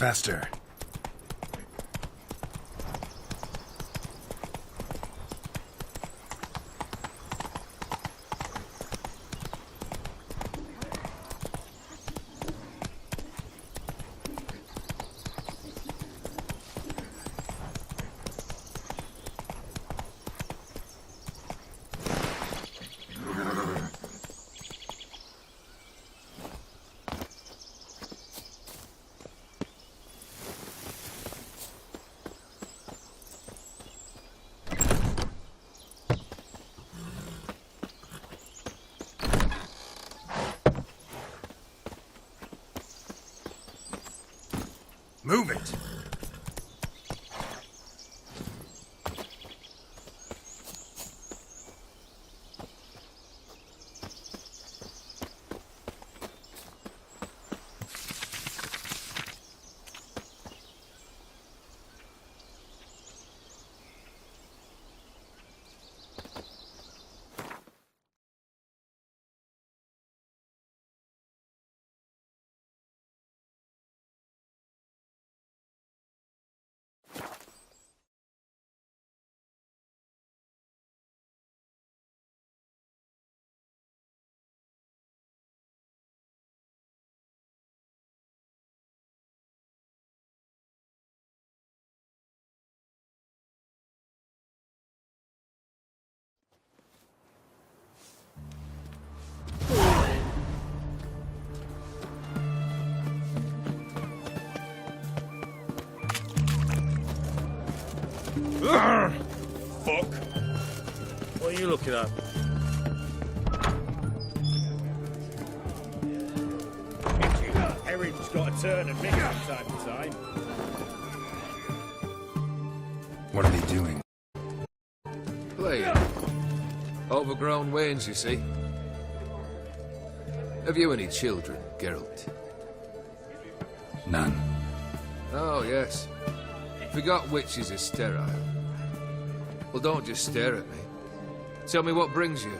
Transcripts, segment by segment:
faster. Move it! Fuck. What are you looking at? Eric's got to turn and mix from time to time. What are they doing? Playing. Overgrown wains, you see. Have you any children, Geralt? None. Oh, yes. Forgot witches are sterile. Well, don't just stare at me. Tell me what brings you.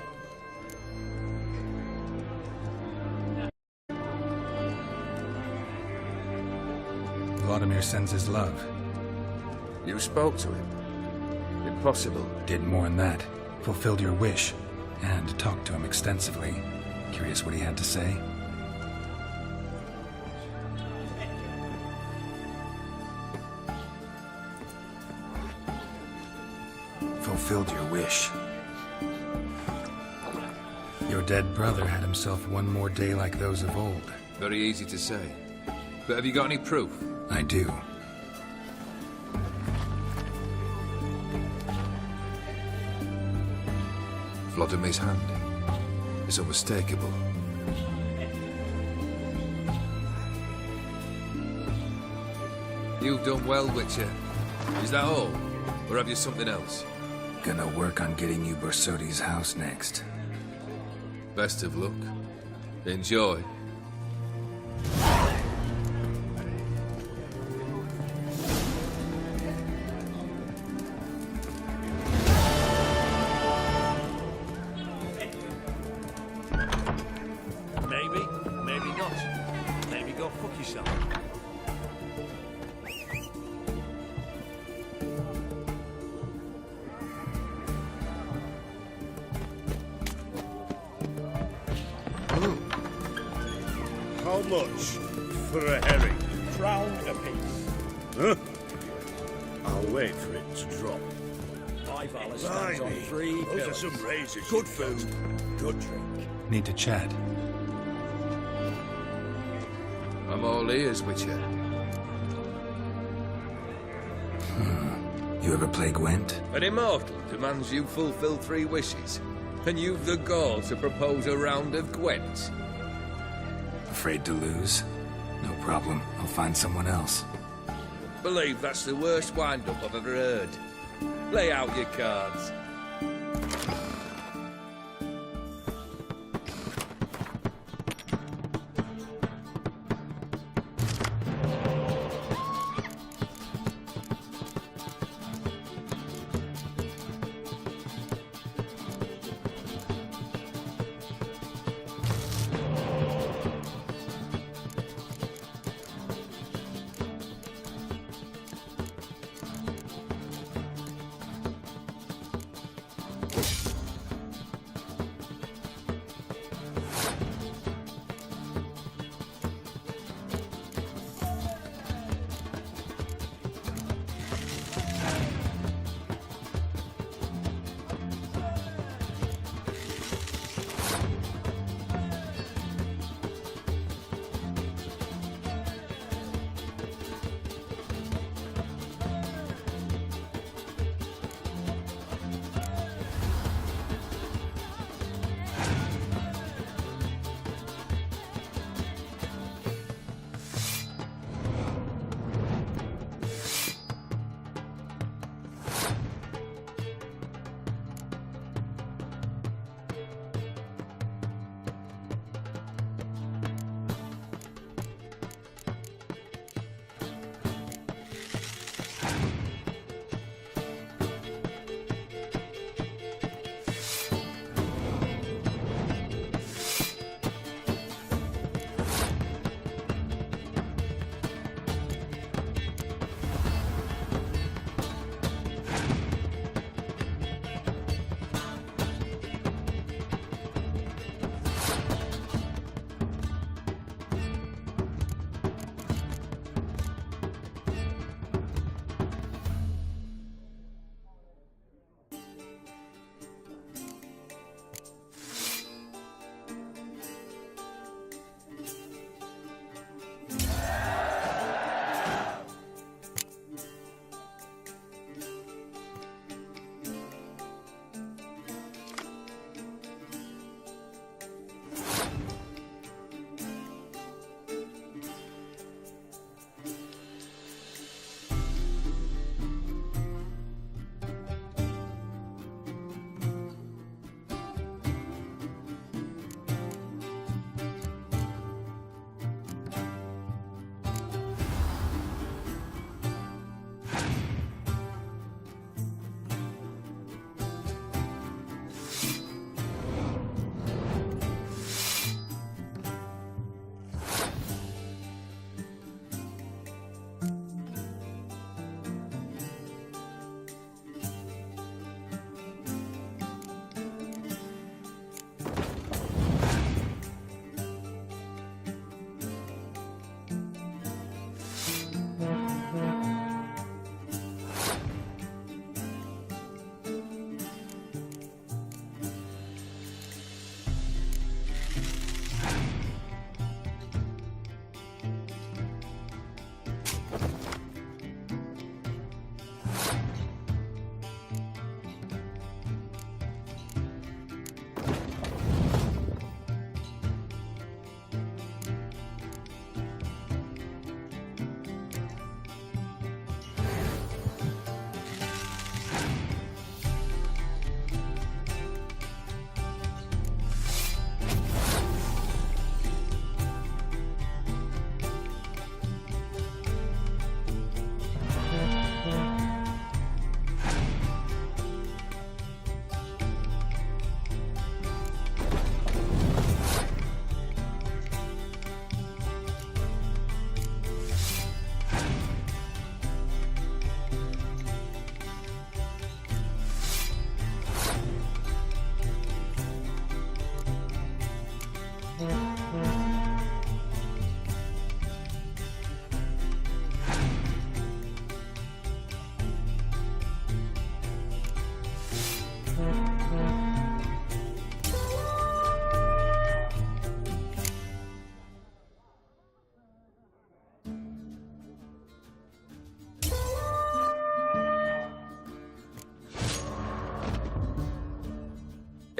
Vladimir sends his love. You spoke to him. Impossible. Did more than that. Fulfilled your wish. And talked to him extensively. Curious what he had to say? Fulfilled your wish. Your dead brother had himself one more day like those of old. Very easy to say. But have you got any proof? I do. Vladimir's hand is unmistakable. You've done well, Witcher. Is that all? Or have you something else? Gonna work on getting you Bersodi's house next. Best of luck. Enjoy. Maybe, maybe not. Maybe go fuck yourself. How much for a herring? Crown apiece. Huh? I'll wait for it to drop. $5 stands on 3 Those pillars. are some raises. Good food, good drink. Need to chat. I'm all ears, Witcher. You ever play Gwent? An immortal demands you fulfill 3 wishes, and you've the gall to propose a round of Gwent. Afraid to lose? No problem. I'll find someone else. Believe that's the worst wind-up I've ever heard. Lay out your cards.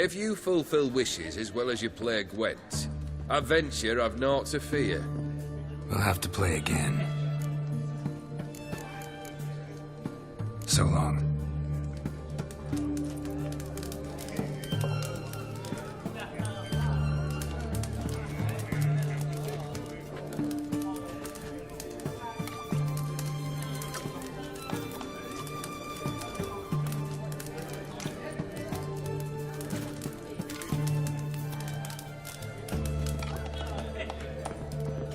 If you fulfill wishes as well as you play Gwent, I venture I've naught to fear. We'll have to play again. So long.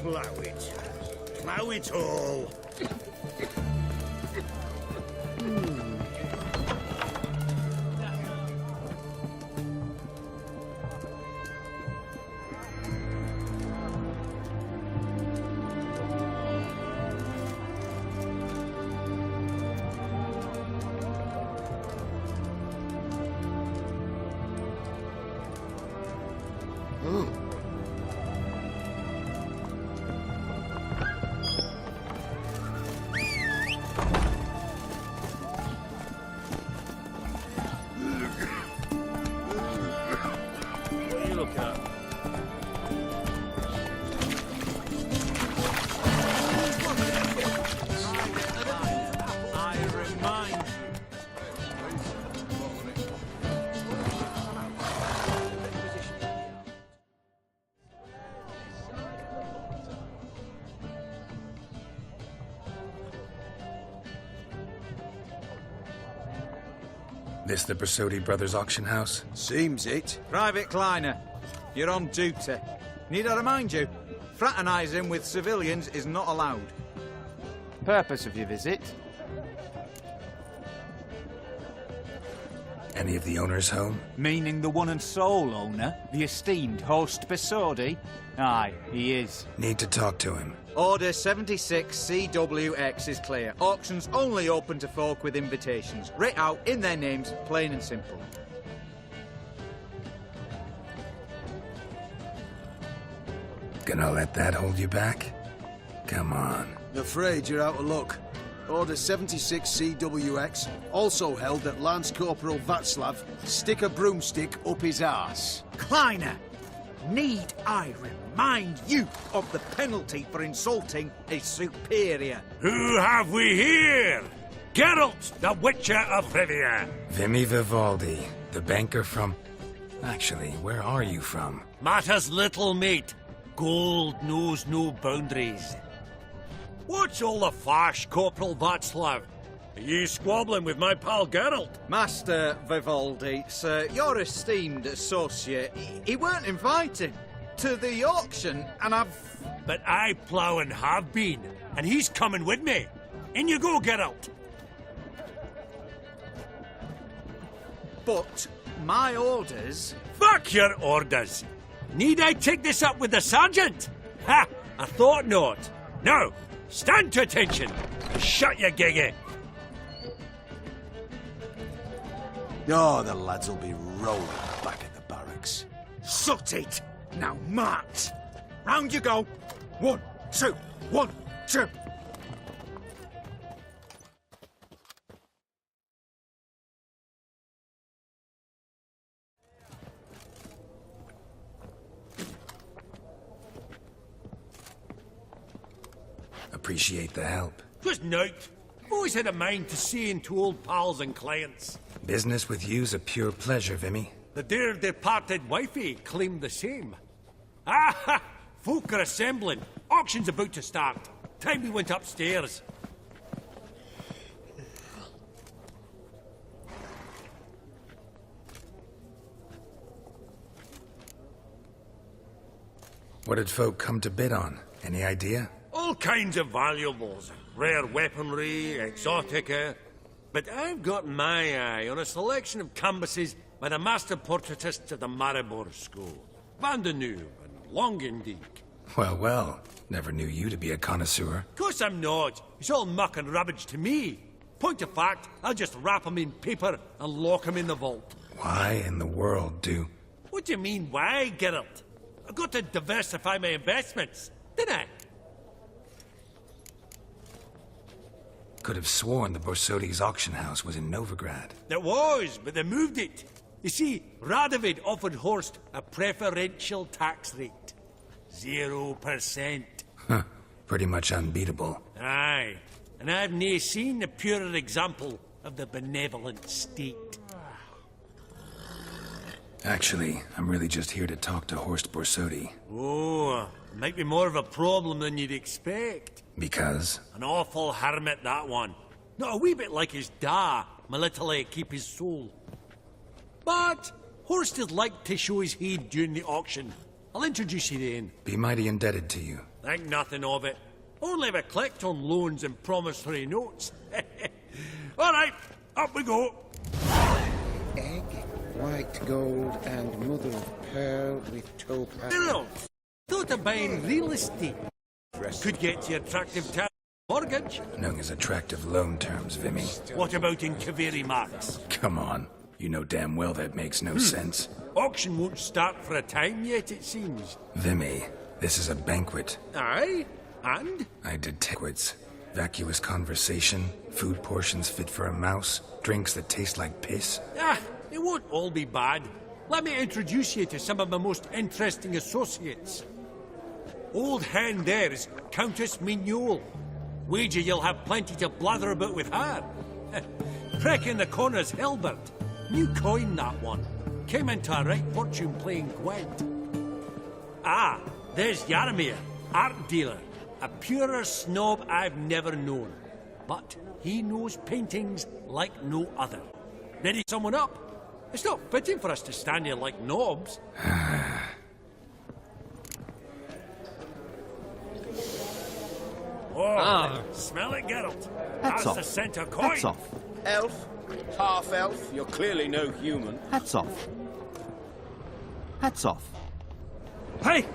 Plough it. Plough it all. What are you looking at? I remind This the Bersodi Brothers auction house? Seems it. Private Kleiner, you're on duty. Need I remind you, fraternising with civilians is not allowed. Purpose of your visit? Any of the owners home? Meaning the one and sole owner, the esteemed host Bersodi? Aye, he is. Need to talk to him. Order 76 CWX is clear. Auctions only open to folk with invitations. Writ out in their names, plain and simple. Gonna let that hold you back? Come on. Afraid you're out of luck. Order 76 CWX, also held that Lance Corporal Václav stick a broomstick up his arse. Kleiner, need I remind you of the penalty for insulting a superior? Who have we here? Geralt, the Witcher of Rivia. Vimy Vivaldi, the banker from... Actually, where are you from? Matters little, mate. Gold knows no boundaries. What's all the fash, Corporal Václav? Are you squabbling with my pal Geralt? Master Vivaldi, sir, your esteemed associate, he weren't invited to the auction, and I've... But I plough and have been, and he's coming with me. In you go, Geralt. But my orders... Fuck your orders. Need I take this up with the sergeant? Ha! I thought not. Now, stand to attention. Shut your giggy. Oh, the lads will be rolling back at the barracks. Sut it! Now march! Round you go! 1, 2, 1, 2! Appreciate the help. Just note. I've always had a mind to see into old pals and clients. Business with you's a pure pleasure, Vimy. The dear departed wifey claimed the same. Ah ha! Folk are assembling. Auction's about to start. Time we went upstairs. What did folk come to bid on? Any idea? All kinds of valuables. Rare weaponry, exotica. But I've got my eye on a selection of canvases by the master portraitists of the Maribor School. Van de Nieuw and Longendijk. Well, well. Never knew you to be a connoisseur. Of course I'm not. It's all muck and rubbish to me. Point of fact, I'll just wrap 'em in paper and lock 'em in the vault. Why in the world do... What do you mean, why, Geralt? I've got to diversify my investments, didn't I? Could have sworn the Borsodi's auction house was in Novigrad. There was, but they moved it. You see, Radovid offered Horst a preferential tax rate. 0%. Huh. Pretty much unbeatable. Aye, and I've nae seen a purer example of the benevolent state. Actually, I'm really just here to talk to Horst Borsodi. Oh, might be more of a problem than you'd expect. Because? An awful hermit, that one. Not a wee bit like his da, my little keep his soul. But Horst would like to show his heed during the auction. I'll introduce you then. Be mighty indebted to you. Think nothing of it. Only we collect on loans and promissory notes. All right, up we go. Egg, white gold, and mother of pearl with topaz. No, thought of buying real estate. Could get you attractive town mortgage. Knowing his attractive loan terms, Vimy. What about in Kaveri Max? Come on. You know damn well that makes no sense. Auction won't start for a time yet, it seems. Vimy, this is a banquet. Aye, and? I detect vacuous conversation, food portions fit for a mouse, drinks that taste like piss. Ah, it won't all be bad. Let me introduce you to some of my most interesting associates. Old hand there is Countess Mignole. Wager you'll have plenty to blather about with her. Prick in the corner's Hilbert. New coin, that one. Came into a right fortune playing Gwent. Ah, there's Yaromir, art dealer. A purer snob I've never known. But he knows paintings like no other. Ready someone up? It's not fitting for us to stand here like knobs. Smell it, Geralt. Hats That's off. the centre coin. Hats off. Elf, half elf, you're clearly no human. Hats off. Hats off. Hey!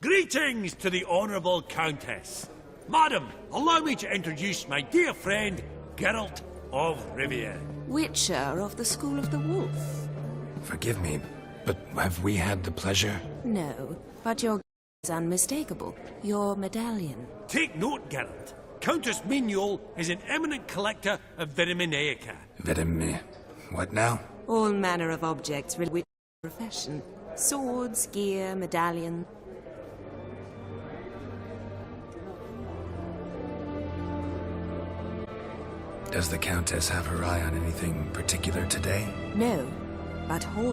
Greetings to the Honourable Countess. Madam, allow me to introduce my dear friend, Geralt of Rivia. Witcher of the School of the Wolf. Forgive me, but have we had the pleasure? No, but your is unmistakable. Your medallion. Take note, Geralt. Countess Mignole is an eminent collector of Vitaminaica. What now? All manner of objects related with profession. Swords, gear, medallion. Does the Countess have her eye on anything particular today? No, but horse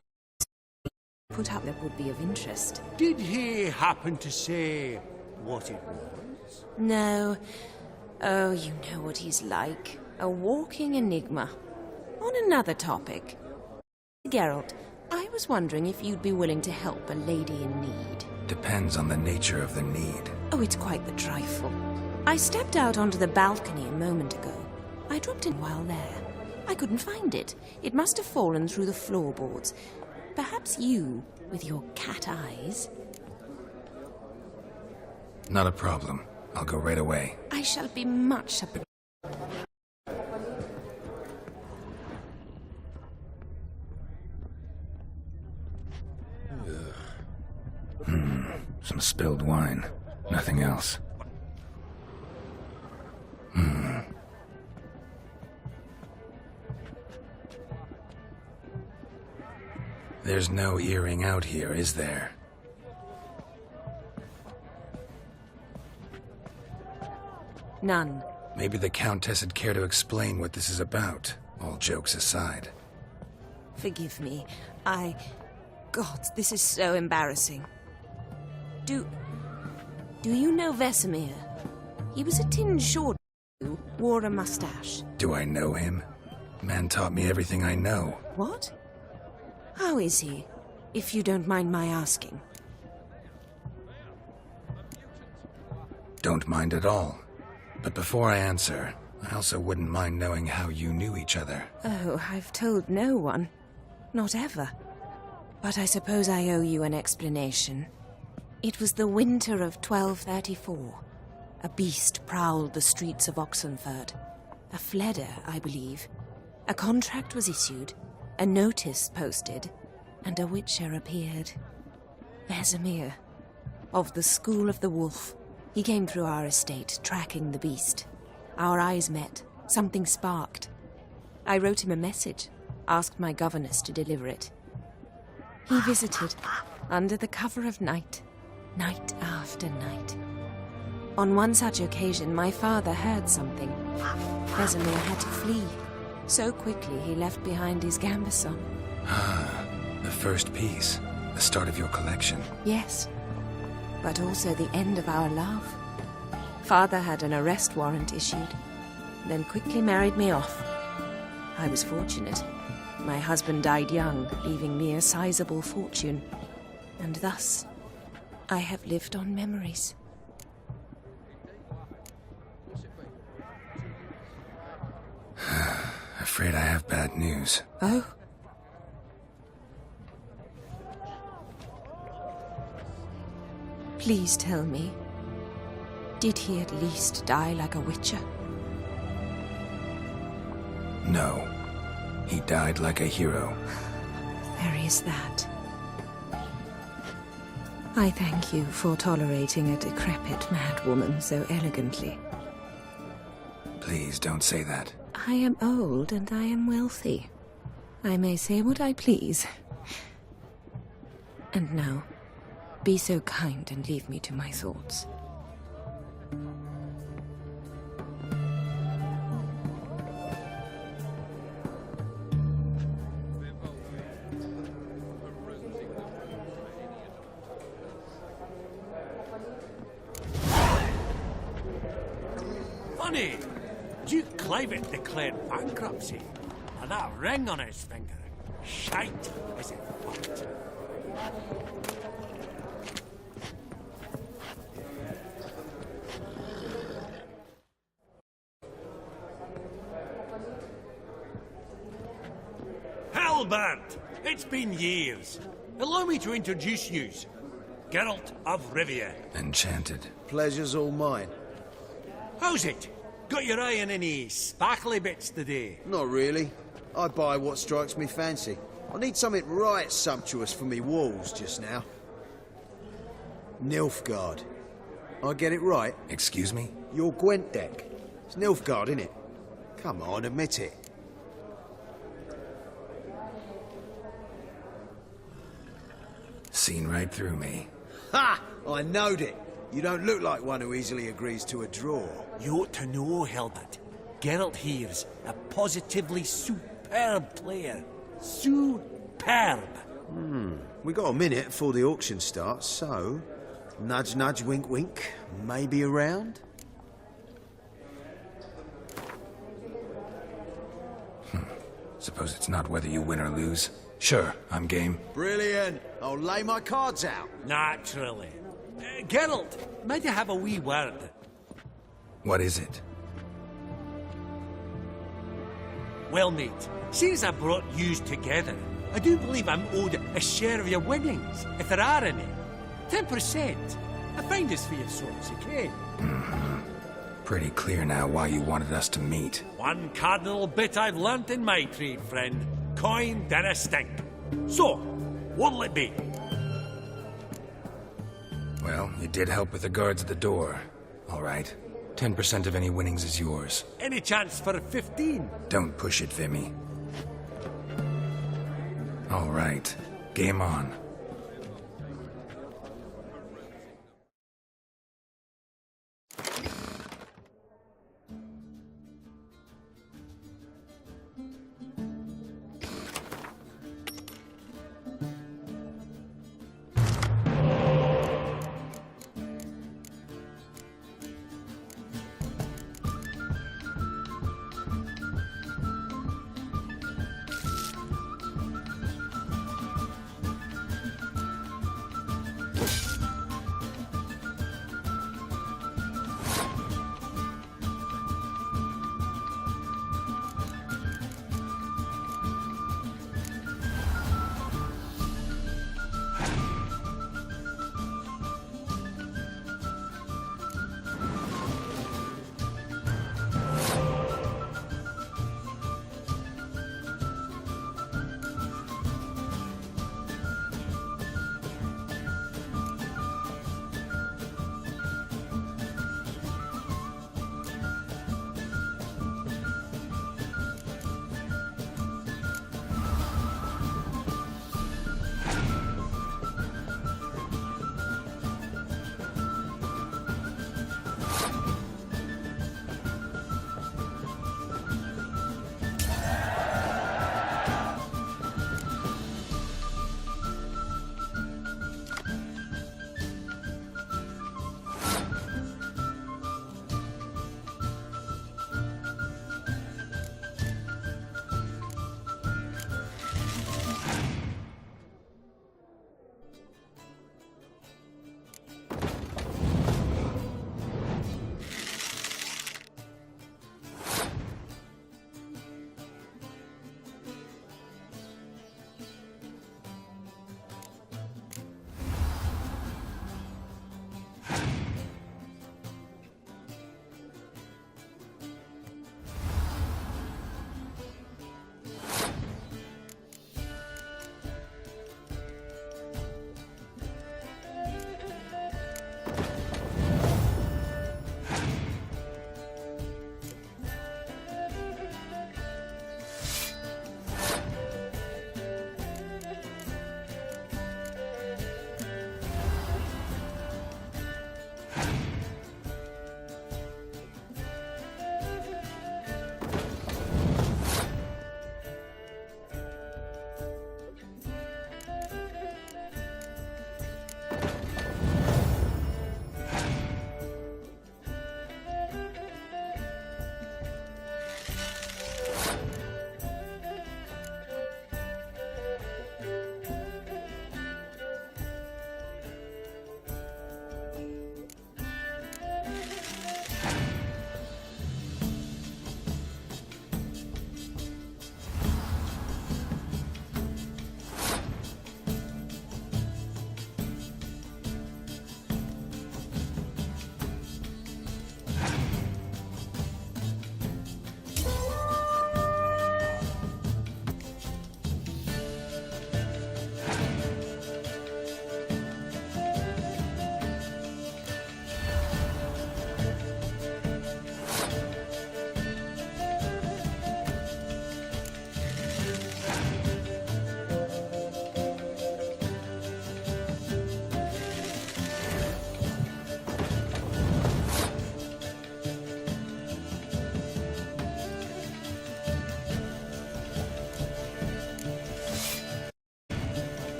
put up that would be of interest. Did he happen to say what it was? No. Oh, you know what he's like. A walking enigma. On another topic. Geralt, I was wondering if you'd be willing to help a lady in need. Depends on the nature of the need. Oh, it's quite the trifle. I stepped out onto the balcony a moment ago. I dropped in while there. I couldn't find it. It must have fallen through the floorboards. Perhaps you, with your cat eyes. Not a problem. I'll go right away. I shall be much obliged. Some spilled wine. Nothing else. There's no earring out here, is there? None. Maybe the Countess would care to explain what this is about, all jokes aside. Forgive me. God, this is so embarrassing. Do you know Vesemir? He was a tinge short, wore a mustache. Do I know him? Man taught me everything I know. What? How is he, if you don't mind my asking? Don't mind at all. But before I answer, I also wouldn't mind knowing how you knew each other. Oh, I've told no one. Not ever. But I suppose I owe you an explanation. It was the winter of 1234. A beast prowled the streets of Oxenford. A fleder, I believe. A contract was issued, a notice posted, and a witcher appeared. Vesemir, of the School of the Wolf. He came through our estate, tracking the beast. Our eyes met, something sparked. I wrote him a message, asked my governess to deliver it. He visited, under the cover of night, night after night. On one such occasion, my father heard something. Casimir had to flee. So quickly he left behind his gambeson. Ah, the first piece. The start of your collection. Yes, but also the end of our love. Father had an arrest warrant issued, then quickly married me off. I was fortunate. My husband died young, leaving me a sizable fortune. And thus, I have lived on memories. Afraid I have bad news. Oh? Please tell me, did he at least die like a witcher? No. He died like a hero. There is that. I thank you for tolerating a decrepit madwoman so elegantly. Please don't say that. I am old and I am wealthy. I may say what I please. And now, be so kind and leave me to my thoughts. Funny, Duke Clivet declared bankruptcy, and that ring on his finger, shite as it fucked. Halbert, it's been years. Allow me to introduce yous. Geralt of Rivia. Enchanted. Pleasure's all mine. How's it? Got your eye on any sparkly bits today? Not really. I buy what strikes me fancy. I need something right sumptuous for me walls just now. Nilfgaard. I get it right? Excuse me? Your Gwent deck. It's Nilfgaard, innit? Come on, admit it. Seen right through me. Ha! I knowed it. You don't look like one who easily agrees to a draw. You ought to know, Hilbert. Geralt here's a positively superb player. Superb. We got a minute before the auction starts, so... Nudge, nudge, wink, wink. Maybe around? Suppose it's not whether you win or lose. Sure, I'm game. Brilliant. I'll lay my cards out. Naturally. Geralt, might I have a wee word? What is it? Well, mate, seeing as I brought yous together, I do believe I'm owed a share of your winnings, if there are any. 10%. I find this for your sorts, okay? Pretty clear now why you wanted us to meet. One cardinal bit I've learnt in my trade, friend. Coin dinna stink. So, what'll it be? Well, you did help with the guards at the door. All right. 10% of any winnings is yours. Any chance for a 15? Don't push it, Vimy. All right. Game on.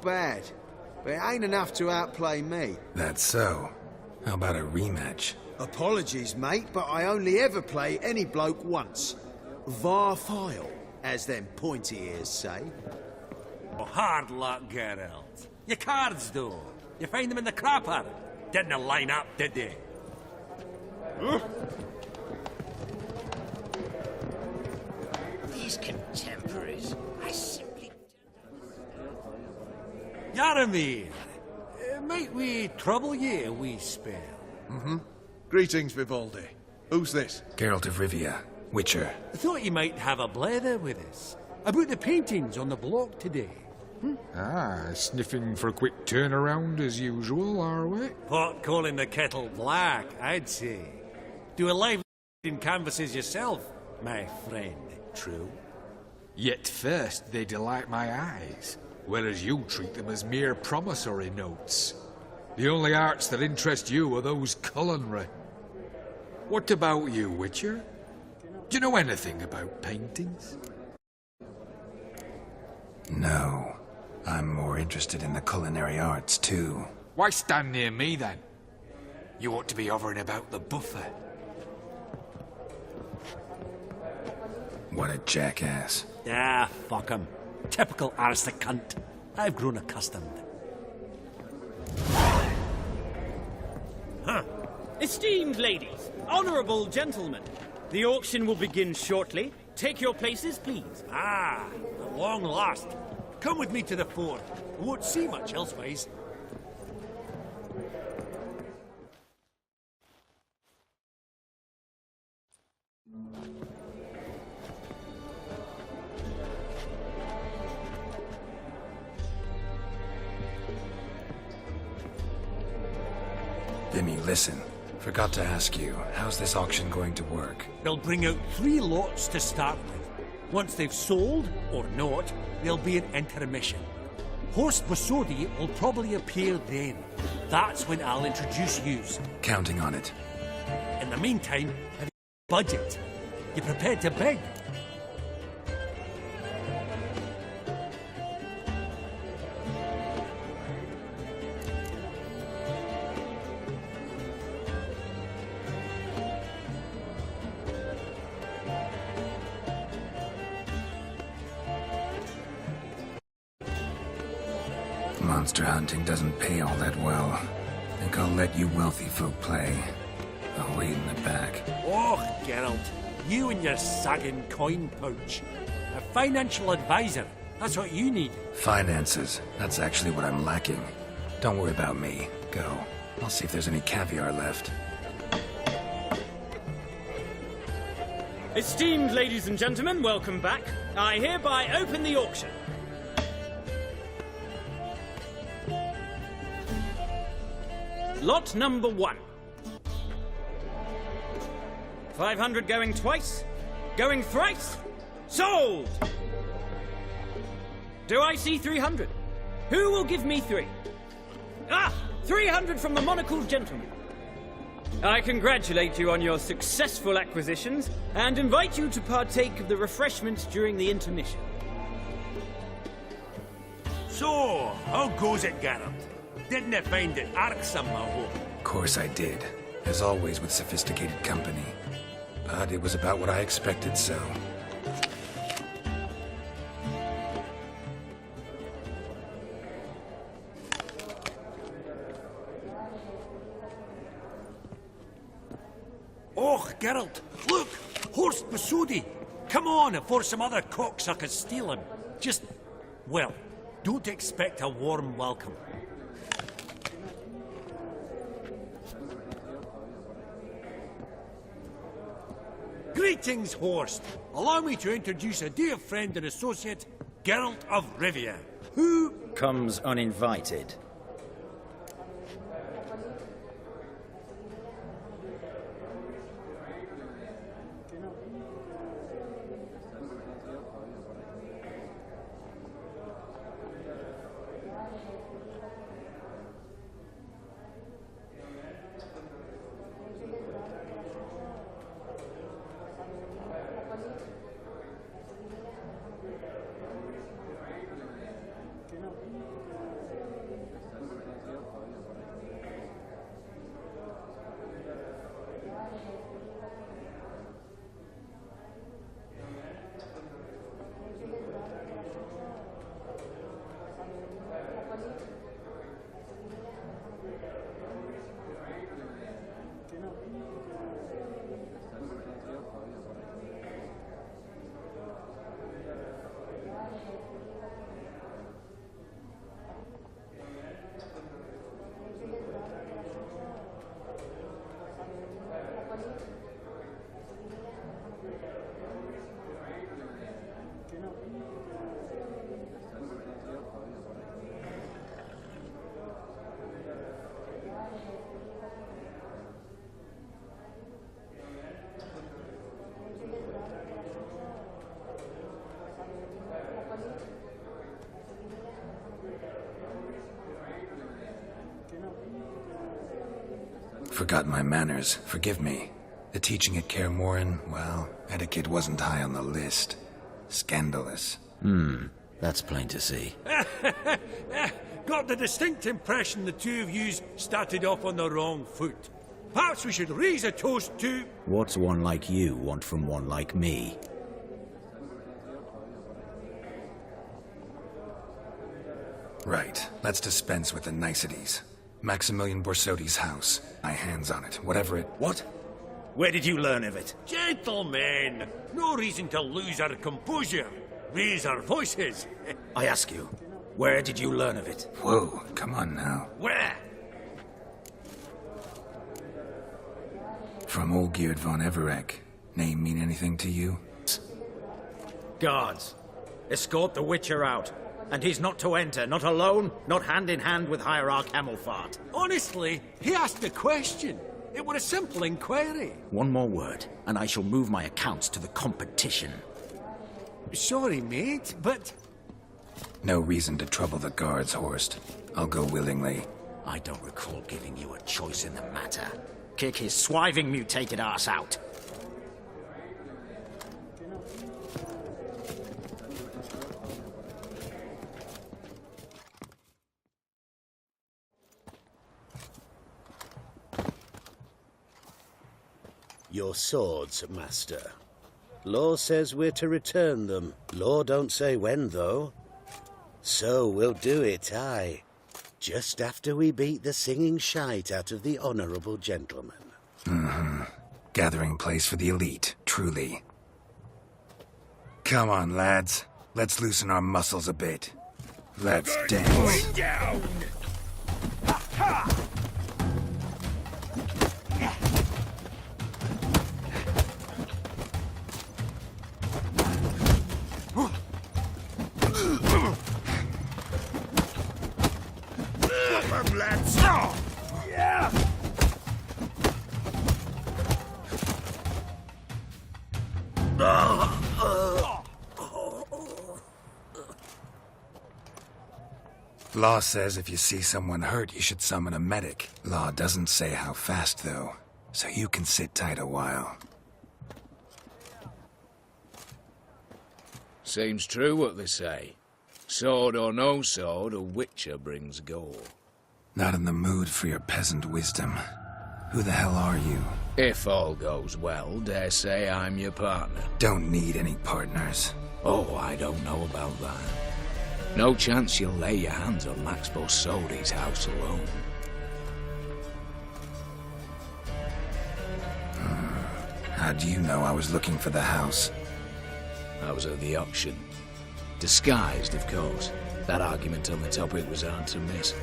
bad, but it ain't enough to outplay me. That's so. How about a rematch? Apologies, mate, but I only ever play any bloke once. Var file, as them pointy ears say. Oh, hard luck, Geralt. Your cards, though. You find them in the crapper. Didn't line up, did they? These contemporaries, I simply... Yaramir, might we trouble ye a wee spell? Greetings, Vivaldi. Who's this? Geralt of Rivia, Witcher. Thought you might have a blether with us. About the paintings on the block today. Sniffing for a quick turnaround as usual, are we? Pot calling the kettle black, I'd say. Do a live in canvases yourself, my friend. True? Yet first they delight my eyes, whereas you treat them as mere promissory notes. The only arts that interest you are those culinary. What about you, Witcher? Do you know anything about paintings? No. I'm more interested in the culinary arts, too. Why stand near me, then? You ought to be hovering about the buffet. What a jackass. Ah, fuck him. Typical arstic cunt. I've grown accustomed. Esteemed ladies, honourable gentlemen, the auction will begin shortly. Take your places, please. Ah, at long last. Come with me to the fort. I won't see much elsewise. Vimy, listen. Forgot to ask you, how's this auction going to work? They'll bring out 3 lots to start with. Once they've sold, or not, there'll be an intermission. Horst Bosodi will probably appear then. That's when I'll introduce yous. Counting on it. In the meantime, have you budget? You prepared to beg? Monster hunting doesn't pay all that well. Think I'll let you wealthy folk play. I'll wait in the back. Oh, Geralt, you and your sagging coin pouch. A financial advisor, that's what you need. Finances, that's actually what I'm lacking. Don't worry about me. Go. I'll see if there's any caviar left. Esteemed ladies and gentlemen, welcome back. I hereby open the auction. Lot number 1. 500 going twice, going thrice, sold! Do I see 300? Who will give me 3? 300 from the monocled gentleman. I congratulate you on your successful acquisitions and invite you to partake of the refreshments during the intermission. So, how goes it, Geralt? Didn't you find it irksome, I hope? Of course I did. As always with sophisticated company. But it was about what I expected, so... Oh, Geralt, look! Horst Bosodi! Come on before some other cocksuckers steal him. Just, well, don't expect a warm welcome. Greetings, Horst. Allow me to introduce a dear friend and associate, Geralt of Rivia, who... comes uninvited. Forgot my manners. Forgive me. The teaching at Kaer Morhen, well, etiquette wasn't high on the list. Scandalous. That's plain to see. Got the distinct impression the two of yous started off on the wrong foot. Perhaps we should raise a toast to... What's one like you want from one like me? Right. Let's dispense with the niceties. Maximilian Borsodi's house. My hands on it. Whatever it... What? Where did you learn of it? Gentlemen, no reason to lose our composure. Raise our voices. I ask you, where did you learn of it? Whoa, come on now. Where? From Olgierd von Everek. Name mean anything to you? Guards, escort the Witcher out. And he's not to enter, not alone, not hand in hand with Hierarch Hamelfart. Honestly, he asked the question. It were a simple inquiry. One more word, and I shall move my accounts to the competition. Sorry, mate, but... No reason to trouble the guards, Horst. I'll go willingly. I don't recall giving you a choice in the matter. Kick his swiving mutated ass out. Your swords, Master. Law says we're to return them. Law don't say when, though. So we'll do it, aye. Just after we beat the singing shite out of the honourable gentleman. Gathering place for the elite, truly. Come on, lads. Let's loosen our muscles a bit. Let's dance. Down! Law says if you see someone hurt, you should summon a medic. Law doesn't say how fast, though, so you can sit tight a while. Seems true what they say. Sword or no sword, a witcher brings gore. Not in the mood for your peasant wisdom. Who the hell are you? If all goes well, dare say I'm your partner. Don't need any partners. Oh, I don't know about that. No chance you'll lay your hands on Max Borsodi's house alone. How do you know I was looking for the house? I was at the auction. Disguised, of course. That argument on the topic was hard to miss.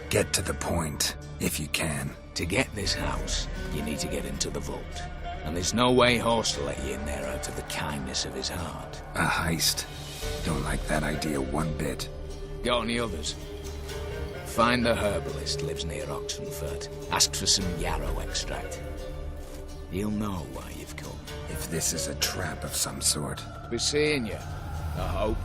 Get to the point, if you can. To get this house, you need to get into the vault. And there's no way Horst will let you in there out of the kindness of his heart. A heist. Don't like that idea one bit. Got any others? Find the herbalist, lives near Oxenfurt. Ask for some yarrow extract. He'll know why you've come. If this is a trap of some sort. Be seeing you, I hope.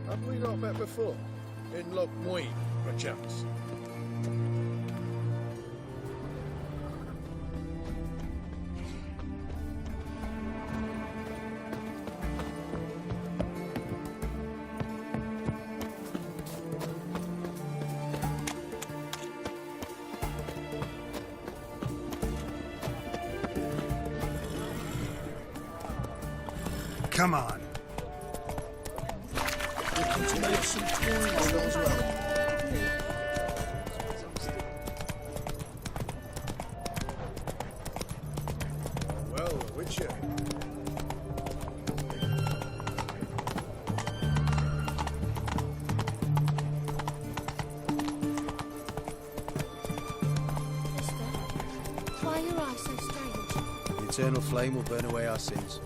Have we not met before? In Loch Muin, perchance? Come on. Looking to make some toys as well. Well, the Witcher. Why are your eyes so strange? The eternal flame will burn away our sins.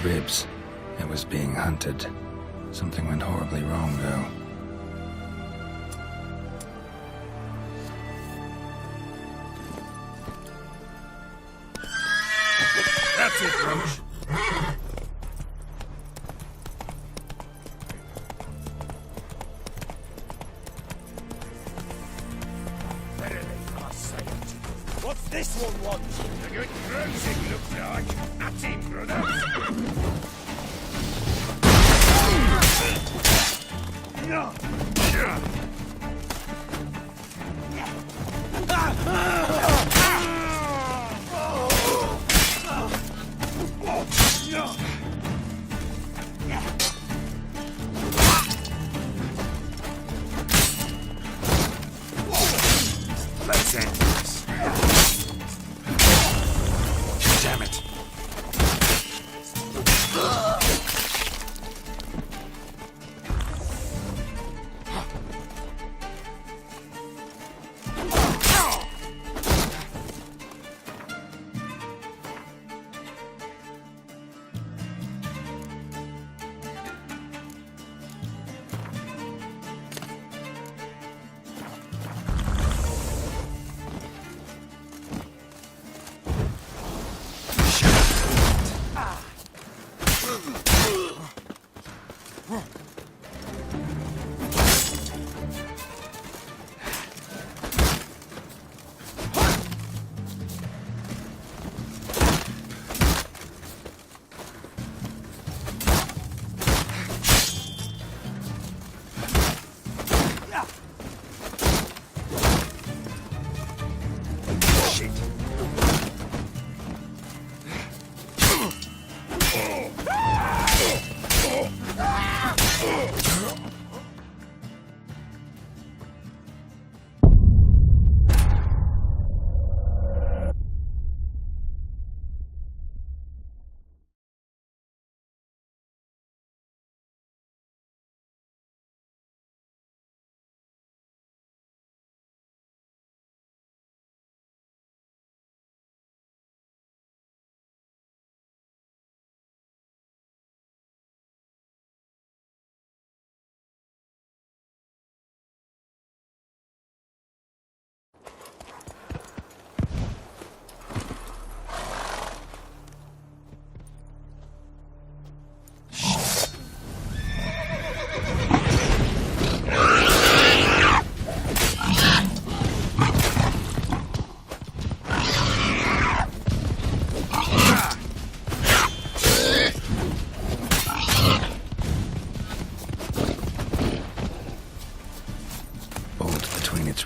Ribs. It was being hunted. Something went horribly wrong, though. That's it, Roach. What's this one want? A good cruising, looks like. At him, brothers. Let's end this. Damn it.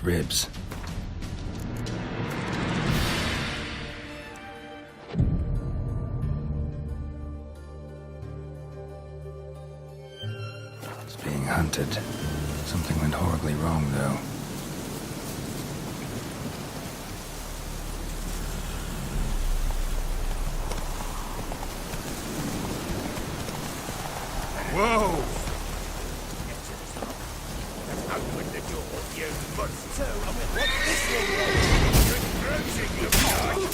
Ribs. It's being hunted. Something went horribly wrong, though. Whoa! door, you must too. I mean, what's this one? You're cruising, look like.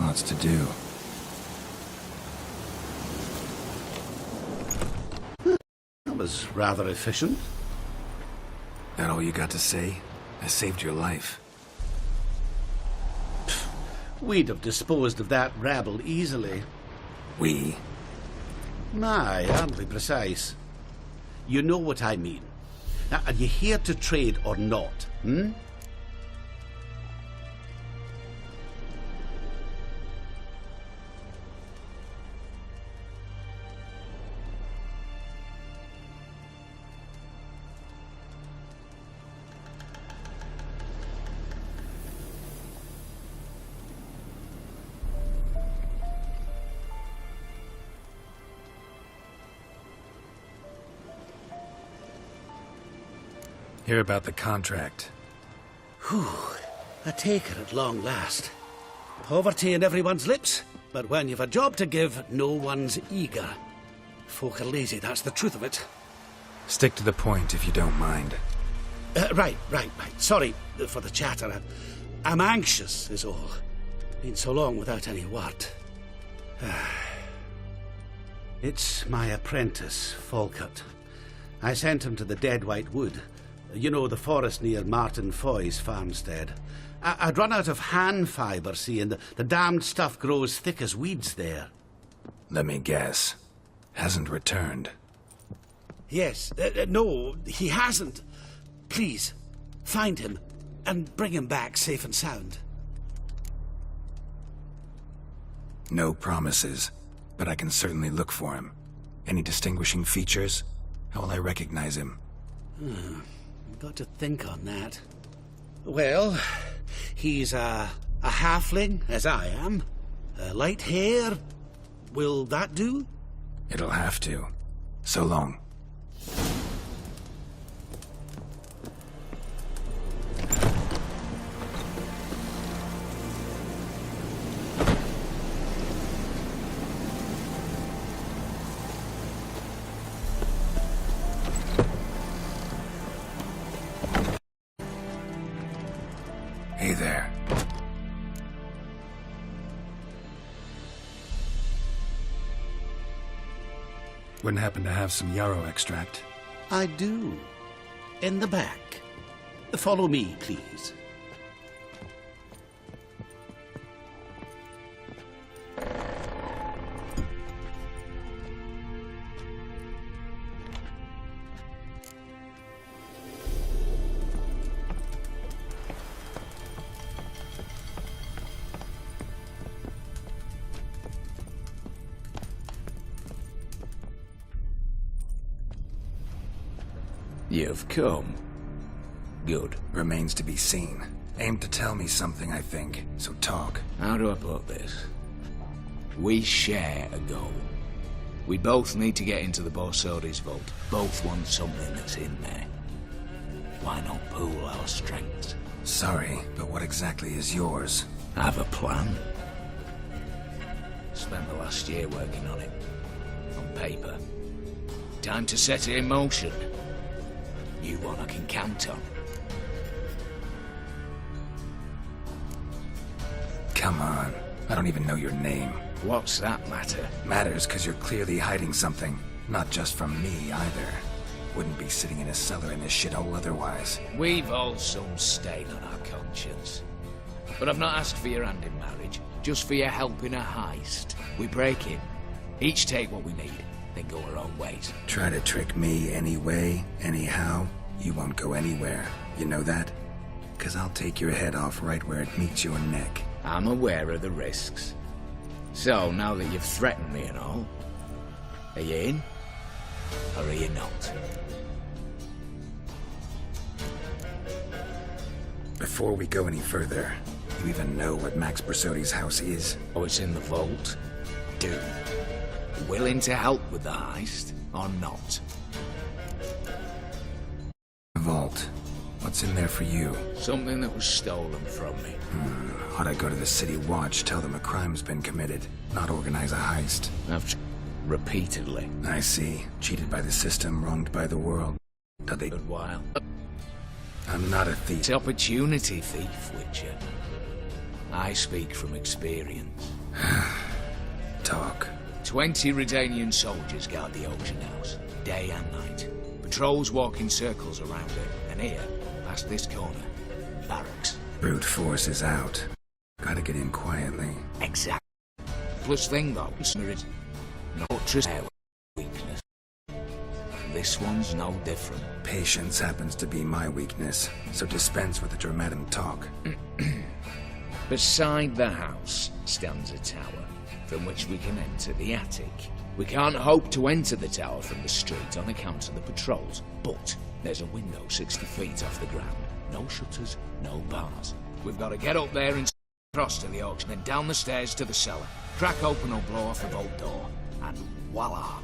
Lots to do. That was rather efficient. That all you got to say? I saved your life. We'd have disposed of that rabble easily. We? My, aren't we precise? You know what I mean. Now, are you here to trade or not, hmm? Hear about the contract. Whew, a taker at long last. Poverty in everyone's lips, but when you've a job to give, no one's eager. Folk are lazy, that's the truth of it. Stick to the point if you don't mind. Right. Sorry for the chatter. I'm anxious, is all. Been so long without any word. It's my apprentice, Falkert. I sent him to the Dead White Wood. You know, the forest near Martin Foy's farmstead. I'd run out of hand fibre, see, and the damned stuff grows thick as weeds there. Let me guess. Hasn't returned. Yes. No, he hasn't. Please, find him and bring him back safe and sound. No promises, but I can certainly look for him. Any distinguishing features? How will I recognize him? Got to think on that. Well, he's a halfling, as I am. Light hair. Will that do? It'll have to. So long. Hey there. Wouldn't happen to have some yarrow extract? I do. In the back. Follow me, please. You've come. Good. Remains to be seen. Aim to tell me something, I think. So talk. How do I put this? We share a goal. We both need to get into the Borsodi's vault. Both want something that's in there. Why not pool our strengths? Sorry, but what exactly is yours? I have a plan. Spent the last year working on it. On paper. Time to set it in motion. You one I can count on. Come on. I don't even know your name. What's that matter? Matters because you're clearly hiding something. Not just from me, either. Wouldn't be sitting in a cellar in this shithole otherwise. We've all some stain on our conscience. But I've not asked for your hand in marriage, just for your help in a heist. We break in, each take what we need, then go our own ways. Try to trick me anyway, anyhow, you won't go anywhere. You know that? Because I'll take your head off right where it meets your neck. I'm aware of the risks. So, now that you've threatened me and all, are you in? Or are you not? Before we go any further, you even know what Max Bersodi's house is? Oh, it's in the vault? Do. Willing to help with the heist, or not? Vault. What's in there for you? Something that was stolen from me. Ought I go to the City Watch, tell them a crime's been committed, not organize a heist? I've repeatedly. I see. Cheated by the system, wronged by the world. Do they... Good while. I'm not a thief. It's opportunity thief, Witcher. I speak from experience. Talk. 20 Redanian soldiers guard the auction house, day and night. Patrols walk in circles around it, and here, past this corner, barracks. Brute force is out. Gotta get in quietly. Exactly. Plus thing though, there is no weakness. This one's no different. Patience happens to be my weakness, so dispense with the dramatic talk. Beside the house stands a tower, from which we can enter the attic. We can't hope to enter the tower from the street on account of the patrols, but there's a window 60 feet off the ground. No shutters, no bars. We've got to get up there and cross to the auction, then down the stairs to the cellar. Crack open or blow off the vault door, and voila!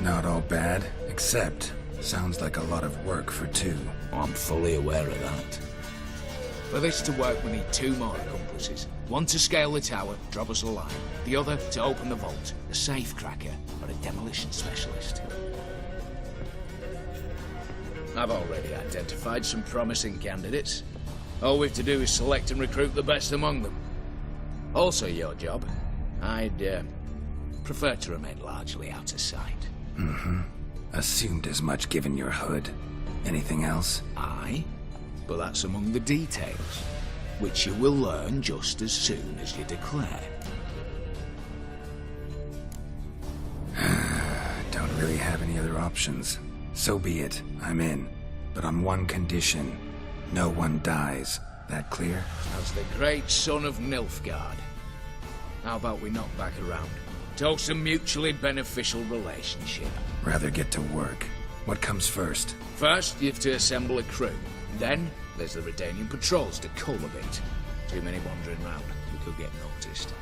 Not all bad, except sounds like a lot of work for two. I'm fully aware of that. For this to work, we need 2 more accomplices. One to scale the tower, drop us a line. The other to open the vault, a safe cracker or a demolition specialist. I've already identified some promising candidates. All we've to do is select and recruit the best among them. Also your job. I'd prefer to remain largely out of sight. Assumed as much given your hood. Anything else? Aye, but that's among the details, which you will learn just as soon as you declare. Don't really have any other options. So be it, I'm in. But on one condition. No one dies. That clear? As the great son of Nilfgaard. How about we knock back around? Toast a mutually beneficial relationship. Rather get to work. What comes first? First, you have to assemble a crew. Then, there's the Redanian patrols to cull a bit. Too many wandering round. We could get noticed.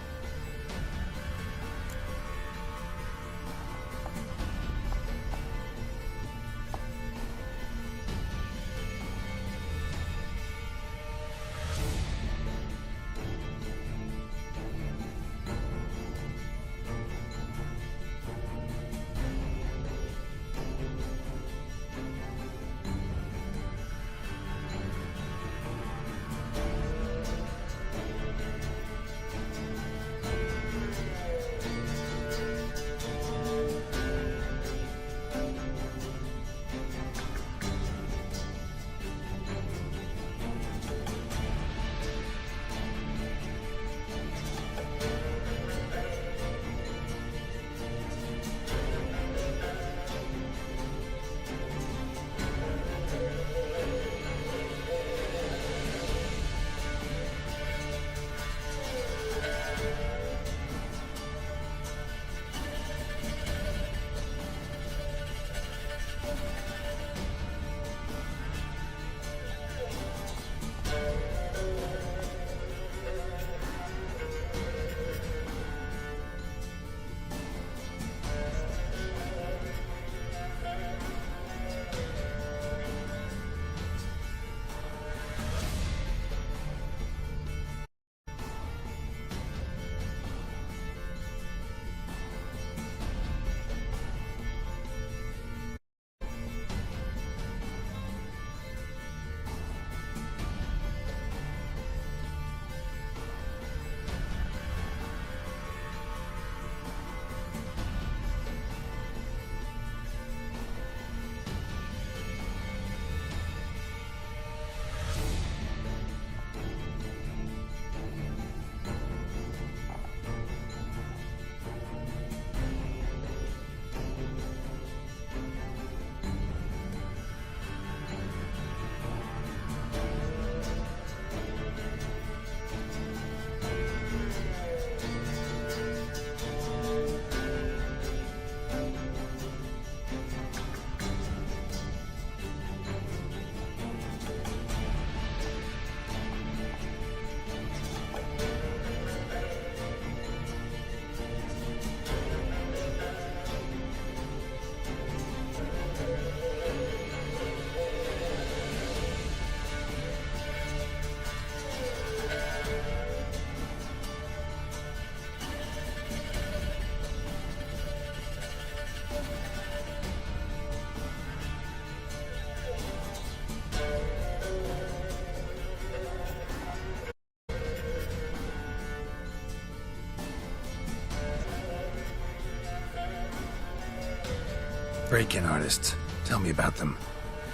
Break-in artists. Tell me about them.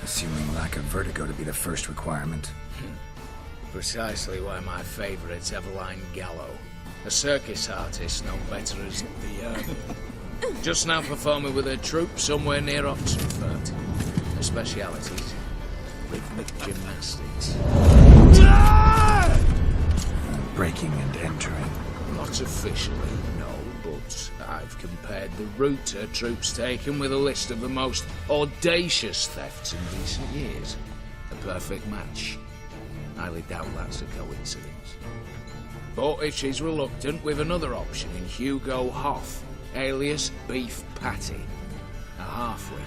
Assuming lack of vertigo to be the first requirement. Precisely why my favourite's Eveline Gallo. A circus artist known better as the just now performing with her troupe somewhere near Oxenford. Her specialities: rhythmic gymnastics. Breaking and entering. Not officially, no, but I've compared the route her troupe's taken with a list of the most audacious thefts in recent years. A perfect match. Highly doubt that's a coincidence. But if she's reluctant, we've another option in Hugo Hoff, alias Beef Patty. A halfling.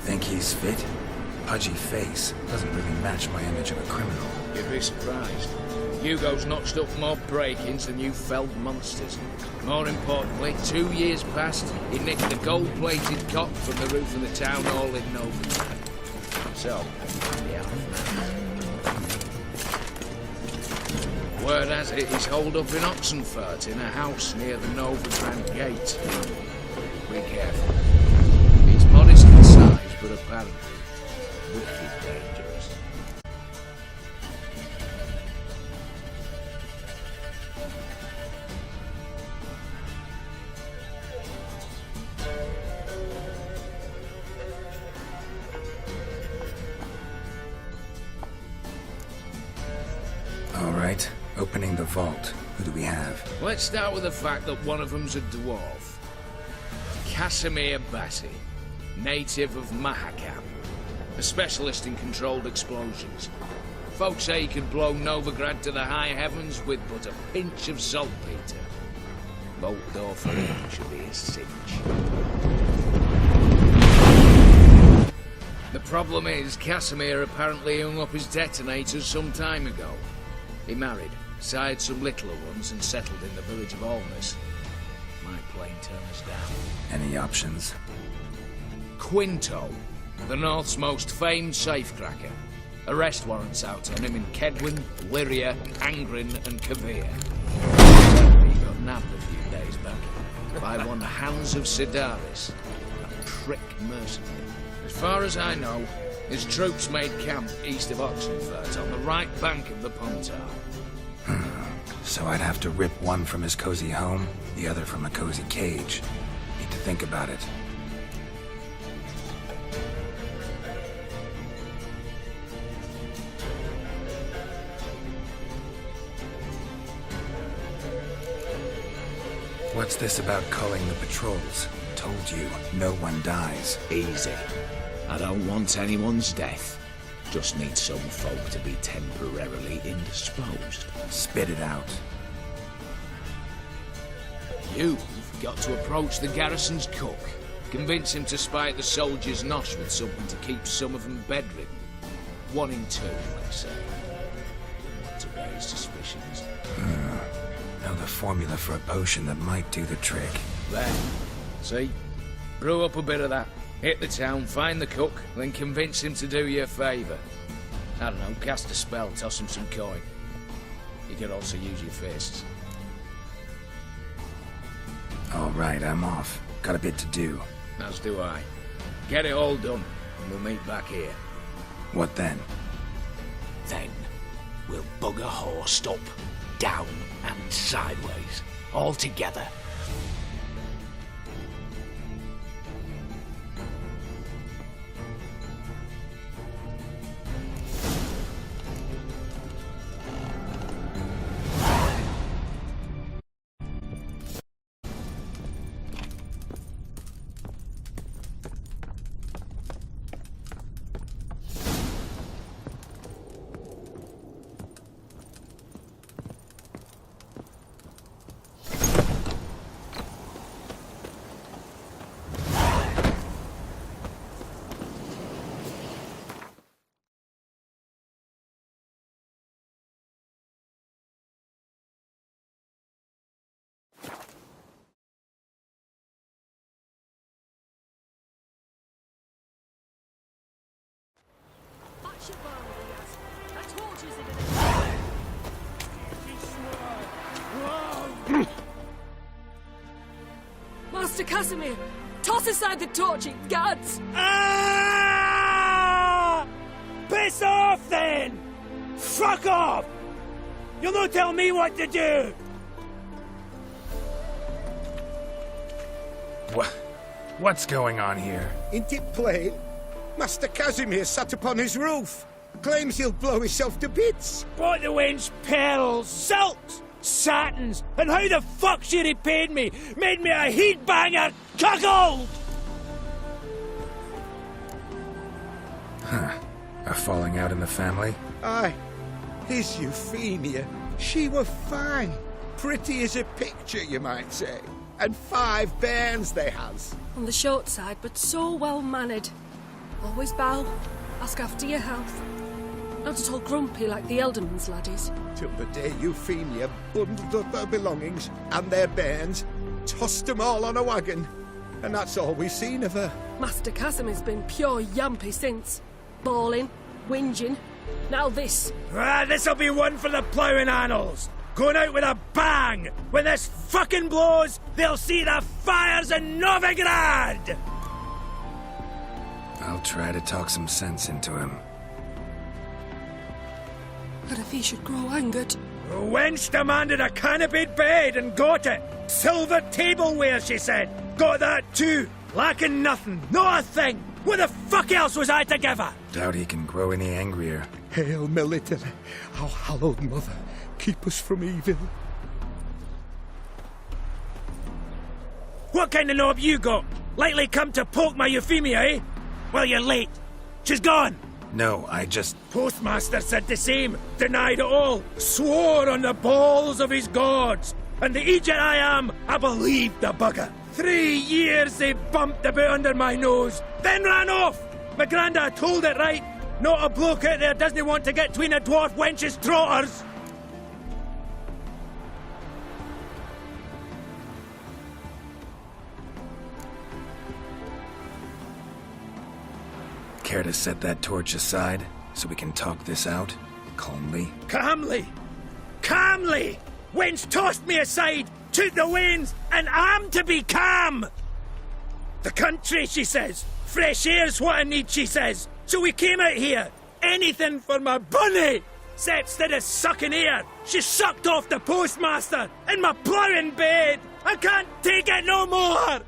Think he's fit? Pudgy face doesn't really match my image of a criminal. You'd be surprised. Hugo's notched up more break-ins than you felled monsters. More importantly, 2 years past, he nicked a gold-plated cock from the roof of the town hall in Novigrad. So, yeah. Word has it he's holed up in Oxenfurt in a house near the Novigrad gate. Be careful. He's modest in size, but apparently wicked dangerous. All right, opening the vault. Who do we have? Let's start with the fact that one of them's a dwarf. Casimir Bassi, native of Mahakam. A specialist in controlled explosions. Folks say he could blow Novigrad to the high heavens with but a pinch of saltpeter. Bolt door for him should be a cinch. The problem is, Casimir apparently hung up his detonators some time ago. He married, sired some littler ones, and settled in the village of Alness. Might plain turn us down. Any options? Quinto, the North's most famed safecracker. Arrest warrants out on him in Kedwin, Lyria, Angrin, and Kavir. He got nabbed a few days back by one Hans of Sidaris, a prick mercenary. As far as I know, his troops made camp east of Oxenfurt on the right bank of the Puntar. So I'd have to rip one from his cozy home, the other from a cozy cage. Need to think about it. What's this about culling the patrols? Told you, no one dies. Easy. I don't want anyone's death. Just need some folk to be temporarily indisposed. Spit it out. You've got to approach the garrison's cook. Convince him to spy at the soldiers' nosh with something to keep some of them bedridden. 1 in 2, let's say. Not to raise suspicions. Know the formula for a potion that might do the trick. There. See? Brew up a bit of that. Hit the town, find the cook, then convince him to do you a favour. I don't know, cast a spell, toss him some coin. You could also use your fists. All right, I'm off. Got a bit to do. As do I. Get it all done, and we'll meet back here. What then? Then, we'll bugger horsed up, down and sideways, all together. Master Casimir! Toss aside the torch, it guards! Ah! Piss off, then! Fuck off! You'll not tell me what to do! What's going on here? Ain't it plain? Master Casimir sat upon his roof. Claims he'll blow himself to bits. Bought the wench pearls, silks, satins, and how the fuck she repaid me? Made me a heat banger, cuckold! Huh. A falling out in the family? Aye. His Euphemia. She were fine. Pretty as a picture, you might say. And 5 bairns they has. On the short side, but so well-mannered. Always bow, ask after your health. Not at all grumpy like the Elderman's laddies. Till the day Euphemia bundled up her belongings and their bairns, tossed them all on a wagon. And that's all we've seen of her. Master Casimir's been pure yampy since. Bawling, whinging. Now this. Ah, this'll be one for the ploughing annals. Going out with a bang! When this fucking blows, they'll see the fires in Novigrad! I'll try to talk some sense into him. But if he should grow angered... The wench demanded a canopied bed and got it. Silver tableware, she said. Got that too. Lacking nothing. Not a thing. What the fuck else was I to give her? Doubt he can grow any angrier. Hail Military, our hallowed mother, keep us from evil. What kind of knob you got? Likely come to poke my Euphemia, eh? Well, you're late. She's gone. No, I just... Postmaster said the same. Denied it all. Swore on the balls of his gods. And the Egypt I am, I believed the bugger. 3 years they bumped about under my nose, then ran off. My grandad told it right. Not a bloke out there doesn't want to get between a dwarf wench's trotters. Care to set that torch aside so we can talk this out? Calmly? Calmly! Calmly! Wench tossed me aside, took the reins, and I'm to be calm! The country, she says. Fresh air's what I need, she says. So we came out here. Anything for my bunny! Except instead of sucking air, she sucked off the postmaster in my ploughing bed! I can't take it no more!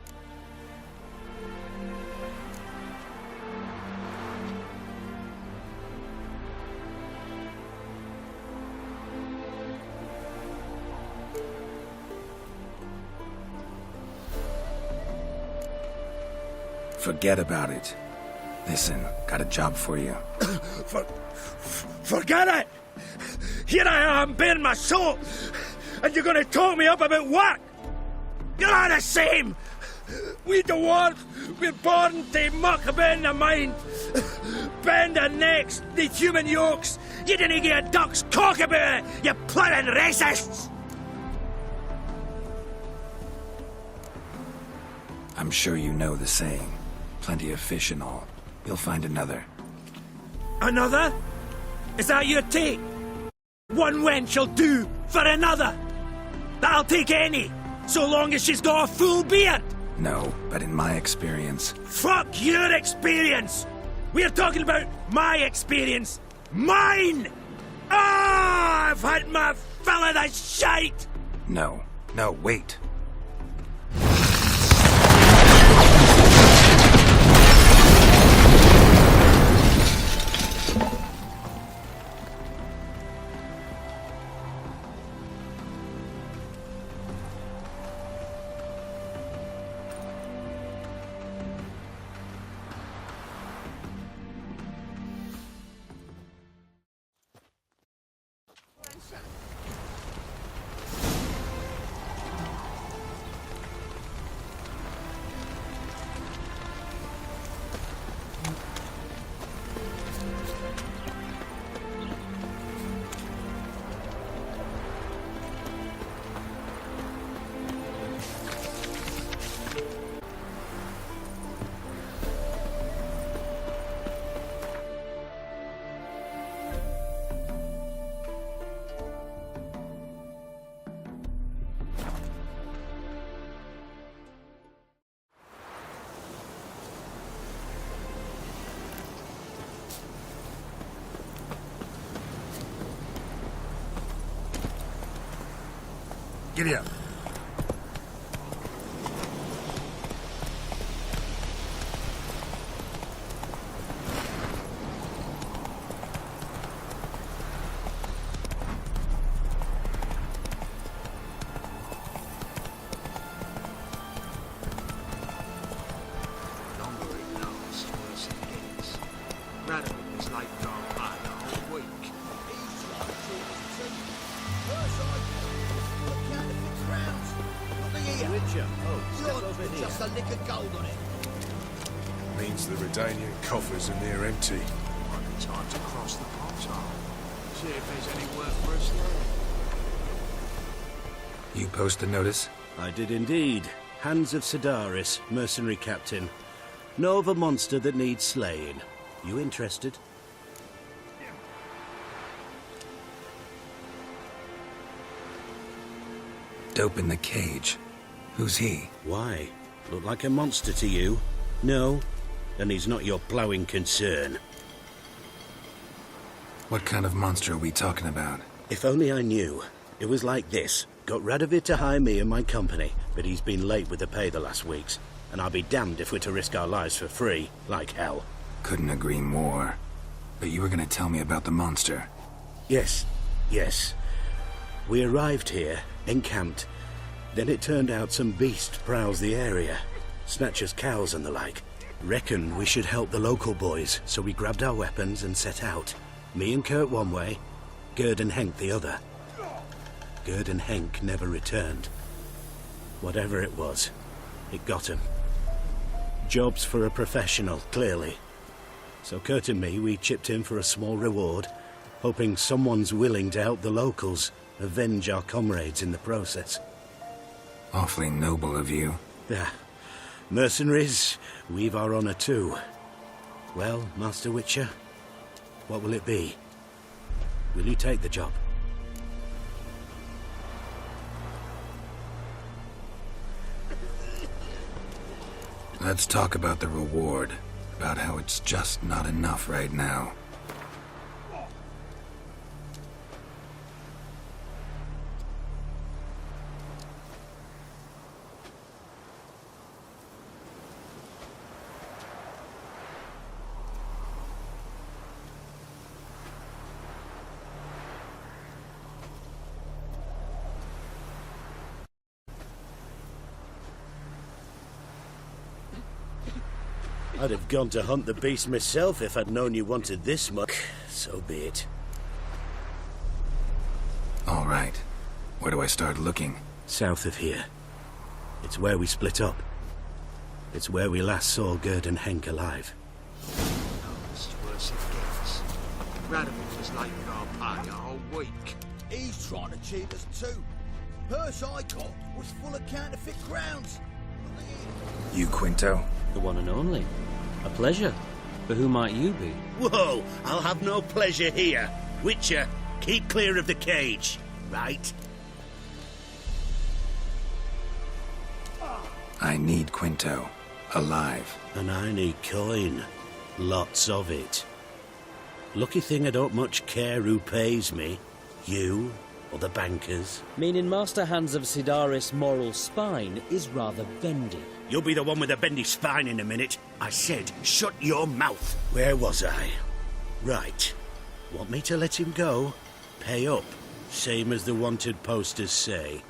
Forget about it. Listen, got a job for you. Forget it! Here I am, bearing my soul, and you're gonna talk me up about work! You're all the same! We dwarves, we're born to muck about in the mind. Bend our necks, the human yokes. You didn't get a duck's cock about it, you ploughing racists! I'm sure you know the saying. Plenty of fish and all. You'll find another. Another? Is that your take? One wench'll do for another. That'll take any, so long as she's got a full beard. No, but in my experience... Fuck your experience! We're talking about my experience. Mine! Ah, I've had my fill of the shite! No, wait. Giddy up. Just a lick of gold on it. Means the Redanian coffers are near empty. Might be time to cross the pothole. See if there's any work for us there. You post a notice? I did indeed. Hands of Sidaris, mercenary captain. Know of a monster that needs slaying. You interested? Dope in the cage. Who's he? Why? Look like a monster to you? No? Then he's not your ploughing concern. What kind of monster are we talking about? If only I knew. It was like this. Got Radovid to hire me and my company, but he's been late with the pay the last weeks. And I'll be damned if we're to risk our lives for free, like hell. Couldn't agree more. But you were gonna tell me about the monster. Yes. We arrived here, encamped. Then it turned out some beast prowls the area. Snatchers cows and the like. Reckoned we should help the local boys, so we grabbed our weapons and set out. Me and Kurt one way, Gerd and Henk the other. Gerd and Henk never returned. Whatever it was, it got him. Job's for a professional, clearly. So Kurt and me, we chipped in for a small reward, hoping someone's willing to help the locals, avenge our comrades in the process. Awfully noble of you. Mercenaries, we've our honor too. Well, Master Witcher, what will it be? Will you take the job? Let's talk about the reward. About how it's just not enough right now. I'd have gone to hunt the beast myself if I'd known you wanted this much. So be it. All right. Where do I start looking? South of here. It's where we split up. It's where we last saw Gerd and Henk alive. It's worse it gets. Radovid was late with our pay a whole week. He's trying to cheat us too. Purse I got was full of counterfeit crowns. You Quinto? The one and only. A pleasure. But who might you be? Whoa! I'll have no pleasure here. Witcher, keep clear of the cage, right? I need Quinto. Alive. And I need coin. Lots of it. Lucky thing I don't much care who pays me. You or the bankers. Meaning Master Hands of Sidaris' moral spine is rather bendy. You'll be the one with the bendy spine in a minute. I said, shut your mouth. Where was I? Right. Want me to let him go? Pay up. Same as the wanted posters say.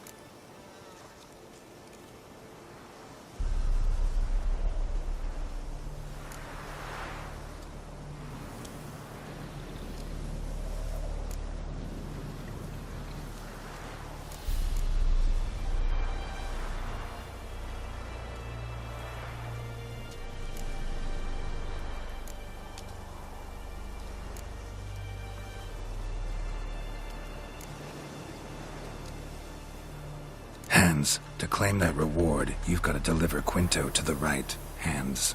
Hands. To claim that reward, you've got to deliver Quinto to the right hands.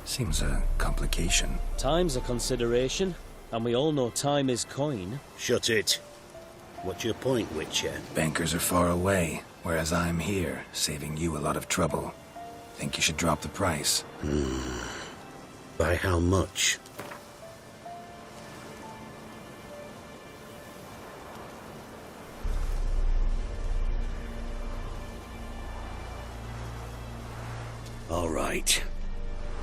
Seems a complication. Time's a consideration, and we all know time is coin. Shut it. What's your point, Witcher? Bankers are far away, whereas I'm here, saving you a lot of trouble. Think you should drop the price? By how much? All right.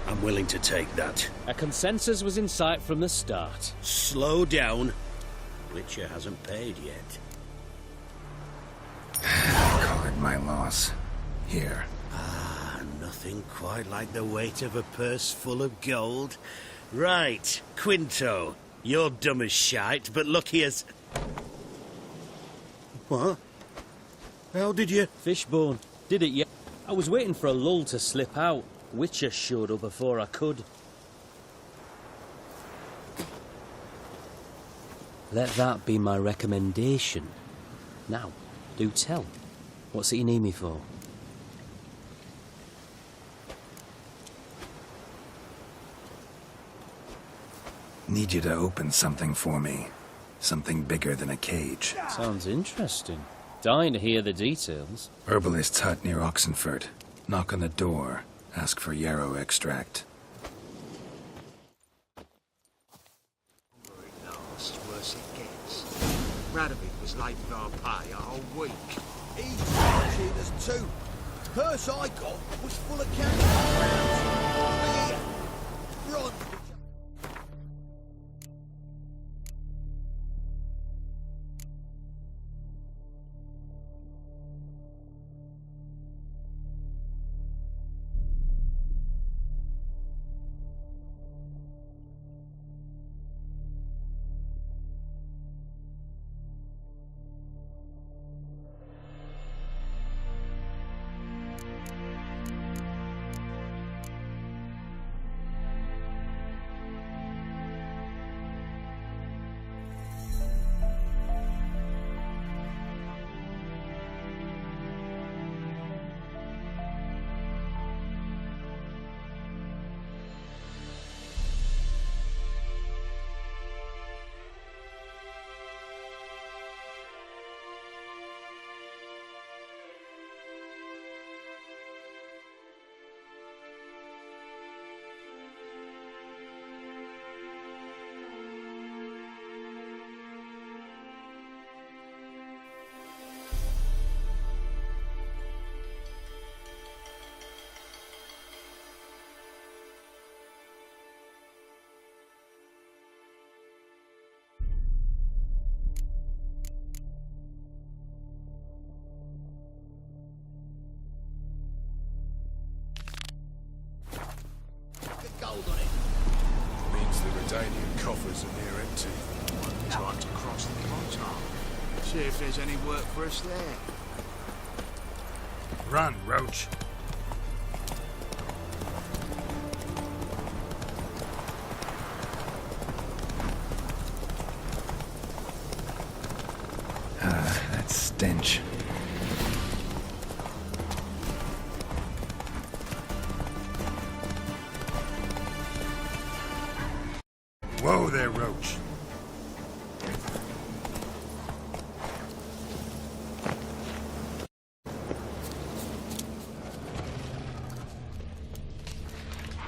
I'm willing to take that. A consensus was in sight from the start. Slow down. Witcher hasn't paid yet. Call it my loss. Here. Ah, nothing quite like the weight of a purse full of gold. Right, Quinto. You're dumb as shite, but lucky as... What? How did you... Fishbone. Did it yet? I was waiting for a lull to slip out. Witcher showed up before I could. Let that be my recommendation. Now, do tell. What's it you need me for? Need you to open something for me. Something bigger than a cage. Sounds interesting. Dying to hear the details. Herbalist's hut near Oxenford. Knock on the door. Ask for yarrow extract. Last, worse it gets. Radovid was late with our pay a whole week. He's trying to cheat us too. Purse I got was full of candy. Here. Run. Gold on it. Means the Redanian coffers are near empty. Time to cross the Montauk. See if there's any work for us there. Run, Roach. That stench. Whoa there, Roach.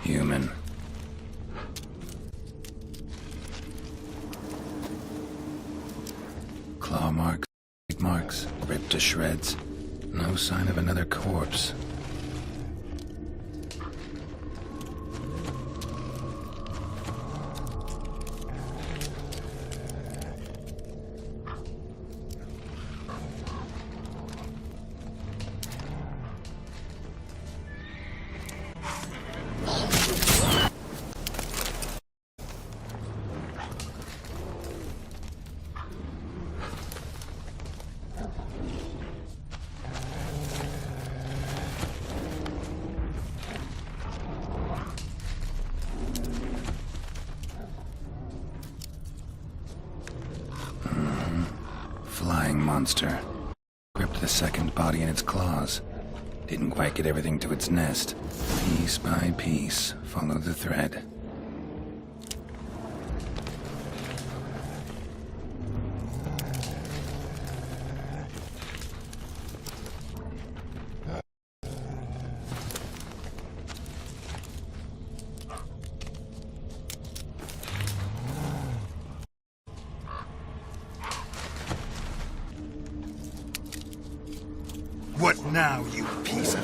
Human. Claw marks, bite marks, ripped to shreds. No sign of another corpse. Flying monster. Gripped the second body in its claws. Didn't quite get everything to its nest. Piece by piece, follow the thread. What now, you piece of...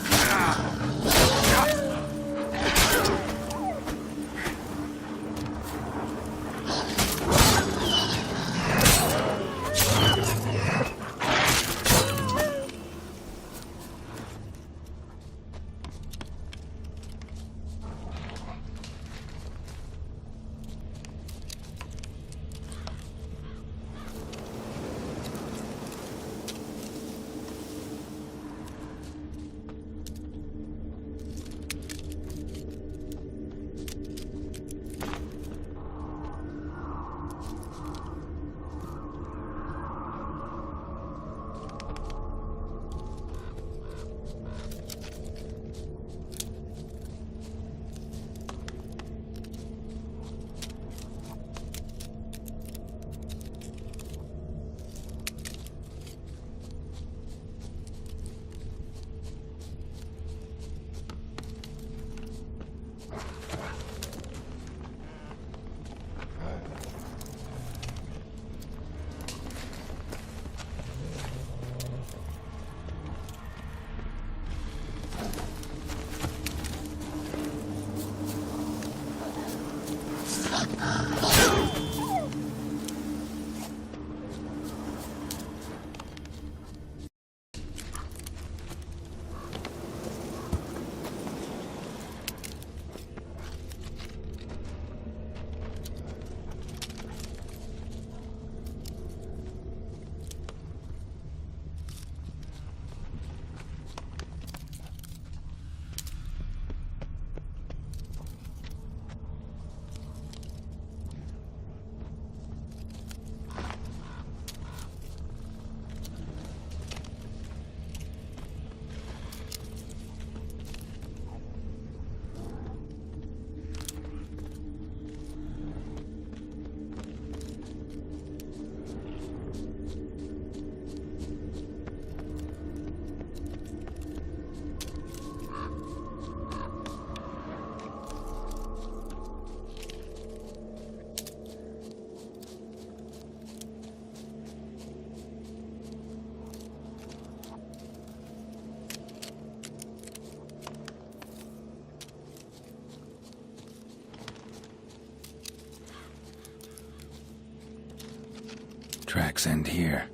Tracks end here.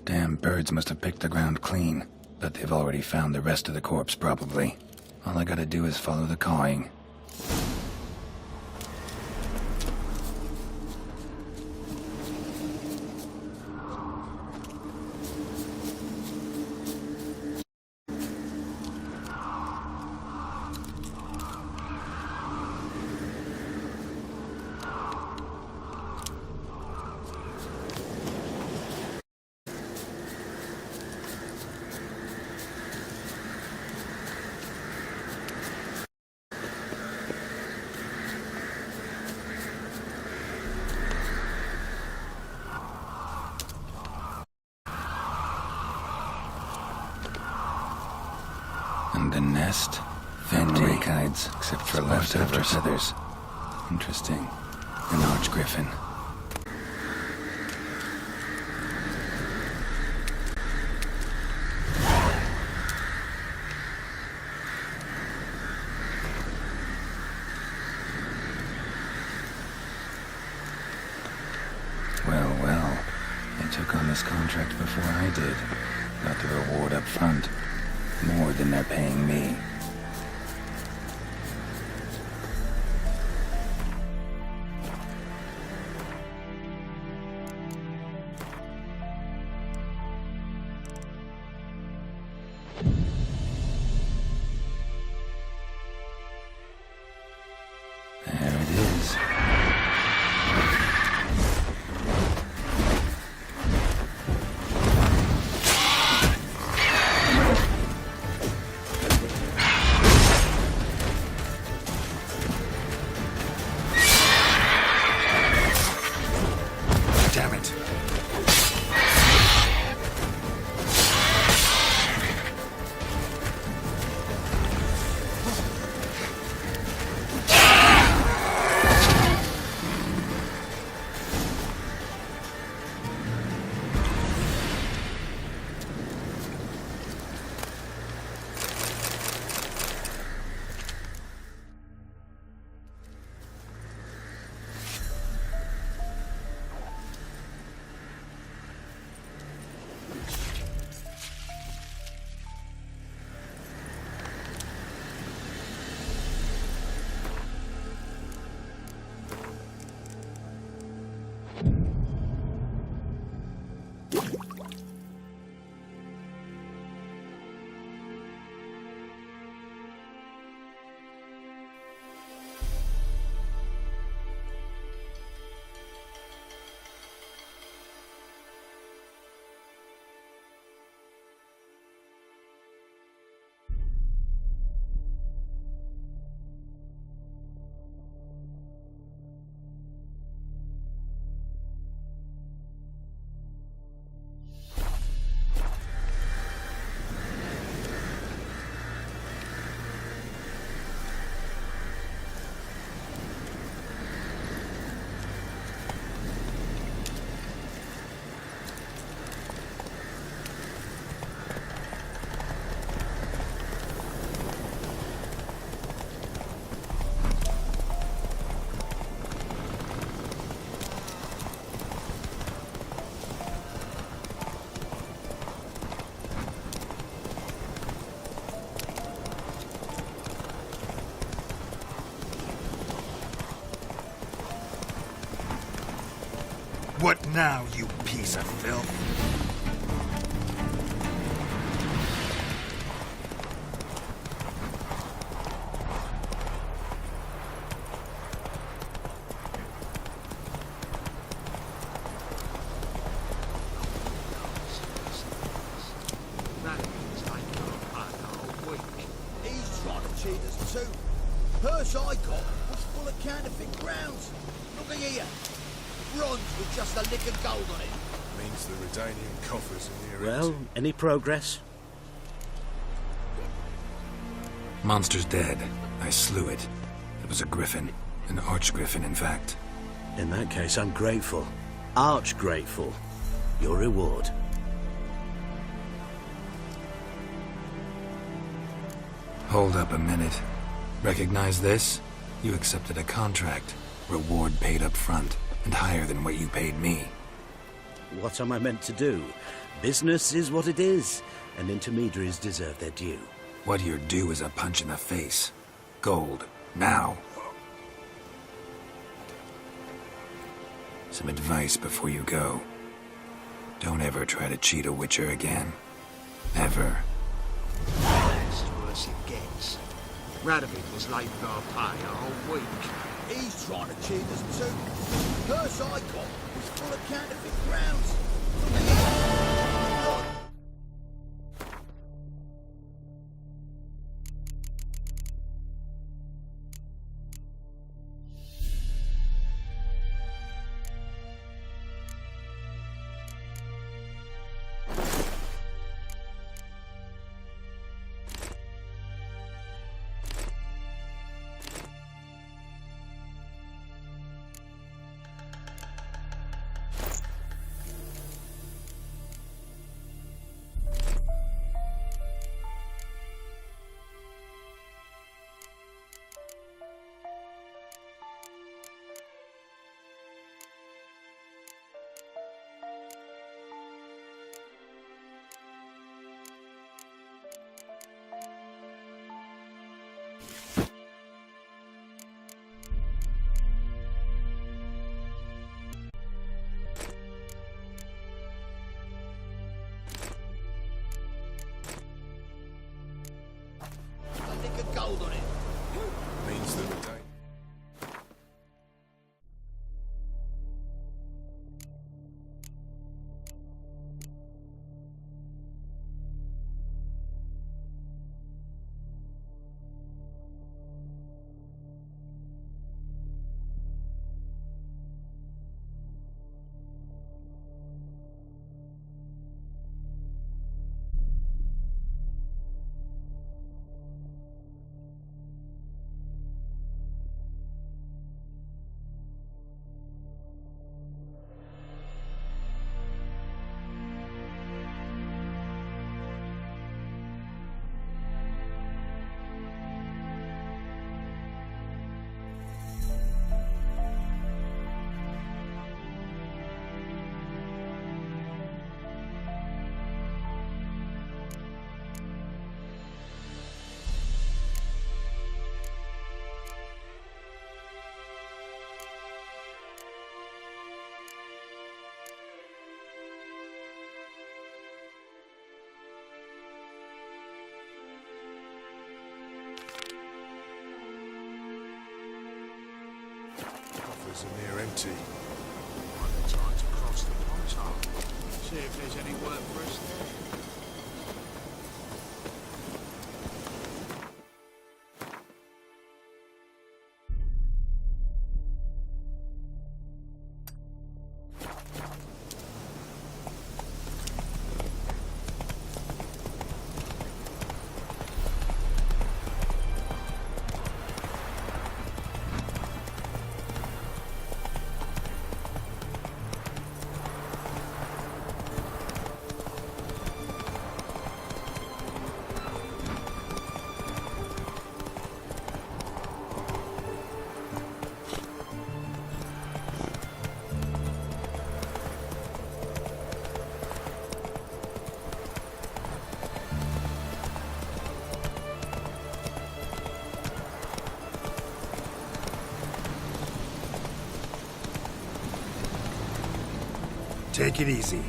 Damn birds must have picked the ground clean, but they've already found the rest of the corpse, probably. All I gotta do is follow the cawing. And the nest? And rakides, except for leftover feathers. Interesting. An archgriffin. Well. They took on this contract before I did. Got the reward up front. More than they're paying me. There it is. Damn it. What now, you piece of filth? He's trying to cheat us too. Purse I got was full of counterfeit grounds. Look here. Bronze with just a lick of gold on it. Means the Redanian coffers are near Well, any progress? Monster's dead. I slew it. It was a griffin. An archgriffin, in fact. In that case, I'm grateful. Arch grateful. Your reward. Hold up a minute. Recognize this? You accepted a contract. Reward paid up front, and higher than what you paid me. What am I meant to do? Business is what it is, and intermediaries deserve their due. What you're due is a punch in the face. Gold. Now. Some advice before you go. Don't ever try to cheat a Witcher again. Ever. That's worse it gets. Radovid was late with our party a whole week. He's trying to cheat us too. Purse I got was full of counterfeit crowns. Gold on it. Means the retain. Coffers are near empty. Might be time to cross the pond. See if there's any work for us there. Take it easy.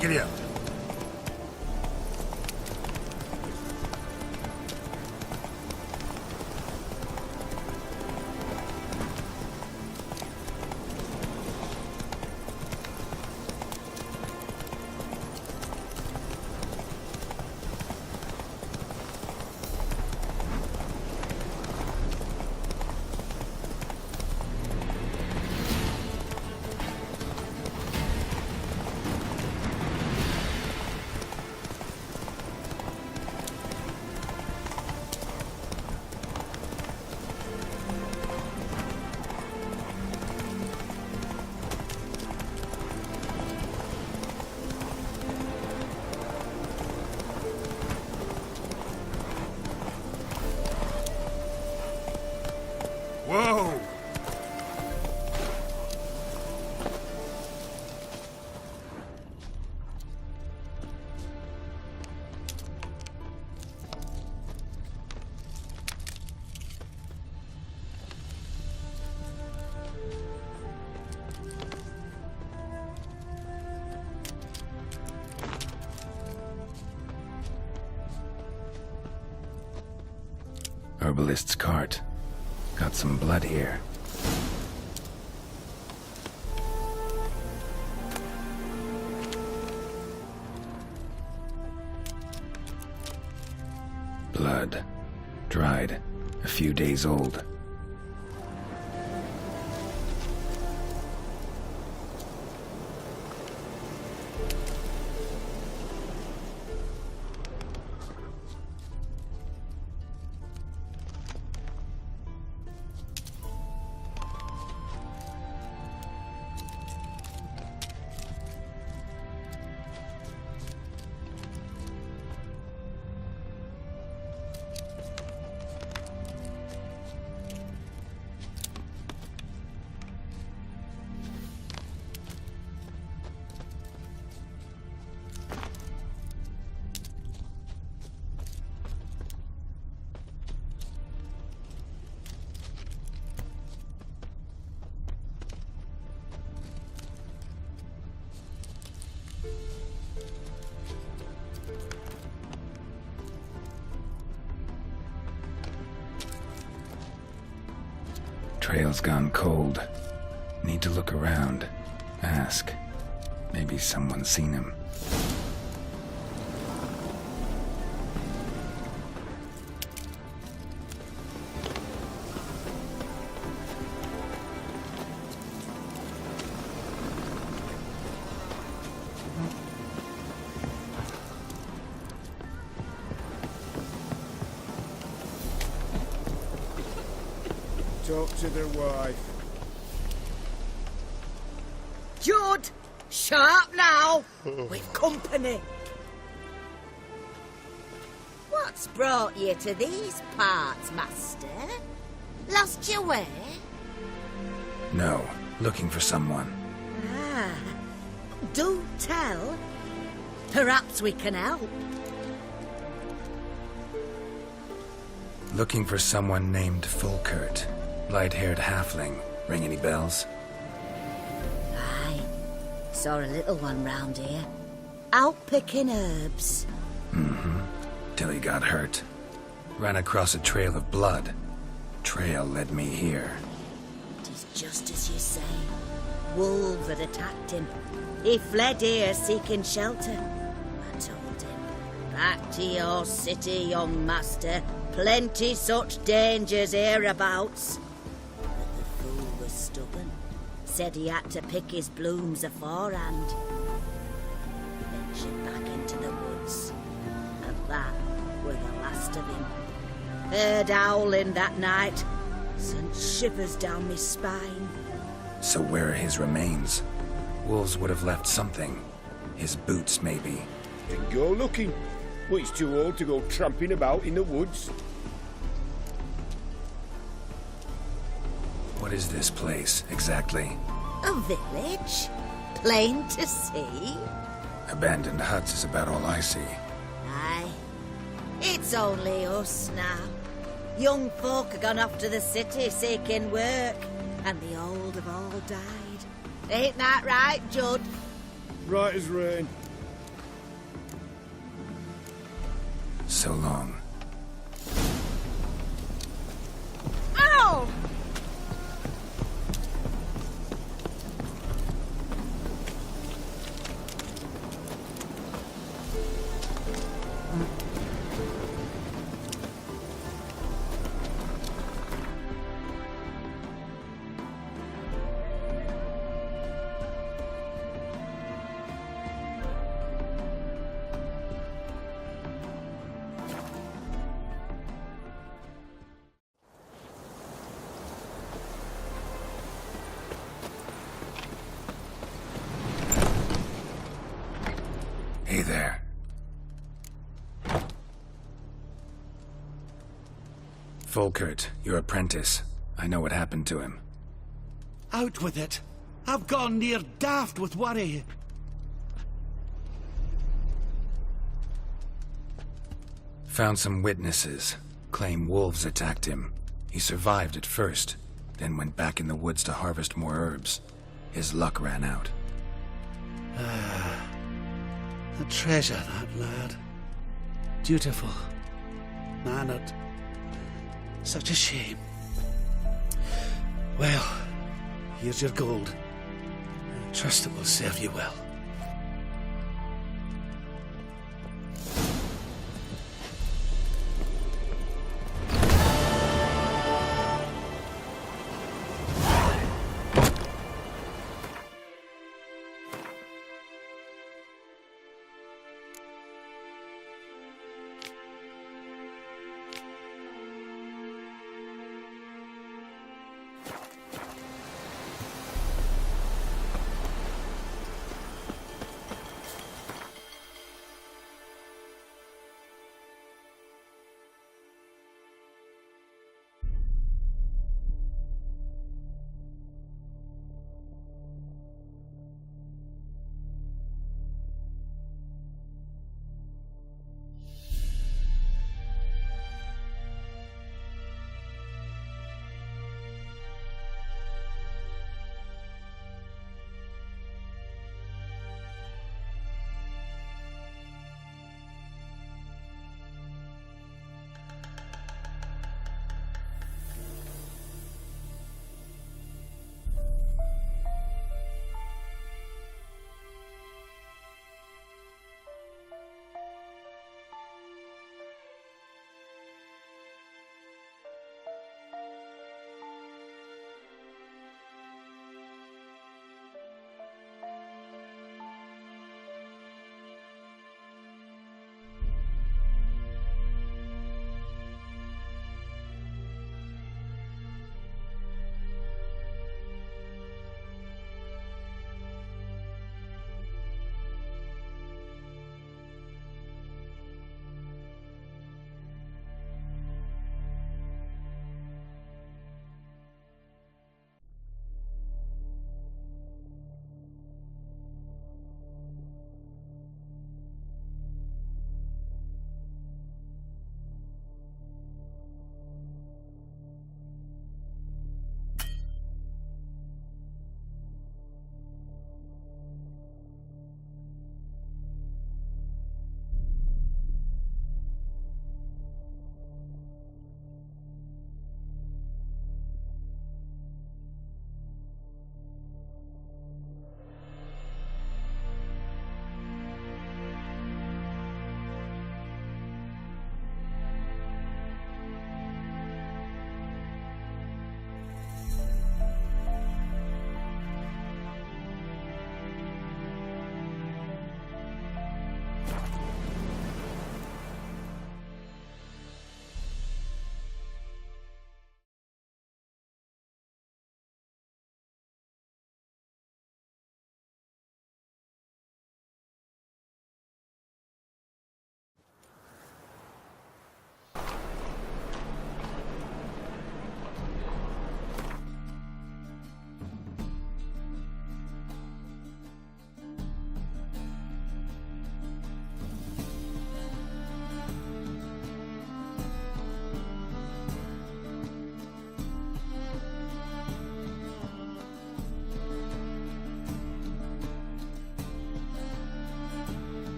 Giddy up. Whoa! Herbalist's cart. Got some blood here. Blood. Dried. A few days old. Trail's gone cold. Need to look around. Ask. Maybe someone's seen him. Talk to their wife. Judd! Sharp now! We've company. What's brought you to these parts, Master? Lost your way? No. Looking for someone. Ah. Do tell. Perhaps we can help. Looking for someone named Fulkert. Light-haired halfling. Ring any bells? Aye. Saw a little one round here. Out picking herbs. Mm-hmm. Till he got hurt. Ran across a trail of blood. Trail led me here. It is just as you say. Wolves had attacked him. He fled here seeking shelter. I told him, back to your city, young master. Plenty such dangers hereabouts. But the fool was stubborn. Said he had to pick his blooms aforehand. Ventured back into the woods. And that were the last of him. Heard howling that night. Sent shivers down my spine. So where are his remains? Wolves would have left something. His boots, maybe. Then go looking. But he's too old to go tramping about in the woods. What is this place, exactly? A village? Plain to see? Abandoned huts is about all I see. Aye. It's only us now. Young folk have gone off to the city seeking work, and the old have all died. Ain't that right, Judd? Right as rain. So long. Ow! Hey there. Volkert, your apprentice. I know what happened to him. Out with it. I've gone near daft with worry. Found some witnesses. Claim wolves attacked him. He survived at first, then went back in the woods to harvest more herbs. His luck ran out. A treasure, that lad. Dutiful. Mannered. Such a shame. Well, here's your gold. I trust it will serve you well.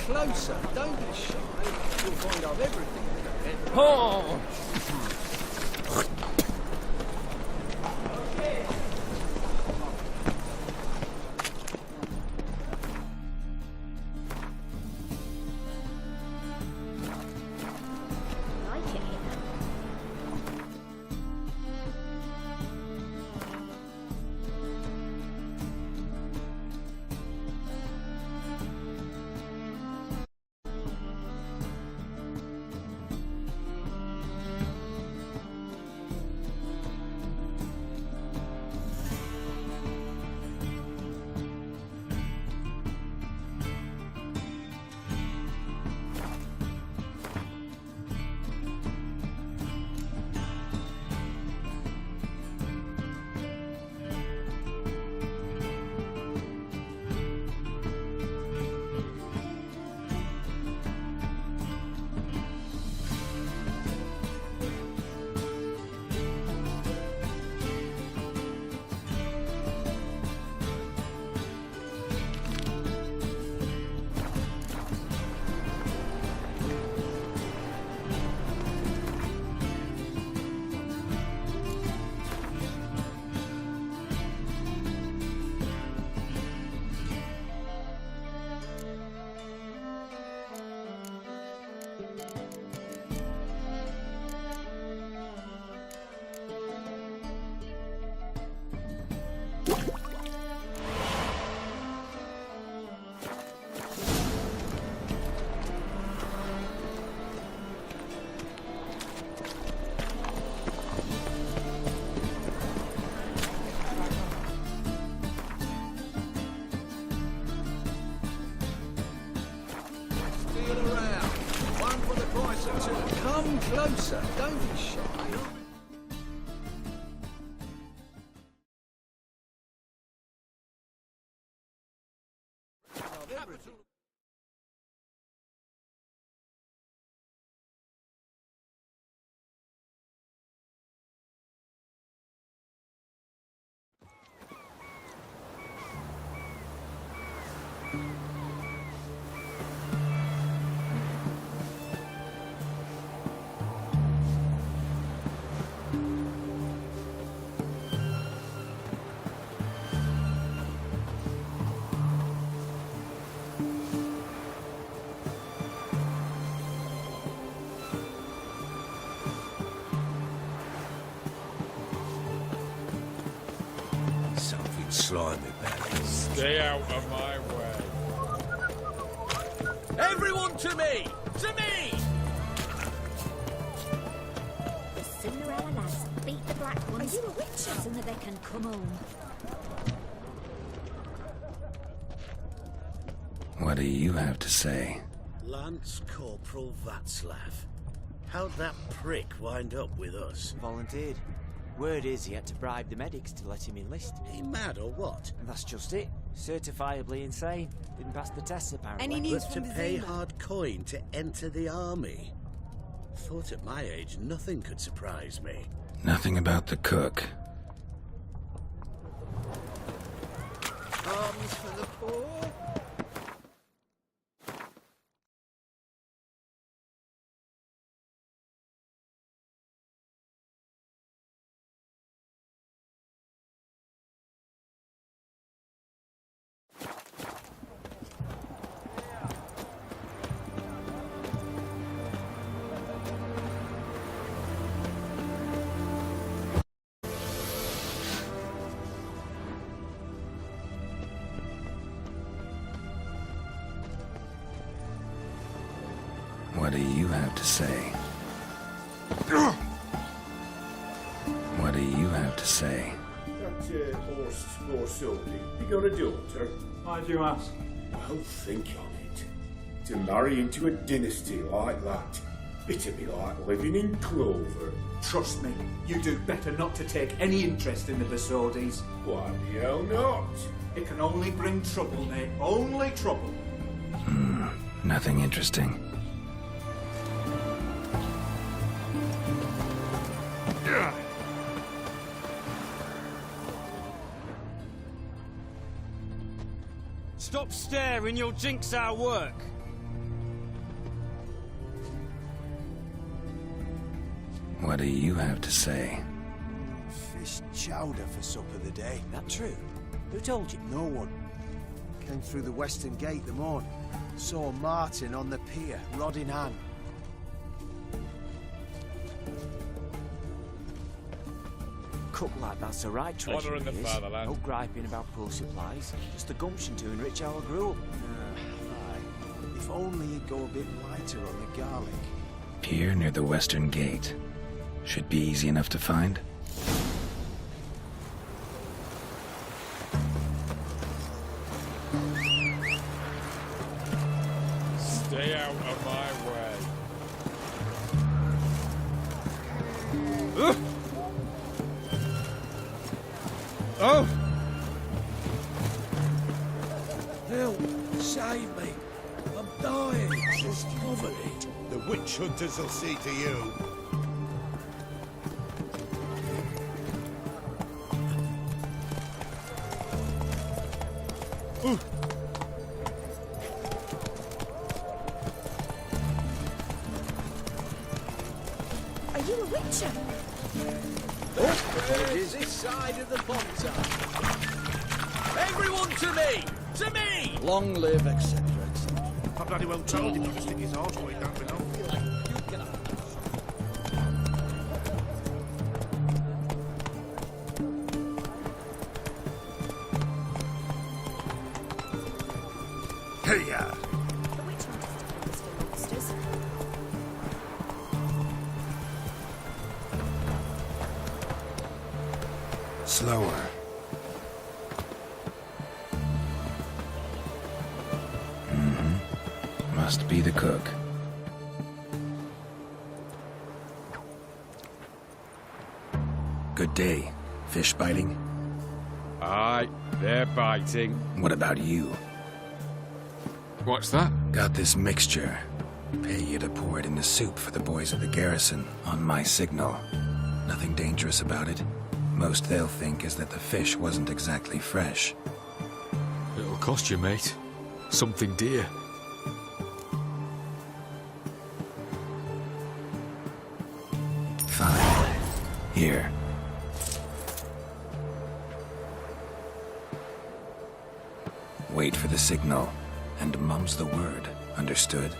closer, don't be shy. You'll find I've everything. Oh! Come closer, don't be shy. Something slimy about it. Stay out of my way. Everyone to me! To me! The Cinderella lads beat the black ones. Are you a witch? The sooner they can come home. What do you have to say? Lance Corporal Václav. How'd that prick wind up with us? Volunteered. Word is he had to bribe the medics to let him enlist. He mad or what? And that's just it. Certifiably insane. Didn't pass the tests apparently. Any news from to pay hard coin to enter the army? Thought at my age nothing could surprise me. Nothing about the cook. Arms for the poor. What do you have to say? What do you have to say? That horse more Sylvie, you got a daughter? Why do you ask? Well, think on it. To marry into a dynasty like that, it'd be like living in clover. Trust me, you do better not to take any interest in the Basodis. Why the hell not? It can only bring trouble, mate. Only trouble. Nothing interesting. Stop staring, you'll jinx our work. What do you have to say? Fish chowder for supper the day. That true? Who told you? No one. Came through the western gate the morning. Saw Martin on the pier, rod in hand. Cook like that's the right treasure. Honouring the he is. fatherland. No griping about poor supplies. Just the gumption to enrich our group. Aye. If only he'd go a bit lighter on the garlic. Pier near the western gate. Should be easy enough to find. Stay out of my way. Oh! Help! Save me! I'm dying! Just poverty. The witch hunters will see to you. Are you a witcher? Apologies. This side of the bonfire. Everyone to me! To me! Long live, etc. I bloody well told him not to stick his arse way down below. Hey-ya! The witch hunters to bring us to monsters. Slower. Must be the cook. Good day. Fish biting? Aye, they're biting. What about you? What's that? Got this mixture. Pay you to pour it in the soup for the boys of the garrison, on my signal. Nothing dangerous about it. Most they'll think is that the fish wasn't exactly fresh. It'll cost you, mate. Something dear. Fine. Here. Wait for the signal, and mum's the word. Understood?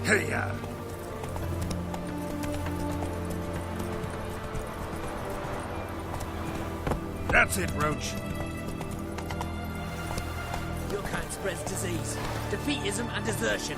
Hey-ya! That's it, Roach. Your kind spreads disease, defeatism and desertion.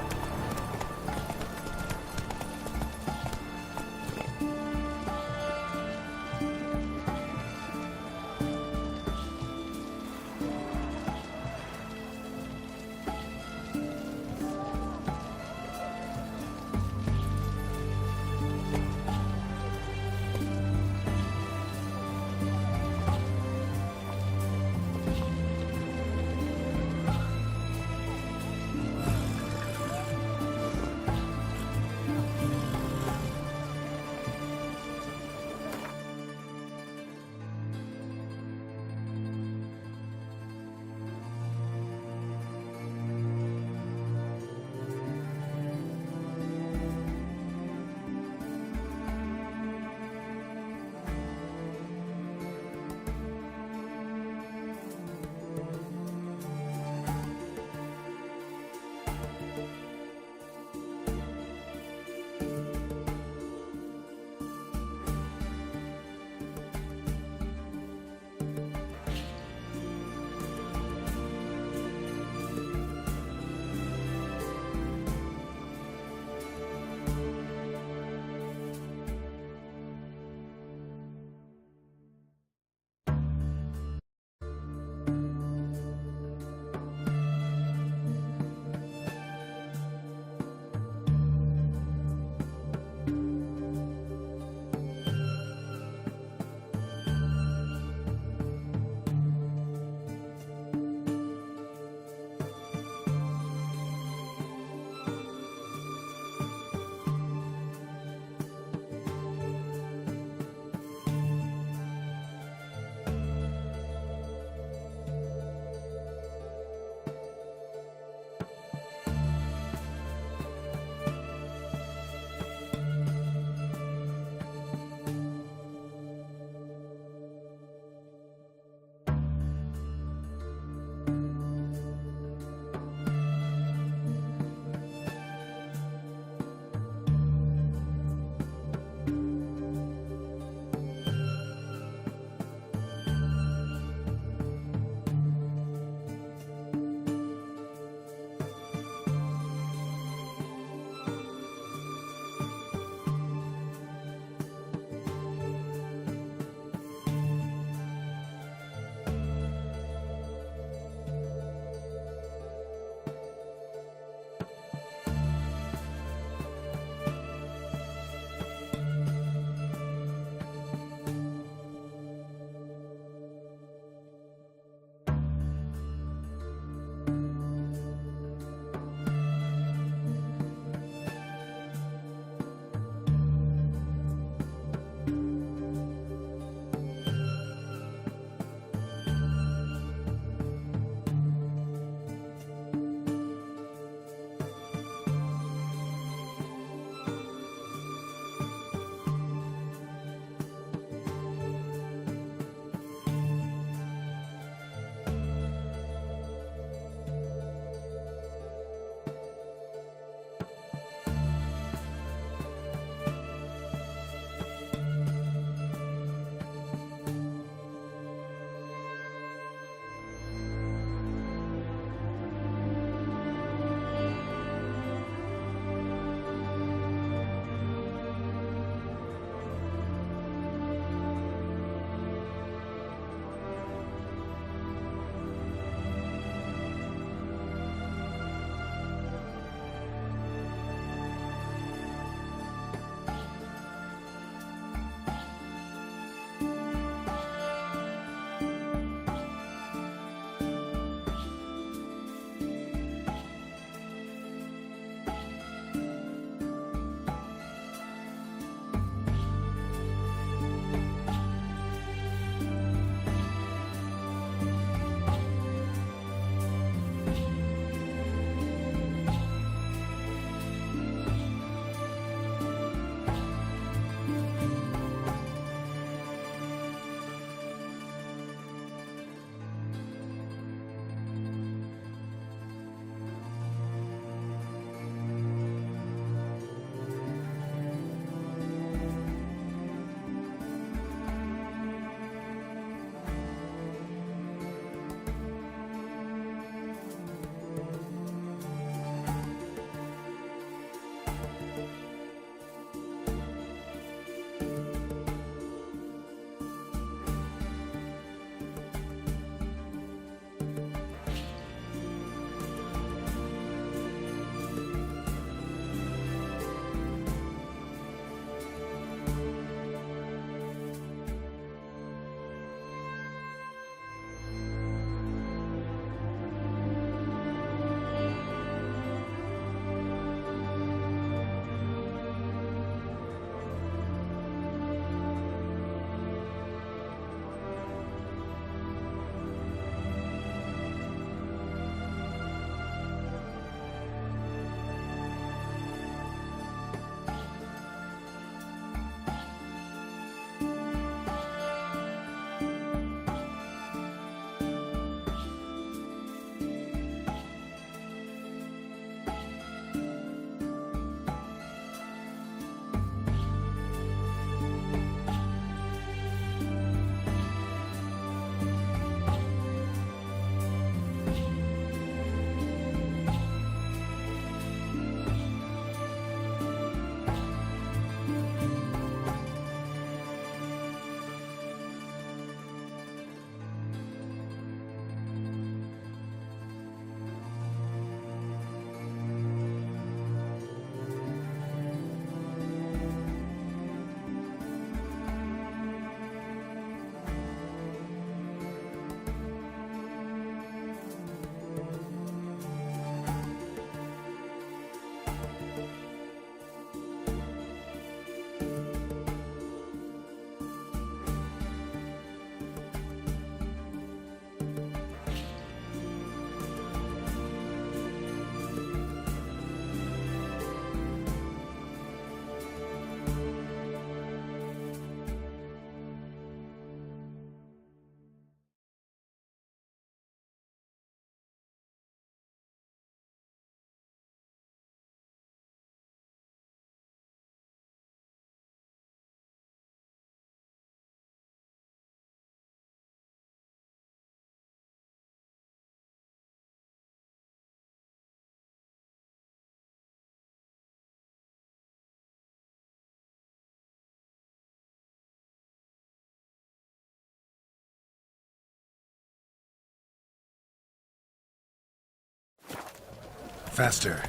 Faster.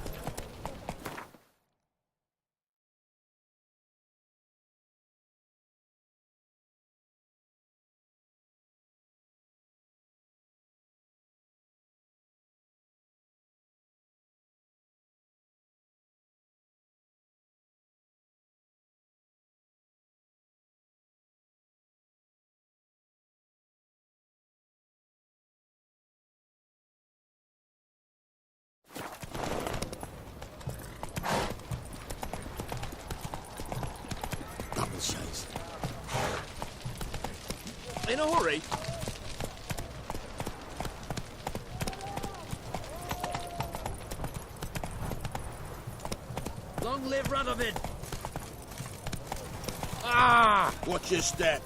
Double chase. In a hurry? Long live Radovid! Ah! Watch your step.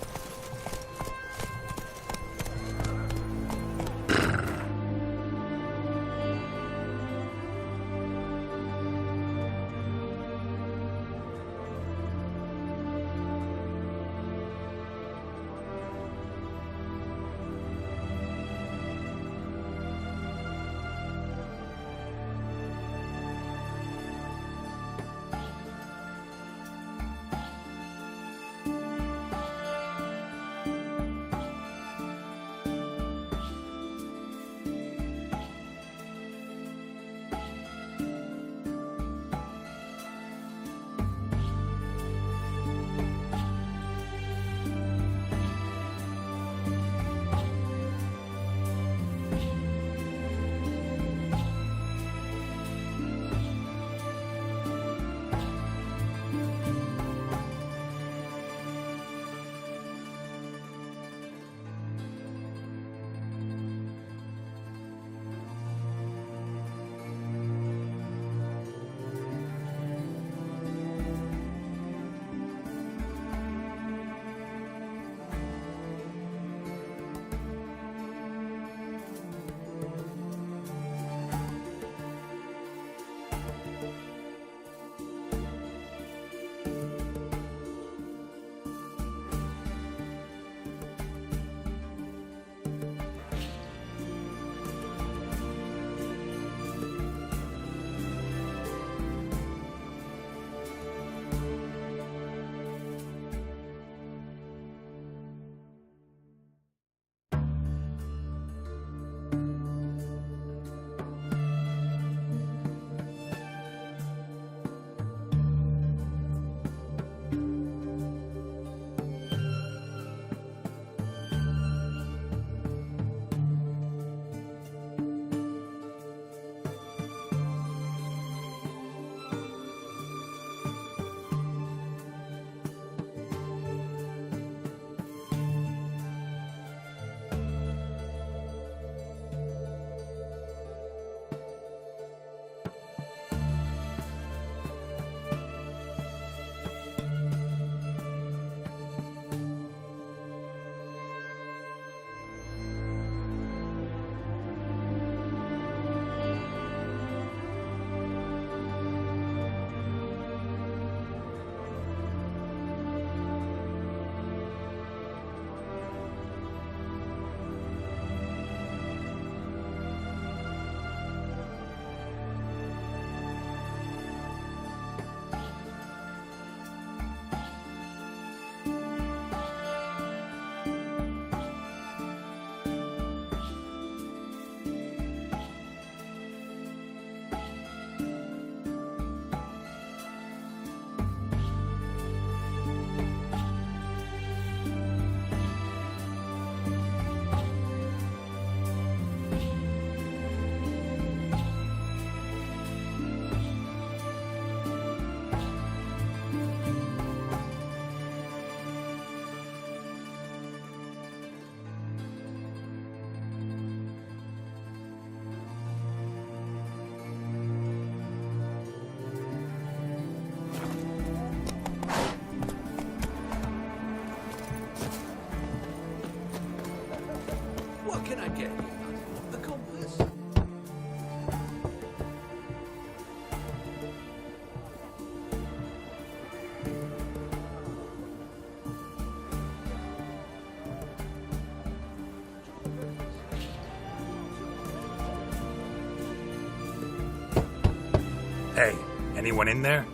Hey, anyone in there?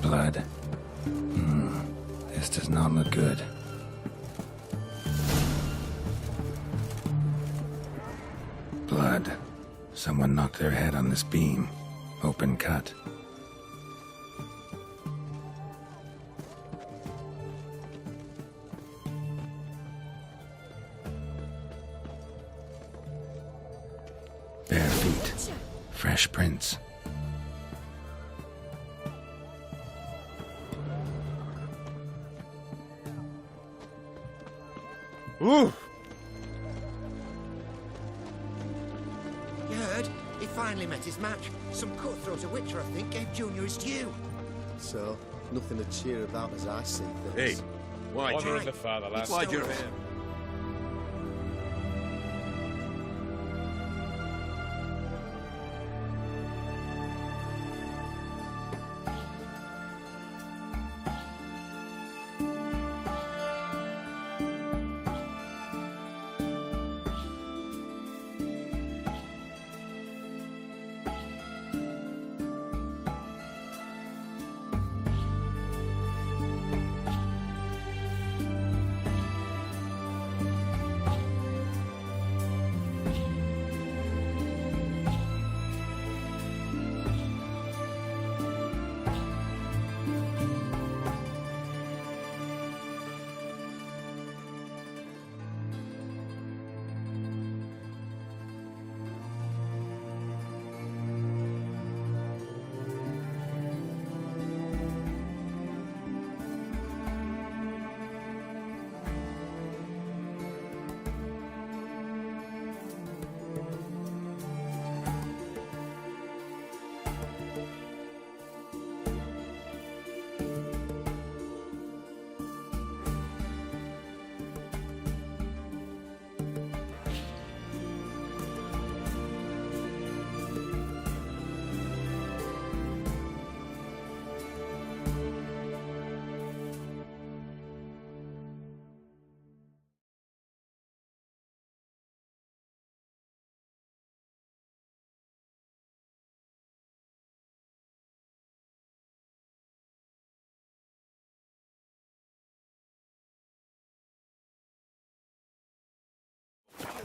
Blood. This does not look good. Blood. Someone knocked their head on this beam. Open cut. Bare feet. Fresh prints. Ooh! You heard? He finally met his match. Some cutthroat a Witcher, I think, gave Junior his due. So, nothing to cheer about as I see things. Hey, why Honor the fatherland? Why'd you here?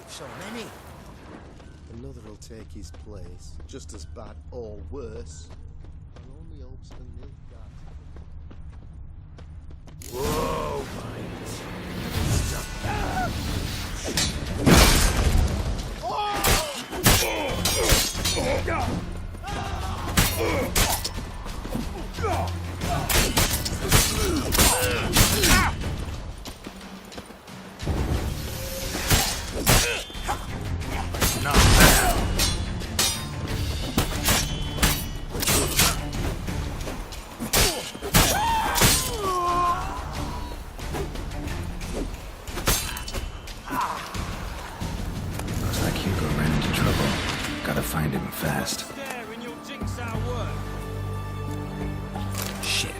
So many. Another will take his place, just as bad or worse. I'll only hope to live that. Whoa, Not bad. Looks like Hugo ran into trouble. Gotta find him fast. Shit.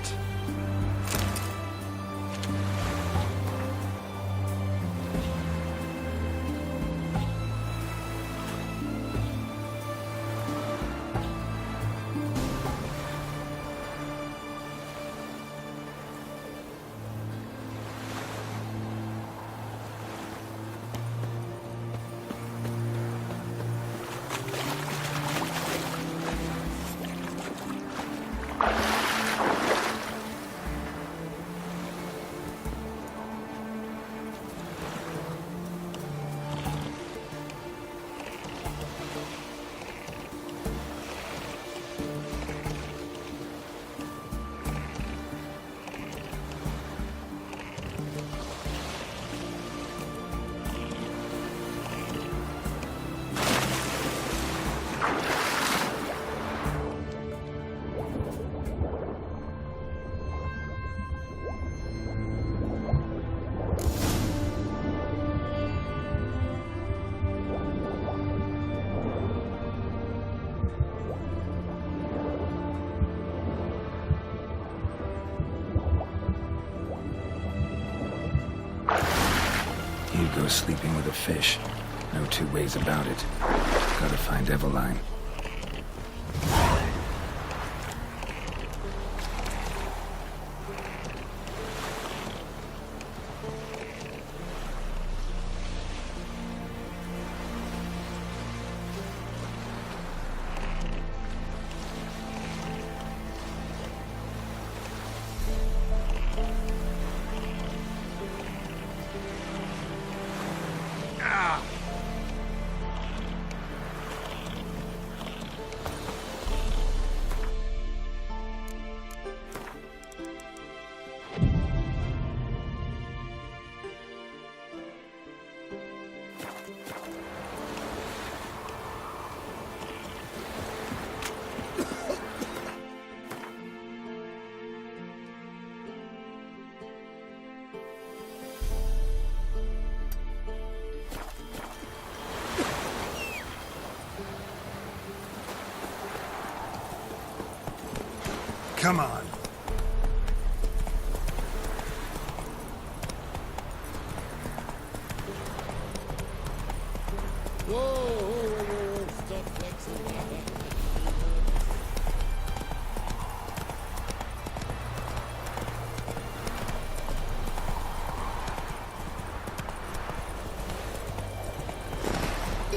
was sleeping with a fish. No two ways about it. Gotta find Eveline. Come on. Whoa, stop flexing, man.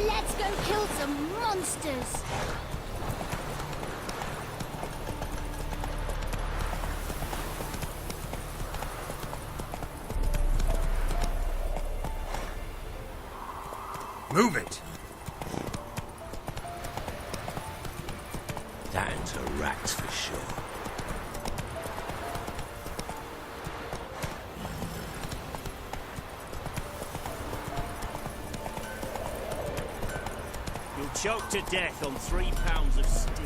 Let's go kill some monsters! Move it! That's a rat for sure. You'll choke to death on 3 pounds of steel.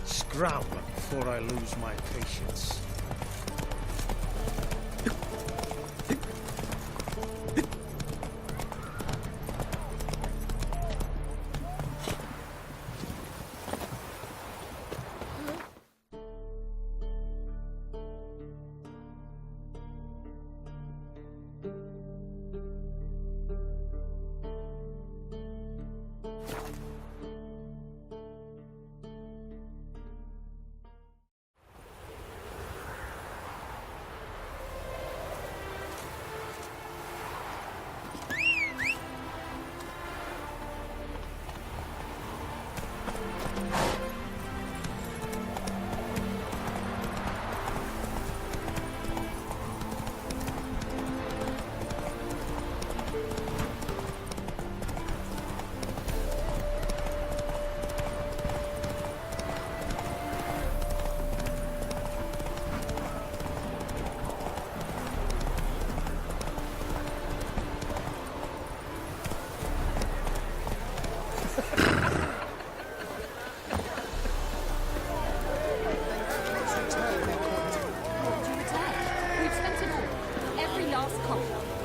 Scram before I lose my patience.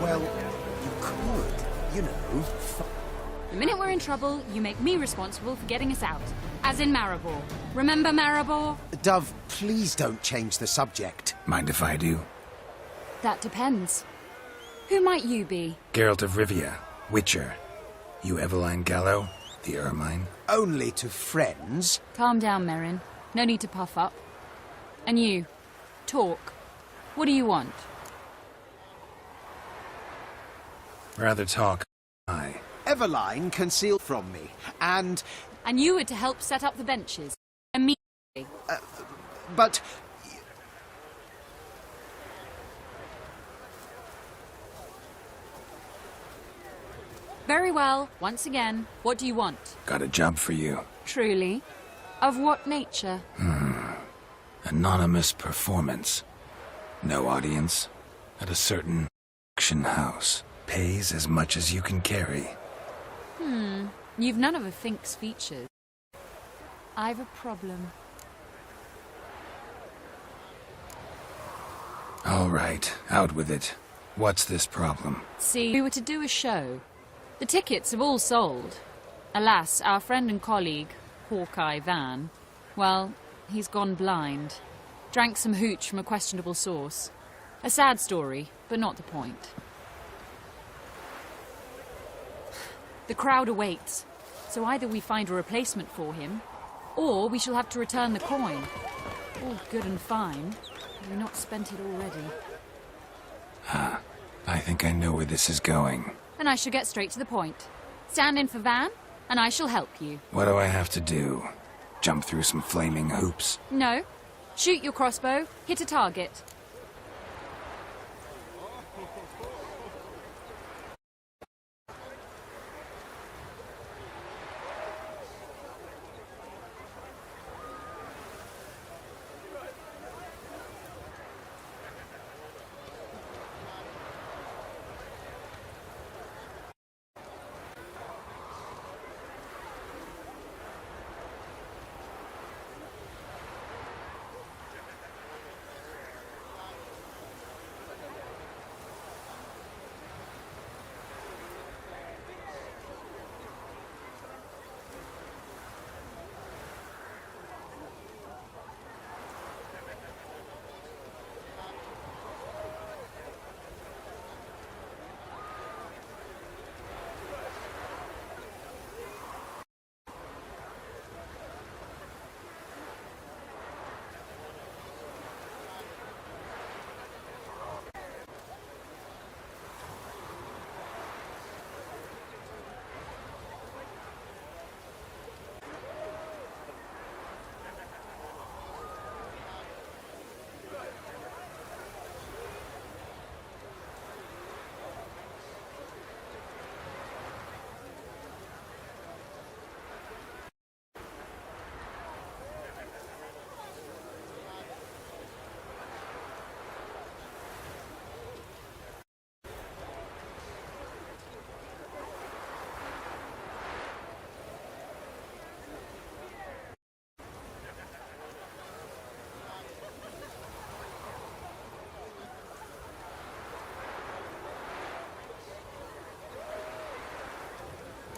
Well, you could, you know. The minute we're in trouble, you make me responsible for getting us out. As in Maribor. Remember Maribor? Dove, please don't change the subject. Mind if I do? That depends. Who might you be? Geralt of Rivia, Witcher. You Eveline Gallo, the Ermine? Only to friends. Calm down, Merrin. No need to puff up. And you, talk. What do you want? Rather talk. I. Eveline concealed from me, and... And you were to help set up the benches. Immediately. But... Very well. Once again, what do you want? Got a job for you. Truly? Of what nature? Anonymous performance. No audience. At a certain auction house. Pays as much as you can carry. You've none of a Fink's features. I've a problem. All right, out with it. What's this problem? See, we were to do a show. The tickets have all sold. Alas, our friend and colleague, Hawkeye Van, well, he's gone blind. Drank some hooch from a questionable source. A sad story, but not the point. The crowd awaits, so either we find a replacement for him, or we shall have to return the coin. All good and fine, but we've not spent it already. I think I know where this is going. And I shall get straight to the point. Stand in for Van, and I shall help you. What do I have to do? Jump through some flaming hoops? No. Shoot your crossbow, hit a target.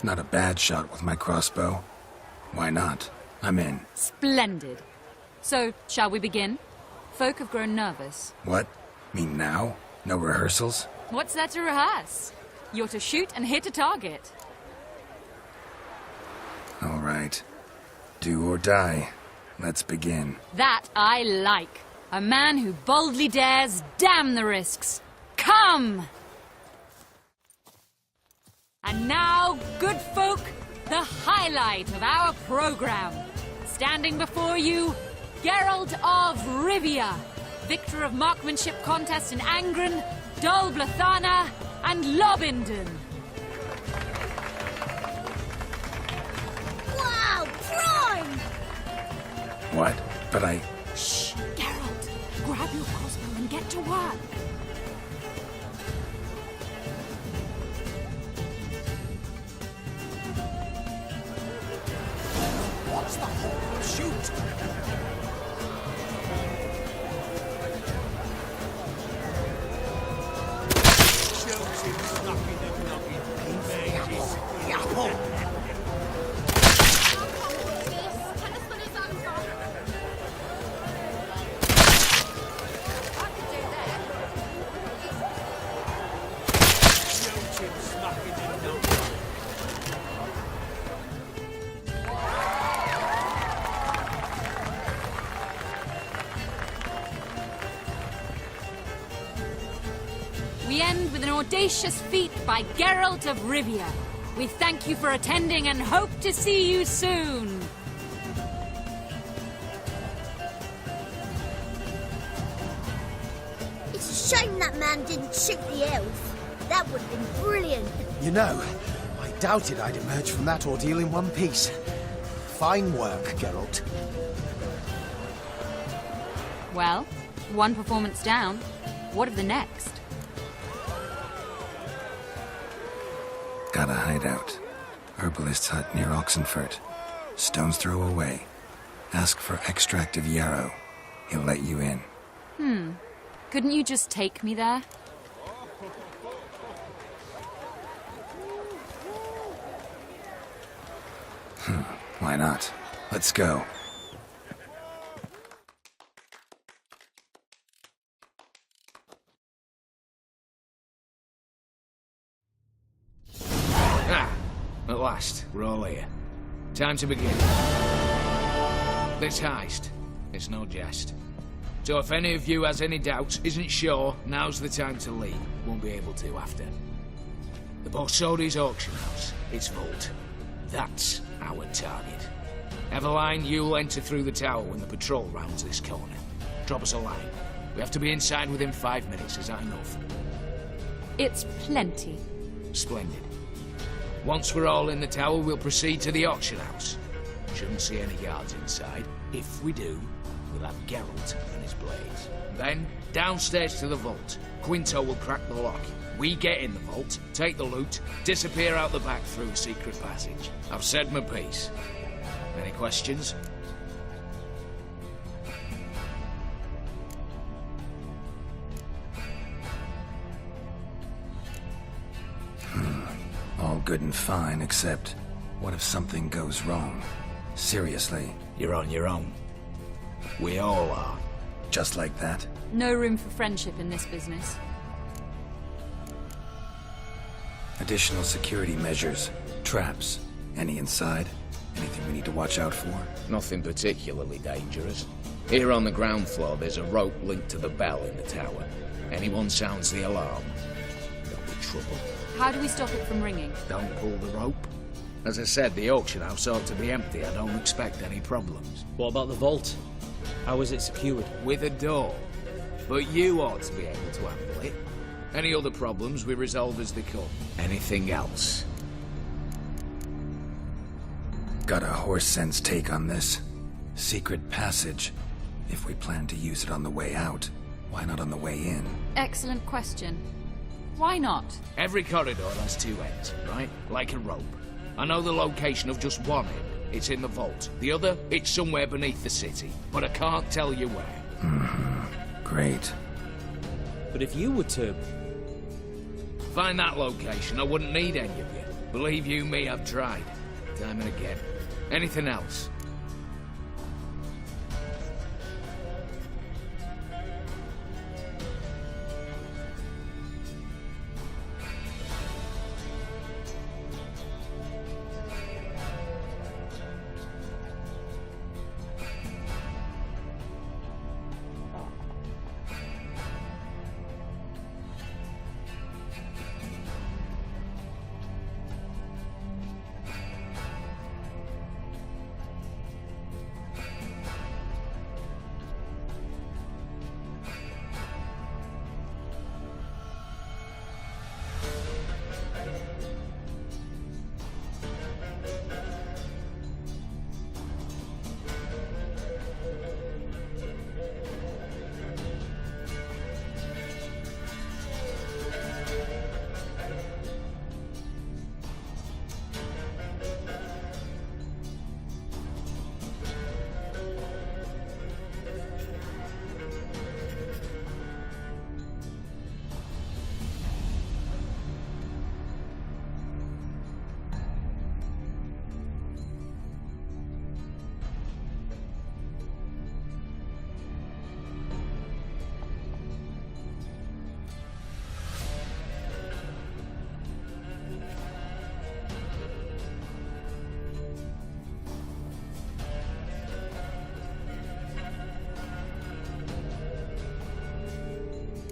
Not a bad shot with my crossbow. Why not? I'm in. Splendid. So, shall we begin? Folk have grown nervous. What? Mean now? No rehearsals? What's there to rehearse? You're to shoot and hit a target. All right. Do or die. Let's begin. That I like. A man who boldly dares, damn the risks. Come! And now, good folk, the highlight of our program. Standing before you, Geralt of Rivia, victor of marksmanship contests in Angren, Dol Blathana, and Lobindon. Wow, prime! What? But I... Shh, Geralt, grab your crossbow and get to work. What's the whole shoot? We end with an audacious feat by Geralt of Rivia. We thank you for attending and hope to see you soon. It's a shame that man didn't shoot the elf. That would have been brilliant. You know, I doubted I'd emerge from that ordeal in one piece. Fine work, Geralt. Well, one performance down. What of the next? Got a hideout. Herbalist's hut near Oxenfurt. Stone's throw away. Ask for extract of yarrow. He'll let you in. Couldn't you just take me there? Why not? Let's go. last, we're all here. Time to begin. This heist, it's no jest. So if any of you has any doubts, isn't sure, now's the time to leave. Won't be able to after. The Borsodi's auction house, its vault. That's our target. Eveline, you'll enter through the tower when the patrol rounds this corner. Drop us a line. We have to be inside within 5 minutes, is that enough? It's plenty. Splendid. Once we're all in the tower, we'll proceed to the auction house. Shouldn't see any guards inside. If we do, we'll have Geralt and his blades. Then, downstairs to the vault. Quinto will crack the lock. We get in the vault, take the loot, disappear out the back through a secret passage. I've said my piece. Any questions? All good and fine, except what if something goes wrong? Seriously. You're on your own. We all are. Just like that? No room for friendship in this business. Additional security measures. Traps. Any inside? Anything we need to watch out for? Nothing particularly dangerous. Here on the ground floor, there's a rope linked to the bell in the tower. Anyone sounds the alarm, there'll be trouble. How do we stop it from ringing? Don't pull the rope. As I said, the auction house ought to be empty. I don't expect any problems. What about the vault? How is it secured? With a door. But you ought to be able to handle it. Any other problems we resolve as they come. Anything else? Got a horse sense take on this. Secret passage. If we plan to use it on the way out, why not on the way in? Excellent question. Why not? Every corridor has two ends, right? Like a rope. I know the location of just one end. It's in the vault. The other, it's somewhere beneath the city. But I can't tell you where. Great. But if you were to... find that location, I wouldn't need any of you. Believe you me, I've tried. Time and again. Anything else?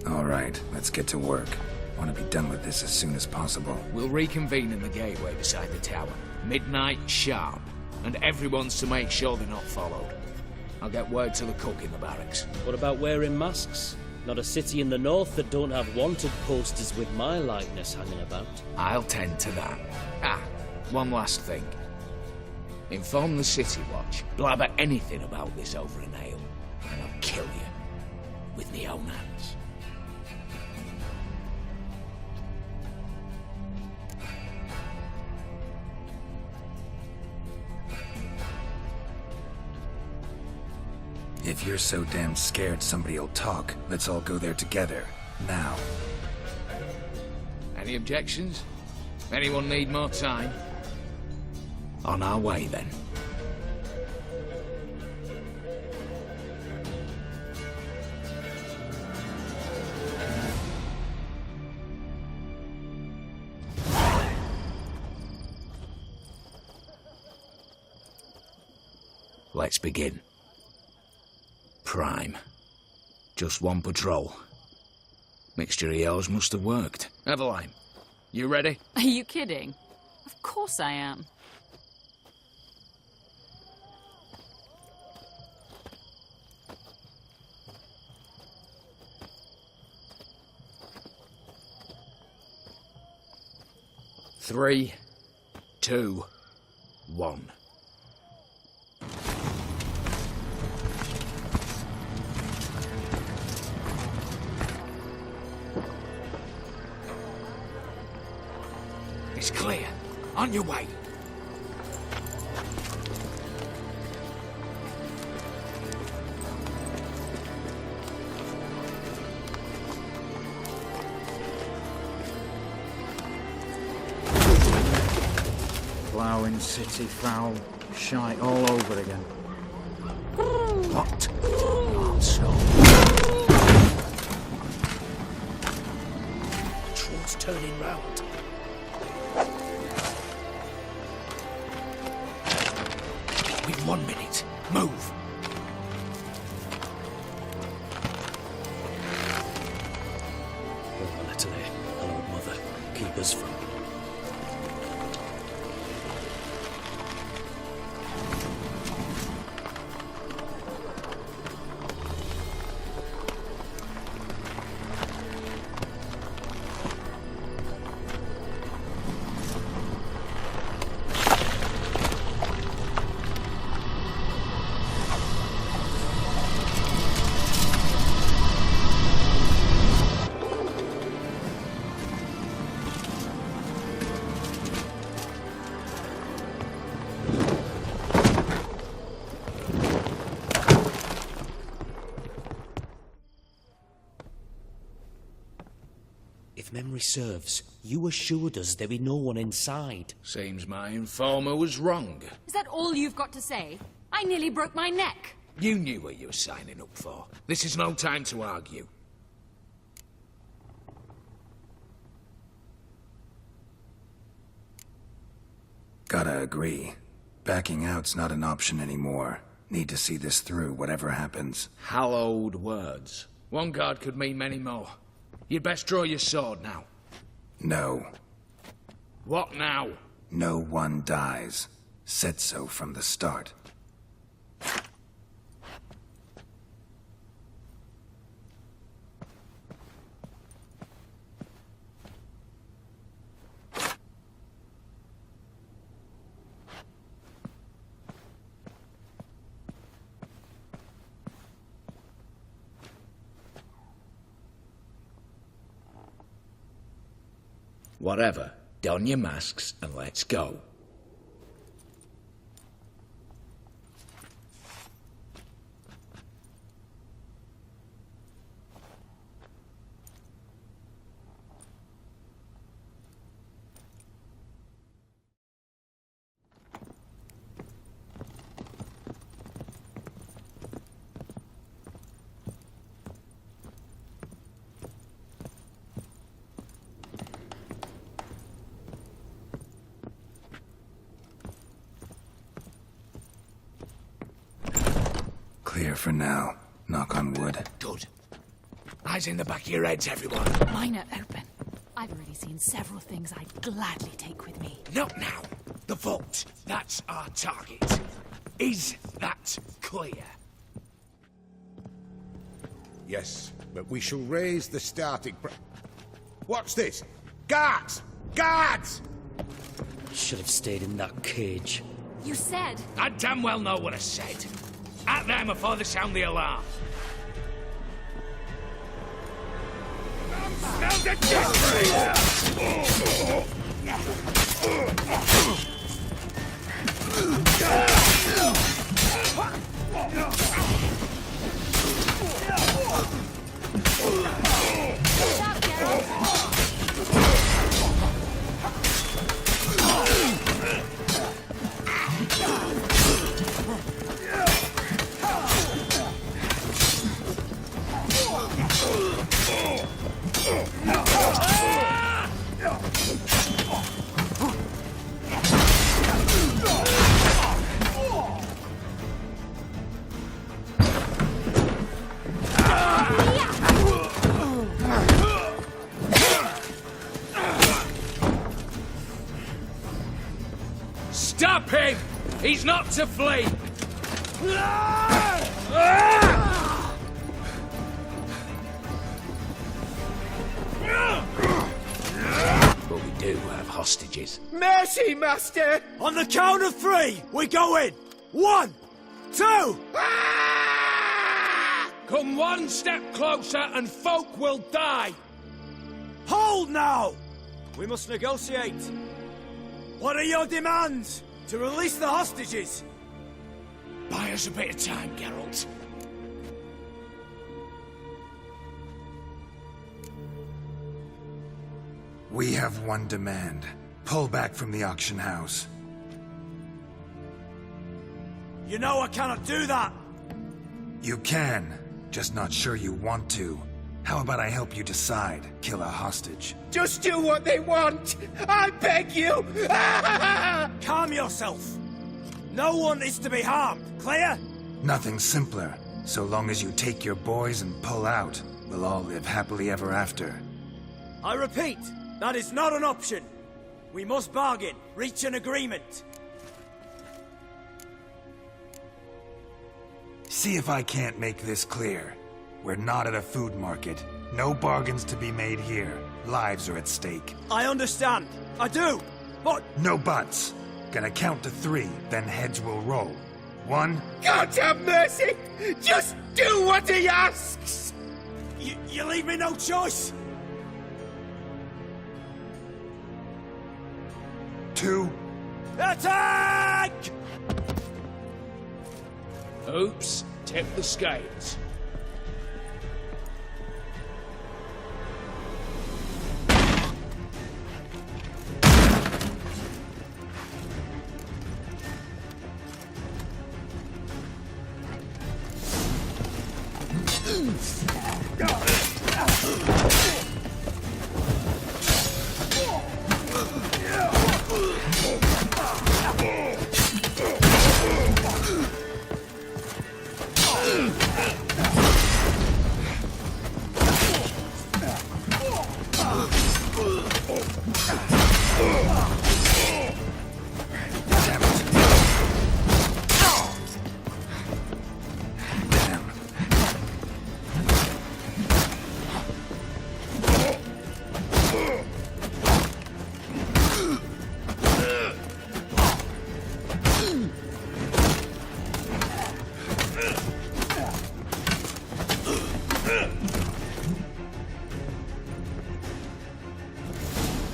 All right, let's get to work. Want to be done with this as soon as possible. We'll reconvene in the gateway beside the tower. Midnight sharp. And everyone's to make sure they're not followed. I'll get word to the cook in the barracks. What about wearing masks? Not a city in the north that don't have wanted posters with my likeness hanging about. I'll tend to that. Ah, one last thing. Inform the City Watch. Blabber anything about this over an ale, and I'll kill you. With me own hands. If you're so damn scared somebody'll talk, let's all go there together. Now. Any objections? Anyone need more time? On our way, then. Let's begin. Prime. Just one patrol. Mixture of yours must have worked. Eveline, you ready? Are you kidding? Of course I am. Three, 2, 1. It's clear. On your way. Ploughing city foul, shite all over again. What? Also. Patrol's turning round. We've 1 minute. Move. Oh, Natalie, hello, mother. Keep us from... If memory serves, you assured us there be no one inside. Seems my informer was wrong. Is that all you've got to say? I nearly broke my neck. You knew what you were signing up for. This is no time to argue. Gotta agree. Backing out's not an option anymore. Need to see this through, whatever happens. Hallowed words. One guard could mean many more. You'd best draw your sword now. No. What now? No one dies. Said so from the start. Whatever. Don your masks and let's go. Clear for now. Knock on wood. Good. Eyes in the back of your heads, everyone. Mine are open. I've already seen several things I'd gladly take with me. Not now. The vault. That's our target. Is that clear? Yes, but we shall raise the starting What's this? Guards! Guards! Should have stayed in that cage. You said... I damn well know what I said. At them before they sound the alarm. Smell the Stop him! He's not to flee! But we do have hostages. Mercy, Master! On the count of 3, we go in! 1, 2! Come one step closer and folk will die! Hold now! We must negotiate. What are your demands? To release the hostages? Buy us a bit of time, Geralt. We have one demand. Pull back from the auction house. You know I cannot do that! You can, just not sure you want to. How about I help you decide? Kill a hostage. Just do what they want! I beg you! Calm yourself! No one is to be harmed, clear? Nothing simpler. So long as you take your boys and pull out, we'll all live happily ever after. I repeat, that is not an option. We must bargain, reach an agreement. See if I can't make this clear. We're not at a food market. No bargains to be made here. Lives are at stake. I understand. I do. But... No buts. Gonna count to 3, then heads will roll. 1... God have mercy! Just do what he asks! You leave me no choice! 2... Attack! Oops, tip the scales.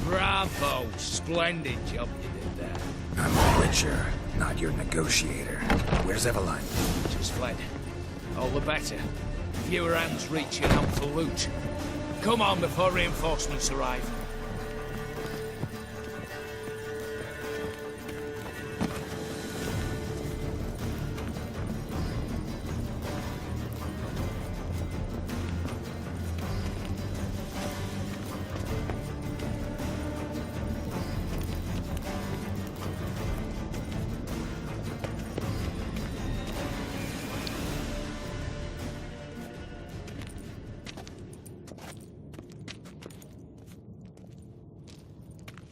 Bravo! Splendid job you did there. I'm a butcher, not your negotiator. Where's Eveline? Just fled. All the better. Fewer hands reaching out for loot. Come on before reinforcements arrive.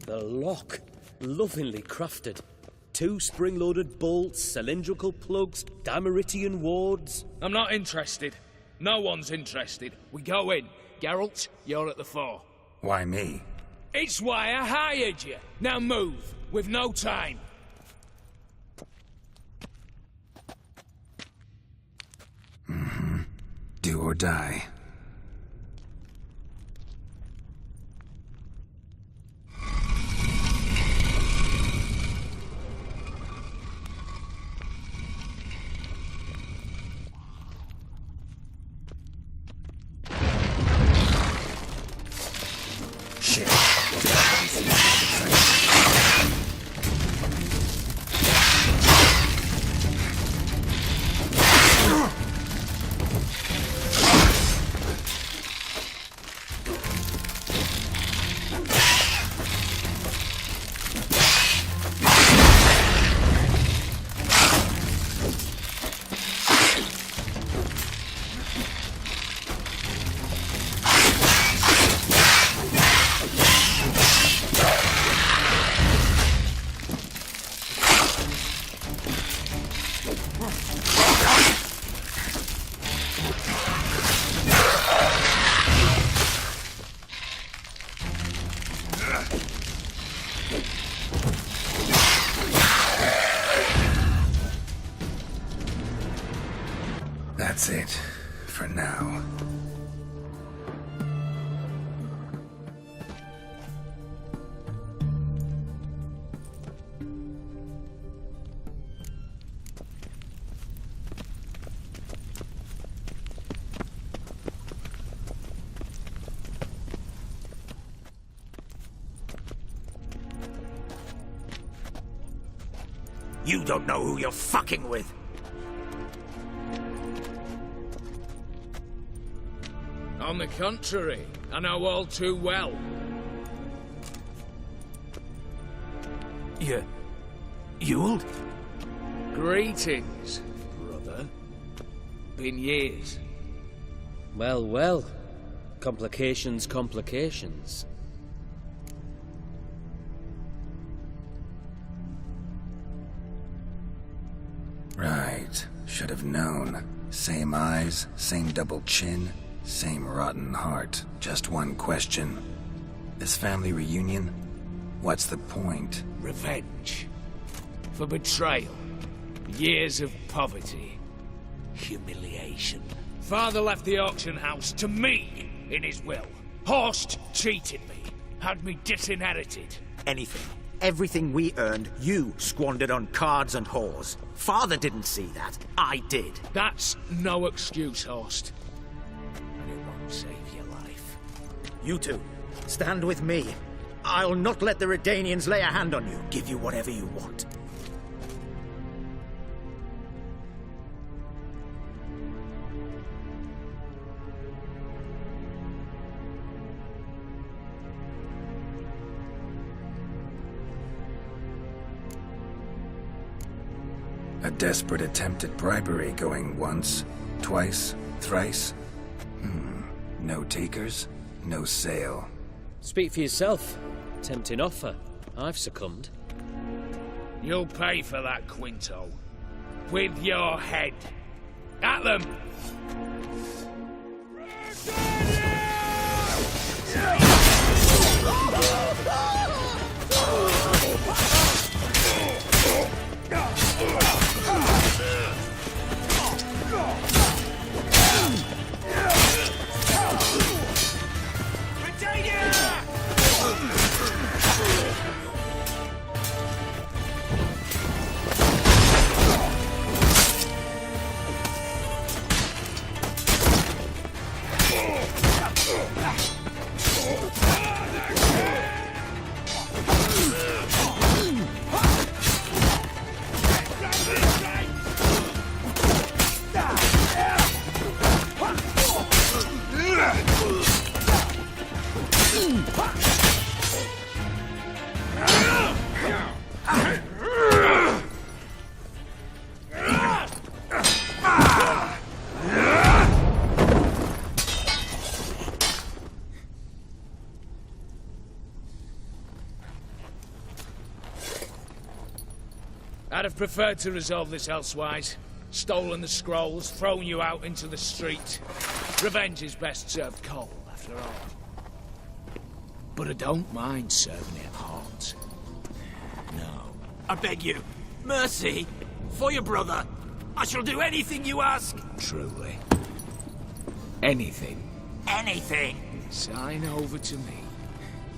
The lock. Lovingly crafted. 2 spring-loaded bolts, cylindrical plugs, Dameritian wards. I'm not interested. No one's interested. We go in. Geralt, you're at the fore. Why me? It's why I hired you. Now move. We've no time. Do or die. That's it, for now. You don't know who you're fucking with. On the contrary, I know all too well. Ewald? Greetings, brother. Been years. Well, well. Complications, complications. Right. Should have known. Same eyes, same double chin, same rotten heart. Just one question. This family reunion? What's the point? Revenge. For betrayal. Years of poverty. Humiliation. Father left the auction house to me in his will. Horst cheated me. Had me disinherited. Anything. Everything we earned, you squandered on cards and whores. Father didn't see that. I did. That's no excuse, Horst. And it won't save your life. You two, stand with me. I'll not let the Redanians lay a hand on you. Give you whatever you want. A desperate attempt at bribery going once, twice, thrice. No takers, no sale. Speak for yourself. Tempting offer. I've succumbed. You'll pay for that, Quinto. With your head. At them! I'd have preferred to resolve this elsewise. Stolen the scrolls, thrown you out into the street. Revenge is best served cold, after all. But I don't mind serving it hot. No. I beg you. Mercy. For your brother. I shall do anything you ask. Truly. Anything. Anything. Sign over to me.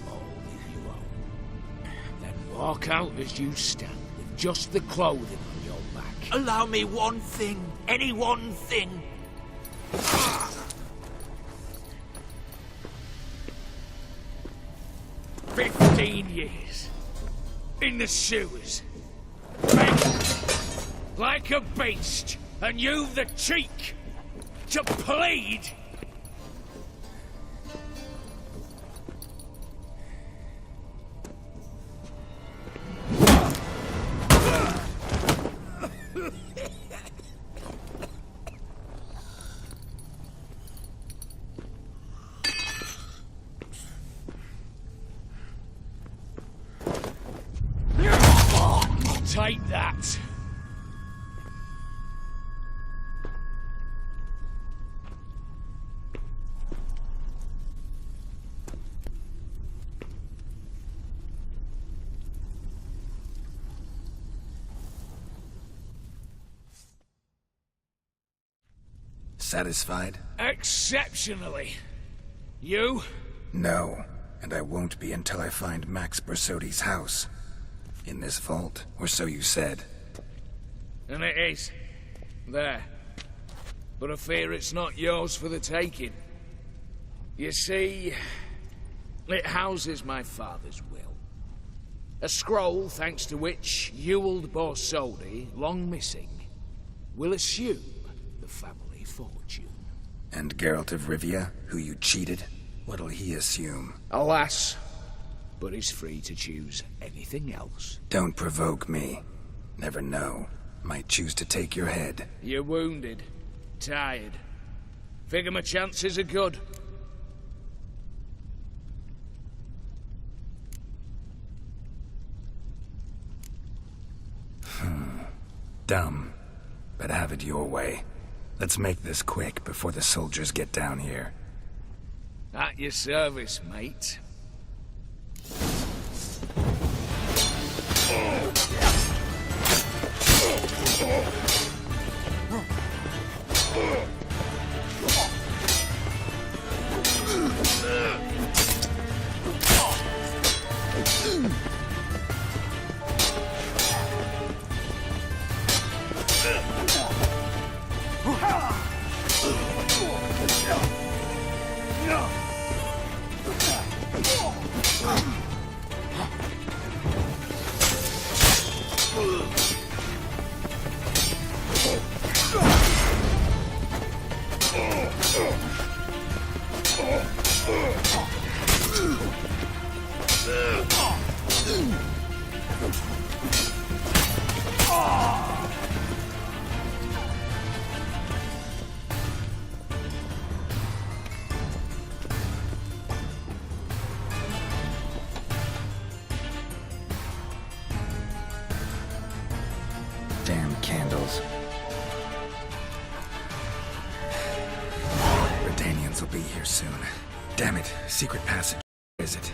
All that you own. Then walk out as you stand. Just the clothing on your back. Allow me one thing. Any one thing. 15 years. In the sewers. Begging. Like a beast. And you've the cheek to plead. Take that. Satisfied? Exceptionally. You? No, and I won't be until I find Max Bersodi's house. In this vault, or so you said. And it is. There. But I fear it's not yours for the taking. You see, it houses my father's will. A scroll thanks to which Ewald Borsodi, long missing, will assume the family fortune. And Geralt of Rivia, who you cheated? What'll he assume? Alas, but he's free to choose anything else. Don't provoke me. Never know. Might choose to take your head. You're wounded. Tired. Figure my chances are good. Dumb. But have it your way. Let's make this quick before the soldiers get down here. At your service, mate. Damn candles. Redanians will be here soon. Damn it, secret passage. Where is it?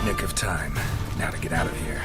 Nick of time. Now to get out of here.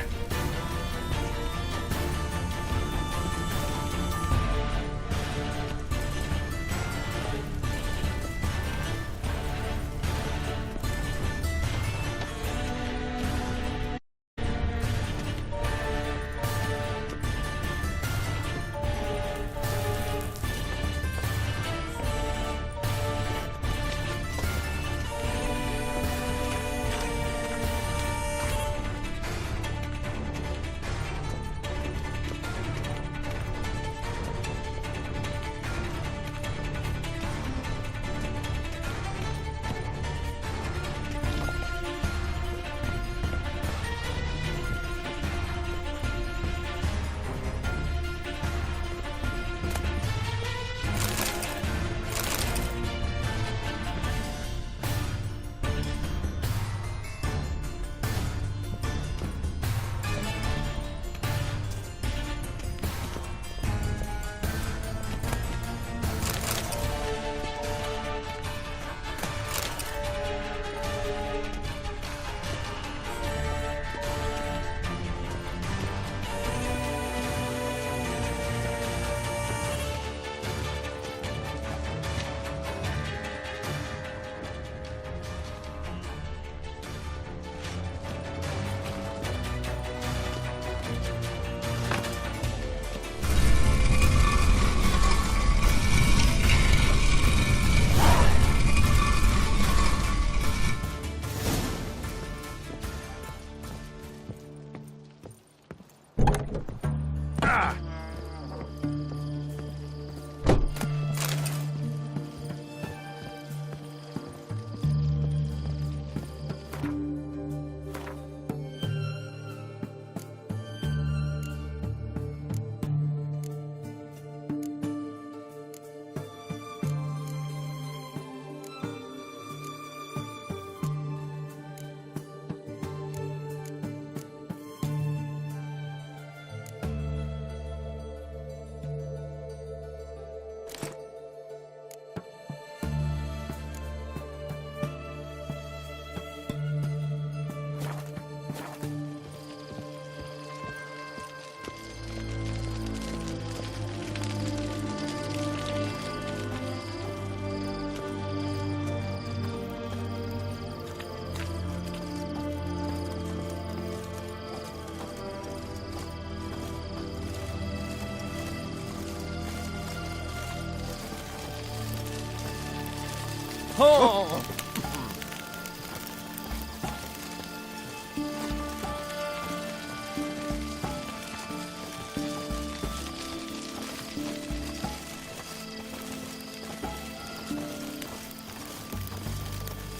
Oh!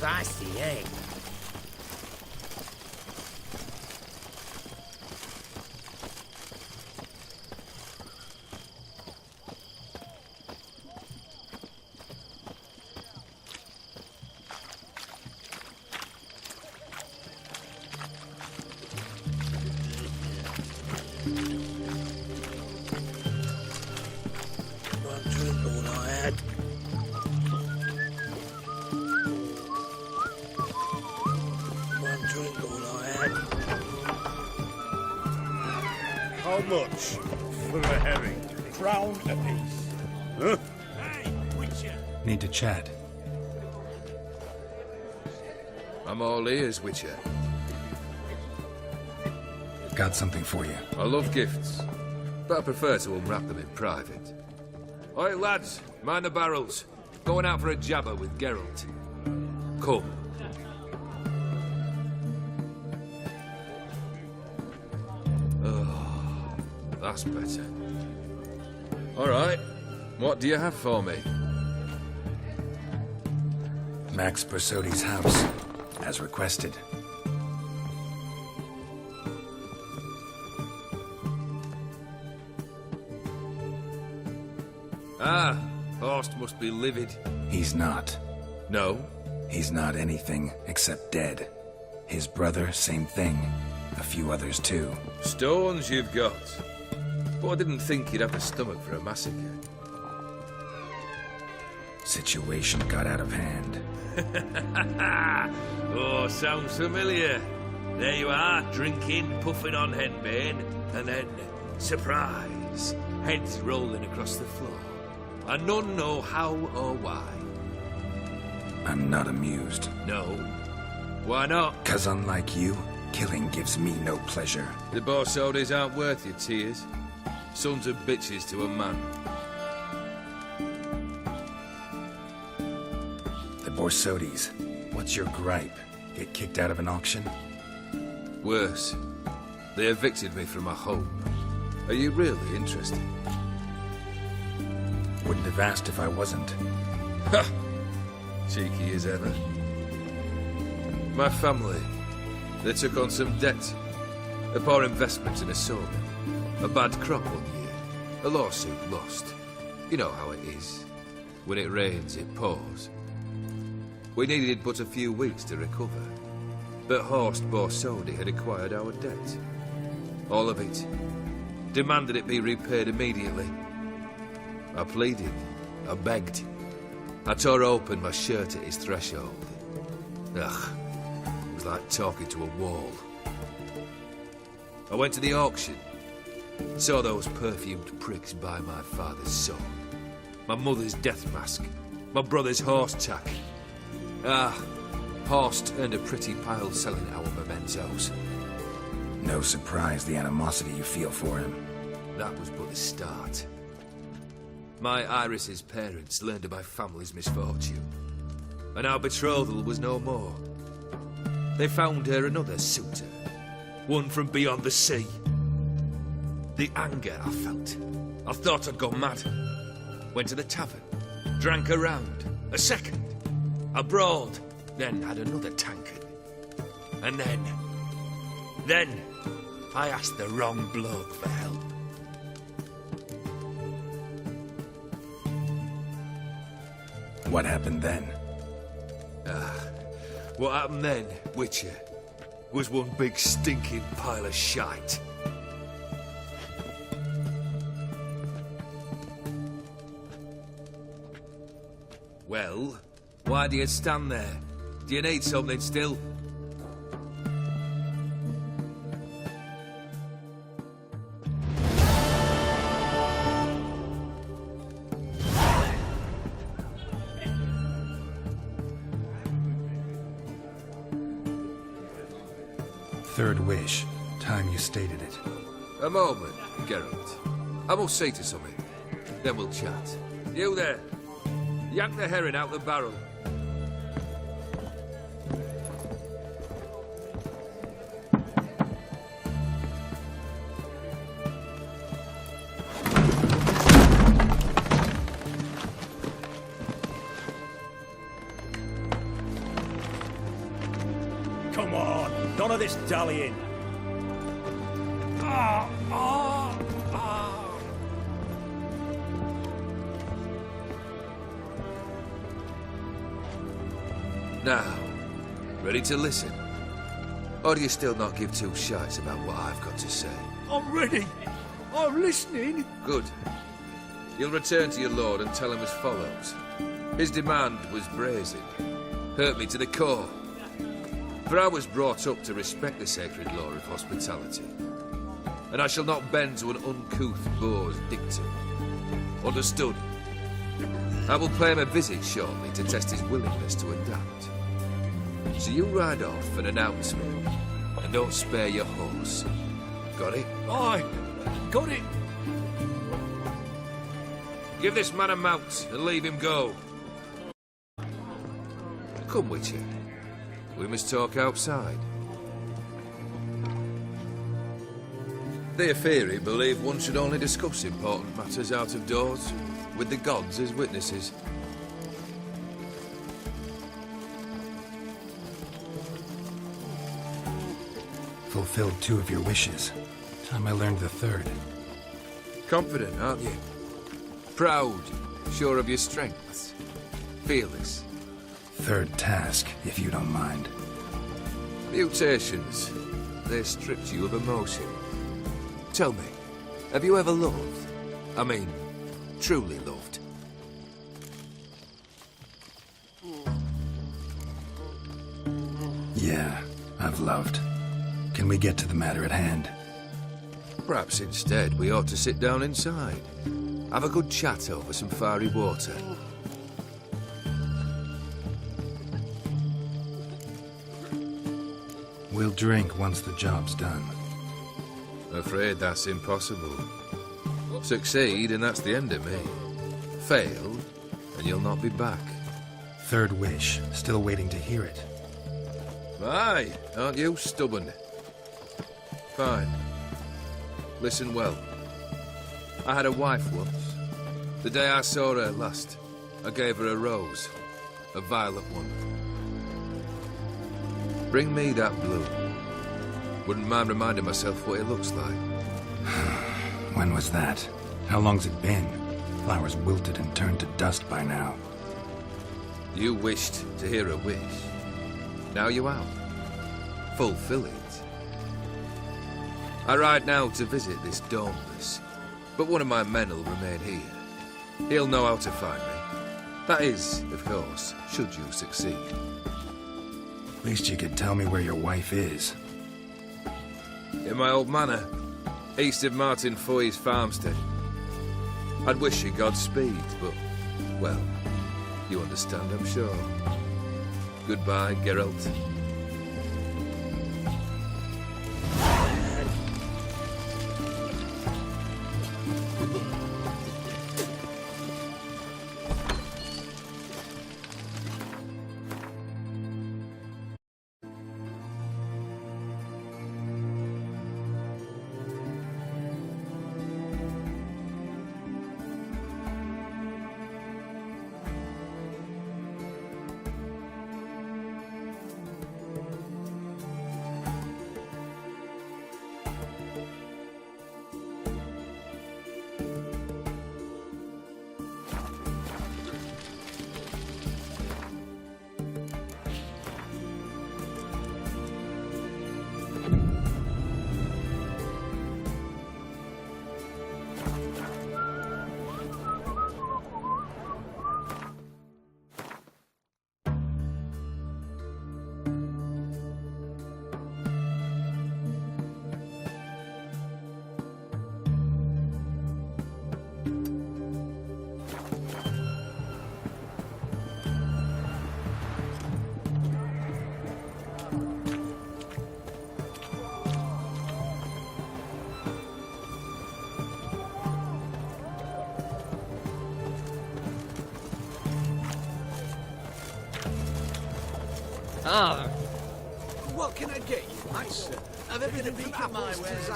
Feisty, eh? One drink all I had. One drink all I had. How much for a herring? Crown apiece. Huh? Hey, Witcher! Need to chat. I'm all ears, Witcher. Got something for you. I love gifts, but I prefer to unwrap them in private. Oi, lads, mind the barrels. Going out for a jabber with Geralt. Come. Oh, that's better. All right, what do you have for me? Max Bersodi's house, as requested. Ah, Horst must be livid. He's not. No? He's not anything except dead. His brother, same thing. A few others too. Stones you've got. But I didn't think you'd have the stomach for a massacre. Situation got out of hand. Oh, sounds familiar. There you are, drinking, puffing on henbane, and then, surprise, heads rolling across the floor. And none know how or why. I'm not amused. No. Why not? 'Cause unlike you, killing gives me no pleasure. The Borsodis aren't worth your tears. Sons of bitches to a man. The Borsodis. What's your gripe? Get kicked out of an auction? Worse. They evicted me from my home. Are you really interested? Wouldn't have asked if I wasn't. Ha! Cheeky as ever. My family, they took on some debt. A poor investment in a sawmill. A bad crop 1 year. A lawsuit lost. You know how it is. When it rains, it pours. We needed but a few weeks to recover. But Horst Borsodi had acquired our debt. All of it. Demanded it be repaid immediately. I pleaded. I begged. I tore open my shirt at his threshold. Ugh. It was like talking to a wall. I went to the auction. Saw those perfumed pricks buy my father's sword. My mother's death mask. My brother's horse tack. Ah, Horst earned a pretty pile selling our mementos. No surprise the animosity you feel for him. That was but the start. My Iris's parents learned of my family's misfortune, and our betrothal was no more. They found her another suitor, one from beyond the sea. The anger I felt, I thought I'd gone mad. Went to the tavern, drank a round, a second. I brawled, then had another tankard. And then I asked the wrong bloke for help. What happened then? What happened then, Witcher, was one big stinking pile of shite. Well, why do you stand there? Do you need something still? Third wish. Time you stated it. A moment, Geralt. I must say to something. Then we'll chat. You there. Yank the herring out the barrel. Come on, none of this dallying. Now, ready to listen? Or do you still not give two shites about what I've got to say? I'm ready. I'm listening. Good. You'll return to your lord and tell him as follows. His demand was brazen. Hurt me to the core. For I was brought up to respect the sacred law of hospitality. And I shall not bend to an uncouth boor's dictum. Understood? I will pay him a visit shortly to test his willingness to adapt. So you ride off and announce me, and don't spare your horse. Got it? Aye, got it. Give this man a mount and leave him go. Come, Witcher. We must talk outside. The Aetheri believe one should only discuss important matters out of doors, with the gods as witnesses. Fulfilled 2 of your wishes. Time I learned the 3rd. Confident, aren't you? Proud, sure of your strengths. Fearless. 3rd task, if you don't mind. Mutations. They stripped you of emotion. Tell me, have you ever loved? I mean, truly loved? Yeah, I've loved. Can we get to the matter at hand? Perhaps instead we ought to sit down inside. Have a good chat over some fiery water. We'll drink once the job's done. Afraid that's impossible. Succeed and that's the end of me. Fail and you'll not be back. 3rd wish. Still waiting to hear it. Aye, aren't you stubborn? Fine. Listen well. I had a wife once. The day I saw her last, I gave her a rose. A violet one. Bring me that blue. Wouldn't mind reminding myself what it looks like. When was that? How long's it been? Flowers wilted and turned to dust by now. You wished to hear a wish. Now you have. Fulfill it. I ride now to visit this Dauntless, but one of my men will remain here. He'll know how to find me. That is, of course, should you succeed. At least you could tell me where your wife is. In my old manor, east of Martin Foy's farmstead. I'd wish you Godspeed, but, well, you understand, I'm sure. Goodbye, Geralt. Ah. What can I get you, my sir? Have a bit of peek at my wares.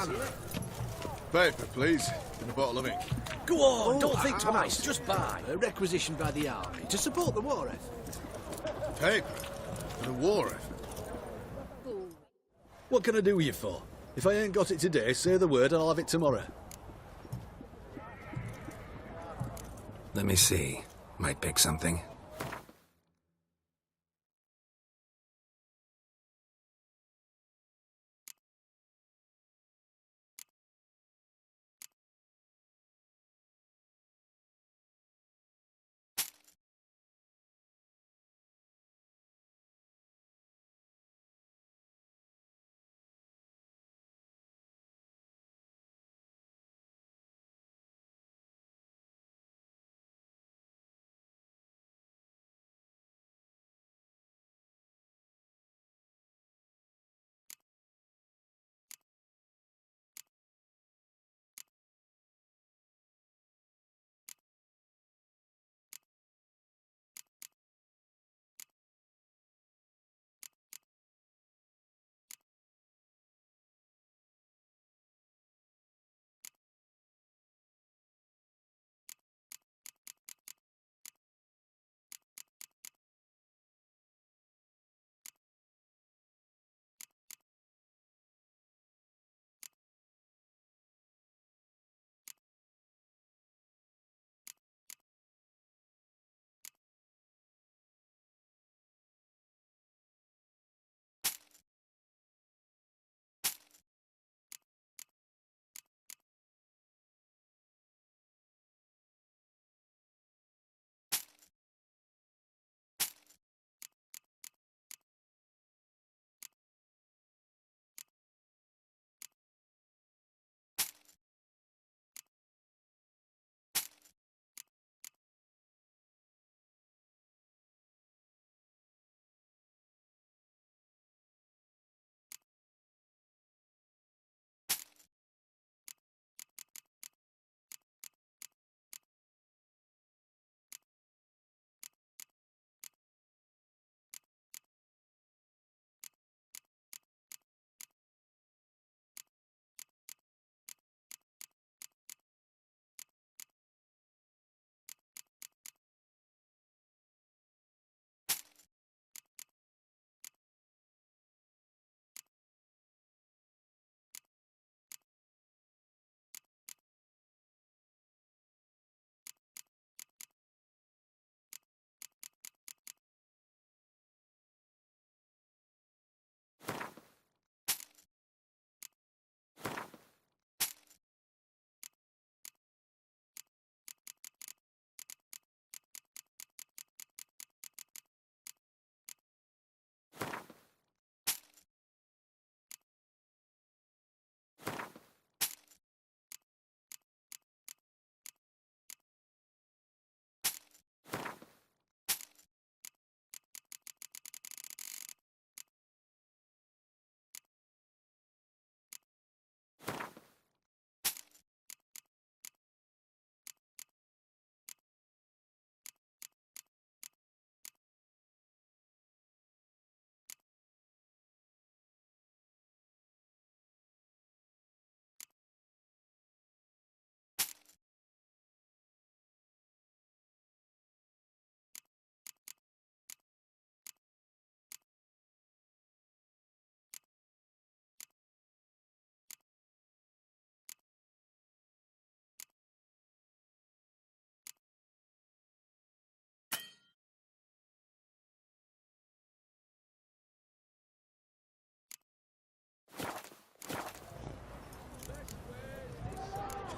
Paper, please, and a bottle of ink. Go on, don't think twice, just buy. A requisition by the army to support the war effort. Paper? And a war effort? What can I do with you for? If I ain't got it today, say the word and I'll have it tomorrow. Let me see. Might pick something.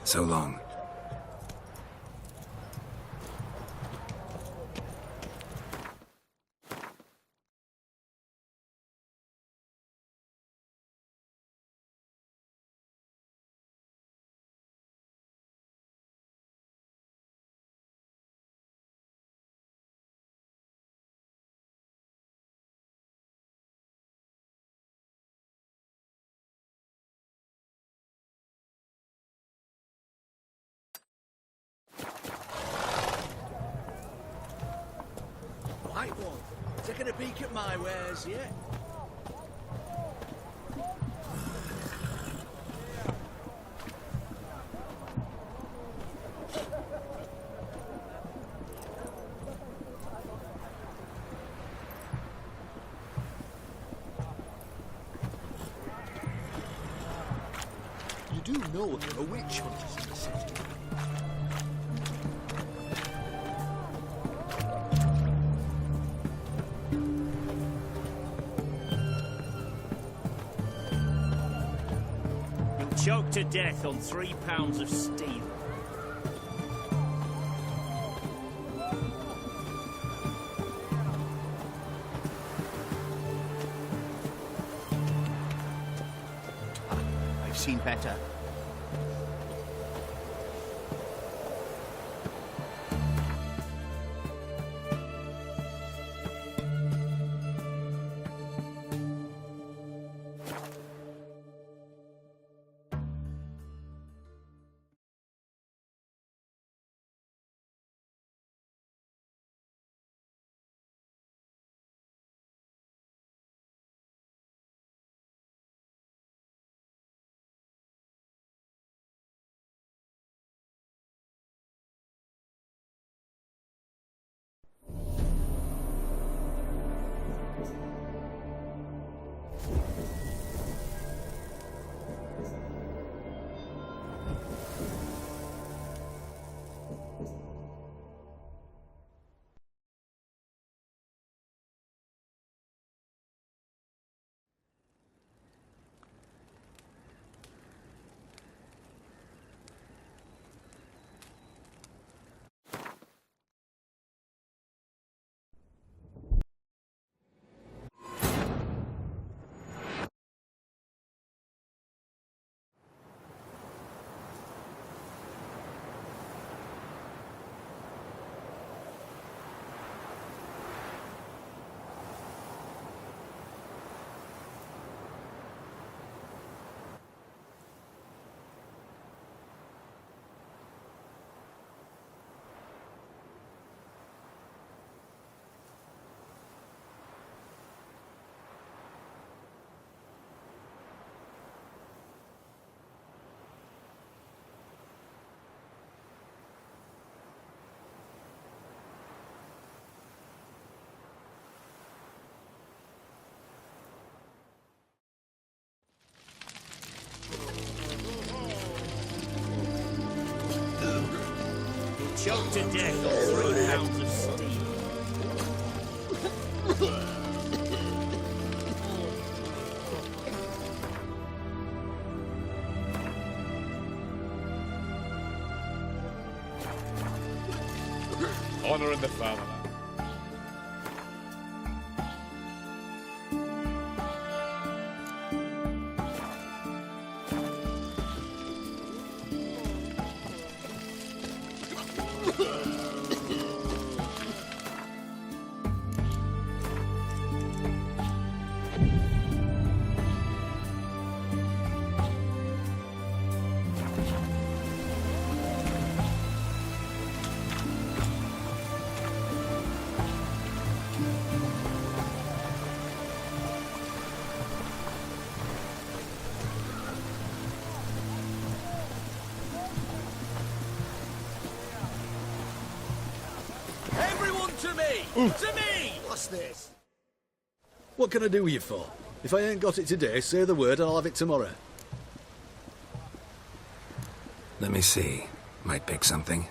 So long. Right one. Taking a peek at my wares, yeah? do know there are witch hunters in the city. You'll choke to death on 3 pounds of steel. I've seen better. Choked to death on 3 pounds of steel. Honor in the family. Everyone to me! To me! What's this? What can I do you for? If I ain't got it today, say the word and I'll have it tomorrow. Let me see. Might pick something.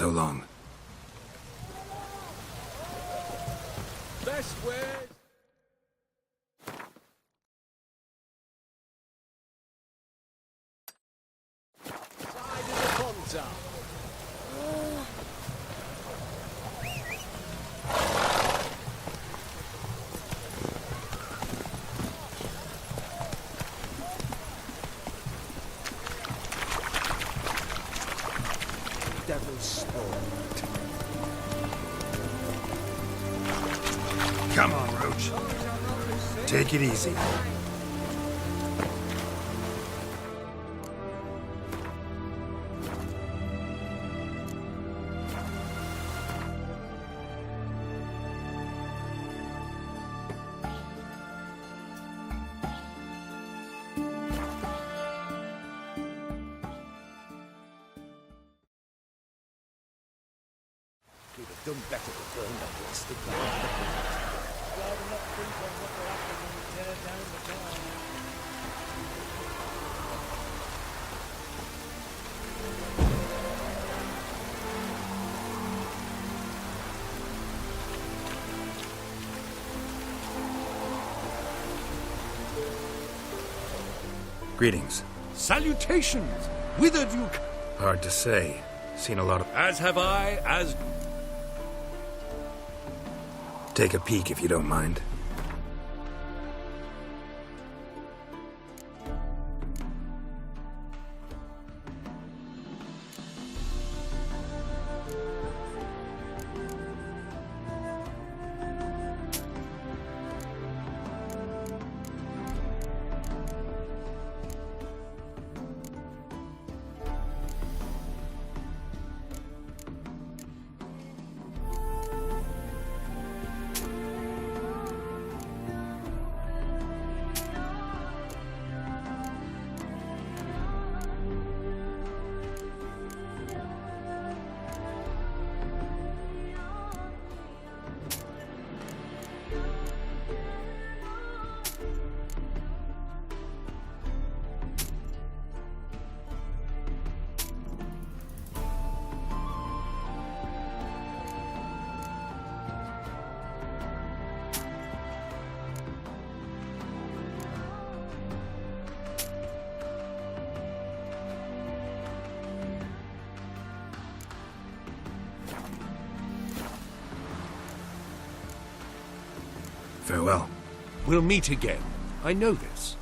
So long. Best way. Side of the Ponta. Devil's spawn. Come on, Roach. Take it easy. Could have done better to burn that blasted man. Greetings. Salutations! Whither do you... Hard to say. Seen a lot of... As have I, as... Take a peek if you don't mind. Farewell. We'll meet again. I know this.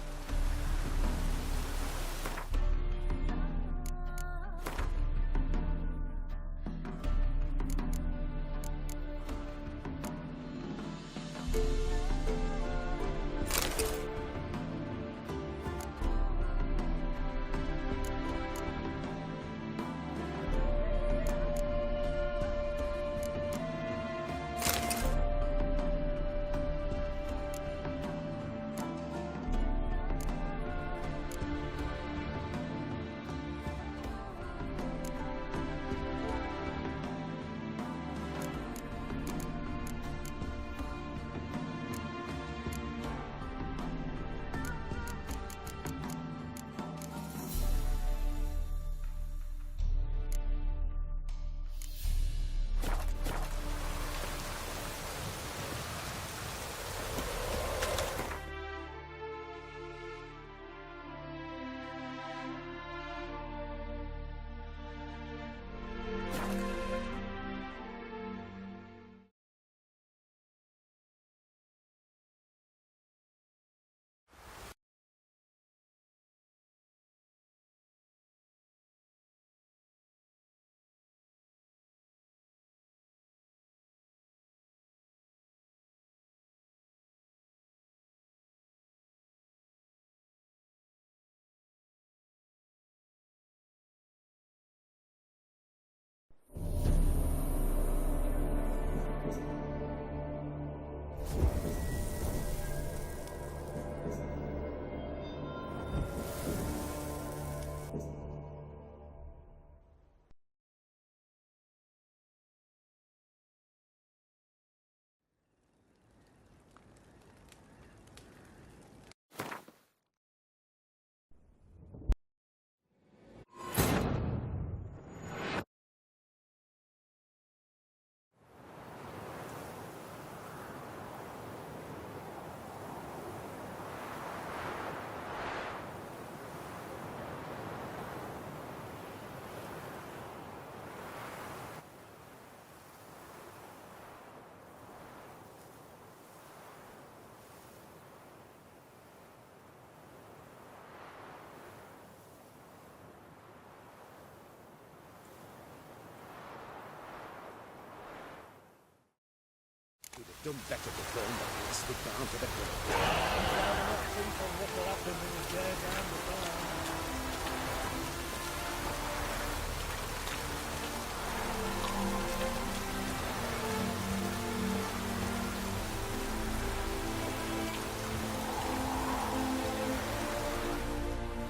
done better to burn that bastard down to the ground.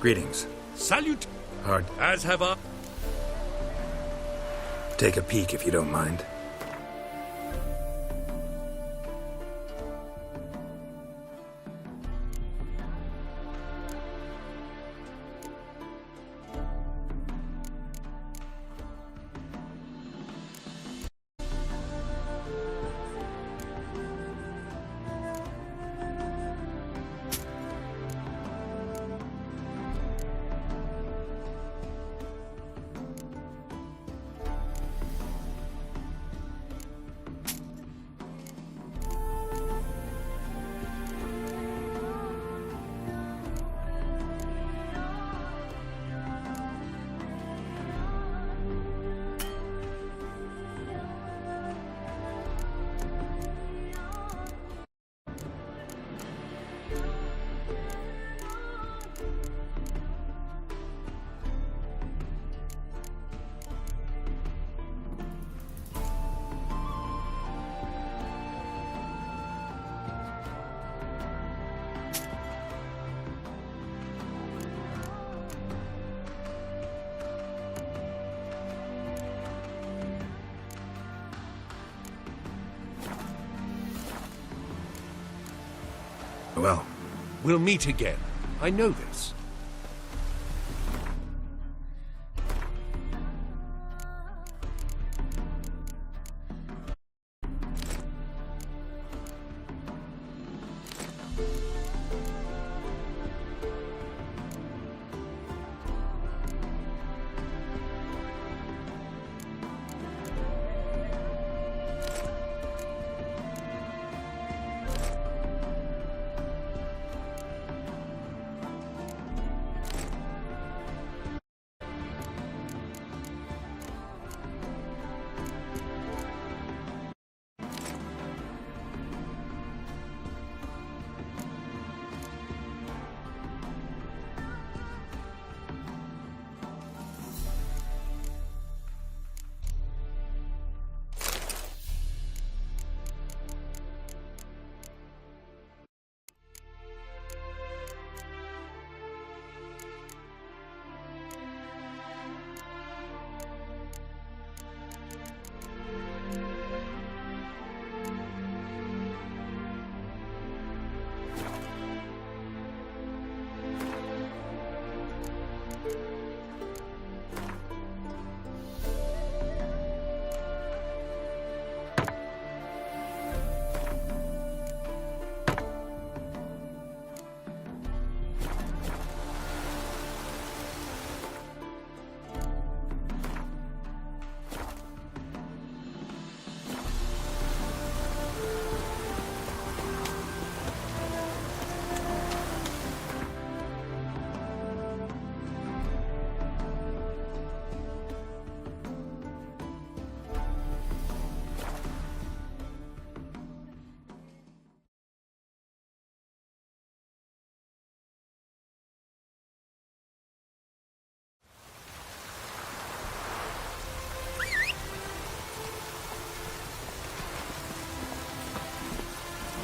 Greetings. Salute. Hard. As have I. Take a peek if you don't mind. Well, we'll meet again. I know this.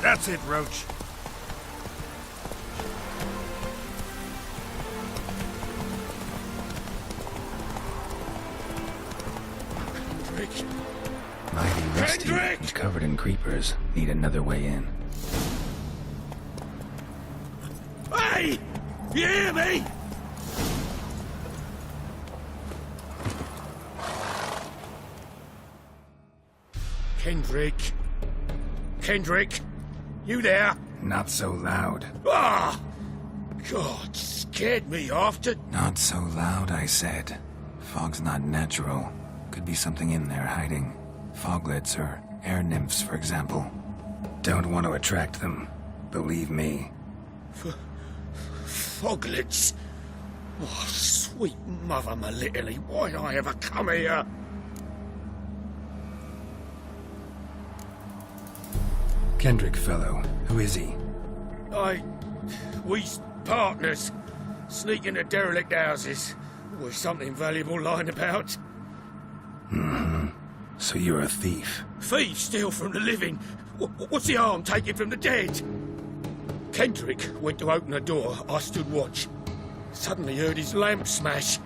That's it, Roach. Mighty rusty and covered in creepers. Need another way in. Hey! You hear me? Kendrick? Kendrick? You there? Not so loud. Ah! God, scared me off to... Not so loud, I said. Fog's not natural. Could be something in there hiding. Foglets or air nymphs, for example. Don't want to attract them. Believe me. Foglets? Oh, sweet mother, my little, why'd I ever come here? Kendrick fellow. Who is he? We's partners. Sneak into derelict houses. With something valuable lying about. Mm-hmm. So you're a thief. Thieves steal from the living. What's the harm taking from the dead? Kendrick went to open the door. I stood watch. Suddenly heard his lamp smash.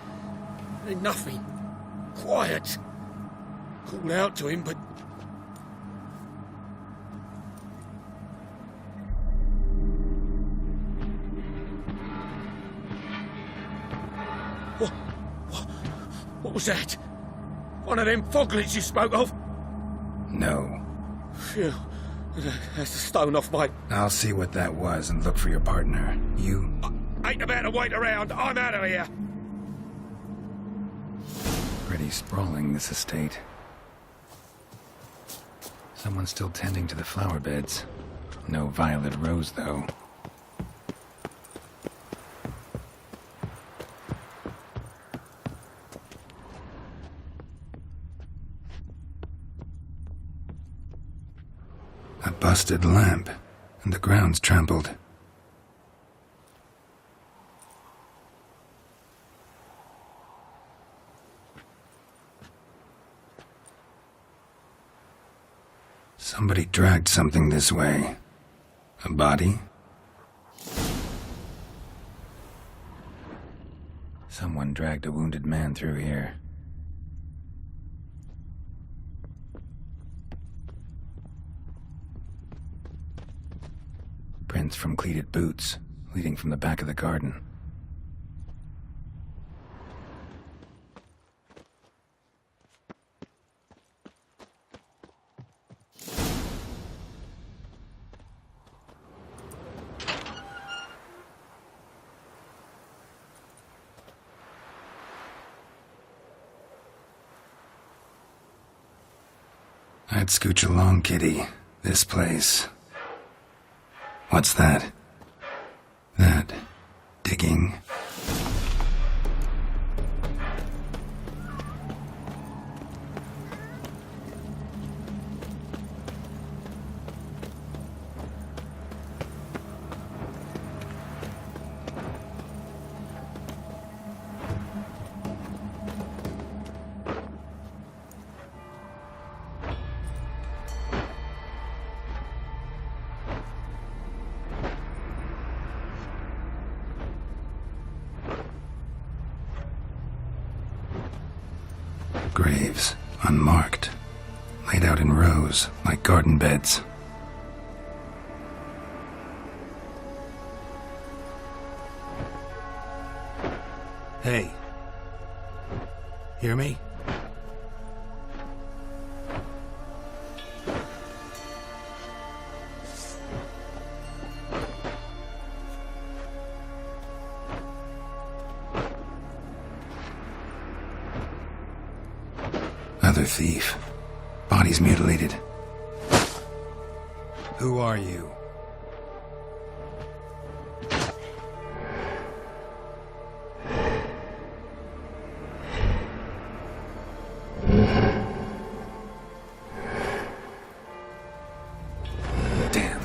Then nothing. Quiet. Called out to him, but... What was that? One of them foglets you spoke of? No. Phew. That's the stone off my... I'll see what that was and look for your partner. You... Ain't about to wait around. I'm out of here. Pretty sprawling, this estate. Someone's still tending to the flower beds. No violet rose, though. A busted lamp, and the ground's trampled. Somebody dragged something this way. A body? Someone dragged a wounded man through here. Prints from cleated boots, leading from the back of the garden. I'd scooch along, kitty. This place. What's that? That... digging? Graves, unmarked, laid out in rows like garden beds. Hey. Hear me? Another thief. Body's mutilated. Who are you? Damn.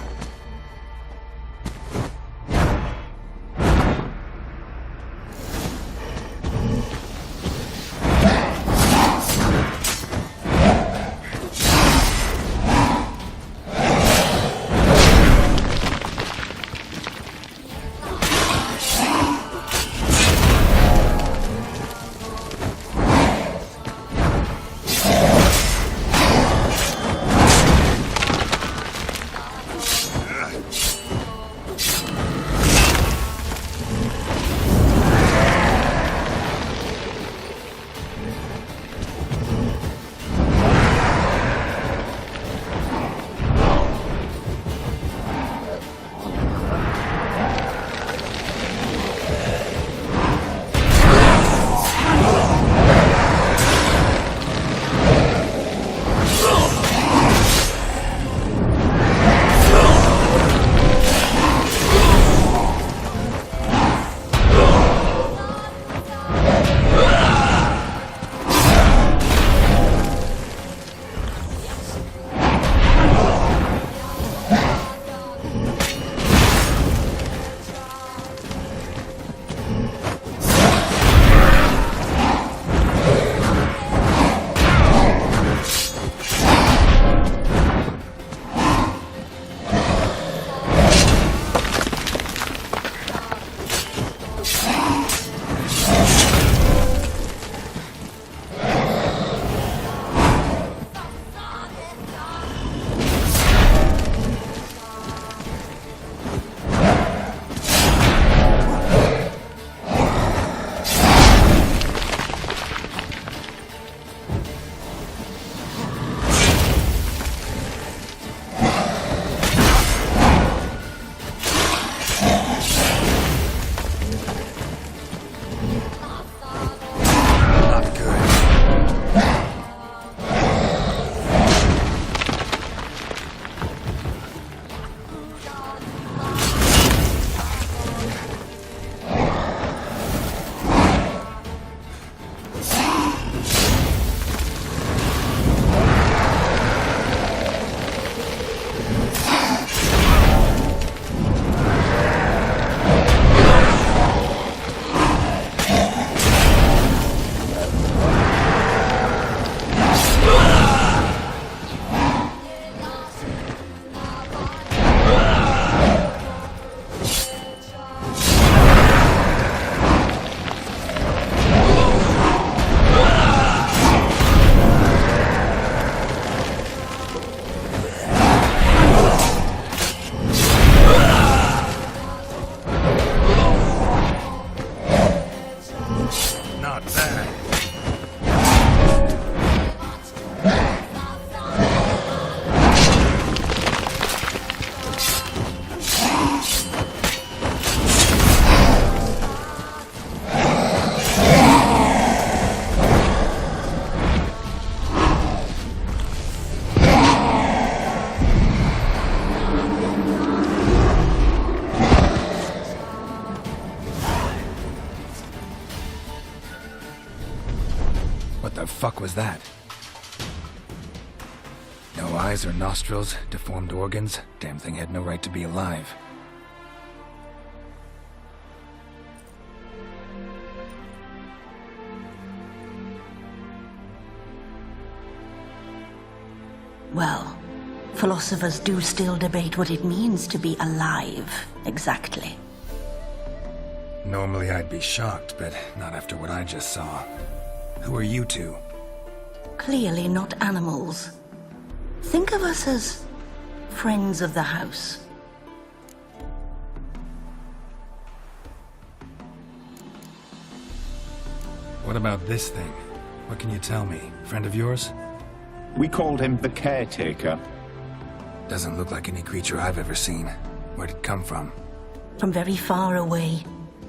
What the fuck was that? No eyes or nostrils, deformed organs. Damn thing had no right to be alive. Well, philosophers do still debate what it means to be alive, exactly. Normally I'd be shocked, but not after what I just saw. Who are you two? Clearly not animals. Think of us as friends of the house. What about this thing? What can you tell me? Friend of yours? We called him the Caretaker. Doesn't look like any creature I've ever seen. Where'd it come from? From very far away.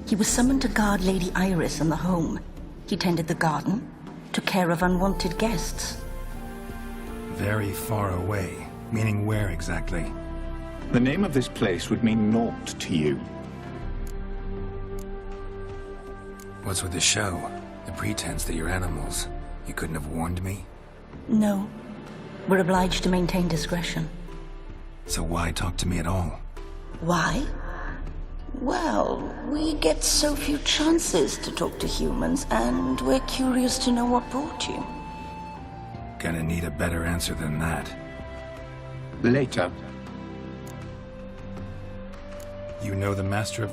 He was summoned to guard Lady Iris and the home. He tended the garden, took care of unwanted guests. Very far away. Meaning where exactly? The name of this place would mean naught to you. What's with the show? The pretense that you're animals. You couldn't have warned me? No. We're obliged to maintain discretion. So why talk to me at all? Why? Well, we get so few chances to talk to humans, and we're curious to know what brought you. Gonna need a better answer than that. Later. You know the master of...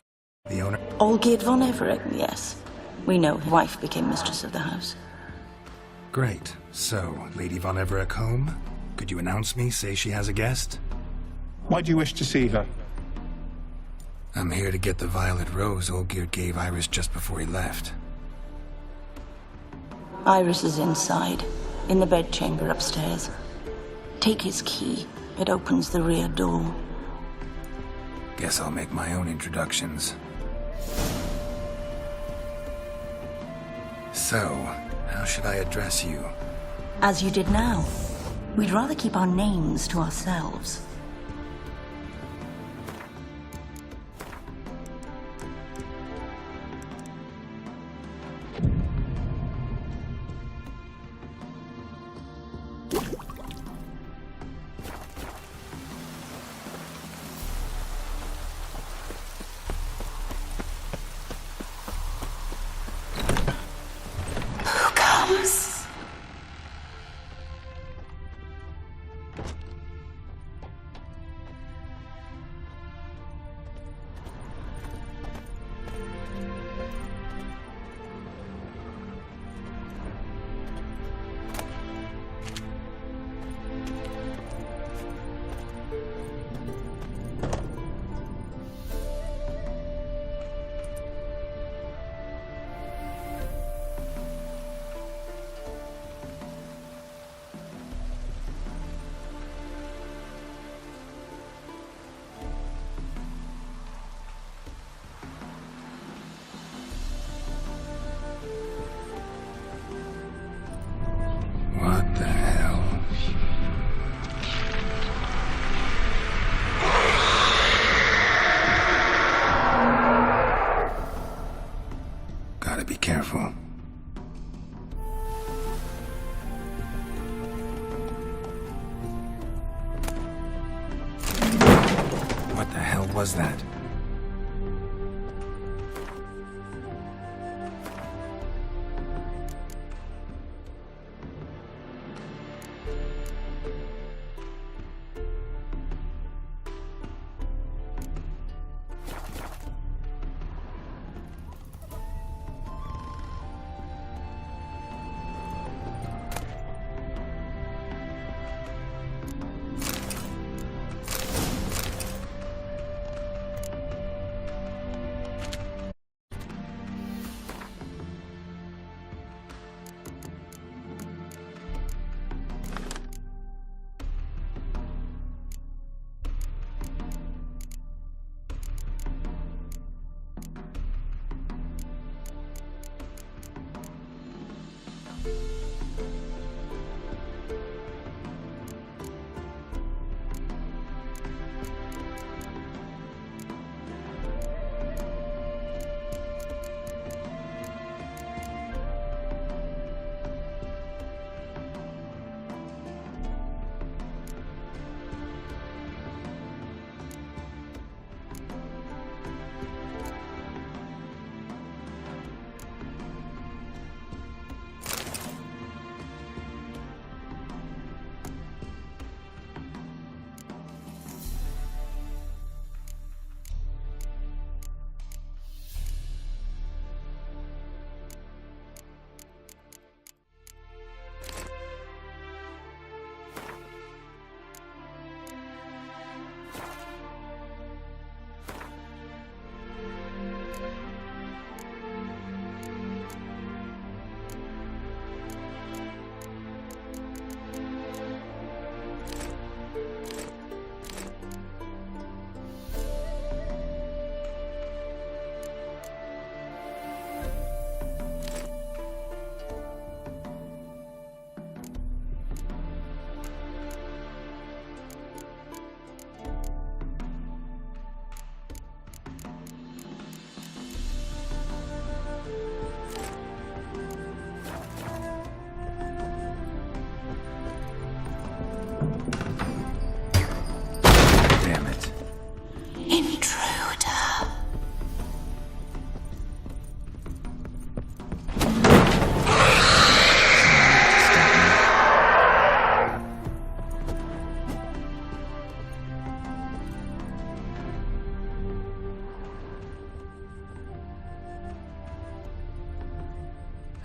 the owner? Olgierd von Everett, yes. We know his wife became mistress of the house. Great. So, Lady von Everett home? Could you announce me, say she has a guest? Why do you wish to see her? I'm here to get the violet rose Olgierd gave Iris just before he left. Iris is inside, in the bedchamber upstairs. Take his key. It opens the rear door. Guess I'll make my own introductions. So, how should I address you? As you did now. We'd rather keep our names to ourselves. What the hell? Gotta be careful. What the hell was that?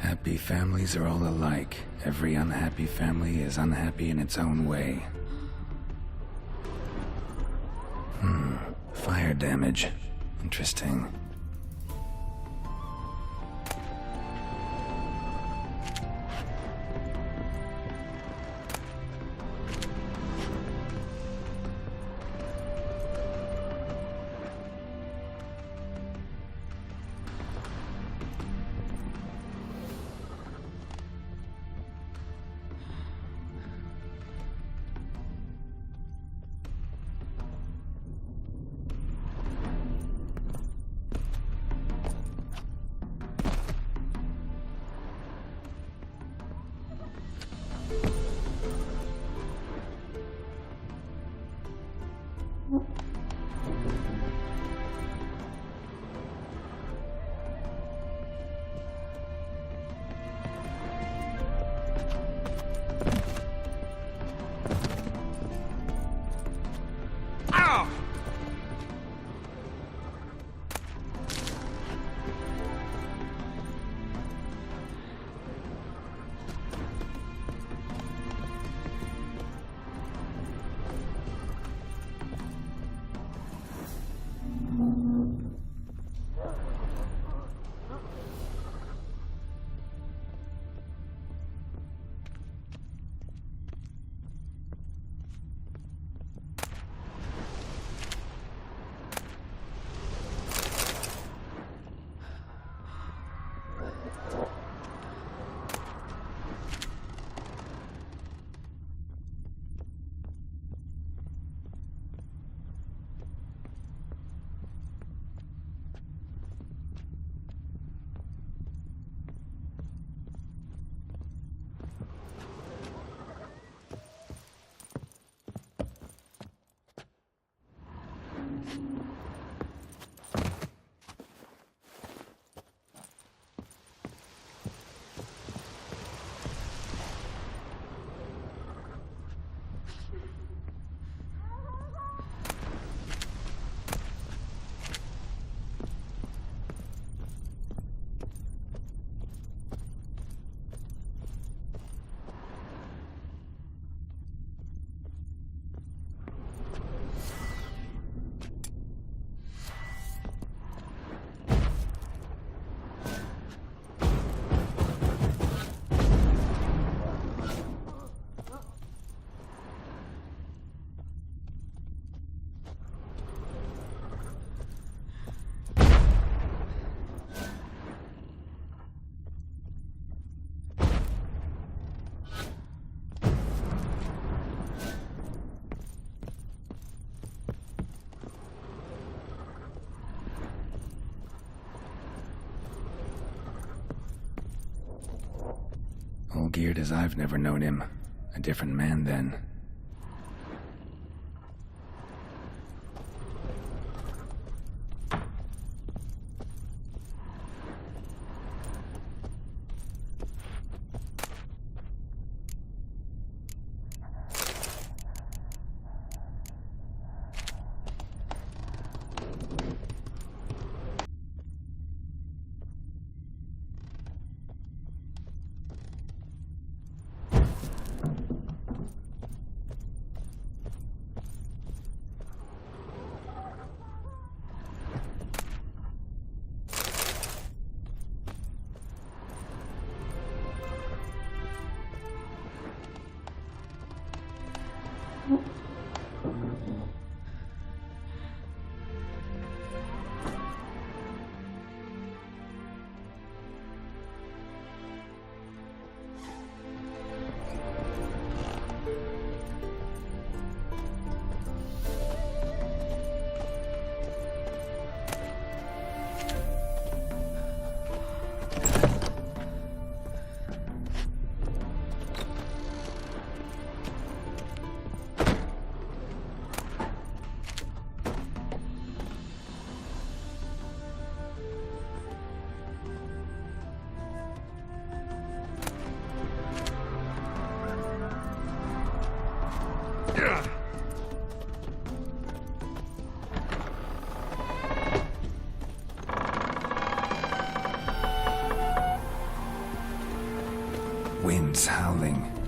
Happy families are all alike. Every unhappy family is unhappy in its own way. Fire damage. Interesting. All geared as I've never known him. A different man then. wind's howling.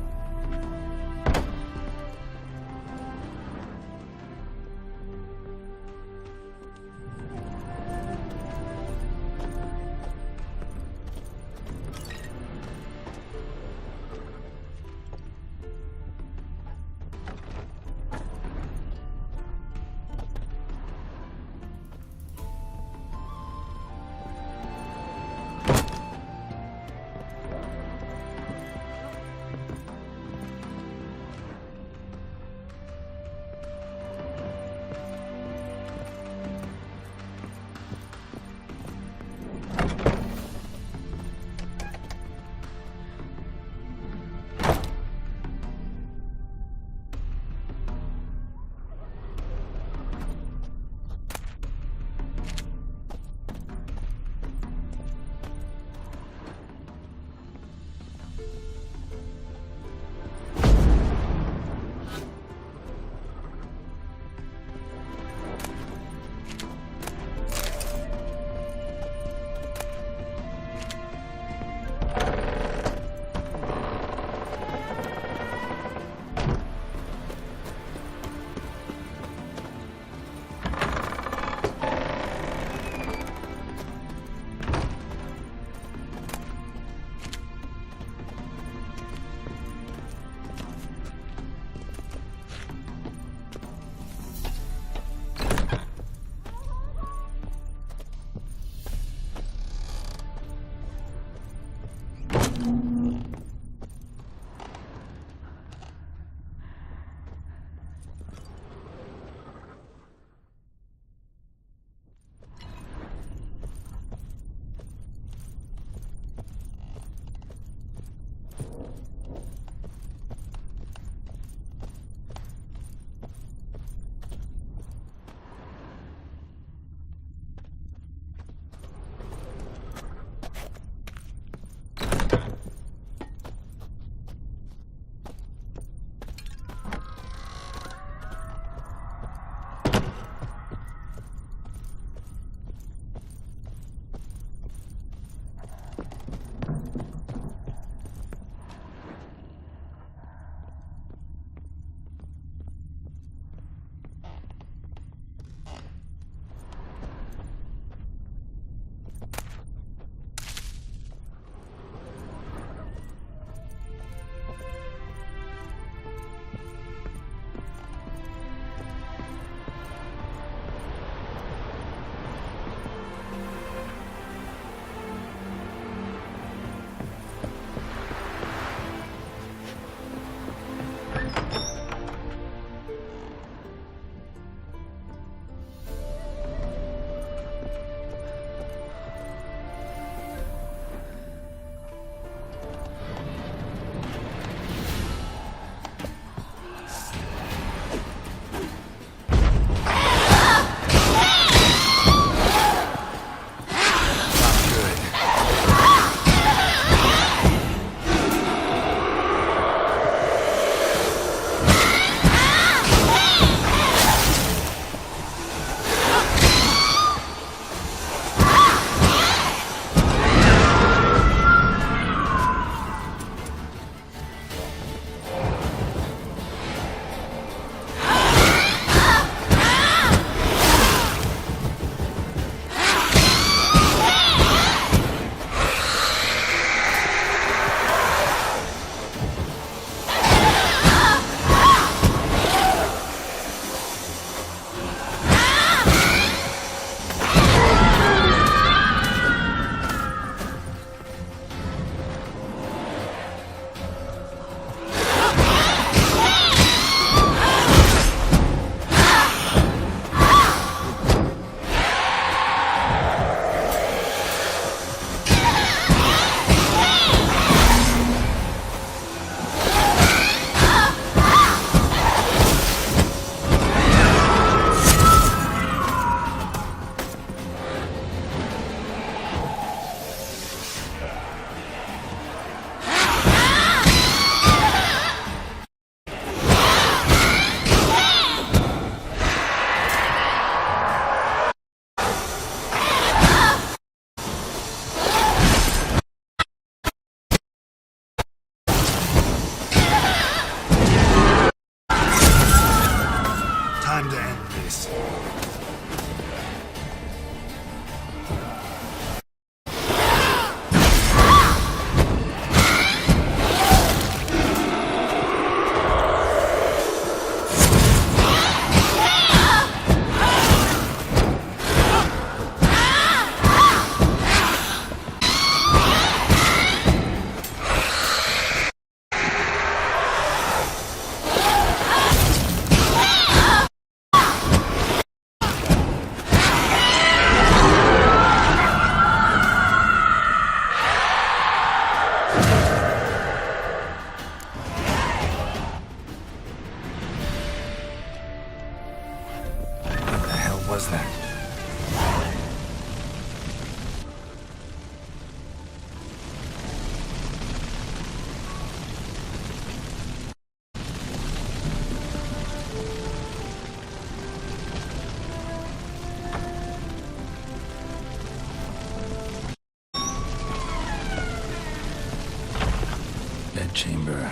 chamber.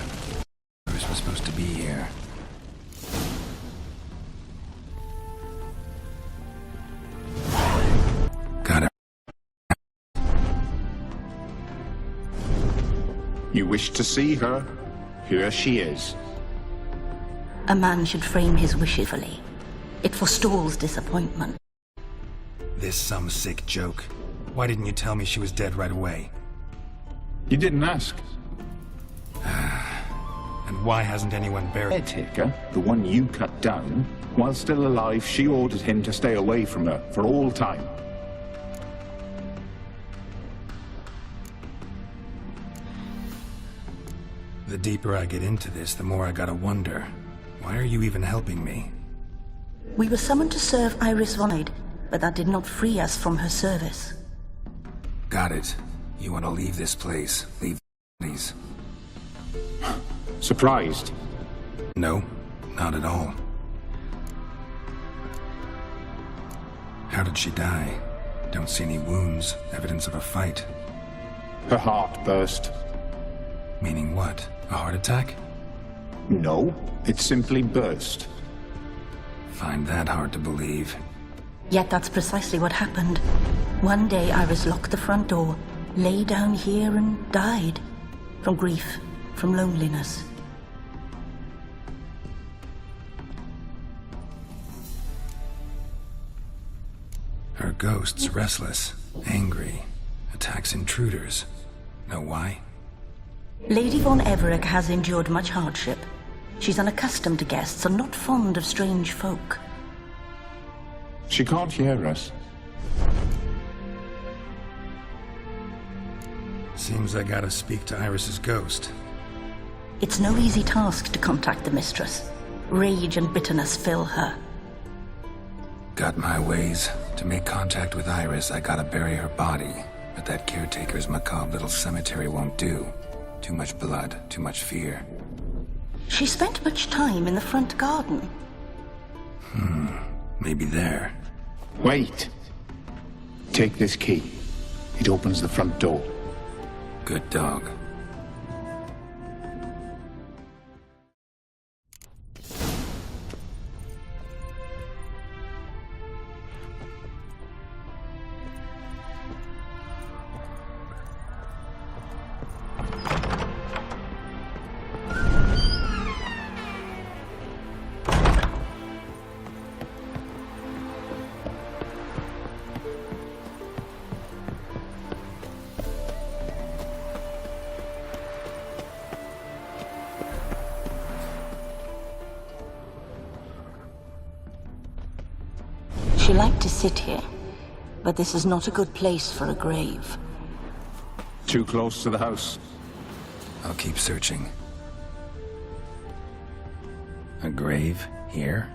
Iris was supposed to be here. Got her. You wish to see her? Here she is. A man should frame his wishes fully. It forestalls disappointment. This some sick joke. Why didn't you tell me she was dead right away? You didn't ask. And why hasn't anyone buried... Caretaker, the one you cut down, while still alive, she ordered him to stay away from her for all time. The deeper I get into this, the more I gotta wonder. Why are you even helping me? We were summoned to serve Iris von Eyde, but that did not free us from her service. Got it. You want to leave this place. Leave these. Surprised? No, not at all. How did she die? Don't see any wounds, evidence of a fight. Her heart burst. Meaning what? A heart attack? No, it simply burst. Find that hard to believe. Yet that's precisely what happened. One day Iris locked the front door, lay down here and died. From grief, from loneliness. Her ghost's restless, angry, attacks intruders. Know why? Lady von Everec has endured much hardship. She's unaccustomed to guests and not fond of strange folk. She can't hear us. Seems I gotta speak to Iris's ghost. It's no easy task to contact the mistress. Rage and bitterness fill her. Got my ways. To make contact with Iris, I gotta bury her body. But that caretaker's macabre little cemetery won't do. Too much blood, too much fear. She spent much time in the front garden. Maybe there. Wait. Take this key. It opens the front door. Good dog. She liked to sit here, but this is not a good place for a grave. Too close to the house. I'll keep searching. A grave here?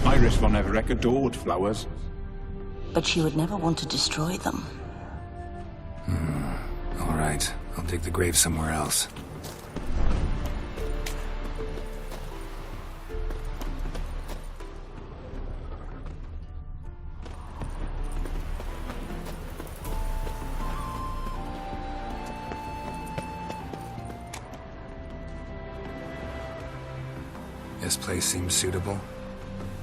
Iris von Everec adored flowers. But she would never want to destroy them. All right. I'll dig the grave somewhere else. This place seems suitable.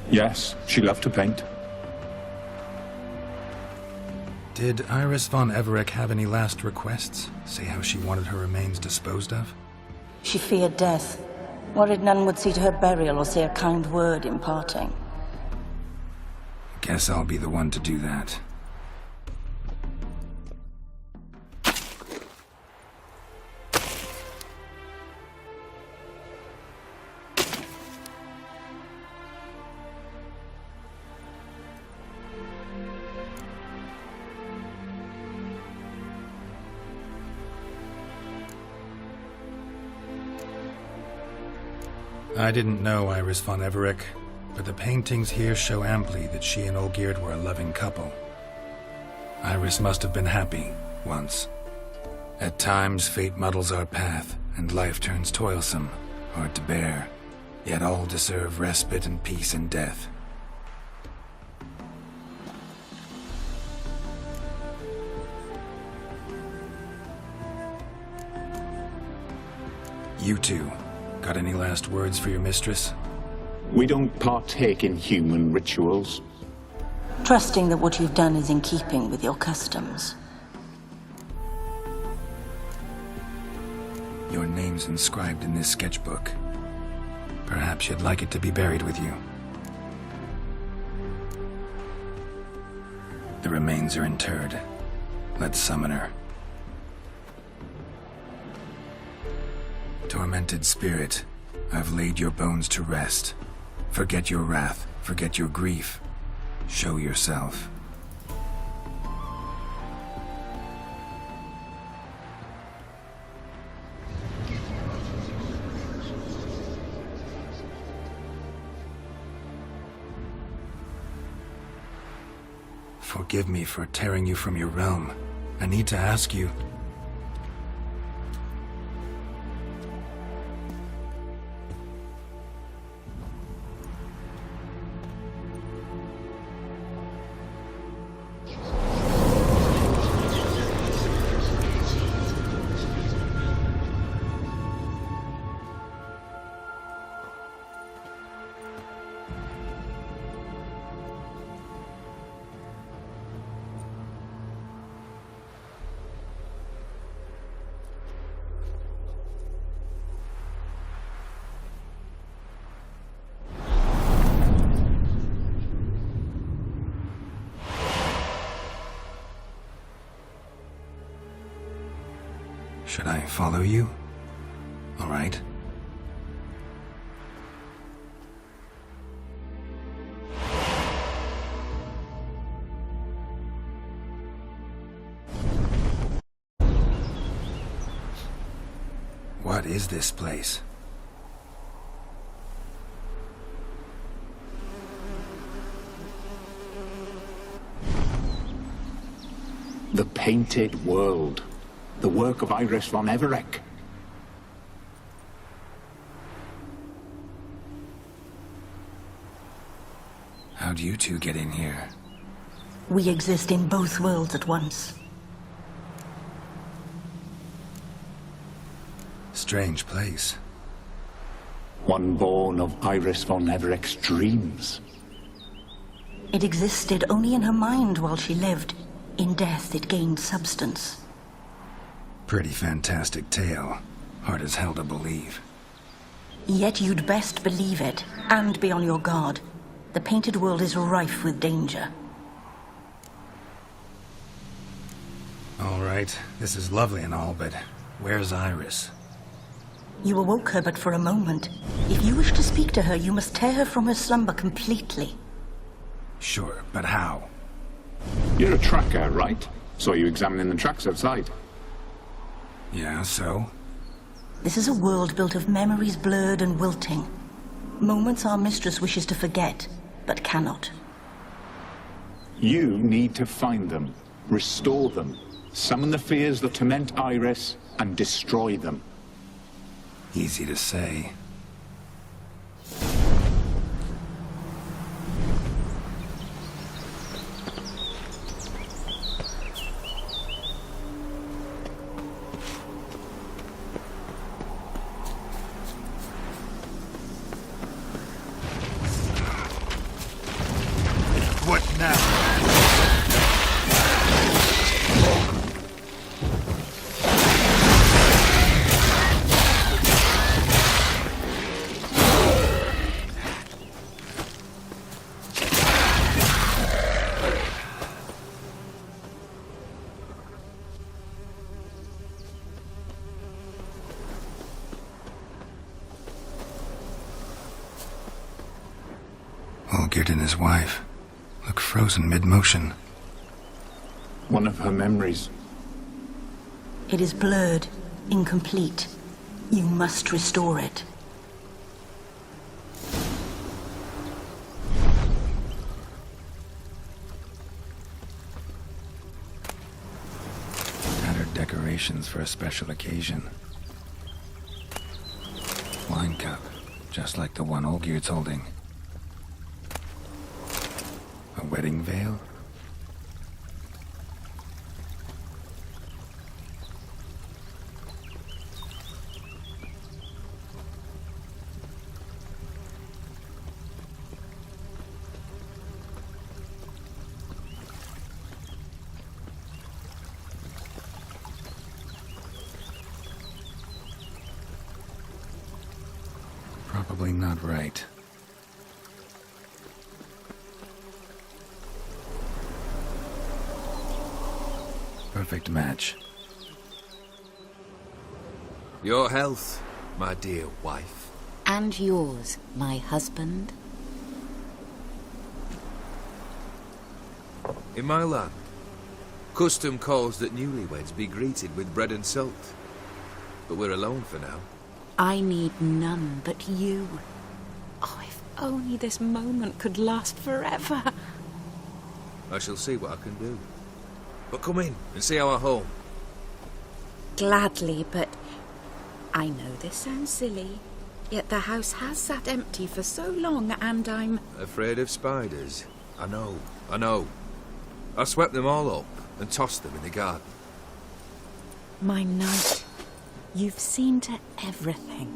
Yes, she loved to paint. Did Iris von Everec have any last requests? Say how she wanted her remains disposed of? She feared death, worried none would see to her burial or say a kind word in parting. Guess I'll be the one to do that. I didn't know Iris von Everec, but the paintings here show amply that she and Olgierd were a loving couple. Iris must have been happy, once. At times, fate muddles our path, and life turns toilsome, hard to bear. Yet all deserve respite and peace in death. You two, got any last words for your mistress? We don't partake in human rituals. Trusting that what you've done is in keeping with your customs. Your name's inscribed in this sketchbook. Perhaps you'd like it to be buried with you. The remains are interred. Let's summon her. Tormented spirit, I've laid your bones to rest. Forget your wrath, forget your grief. Show yourself. Forgive me for tearing you from your realm. I need to ask you... Should I follow you? All right. What is this place? The Painted World. The work of Iris von Everec. How'd you two get in here? We exist in both worlds at once. Strange place. One born of Iris von Everec's dreams. It existed only in her mind while she lived. In death, it gained substance. Pretty fantastic tale. Hard as hell to believe. Yet you'd best believe it, and be on your guard. The Painted World is rife with danger. All right, this is lovely and all, but where's Iris? You awoke her but for a moment. If you wish to speak to her, you must tear her from her slumber completely. Sure, but how? You're a tracker, right? Saw you examining the tracks outside. Yeah, so? This is a world built of memories blurred and wilting. Moments our mistress wishes to forget, but cannot. You need to find them, restore them, summon the fears that torment Iris, and destroy them. Easy to say. What now? Olgierd and his wife look frozen mid-motion. One of her memories. It is blurred, incomplete. You must restore it. preparations for a special occasion. Wine cup, just like the one Olgierd's holding. A wedding veil? Probably not right. Perfect match. Your health, my dear wife. And yours, my husband. In my land, custom calls that newlyweds be greeted with bread and salt. But we're alone for now. I need none but you. Oh, if only this moment could last forever. I shall see what I can do. But come in and see our home. Gladly, but I know this sounds silly, yet the house has sat empty for so long, and I'm... Afraid of spiders? I know. I swept them all up and tossed them in the garden. My knight, you've seen to everything.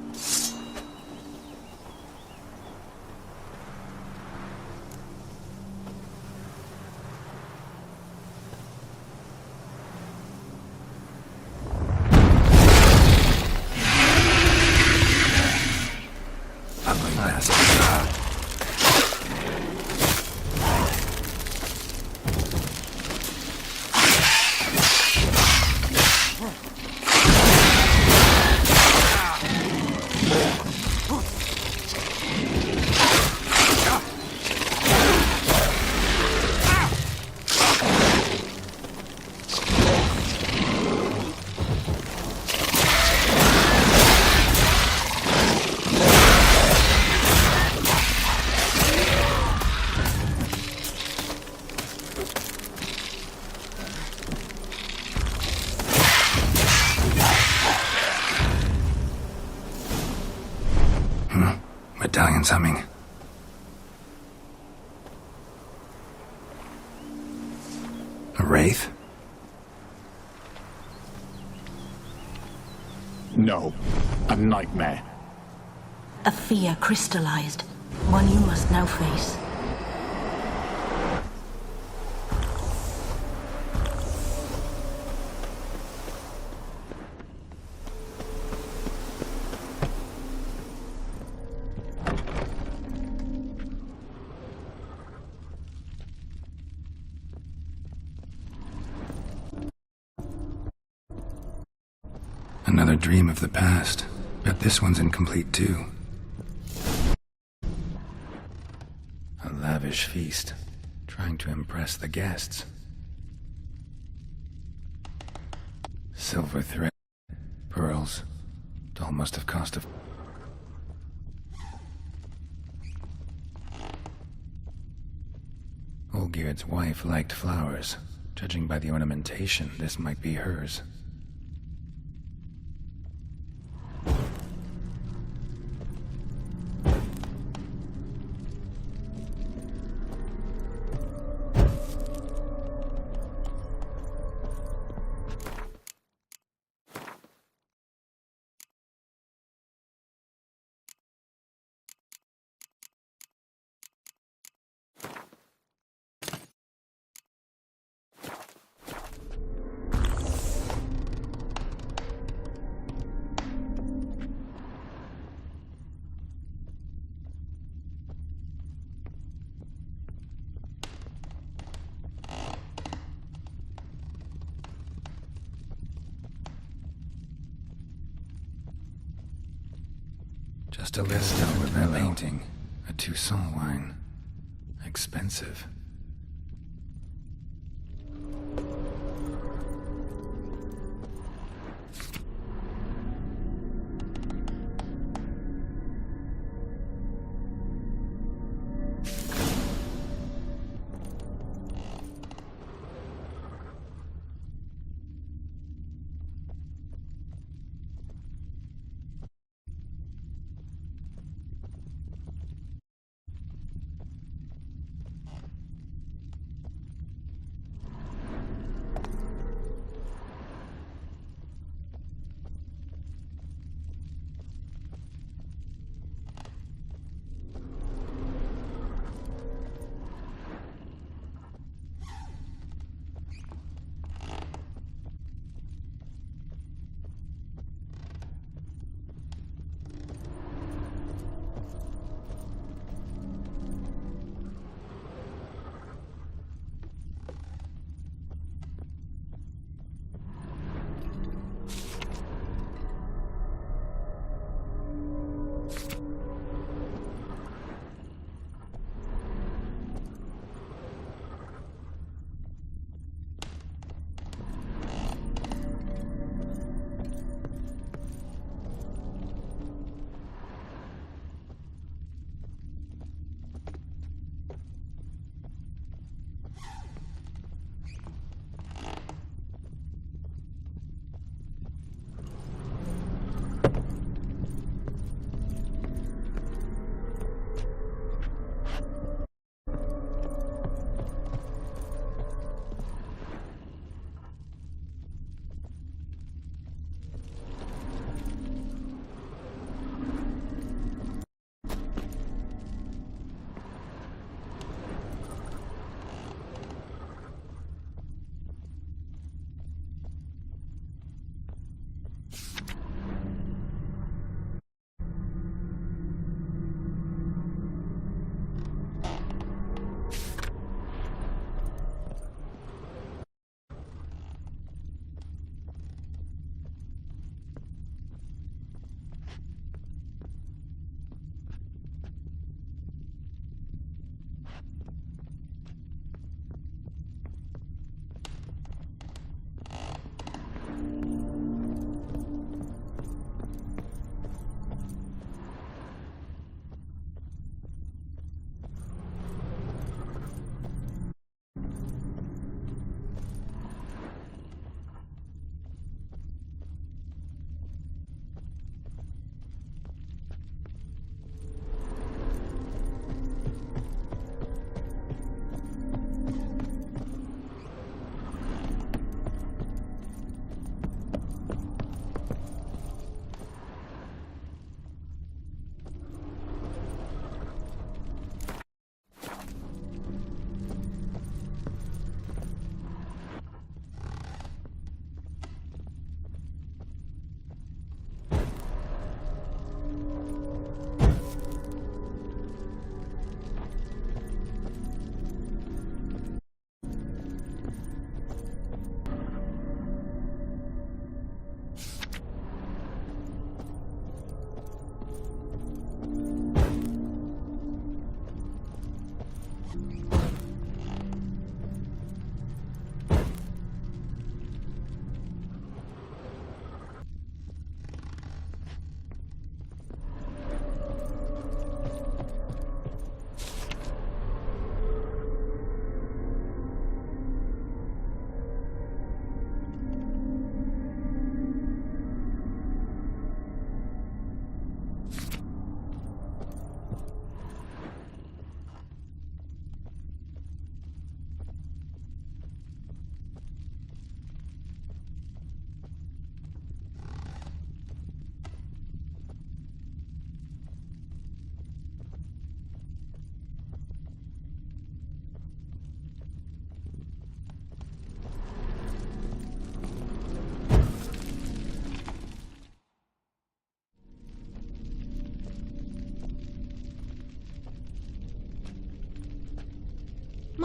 Medallion's humming. A wraith? No, a nightmare. A fear crystallized, one you must now face. Another dream of the past, but this one's incomplete too. A lavish feast, trying to impress the guests. Silver thread, pearls, doll must have cost a... Olgierd's wife liked flowers. Judging by the ornamentation, this might be hers. Just a list with that painting. A Toussaint wine. Expensive.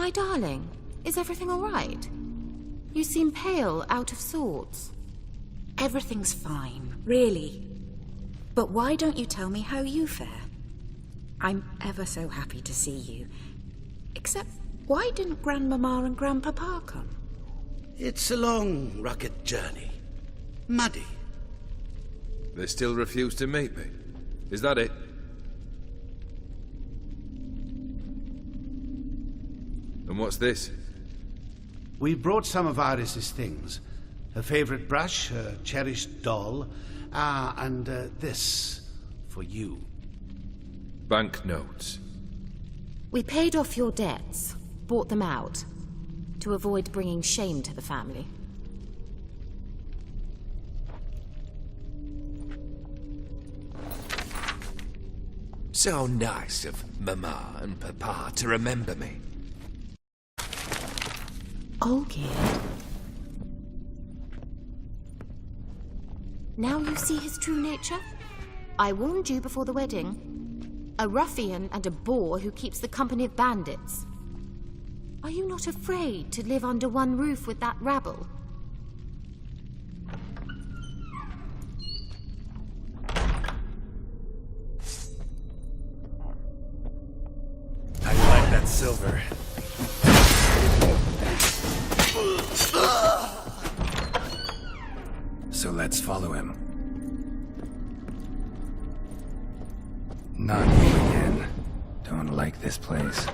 My darling, is everything all right? You seem pale, out of sorts. Everything's fine, really. But why don't you tell me how you fare? I'm ever so happy to see you. Except, why didn't Grandmama and Grandpapa come? It's a long, rugged journey. Muddy. They still refuse to meet me. Is that it? And what's this? We brought some of Iris's things. Her favorite brush, her cherished doll, and this for you. Banknotes. We paid off your debts, bought them out, to avoid bringing shame to the family. So nice of Mama and Papa to remember me. Olgierd. Now you see his true nature? I warned you before the wedding. A ruffian and a boor who keeps the company of bandits. Are you not afraid to live under one roof with that rabble? I like that silver. So let's follow him. Not you again. Don't like this place.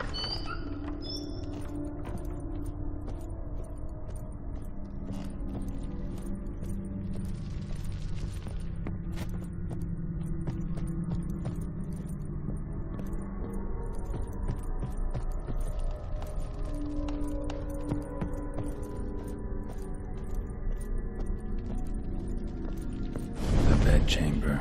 Chamber.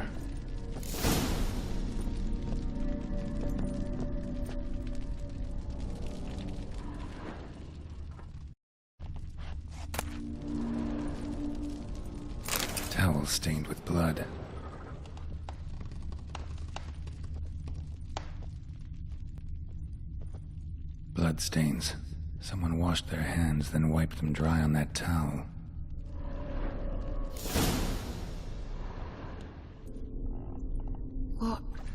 Towel stained with blood. Blood stains. Someone washed their hands, then wiped them dry on that towel.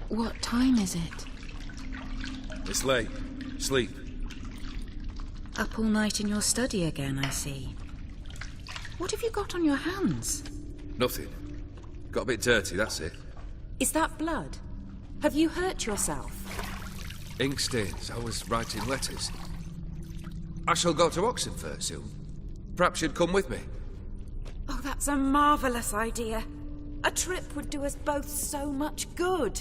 What time is it? It's late. Sleep. Up all night in your study again, I see. What have you got on your hands? Nothing. Got a bit dirty, that's it. Is that blood? Have you hurt yourself? Ink stains. I was writing letters. I shall go to Oxenfurt soon. Perhaps you'd come with me. Oh, that's a marvellous idea. A trip would do us both so much good.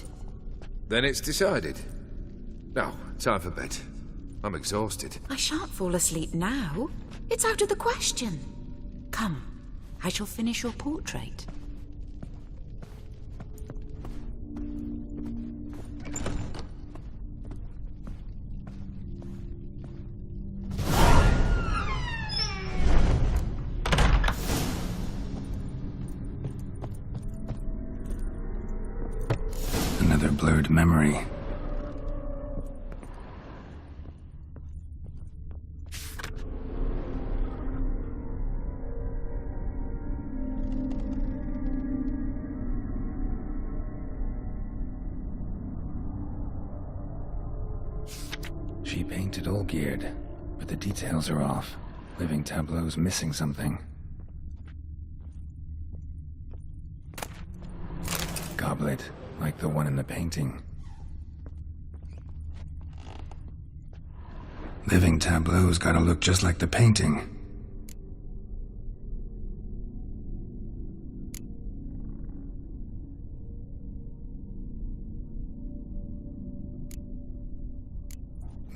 Then it's decided. Now, time for bed. I'm exhausted. I shan't fall asleep now. It's out of the question. Come, I shall finish your portrait. Another blurred memory. She painted Olgierd, but the details are off. Living tableau's missing something. Goblet, like the one in the painting. Living tableau's gotta look just like the painting.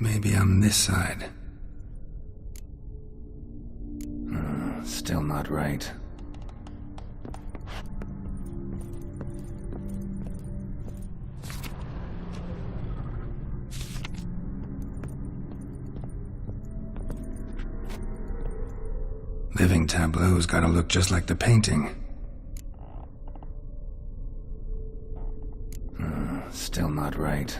Maybe on this side. Still not right. Living tableau's gotta look just like the painting. Still not right.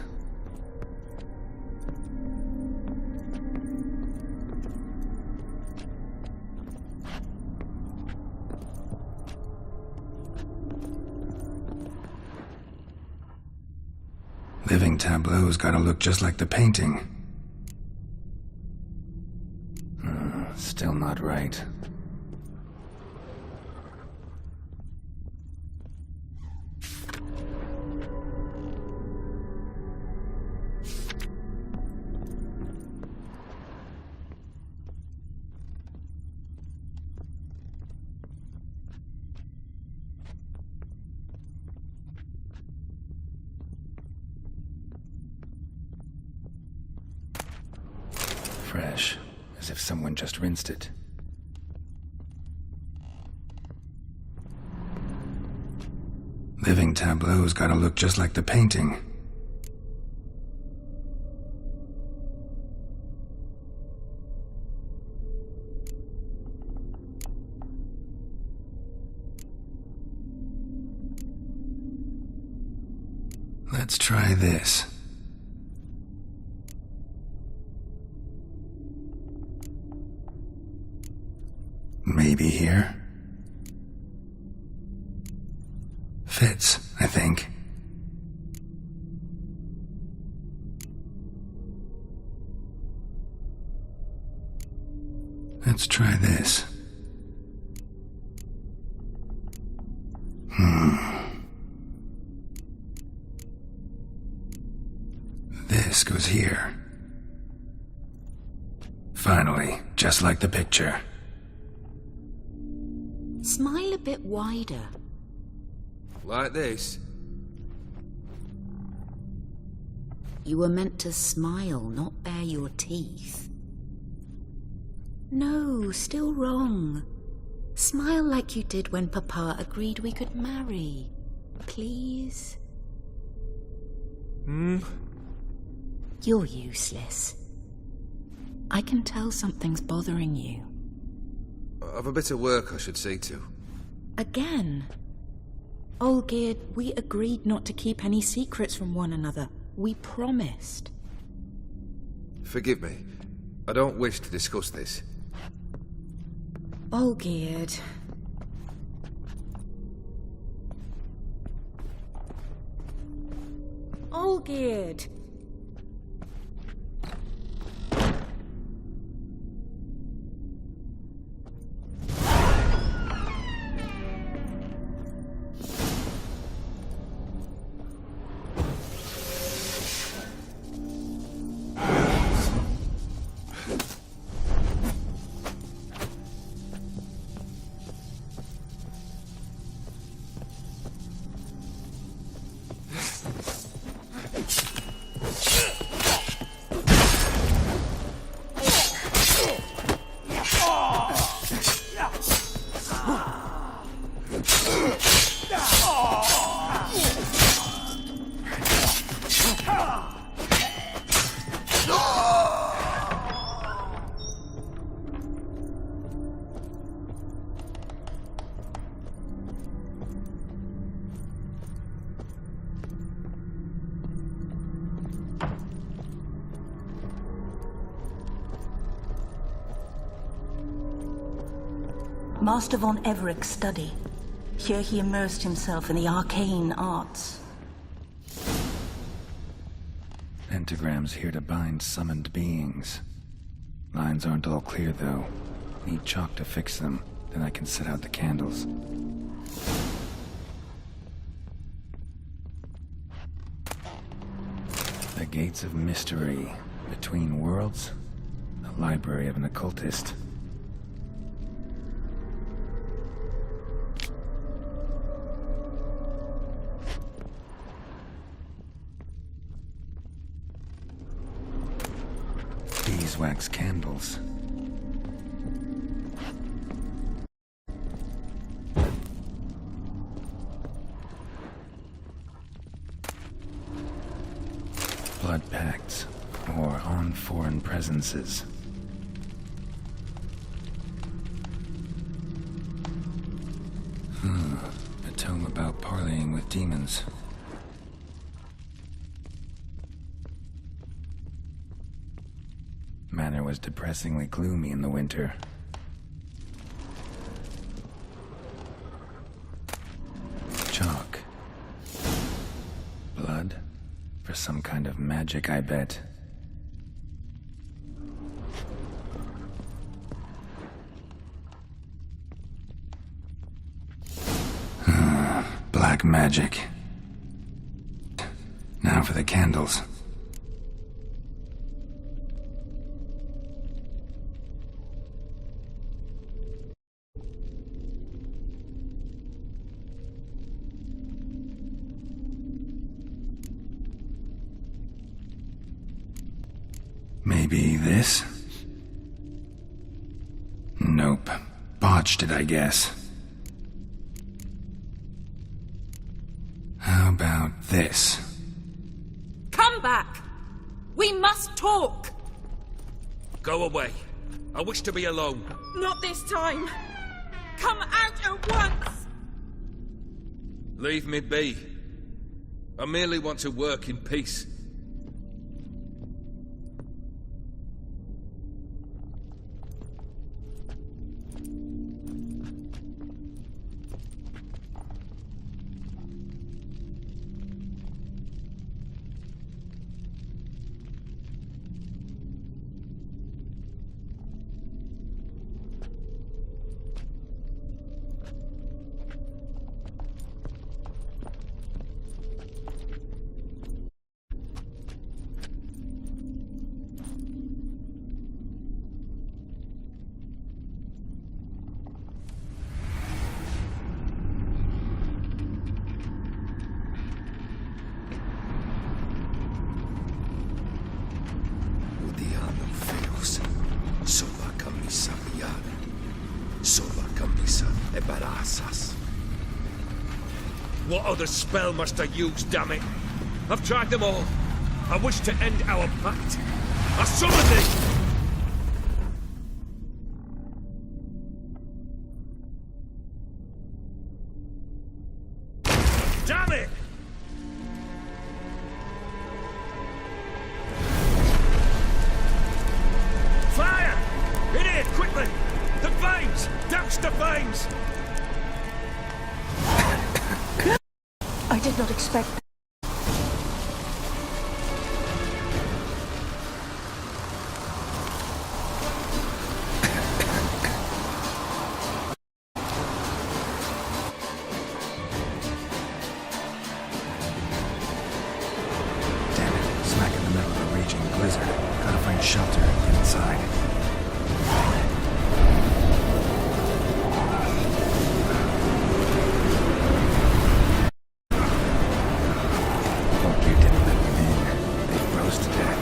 Living tableau's gotta look just like the painting. Still not right. Fresh, as if someone just rinsed it. Living tableau's gotta look just like the painting. Let's try this. Maybe here? Fits, I think. Let's try this. This goes here. Finally, just like the picture. Smile a bit wider. Like this? You were meant to smile, not bare your teeth. No, still wrong. Smile like you did when Papa agreed we could marry. Please? You're useless. I can tell something's bothering you. I've a bit of work I should see to. Again? Olgierd, we agreed not to keep any secrets from one another. We promised. Forgive me. I don't wish to discuss this. Olgierd. Olgierd! Master von Everett's study. Here he immersed himself in the arcane arts. Pentagrams here to bind summoned beings. Lines aren't all clear, though. Need chalk to fix them, then I can set out the candles. The Gates of Mystery. Between Worlds? The library of an occultist. Beeswax candles. Blood pacts, or on foreign presences. A tome about parleying with demons. Manor was depressingly gloomy in the winter. Chalk. Blood? For some Magic, I bet. Black magic. Now for the candles. Maybe this? Nope. Botched it, I guess. How about this? Come back! We must talk! Go away. I wish to be alone. Not this time! Come out at once! Leave me be. I merely want to work in peace. Sola camisa viale. Sola camisa e barassas. What other spell must I use, damn it? I've tried them all. I wish to end our pact. I summon thee! Damn it! Fire! In here, quickly! The flames! Douse the flames! I did not expect... Smack in the middle of a raging blizzard. Gotta find shelter and get inside. Hope you didn't let them in. They froze to death.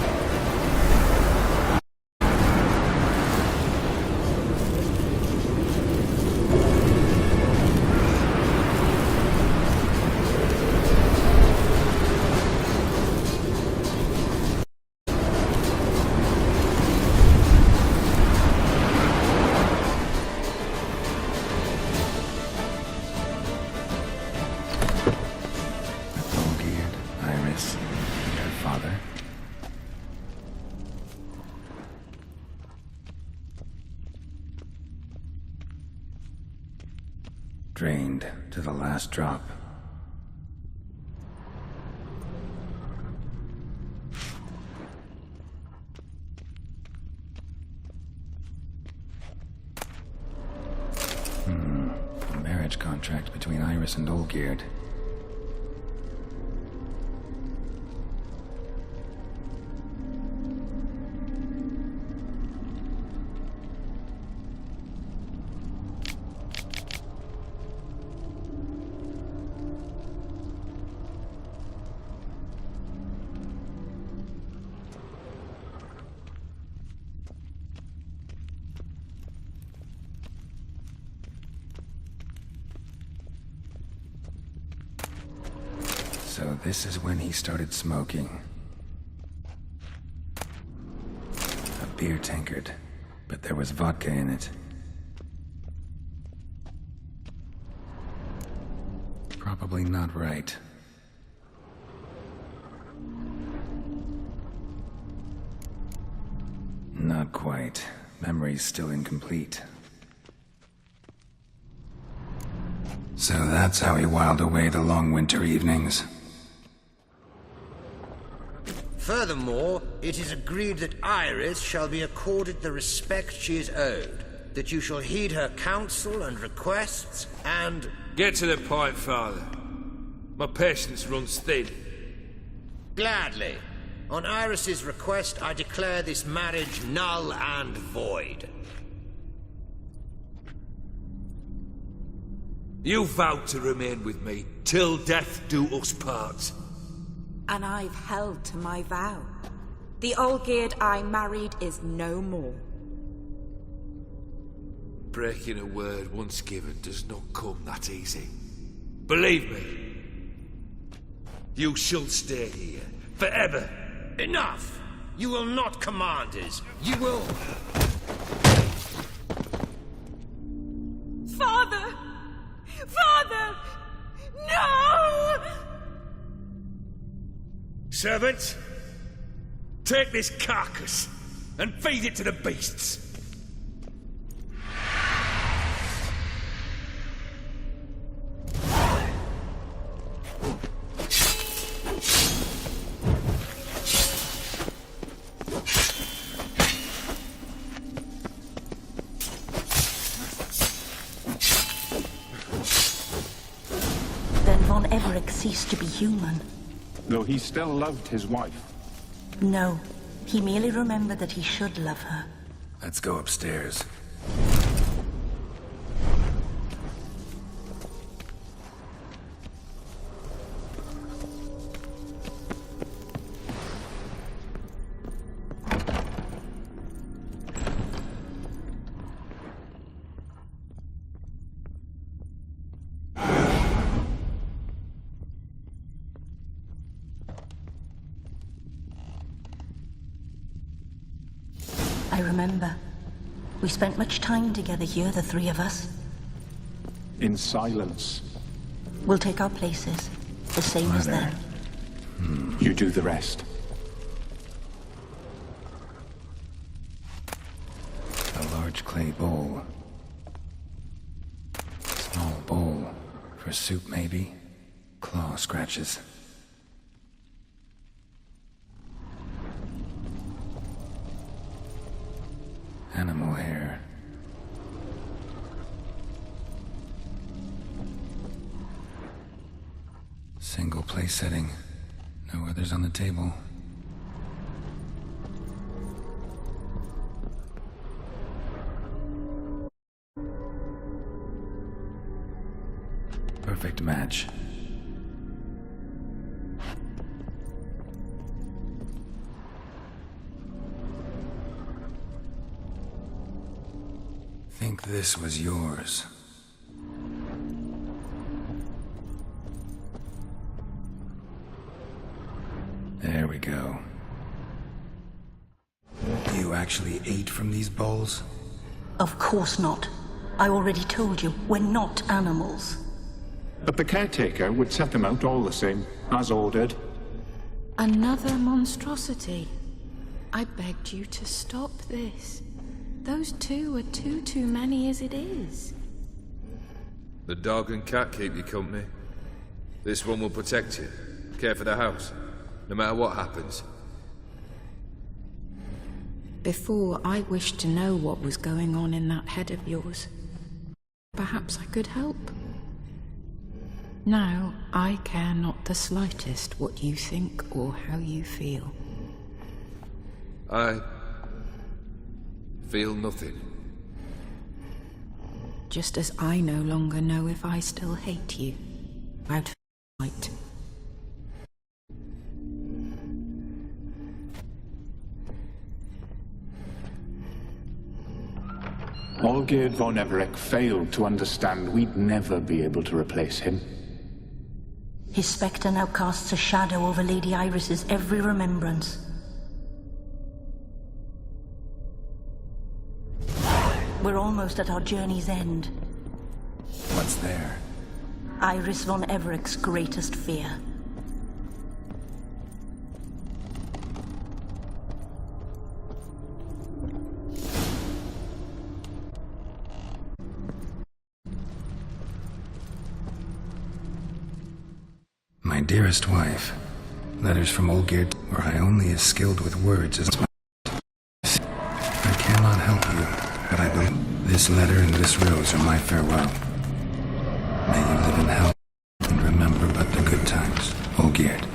Iris, her father. Drained to the last drop. A marriage contract between Iris and Olgierd. So this is when he started smoking. A beer tankard, but there was vodka in it. Probably not right. Not quite. Memory's still incomplete. So that's how he whiled away the long winter evenings. Furthermore, it is agreed that Iris shall be accorded the respect she is owed, that you shall heed her counsel and requests, and... Get to the point, Father. My patience runs thin. Gladly. On Iris's request, I declare this marriage null and void. You vowed to remain with me, till death do us part. And I've held to my vow. The Olgierd I married is no more. Breaking a word once given does not come that easy. Believe me. You shall stay here, forever. Enough! You will not command us. You will... Father! Father! No! Servant, take this carcass and feed it to the beasts. Then Von Everett ceased to be human. Though he still loved his wife. No, he merely remembered that he should love her. Let's go upstairs. I remember. We spent much time together here, the three of us. In silence. We'll take our places, the same as them. You do the rest. A large clay bowl. Small bowl. For soup, maybe? Claw scratches. Animal hair. Single place setting. No others on the table. Perfect match. Think this was yours. There we go. You actually ate from these bowls? Of course not. I already told you, we're not animals. But the caretaker would set them out all the same, as ordered. Another monstrosity. I begged you to stop this. Those two are too many as it is. The dog and cat keep you company. This one will protect you, care for the house, no matter what happens. Before, I wished to know what was going on in that head of yours. Perhaps I could help. Now, I care not the slightest what you think or how you feel. I feel nothing. Just as I no longer know if I still hate you. I'd fight. Olgierd von Everett failed to understand we'd never be able to replace him. His spectre now casts a shadow over Lady Iris's every remembrance. We're almost at our journey's end. What's there? Iris von Everett's greatest fear. My dearest wife. Letters from Olgierd. were I only as skilled with words as my... I cannot help you, but I believe this letter and this rose are my farewell. May you live in health and remember but the good times, Olgierd.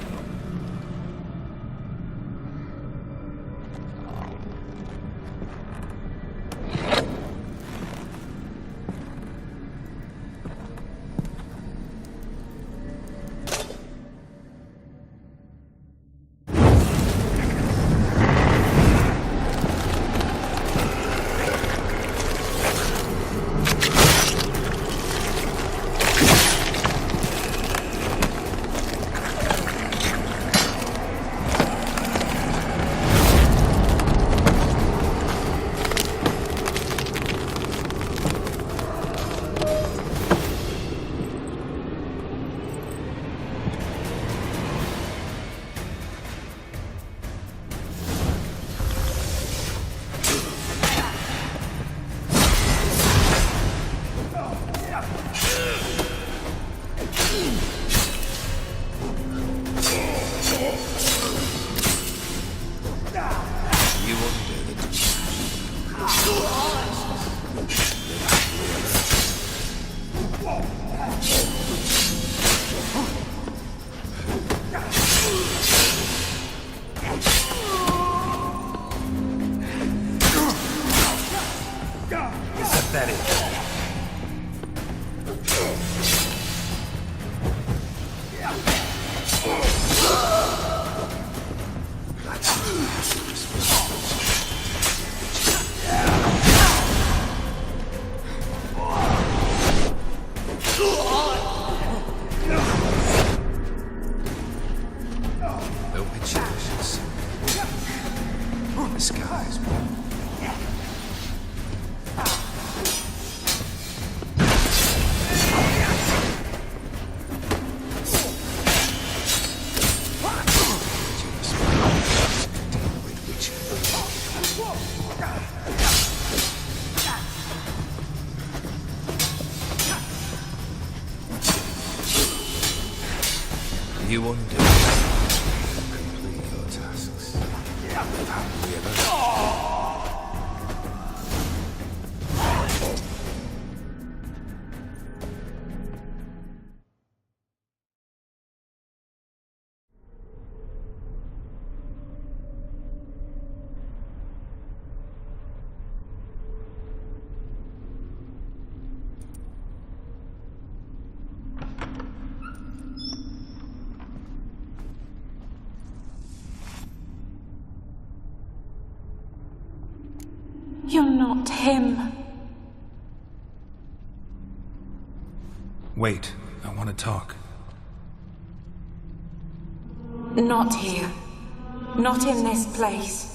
You undo complete your tasks. Without You're not him. Wait, I want to talk. Not here. Not in this place.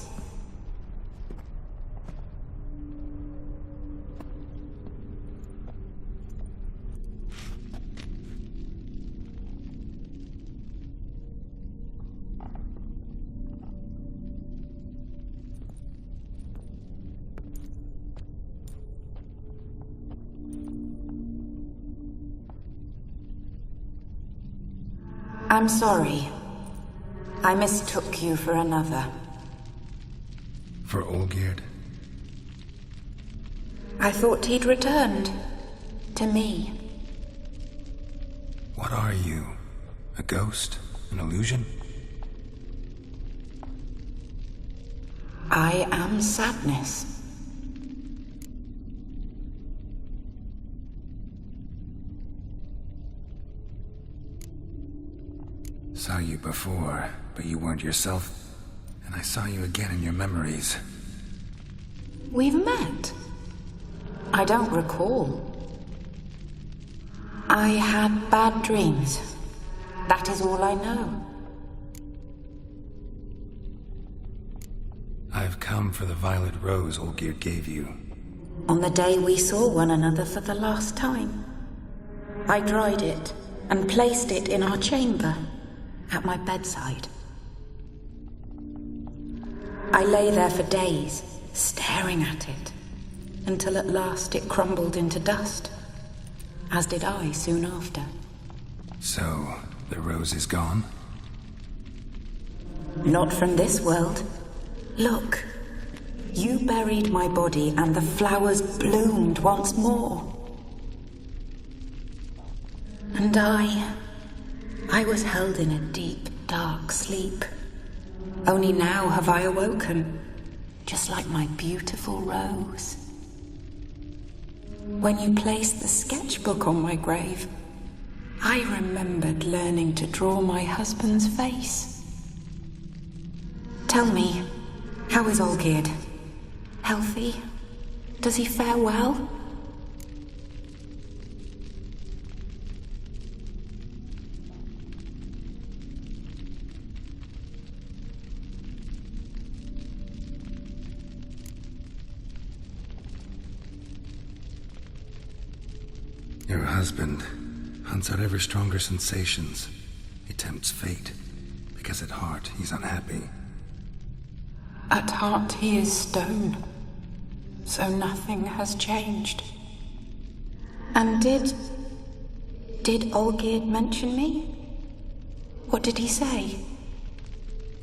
I'm sorry. I mistook you for another. For Olgierd? I thought he'd returned. To me. What are you? A ghost? An illusion? I am sadness. Saw you before, but you weren't yourself. And I saw you again in your memories. We've met. I don't recall. I had bad dreams. That is all I know. I've come for the violet rose Olgierd gave you. On the day we saw one another for the last time, I dried it and placed it in our chamber. At my bedside. I lay there for days, staring at it, until at last it crumbled into dust, as did I soon after. So, the rose is gone? Not from this world. Look. You buried my body and the flowers bloomed once more. And I was held in a deep, dark sleep. Only now have I awoken, just like my beautiful rose. When you placed the sketchbook on my grave, I remembered learning to draw my husband's face. Tell me, how is Olgierd? Healthy? Does he fare well? Your husband hunts out ever stronger sensations. He tempts fate, because at heart he's unhappy. At heart he is stone, so nothing has changed. And did Olgierd mention me? What did he say?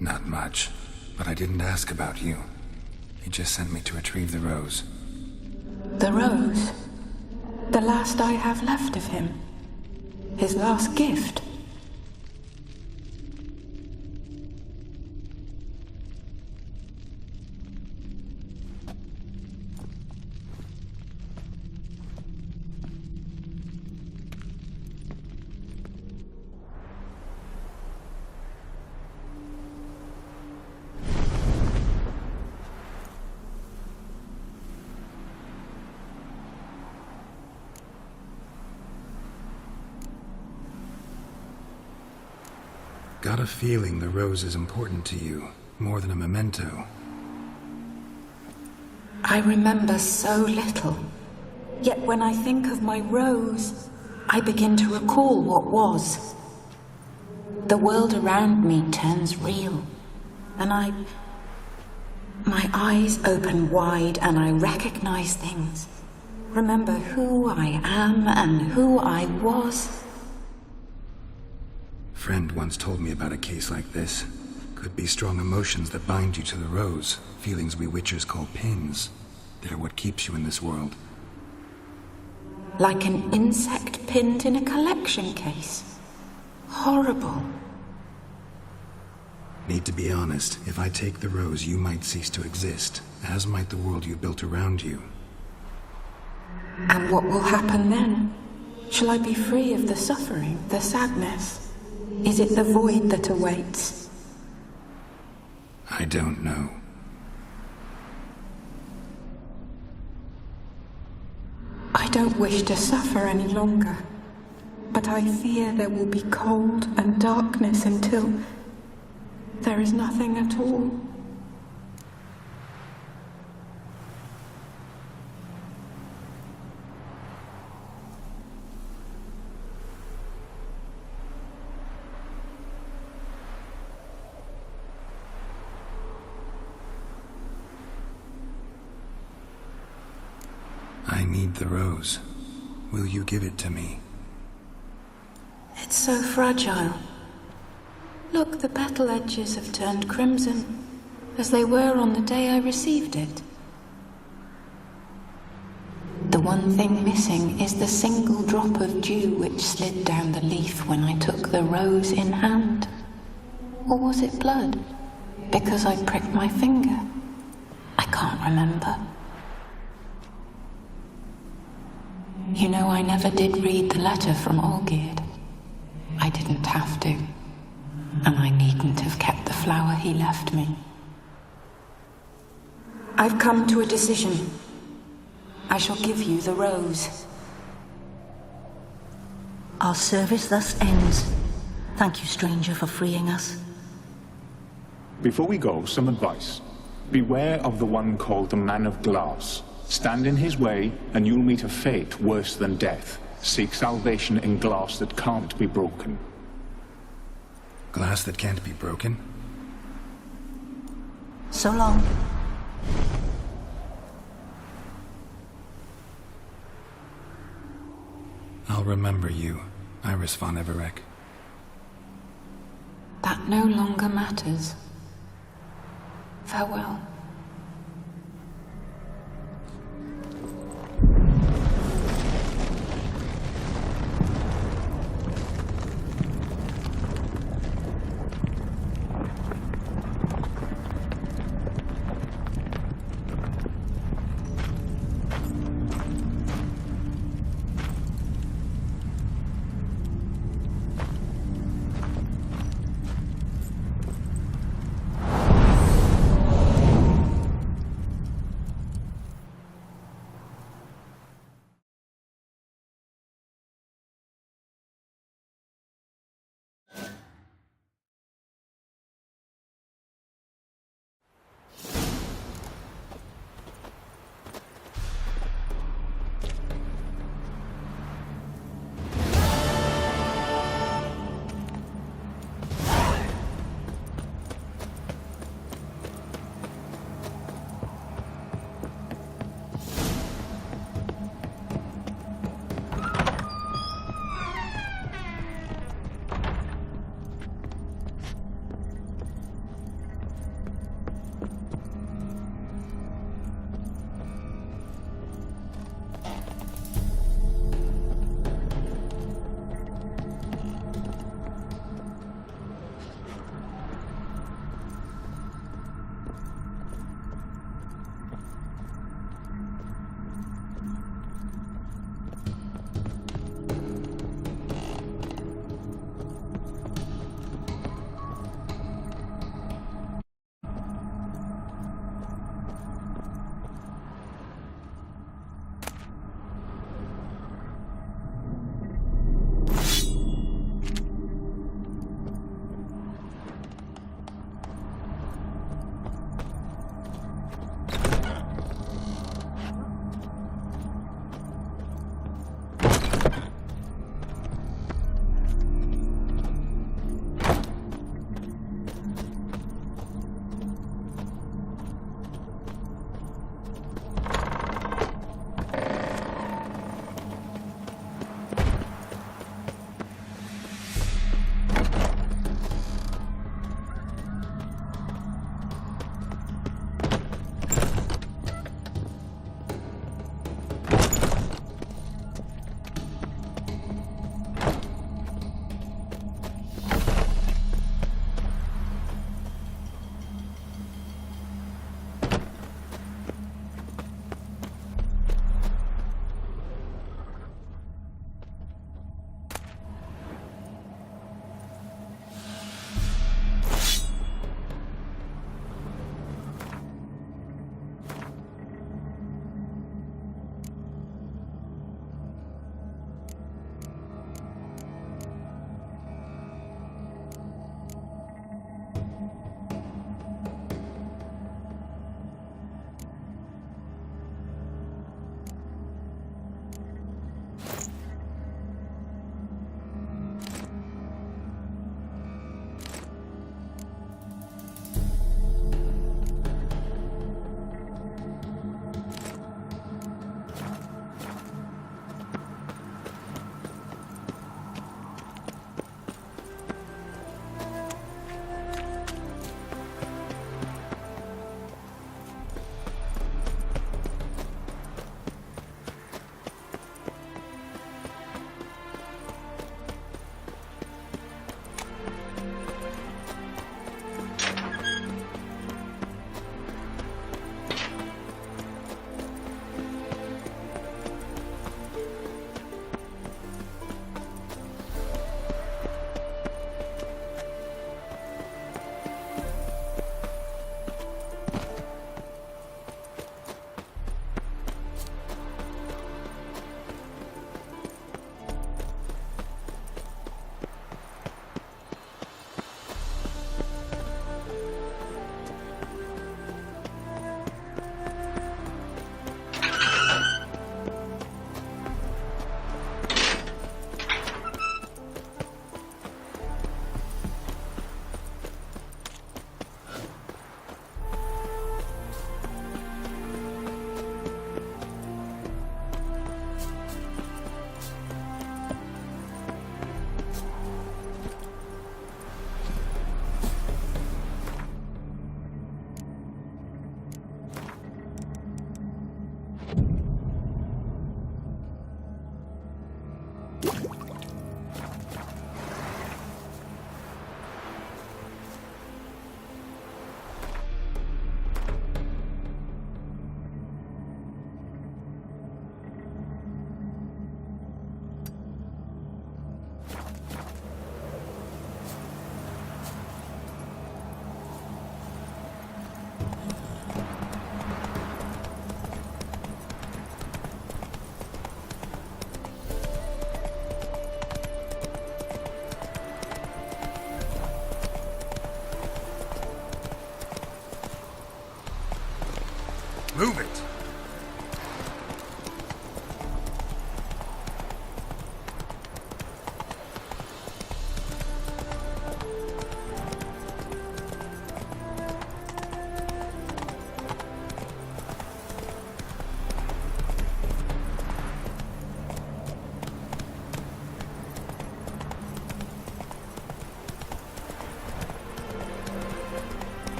Not much, but I didn't ask about you. He just sent me to retrieve the rose. The rose? The last I have left of him. His last gift. Got a feeling the rose is important to you, more than a memento. I remember so little. Yet when I think of my rose, I begin to recall what was. The world around me turns real, and my eyes open wide and I recognize things. Remember who I am and who I was. Friend once told me about a case like this. Could be strong emotions that bind you to the rose, feelings we witchers call pins. They're what keeps you in this world. Like an insect pinned in a collection case. Horrible. Need to be honest, if I take the rose, you might cease to exist, as might the world you built around you. And what will happen then? Shall I be free of the suffering, the sadness? Is it the void that awaits? I don't know. I don't wish to suffer any longer, but I fear there will be cold and darkness until there is nothing at all. I need the rose. Will you give it to me? It's so fragile. Look, the petal edges have turned crimson, as they were on the day I received it. The one thing missing is the single drop of dew which slid down the leaf when I took the rose in hand. Or was it blood? Because I pricked my finger? I can't remember. You know, I never did read the letter from Olgierd. I didn't have to. And I needn't have kept the flower he left me. I've come to a decision. I shall give you the rose. Our service thus ends. Thank you, stranger, for freeing us. Before we go, some advice. Beware of the one called the Man of Glass. Stand in his way, and you'll meet a fate worse than death. Seek salvation in glass that can't be broken. Glass that can't be broken? So long. I'll remember you, Iris von Everec. That no longer matters. Farewell.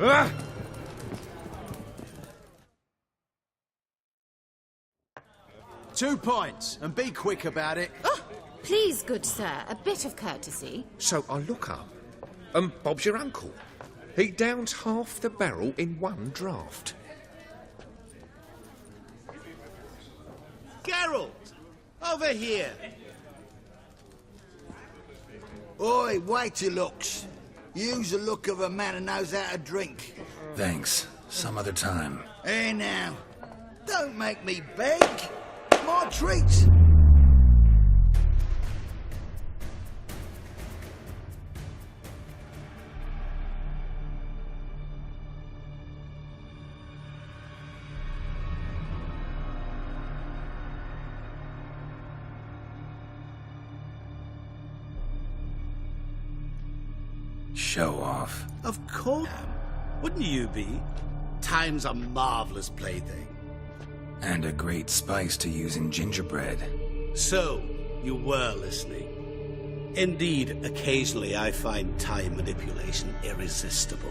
Ah! 2 points, and be quick about it. Oh, please, good sir, a bit of courtesy. So I look up, and Bob's your uncle. He downs half the barrel in one draught. Geralt! Over here! Oi, wait your looks. Use the look of a man who knows how to drink. Thanks. Some other time. Hey now, don't make me beg. My treat. Show off. Of course. Wouldn't you be? Time's a marvelous plaything. And a great spice to use in gingerbread. So, you were listening. Indeed, occasionally I find time manipulation irresistible.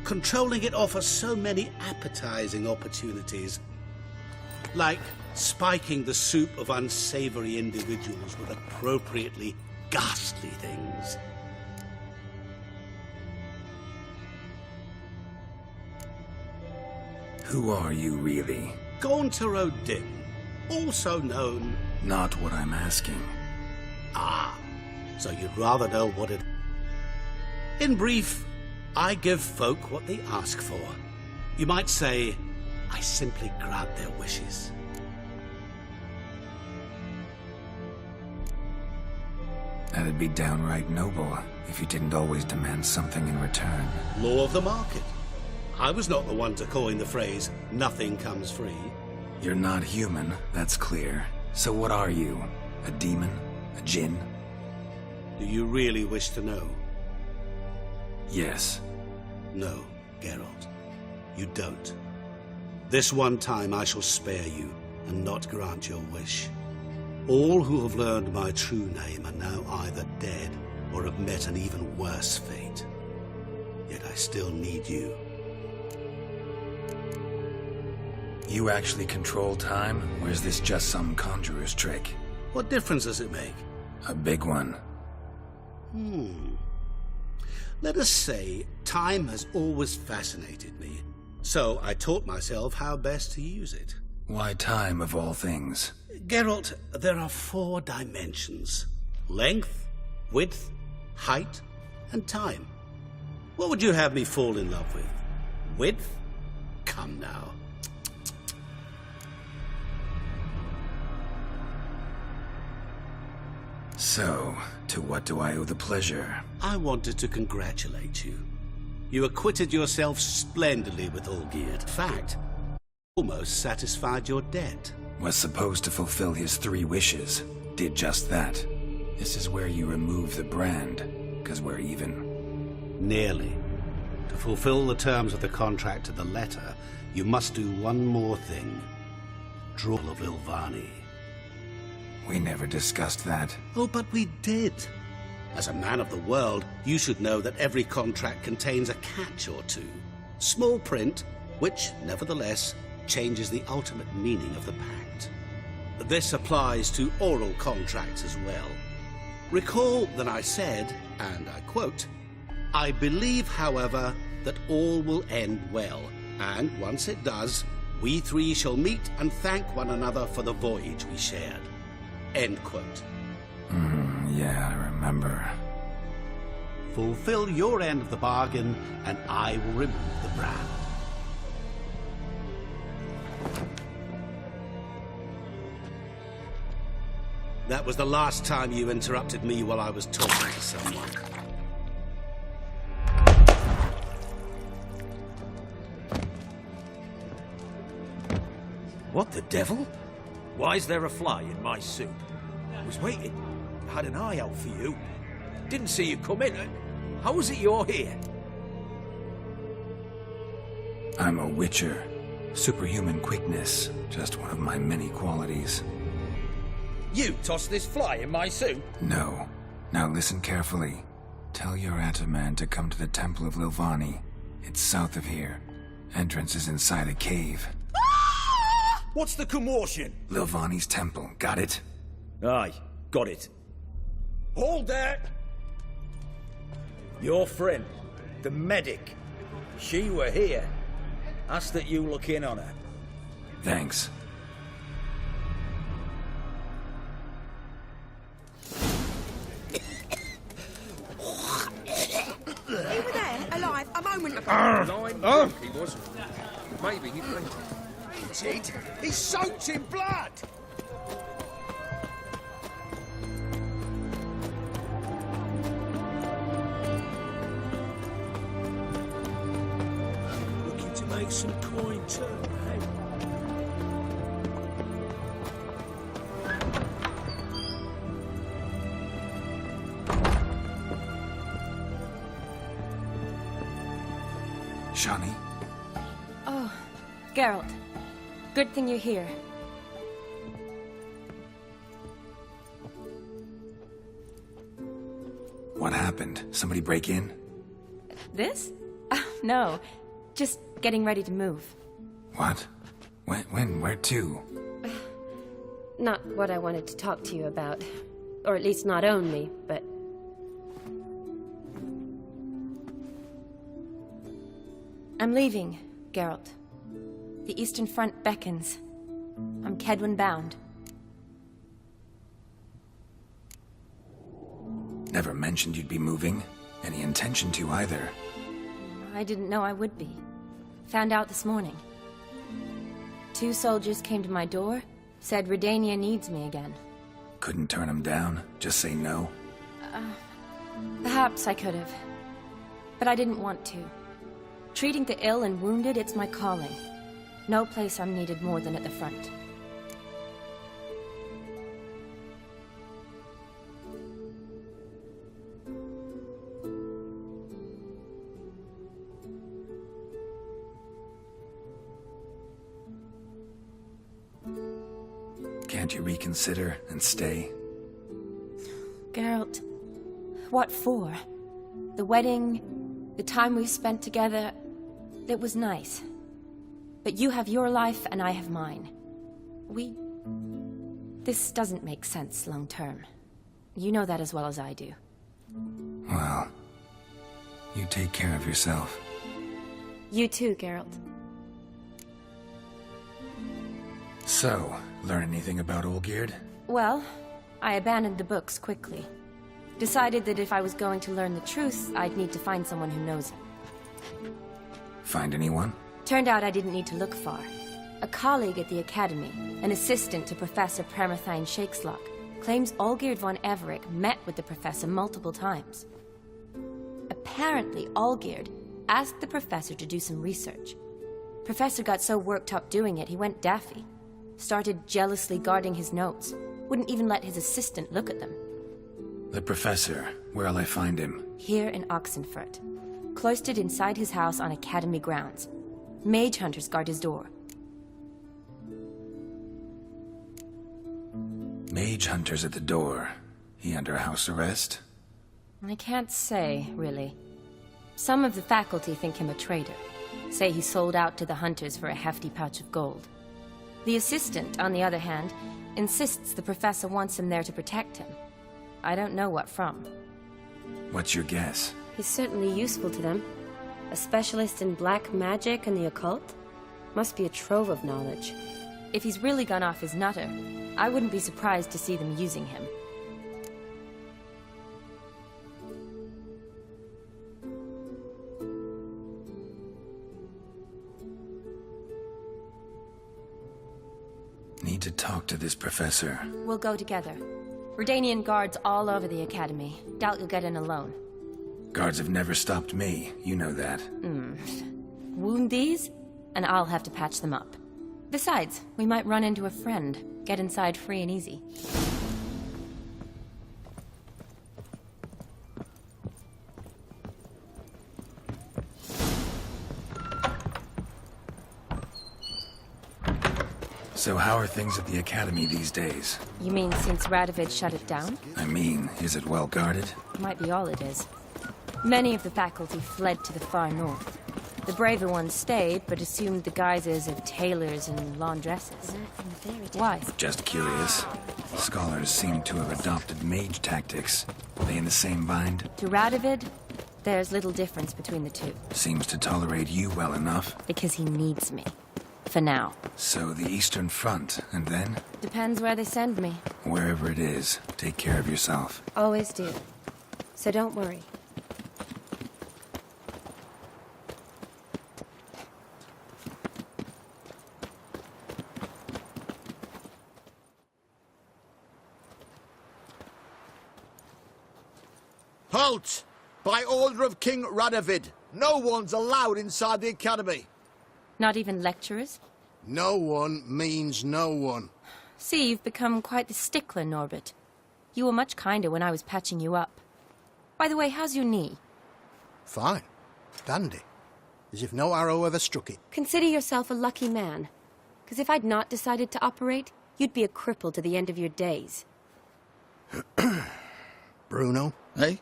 Controlling it offers so many appetizing opportunities. Like spiking the soup of unsavory individuals with appropriately ghastly things. Who are you, really? Gaunter O'Dim, also known... Not what I'm asking. Ah, so you'd rather know what it... In brief, I give folk what they ask for. You might say, I simply grant their wishes. That'd be downright noble if you didn't always demand something in return. Law of the market. I was not the one to coin the phrase, nothing comes free. You're not human, that's clear. So what are you? A demon? A djinn? Do you really wish to know? Yes. No, Geralt. You don't. This one time I shall spare you, and not grant your wish. All who have learned my true name are now either dead, or have met an even worse fate. Yet I still need you. You actually control time, or is this just some conjurer's trick? What difference does it make? A big one. Let us say, time has always fascinated me. So I taught myself how best to use it. Why time, of all things? Geralt, there are 4 dimensions. Length, width, height, and time. What would you have me fall in love with? Width? Come now. So, to what do I owe the pleasure? I wanted to congratulate you. You acquitted yourself splendidly with Olgierd. In fact, almost satisfied your debt. Was supposed to fulfill his 3 wishes. Did just that. This is where you remove the brand, because we're even. Nearly. To fulfill the terms of the contract to the letter, you must do one more thing. Draw of Wildhunt. We never discussed that. Oh, but we did. As a man of the world, you should know that every contract contains a catch or two. Small print, which, nevertheless, changes the ultimate meaning of the pact. This applies to oral contracts as well. Recall that I said, and I quote, I believe, however, that all will end well, and once it does, we 3 shall meet and thank one another for the voyage we shared. End quote. Yeah, I remember. Fulfill your end of the bargain, and I will remove the brand. That was the last time you interrupted me while I was talking to someone. What the devil? Why is there a fly in my soup? I was waiting. I had an eye out for you. Didn't see you come in. How is it you're here? I'm a witcher. Superhuman quickness. Just one of my many qualities. You tossed this fly in my soup? No. Now listen carefully. Tell your Ataman to come to the Temple of Wildhunt. It's south of here. Entrance is inside a cave. What's the commotion? Lilvani's temple. Got it? Aye, got it. Hold that! Your friend, the medic. She were here. Ask that you look in on her. Thanks. They were there, alive, a moment ago. Oh! He was. Maybe he fainted. He did. He's soaked in blood. Looking to make some coin too, eh? Shani? Oh, Geralt. Good thing you're here. What happened? Somebody break in? This? No. Just getting ready to move. What? When? Where to? Not what I wanted to talk to you about. Or at least not only, but... I'm leaving, Geralt. The Eastern Front beckons. I'm Kedwin bound. Never mentioned you'd be moving. Any intention to either. I didn't know I would be. Found out this morning. 2 soldiers came to my door, said Redania needs me again. Couldn't turn him down? Just say no? Perhaps I could have. But I didn't want to. Treating the ill and wounded, it's my calling. No place I'm needed more than at the front. Can't you reconsider and stay? Geralt, what for? The wedding, the time we've spent together, it was nice. But you have your life and I have mine. This doesn't make sense long term. You know that as well as I do. Well, you take care of yourself. You too, Geralt. So, learn anything about Olgierd? Well, I abandoned the books quickly. Decided that if I was going to learn the truth, I'd need to find someone who knows it. Find anyone? Turned out I didn't need to look far. A colleague at the Academy, an assistant to Professor Permathine Shakeslock, claims Olgierd von Everick met with the professor multiple times. Apparently, Olgierd asked the professor to do some research. Professor got so worked up doing it, he went daffy. Started jealously guarding his notes. Wouldn't even let his assistant look at them. The professor. Where'll I find him? Here in Oxenfurt. Cloistered inside his house on Academy grounds. Mage hunters guard his door. Mage hunters at the door. He under house arrest? I can't say, really. Some of the faculty think him a traitor. Say he sold out to the hunters for a hefty pouch of gold. The assistant, on the other hand, insists the professor wants him there to protect him. I don't know what from. What's your guess? He's certainly useful to them. A specialist in black magic and the occult? Must be a trove of knowledge. If he's really gone off his nutter, I wouldn't be surprised to see them using him. Need to talk to this professor. We'll go together. Redanian guards all over the Academy. Doubt you'll get in alone. Guards have never stopped me. You know that. Wound these, and I'll have to patch them up. Besides, we might run into a friend. Get inside free and easy. So how are things at the Academy these days? You mean since Radovid shut it down? I mean, is it well guarded? Might be all it is. Many of the faculty fled to the far north. The braver ones stayed, but assumed the guises of tailors and laundresses. Why? Just curious. Scholars seem to have adopted mage tactics. Are they in the same bind? To Radovid, there's little difference between the two. Seems to tolerate you well enough. Because he needs me. For now. So the Eastern Front, and then? Depends where they send me. Wherever it is, take care of yourself. Always do. So don't worry. Halt! By order of King Radovid, no one's allowed inside the academy. Not even lecturers? No one means no one. See, you've become quite the stickler, Norbert. You were much kinder when I was patching you up. By the way, how's your knee? Fine. Dandy. As if no arrow ever struck it. Consider yourself a lucky man. Because if I'd not decided to operate, you'd be a cripple to the end of your days. Bruno? Eh?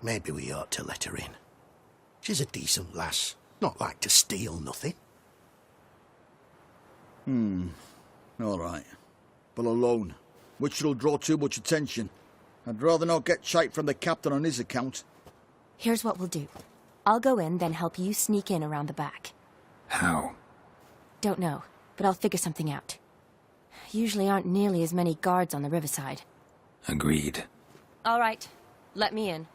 Maybe we ought to let her in. She's a decent lass. Not like to steal nothing. All right. But alone, which will draw too much attention. I'd rather not get shite from the captain on his account. Here's what we'll do. I'll go in, then help you sneak in around the back. How? Don't know, but I'll figure something out. Usually aren't nearly as many guards on the riverside. Agreed. All right. Let me in.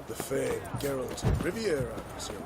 The famed Geralt Riviera, I presume.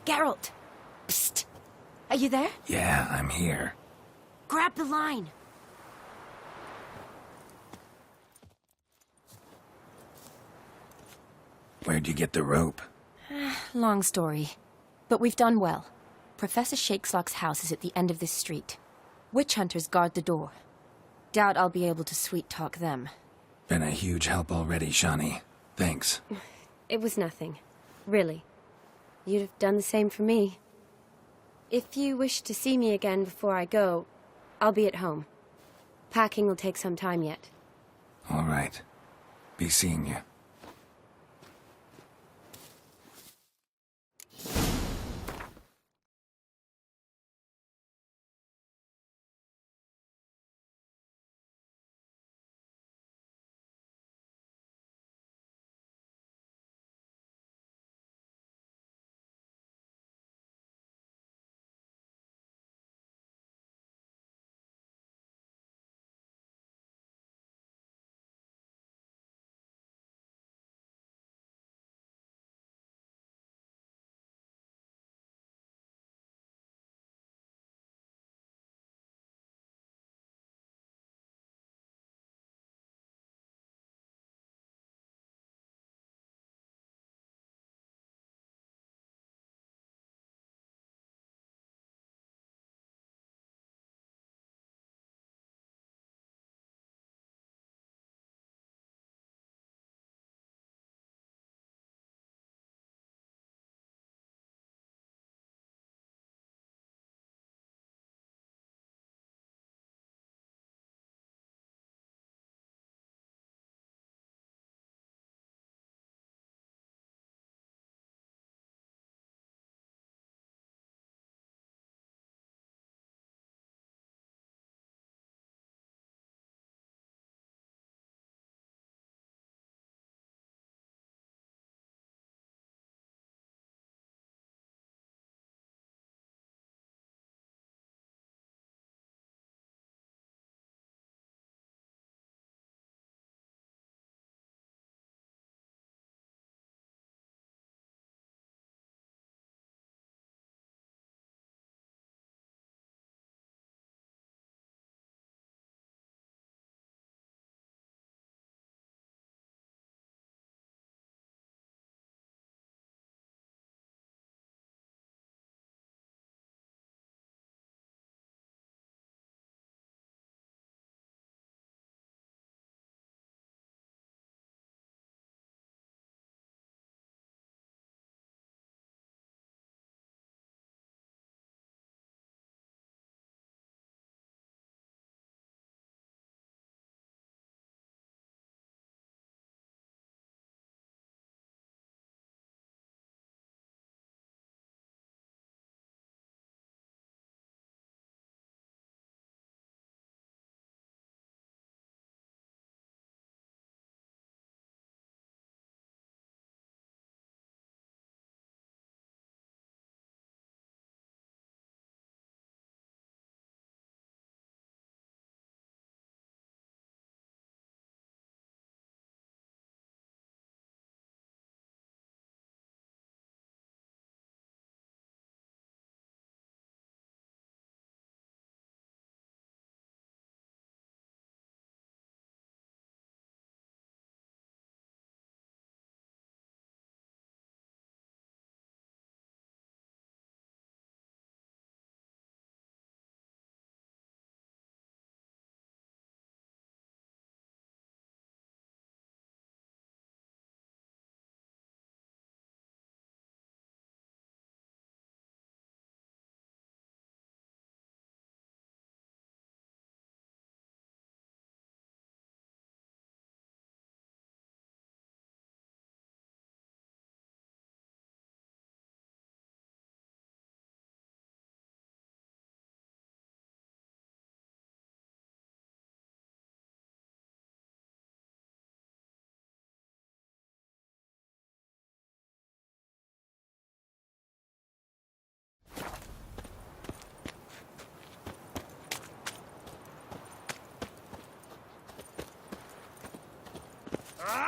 Geralt! Psst! Are you there? Yeah, I'm here. Grab the line! Where'd you get the rope? Long story. But we've done well. Professor Shakeslock's house is at the end of this street. Witch hunters guard the door. Doubt I'll be able to sweet-talk them. Been a huge help already, Shani. Thanks. It was nothing. Really. You'd have done the same for me. If you wish to see me again before I go, I'll be at home. Packing will take some time yet. All right. Be seeing you.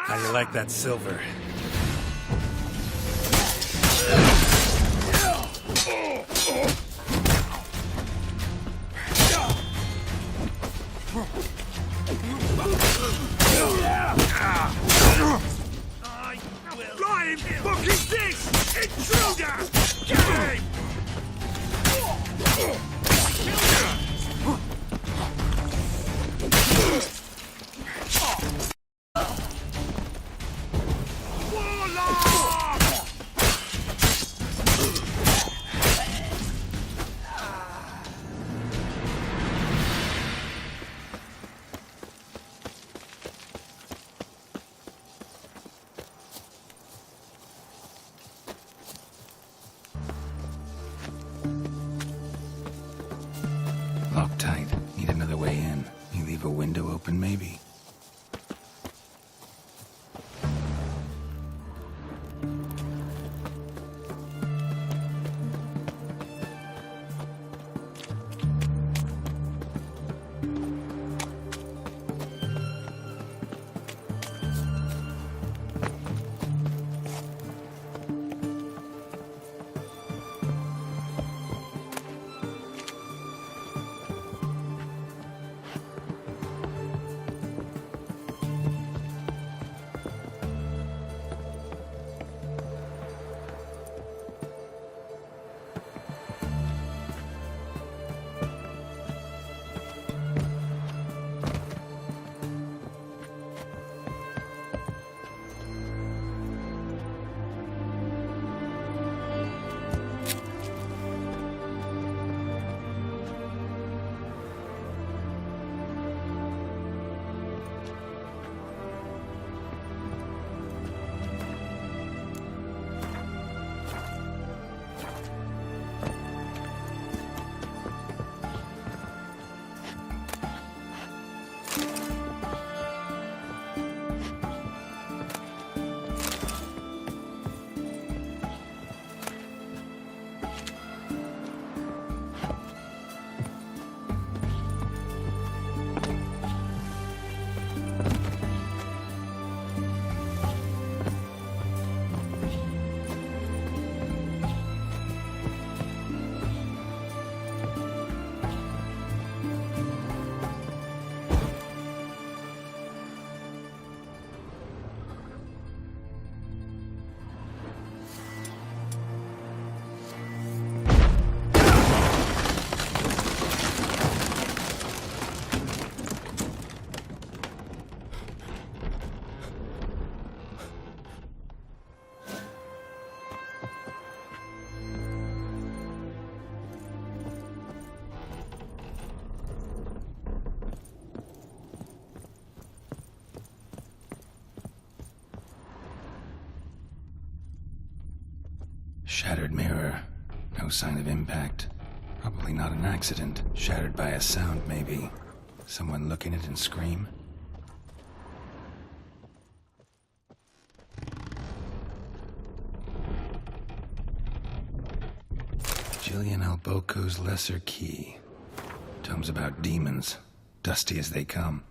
How you like that silver? Ryan, fuck is this? Intruder! Game! Locked tight. Need another way in. You leave a window open, maybe? Shattered mirror. No sign of impact. Probably not an accident. Shattered by a sound, maybe. Someone look in it and scream? Jillian Alboco's Lesser Key. Tomes about demons. Dusty as they come.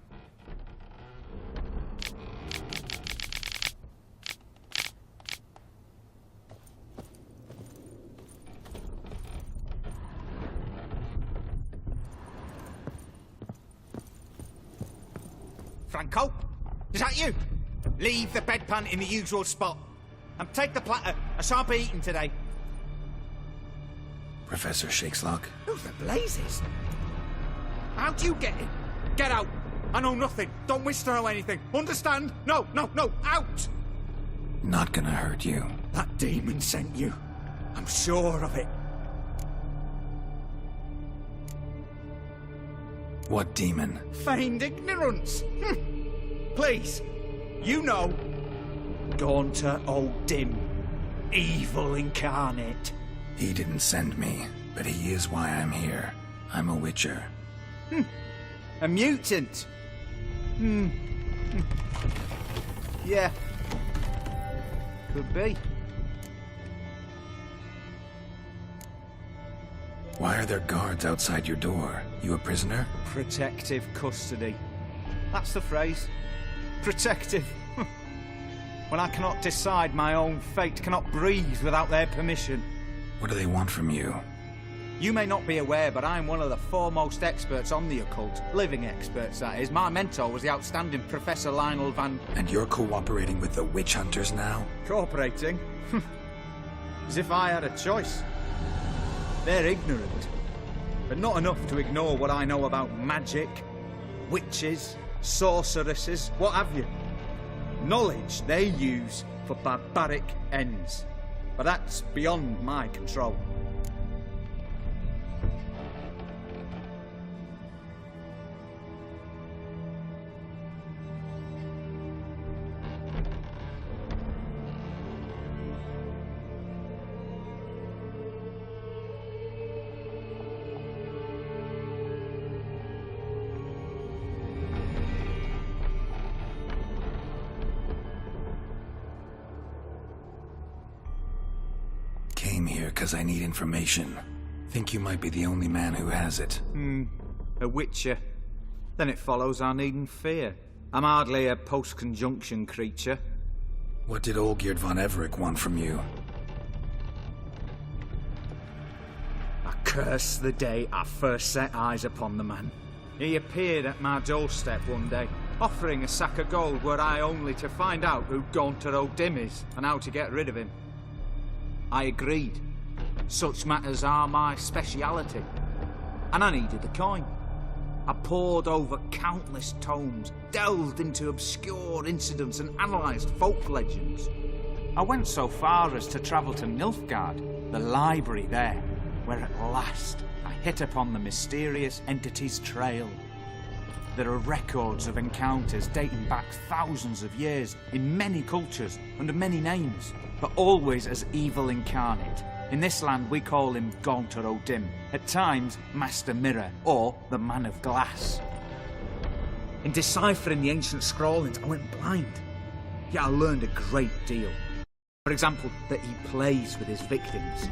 Franco? Is that you? Leave the bedpan in the usual spot. And take the platter. I shan't be eating today. Professor Shakeslock? Who the blazes? How'd you get in? Get out. I know nothing. Don't wish to know anything. Understand? No, no, no. Out! Not gonna hurt you. That demon sent you. I'm sure of it. What demon? Feigned ignorance. Please. You know. Gaunter O'Dim. Evil incarnate. He didn't send me, but he is why I'm here. I'm a witcher. A mutant. Yeah. Could be. Why are there guards outside your door? You a prisoner? Protective custody. That's the phrase. Protective. when I cannot decide my own fate, cannot breathe without their permission. What do they want from you? You may not be aware, but I'm one of the foremost experts on the occult. Living experts, that is. My mentor was the outstanding Professor Lionel Van... And you're cooperating with the witch hunters now? Cooperating? As if I had a choice. They're ignorant, but not enough to ignore what I know about magic, witches, sorceresses, what have you. Knowledge they use for barbaric ends. But that's beyond my control. Came here because I need information. Think you might be the only man who has it. A witcher. Then it follows I needn't fear. I'm hardly a post-conjunction creature. What did Olgierd von Everec want from you? I curse the day I first set eyes upon the man. He appeared at my doorstep one day, offering a sack of gold were I only to find out who Gaunter O'Dim is and how to get rid of him. I agreed. Such matters are my speciality. And I needed the coin. I pored over countless tomes, delved into obscure incidents and analysed folk legends. I went so far as to travel to Nilfgaard, the library there, where at last I hit upon the mysterious entity's trail. There are records of encounters dating back thousands of years in many cultures under many names, but always as evil incarnate. In this land we call him Gaunter O'Dim, at times Master Mirror or the Man of Glass. In deciphering the ancient scrawlings I went blind, yet I learned a great deal. For example, that he plays with his victims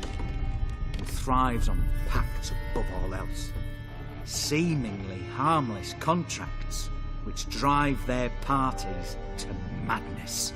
and thrives on pacts above all else. Seemingly harmless contracts which drive their parties to madness.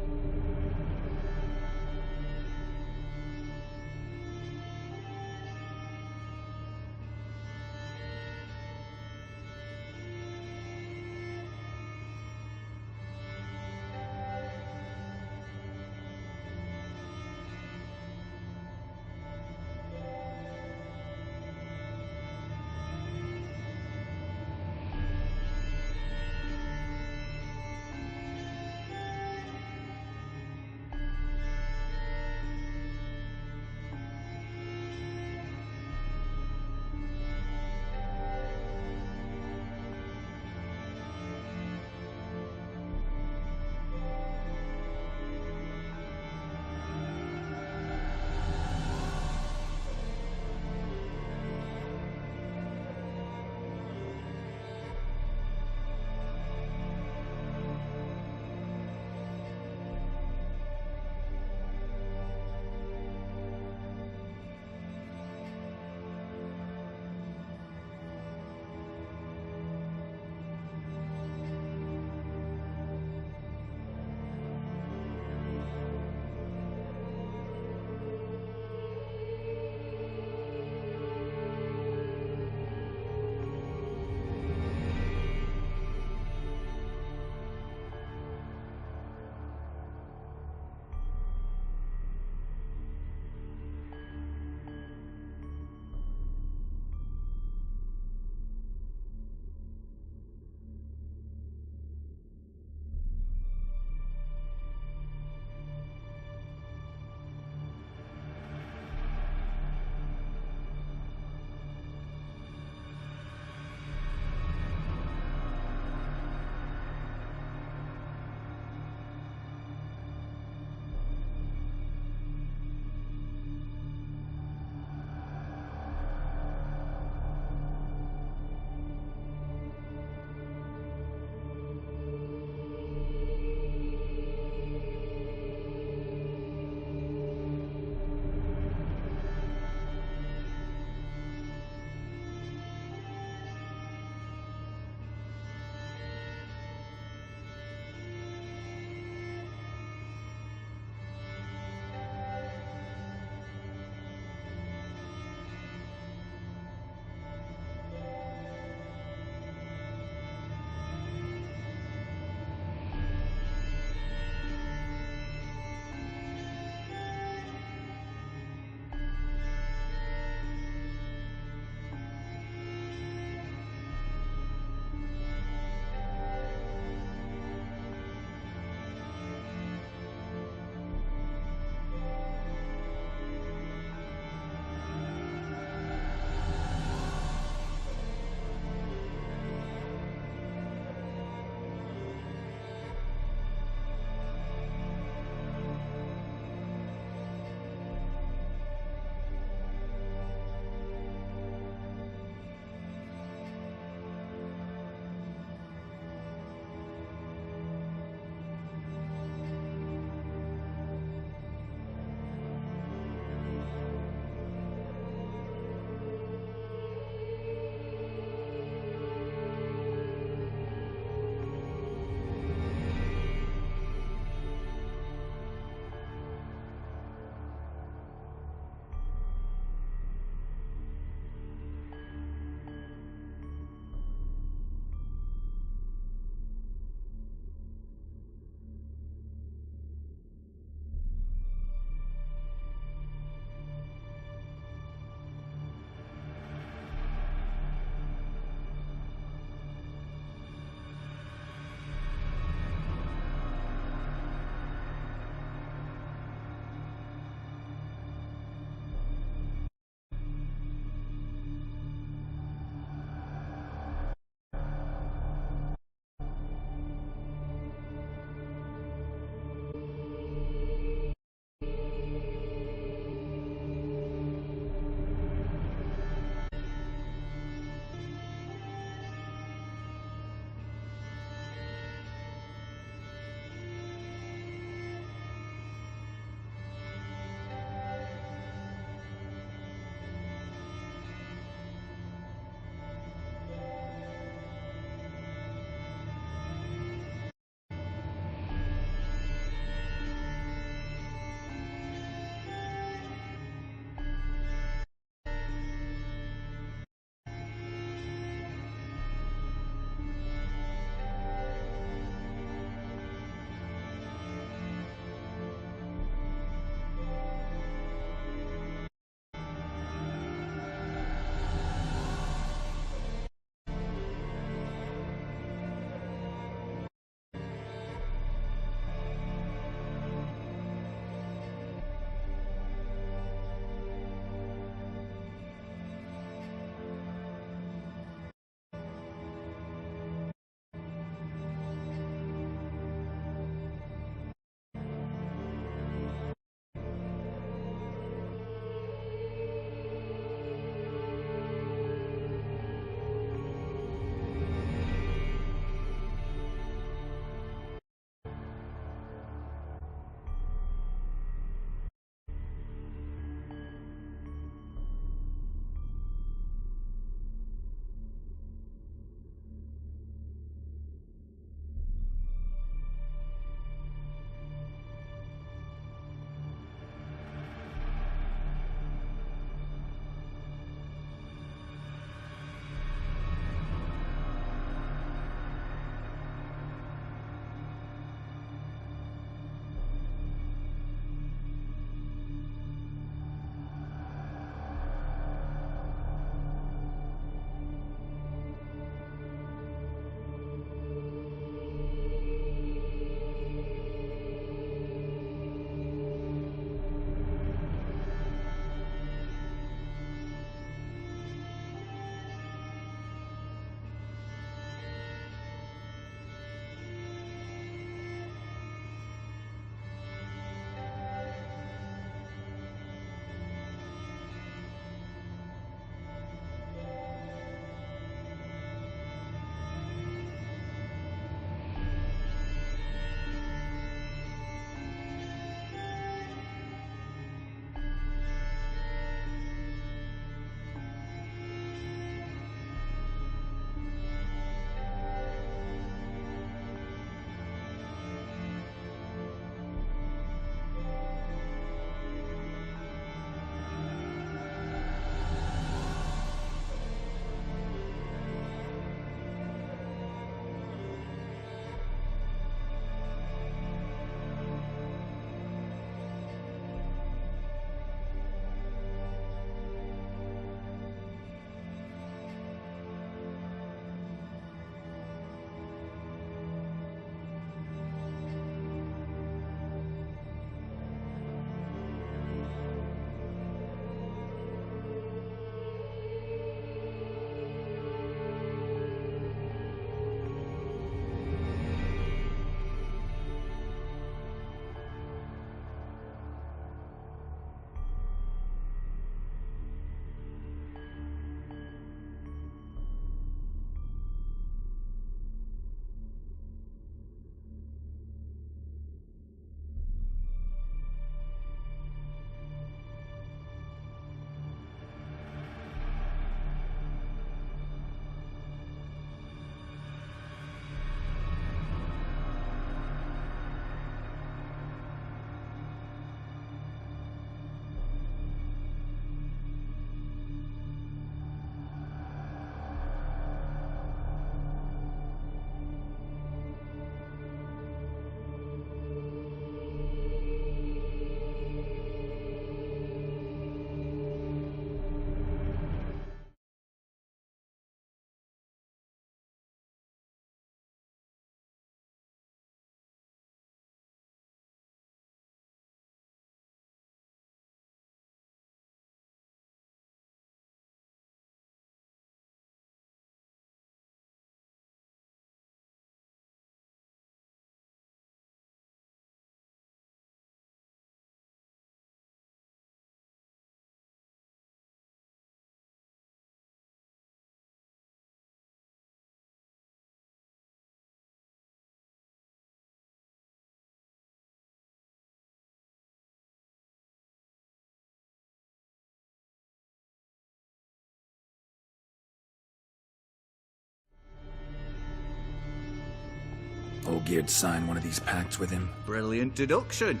Olgierd sign one of these pacts with him? Brilliant deduction.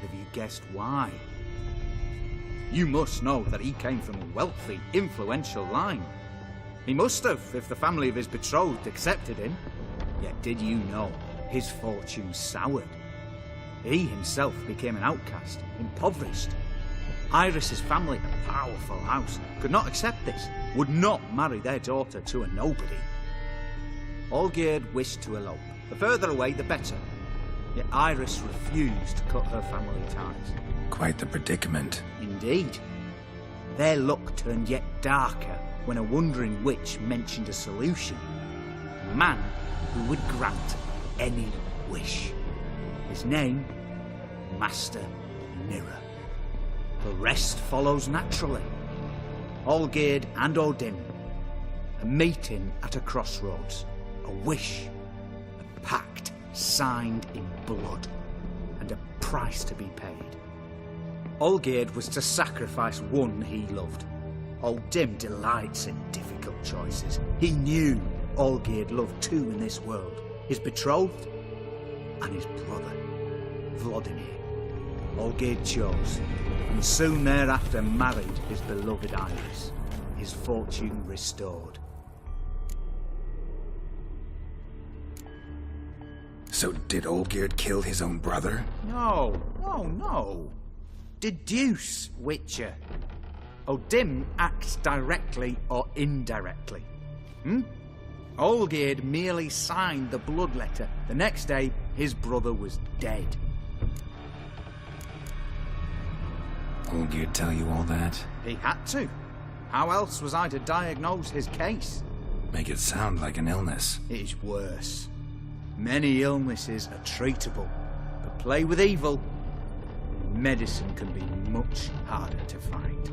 Have you guessed why? You must know that he came from a wealthy, influential line. He must have, if the family of his betrothed accepted him. Yet did you know his fortune soured? He himself became an outcast, impoverished. Iris's family, a powerful house, could not accept this, would not marry their daughter to a nobody. Olgierd wished to elope. The further away, the better. Yet Iris refused to cut her family ties. Quite the predicament. Indeed. Their luck turned yet darker when a wandering witch mentioned a solution. A man who would grant any wish. His name, Master Mirror. The rest follows naturally. Olgierd and Odin. A meeting at a crossroads. A wish. A pact signed in blood. And a price to be paid. Olgierd was to sacrifice one he loved. Odin delights in difficult choices. He knew Olgierd loved two in this world. His betrothed and his brother, Vladimir. Olgierd chose, and soon thereafter married his beloved Iris, his fortune restored. So did Olgierd kill his own brother? No. Deduce, Witcher. Odin acts directly or indirectly. Olgierd merely signed the blood letter. The next day, his brother was dead. Olgierd tell you all that? He had to. How else was I to diagnose his case? Make it sound like an illness. It is worse. Many illnesses are treatable, but play with evil, medicine can be much harder to find.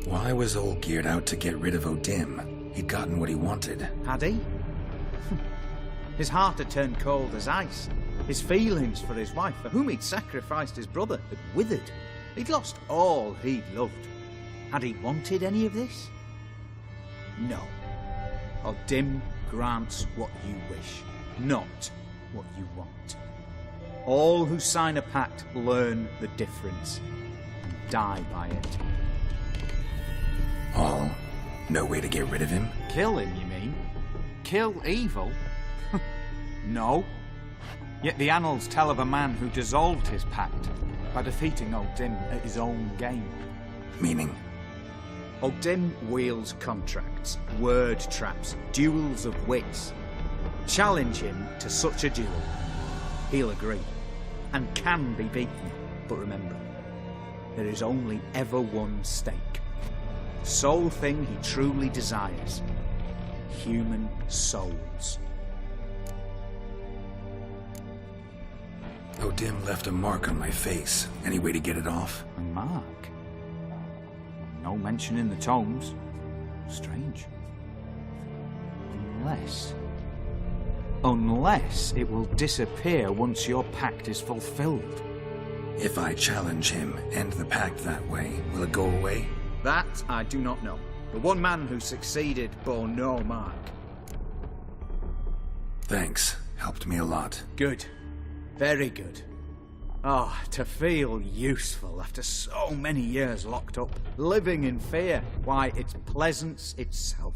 Why was Olgierd out to get rid of Odin? He'd gotten what he wanted. Had he? His heart had turned cold as ice. His feelings for his wife, for whom he'd sacrificed his brother, had withered. He'd lost all he'd loved. Had he wanted any of this? No. Odin grants what you wish, not what you want. All who sign a pact learn the difference and die by it. All? No way to get rid of him? Kill him, you mean? Kill evil? No. Yet the annals tell of a man who dissolved his pact by defeating Odin at his own game. Meaning? Odin wields contracts, word traps, duels of wits. Challenge him to such a duel. He'll agree, and can be beaten. But remember, there is only ever one stake. The sole thing he truly desires. Human souls. Odin left a mark on my face. Any way to get it off? A mark? No mention in the tomes. Strange. Unless it will disappear once your pact is fulfilled. If I challenge him, end the pact that way, will it go away? That I do not know. The one man who succeeded bore no mark. Thanks. Helped me a lot. Good. Very good. Oh, to feel useful after so many years locked up, living in fear. Why, it's pleasance itself.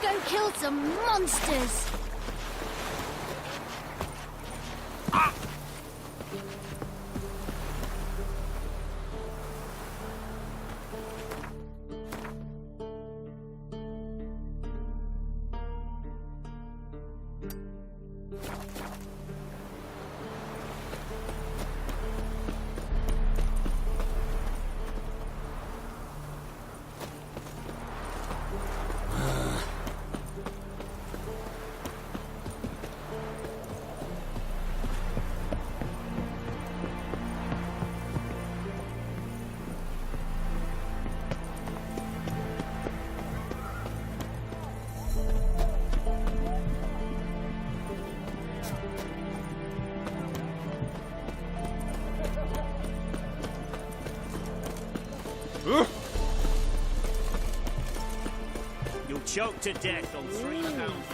go kill some monsters! You'll choke to death on 3 pounds.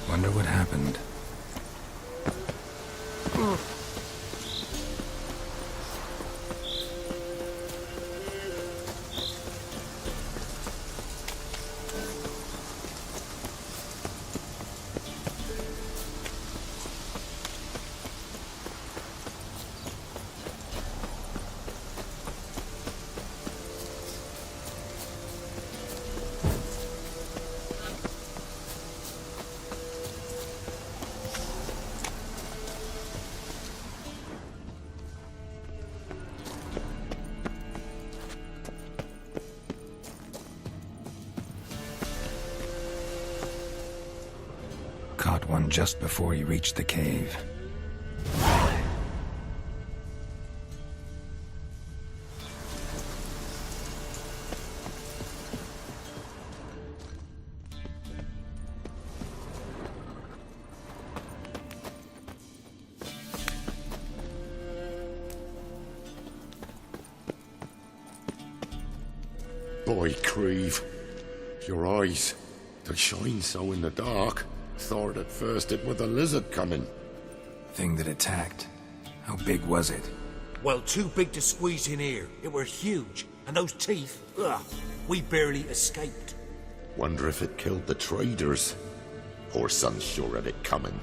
Wonder what happened. Caught one just before he reached the cave. Boy, Creve, your eyes, they shine so in the dark. Thought at first it was a lizard coming. Thing that attacked. How big was it? Well, too big to squeeze in here. It were huge. And those teeth, ugh, we barely escaped. Wonder if it killed the traders. Poor son's sure of it coming.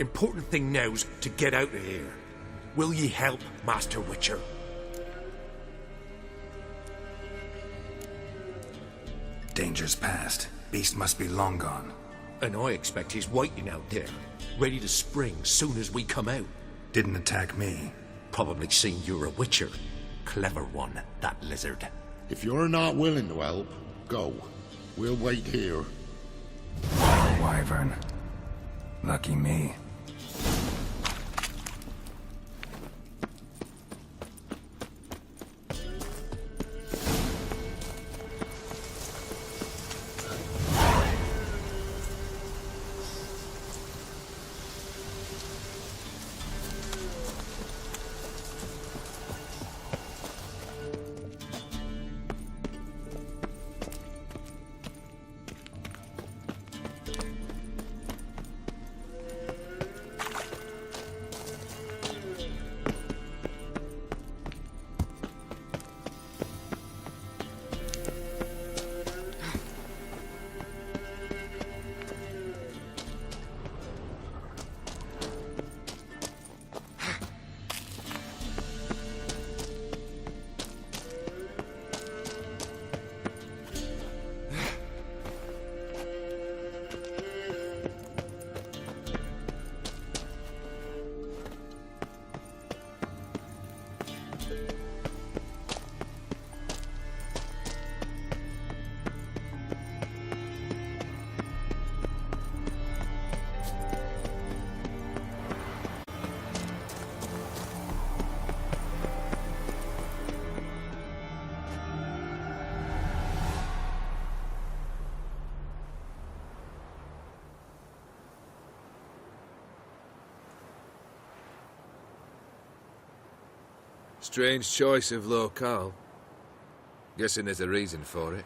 Important thing now's to get out of here. Will ye help, Master Witcher? Danger's past. Beast must be long gone. And I expect he's waiting out there, ready to spring soon as we come out. Didn't attack me. Probably seen you're a witcher. Clever one, that lizard. If you're not willing to help, go. We'll wait here. Wyvern. Lucky me. Strange choice of locale. Guessing there's a reason for it.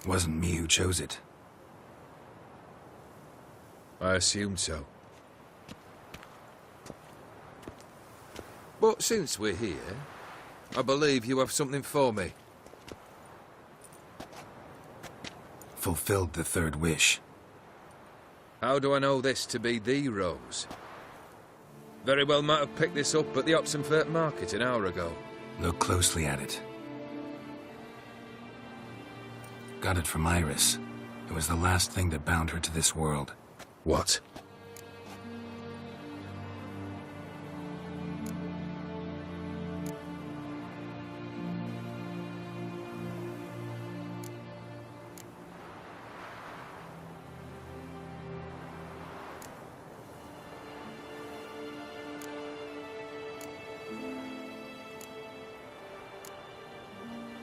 Wasn't me who chose it. I assumed so. But since we're here, I believe you have something for me. Fulfilled the third wish. How do I know this to be the rose? Very well might have picked this up at the Oxenfurt market an hour ago. Look closely at it. Got it from Iris. It was the last thing that bound her to this world. What?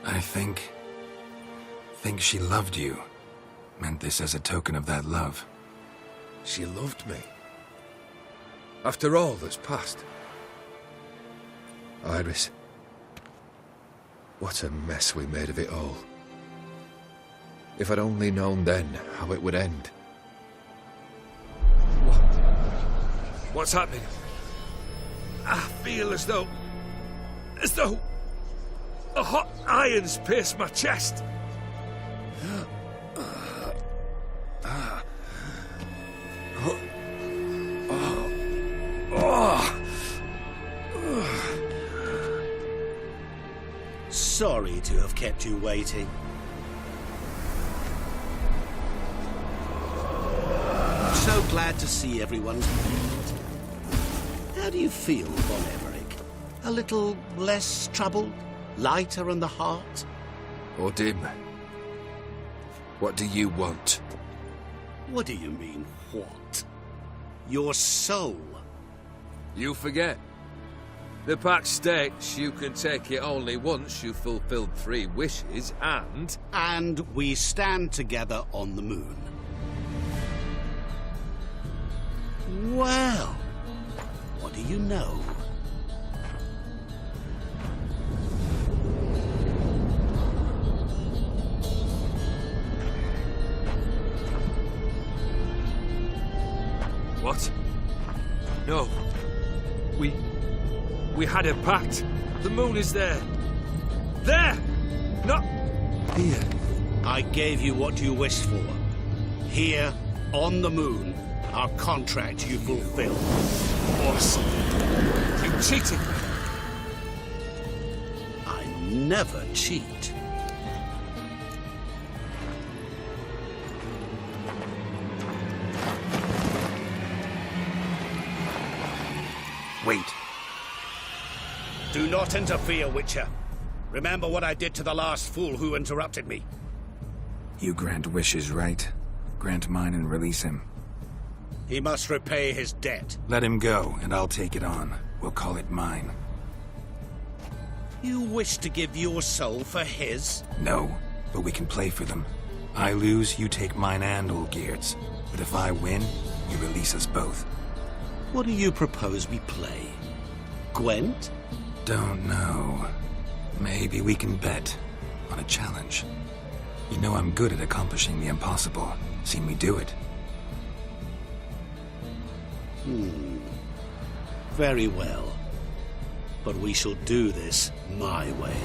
I think she loved you. Meant this as a token of that love. She loved me. After all that's passed. Iris. What a mess we made of it all. If I'd only known then how it would end. What's happening? I feel as though a hot iron's pierced my chest. Sorry to have kept you waiting. So glad to see everyone's moved. How do you feel, Von Emmerich? A little less troubled? Lighter in the heart? Or dim? What do you want? What do you mean, what? Your soul. You forget. The pact states you can take it only once you've fulfilled 3 wishes, and... And we stand together on the moon. Well, what do you know? What? No. We had a pact. The moon is there. There! Not here. I gave you what you wished for. Here, on the moon, our contract you fulfilled. Awesome. You cheated me. I never cheat. Wait. Do not interfere, Witcher. Remember what I did to the last fool who interrupted me. You grant wishes, right? Grant mine and release him. He must repay his debt. Let him go, and I'll take it on. We'll call it mine. You wish to give your soul for his? No, but we can play for them. I lose, you take mine and Olgierd's. But if I win, you release us both. What do you propose we play? Gwent? Don't know. Maybe we can bet on a challenge. You know I'm good at accomplishing the impossible. Seen me do it. Very well. But we shall do this my way.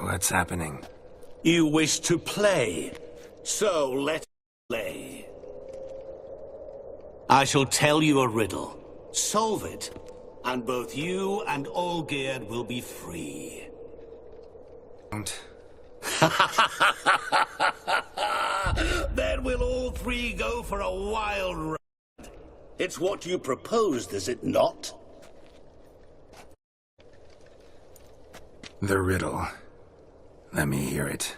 What's happening? You wish to play, so let play. I shall tell you a riddle. Solve it, and both you and Olgierd will be free. Then we'll all 3 go for a wild ride. It's what you proposed, is it not? The riddle. Let me hear it.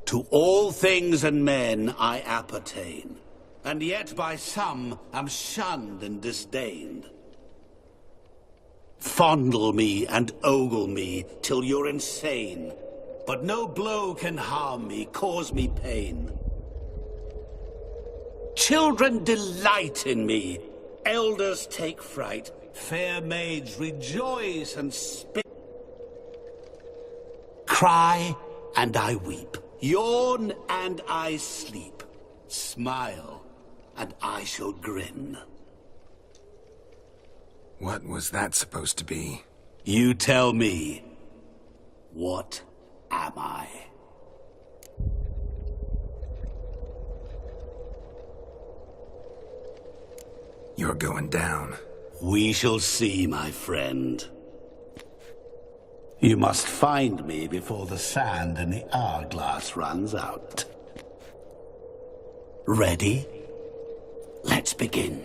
To all things and men I appertain, and yet by some am shunned and disdained. Fondle me and ogle me till you're insane, but no blow can harm me, cause me pain. Children delight in me, elders take fright, fair maids rejoice and spit. Cry and I weep, yawn and I sleep, smile and I shall grin. What was that supposed to be? You tell me, what am I? You're going down. We shall see, my friend. You must find me before the sand in the hourglass runs out. Ready? Let's begin.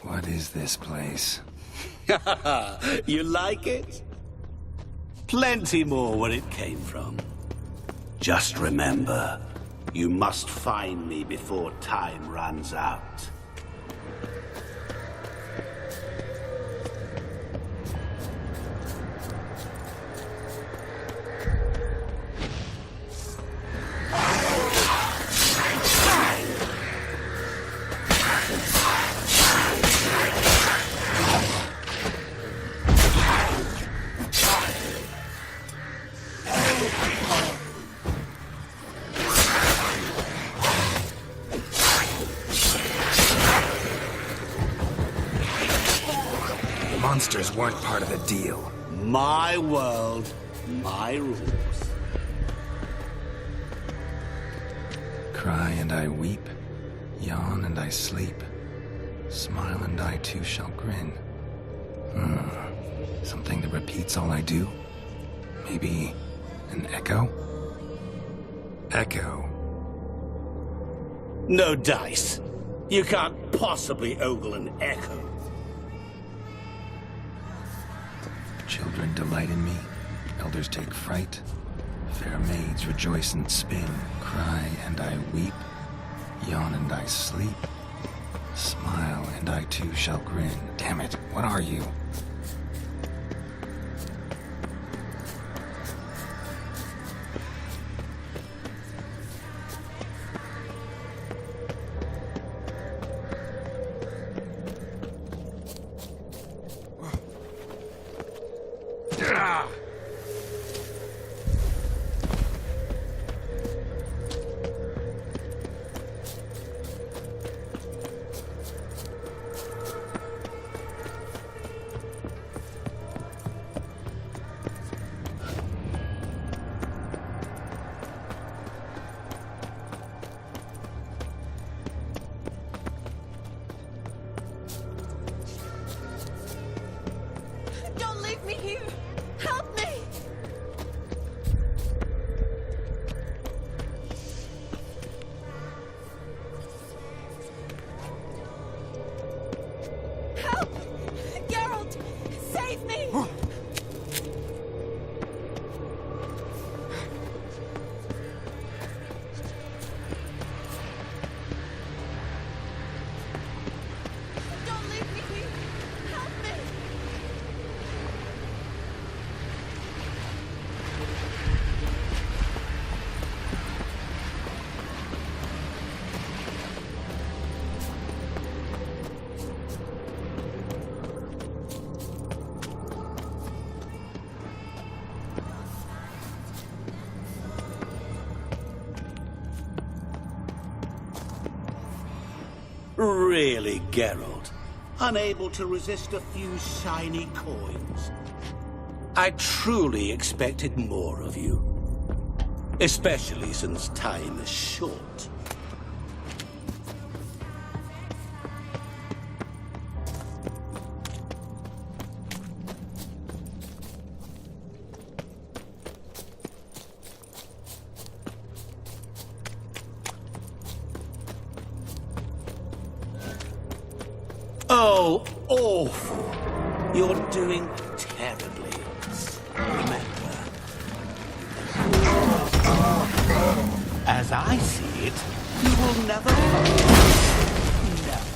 What is this place? You like it? Plenty more where it came from. Just remember, you must find me before time runs out. Monsters weren't part of the deal. My world, my rules. Cry and I weep, yawn and I sleep, smile and I too shall grin. Something that repeats all I do? Maybe an echo? Echo. No dice. You can't possibly ogle an echo. Children delight in me, elders take fright, fair maids rejoice and spin, cry and I weep, yawn and I sleep, smile and I too shall grin. Damn it, what are you? Don't leave me here! Help me! Help! Geralt! Save me! Don't leave me here! Help me! Really, Geralt? Unable to resist a few shiny coins? I truly expected more of you. Especially since time is short. Oh, awful. You're doing terribly. Remember, as I see it, you will never find. Never.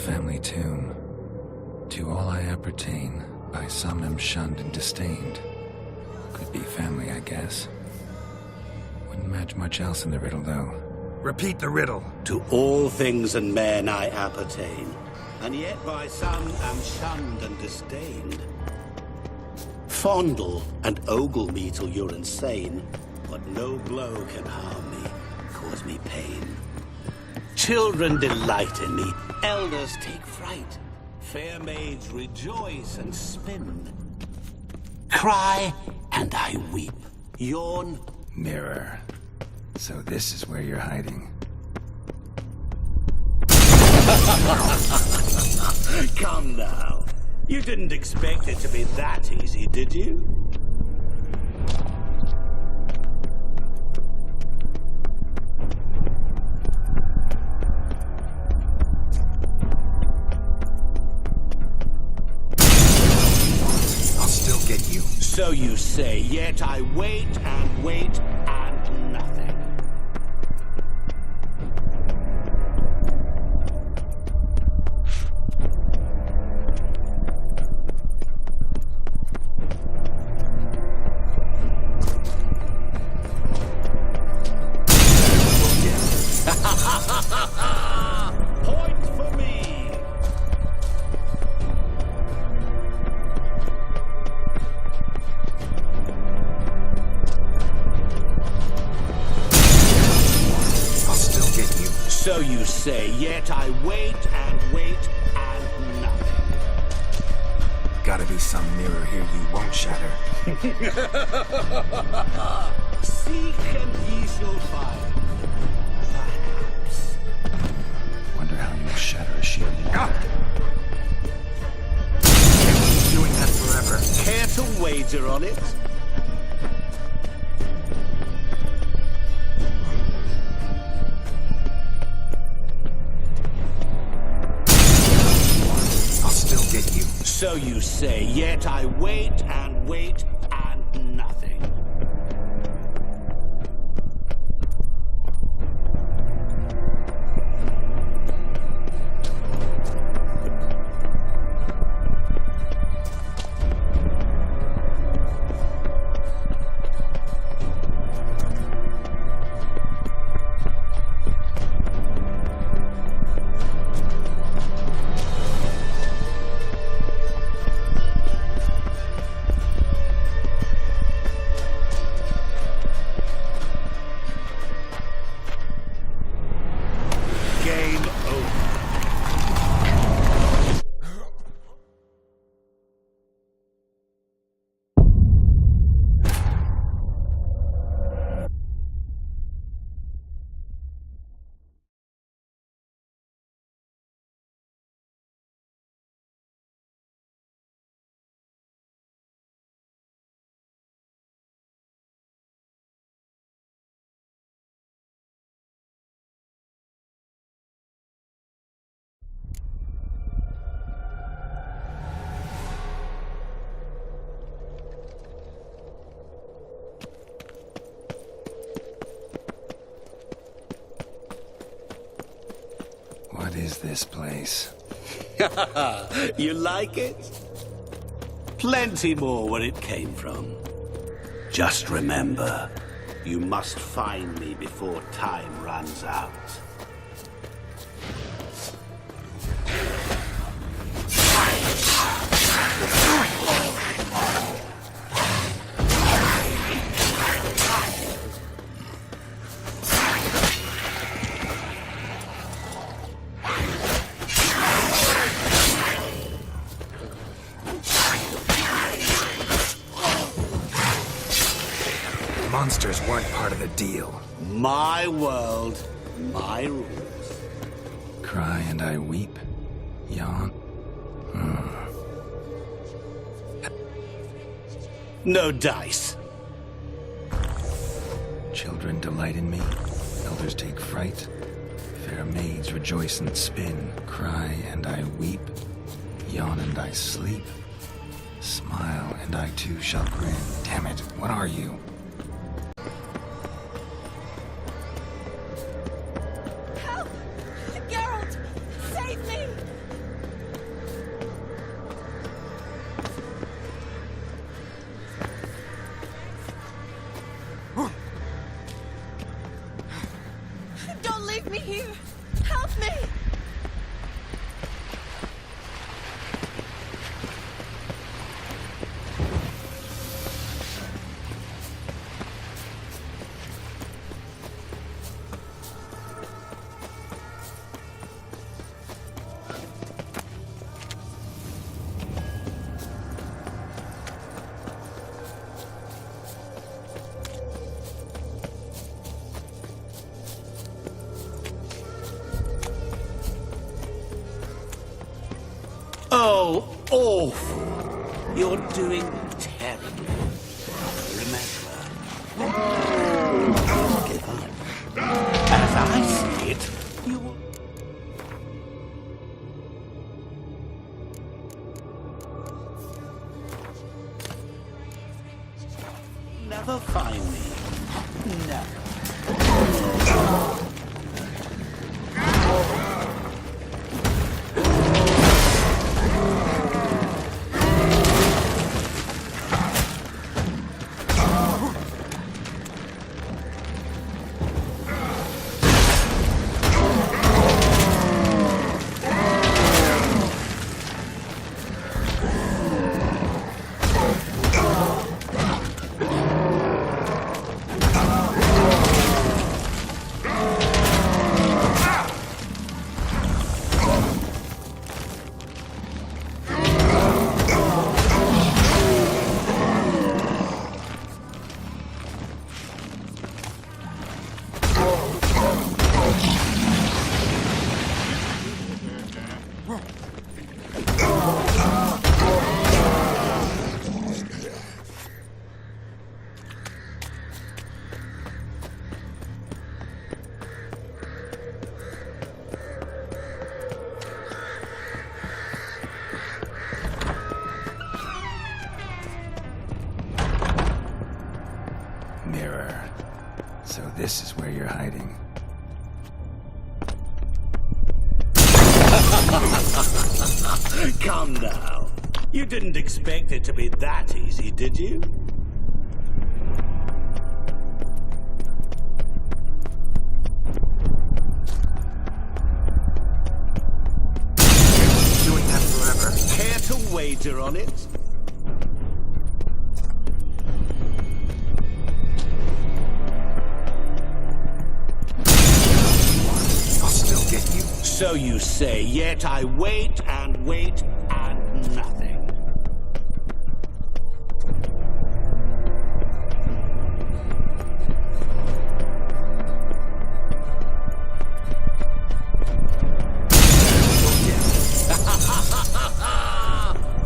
Family tune. To all I appertain, by some am shunned and disdained. Could be family, I guess. Wouldn't match much else in the riddle, though. Repeat the riddle. To all things and men I appertain, and yet by some am shunned and disdained. Fondle and ogle me till you're insane, but no blow can harm me, cause me pain. Children delight in me, elders take fright. Fair maids rejoice and spin. Cry, and I weep. Yawn. Mirror. So this is where you're hiding. Come now. You didn't expect it to be that easy, did you? So you say, yet I wait and wait and nothing. Point for me. So you say, yet I wait and wait and nothing. Gotta be some mirror here you won't shatter. Seek and ye shall find. Perhaps. Wonder how you'll shatter a shield. Doing that forever. Care to wager on it? So you say, yet I wait and wait and nothing. What is this place? You like it? Plenty more where it came from. Just remember, you must find me before time runs out. monsters weren't part of the deal. My world, my rules. Cry and I weep. Yawn. No dice. Children delight in me. Elders take fright. Fair maids rejoice and spin. Cry and I weep. Yawn and I sleep. Smile and I too shall grin. Damn it, what are you? Help! Geralt! Save me! Don't leave me here! Help me! Oh, awful. You're doing terribly. Remember, don't give up. As I see it, you will... never find me. Never. Mirror. So this is where you're hiding. Come now. You didn't expect it to be that easy, did you? Doing that forever. Care to wager on it? So you say, yet I wait and wait and nothing.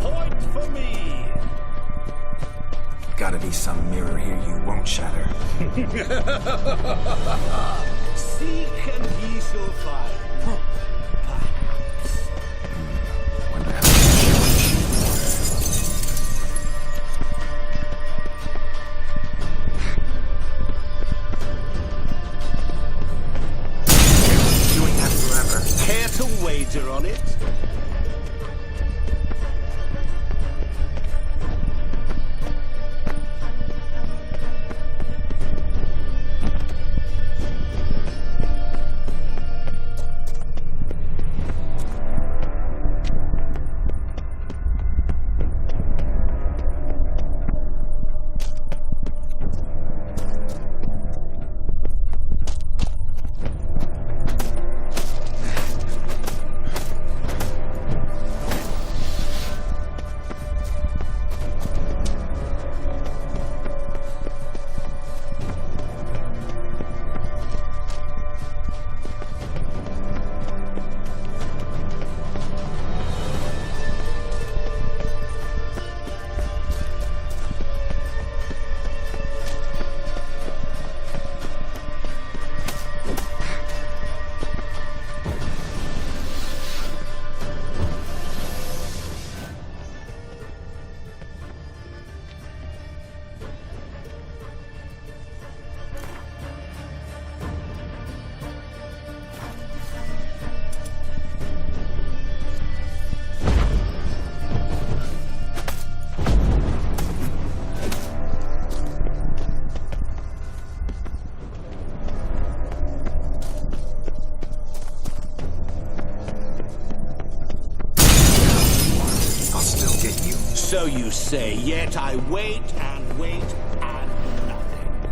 Point for me. Gotta be some mirror here you won't shatter. Seek and ye shall find. Wonder how much doing that forever. Care to wager on it? So you say, yet I wait and wait and nothing.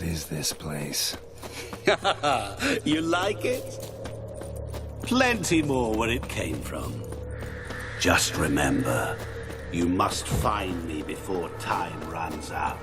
is this place? You like it? Plenty more where it came from. Just remember, you must find me before time runs out.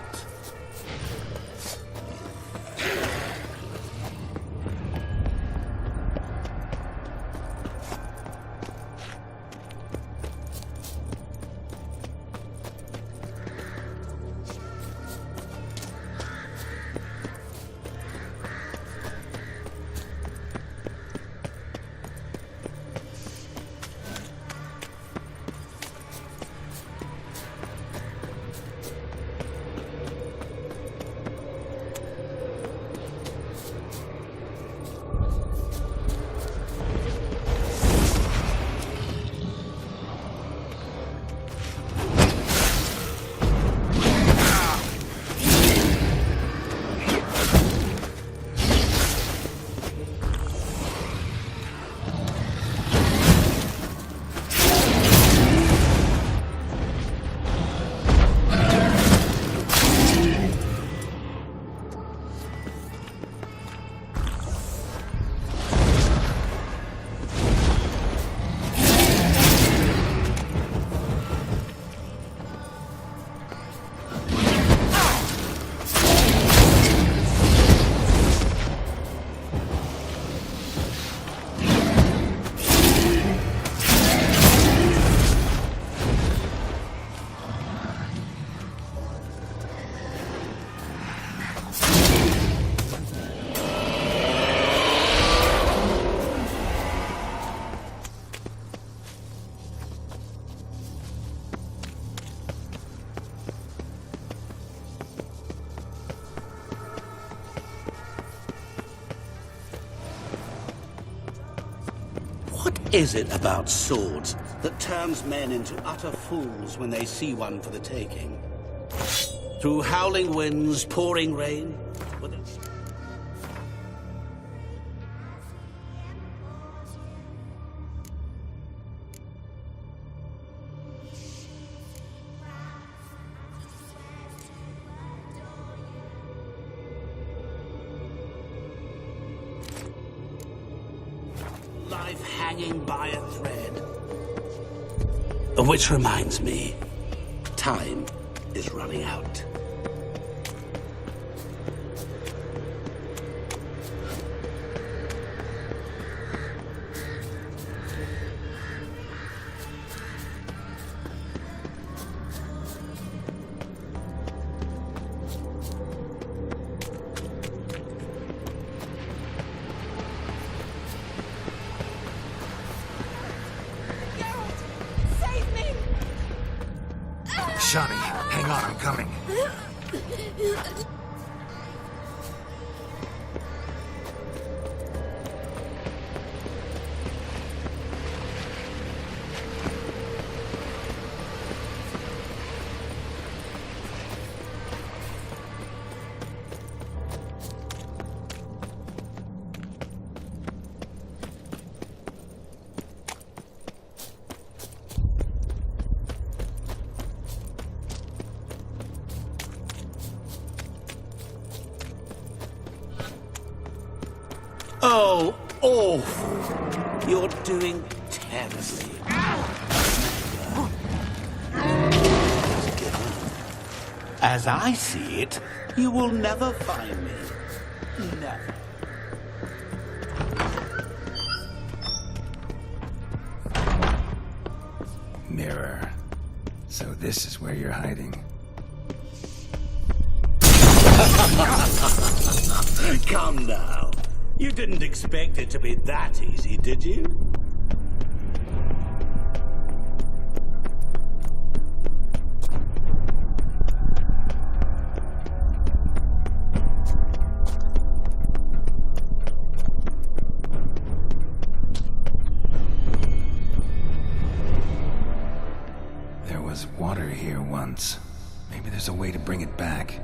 What is it about swords that turns men into utter fools when they see one for the taking? Through howling winds, pouring rain, with its... life hanging by a thread. Which reminds me, time is running out. Shani, hang on, I'm coming. Oh, awful. You're doing terribly. As I see it, you will never find me. Never. Mirror. So this is where you're hiding. Come now. You didn't expect it to be that easy, did you? There was water here once. Maybe there's a way to bring it back.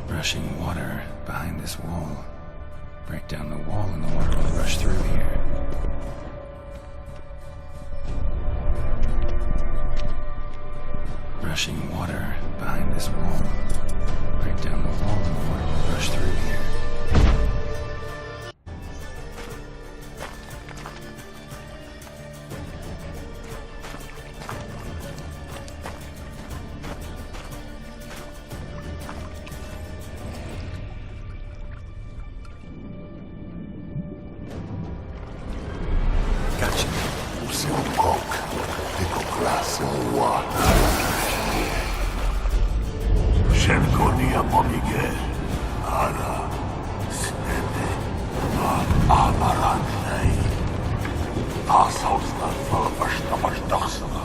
Rushing water behind this wall. Break down the wall and the water will rush through here. rushing water behind this wall. Break down the wall more, rush through here.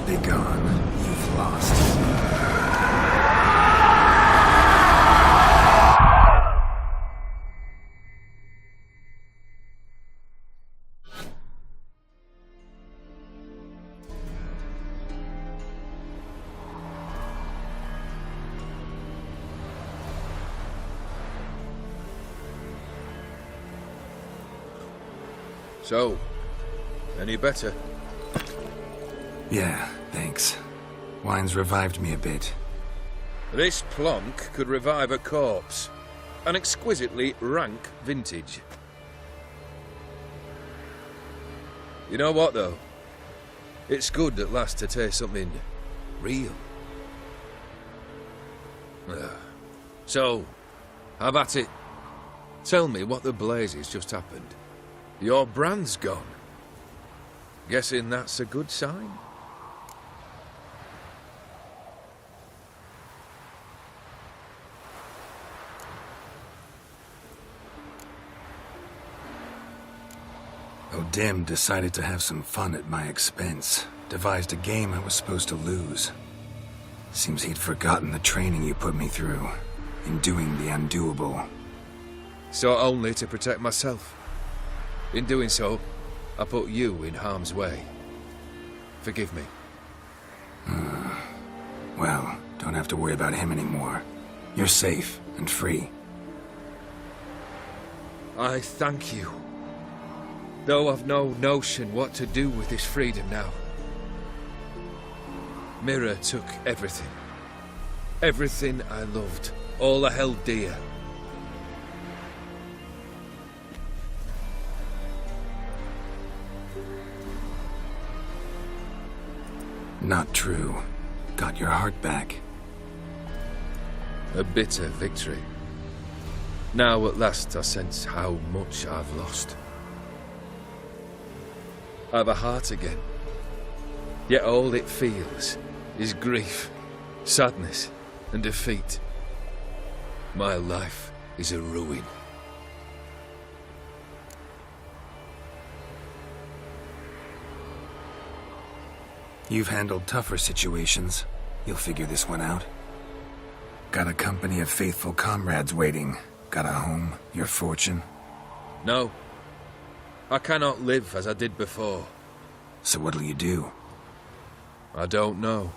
Be gone. You've lost. So, any better? Yeah, thanks. Wine's revived me a bit. This plonk could revive a corpse. An exquisitely rank vintage. You know what, though? It's good at last to taste something real. So, have at it. Tell me what the blazes just happened. Your brand's gone. Guessing that's a good sign? O'Dim decided to have some fun at my expense. Devised a game I was supposed to lose. Seems he'd forgotten the training you put me through in doing the undoable. So only to protect myself. In doing so, I put you in harm's way. Forgive me. Well, don't have to worry about him anymore. You're safe and free. I thank you. Though I've no notion what to do with this freedom now. Mira took everything. Everything I loved. All I held dear. Not true. Got your heart back. A bitter victory. Now at last I sense how much I've lost. I've a heart again. Yet all it feels is grief, sadness, and defeat. My life is a ruin. You've handled tougher situations. You'll figure this one out. Got a company of faithful comrades waiting. Got a home, your fortune. No. I cannot live as I did before. So what'll you do? I don't know.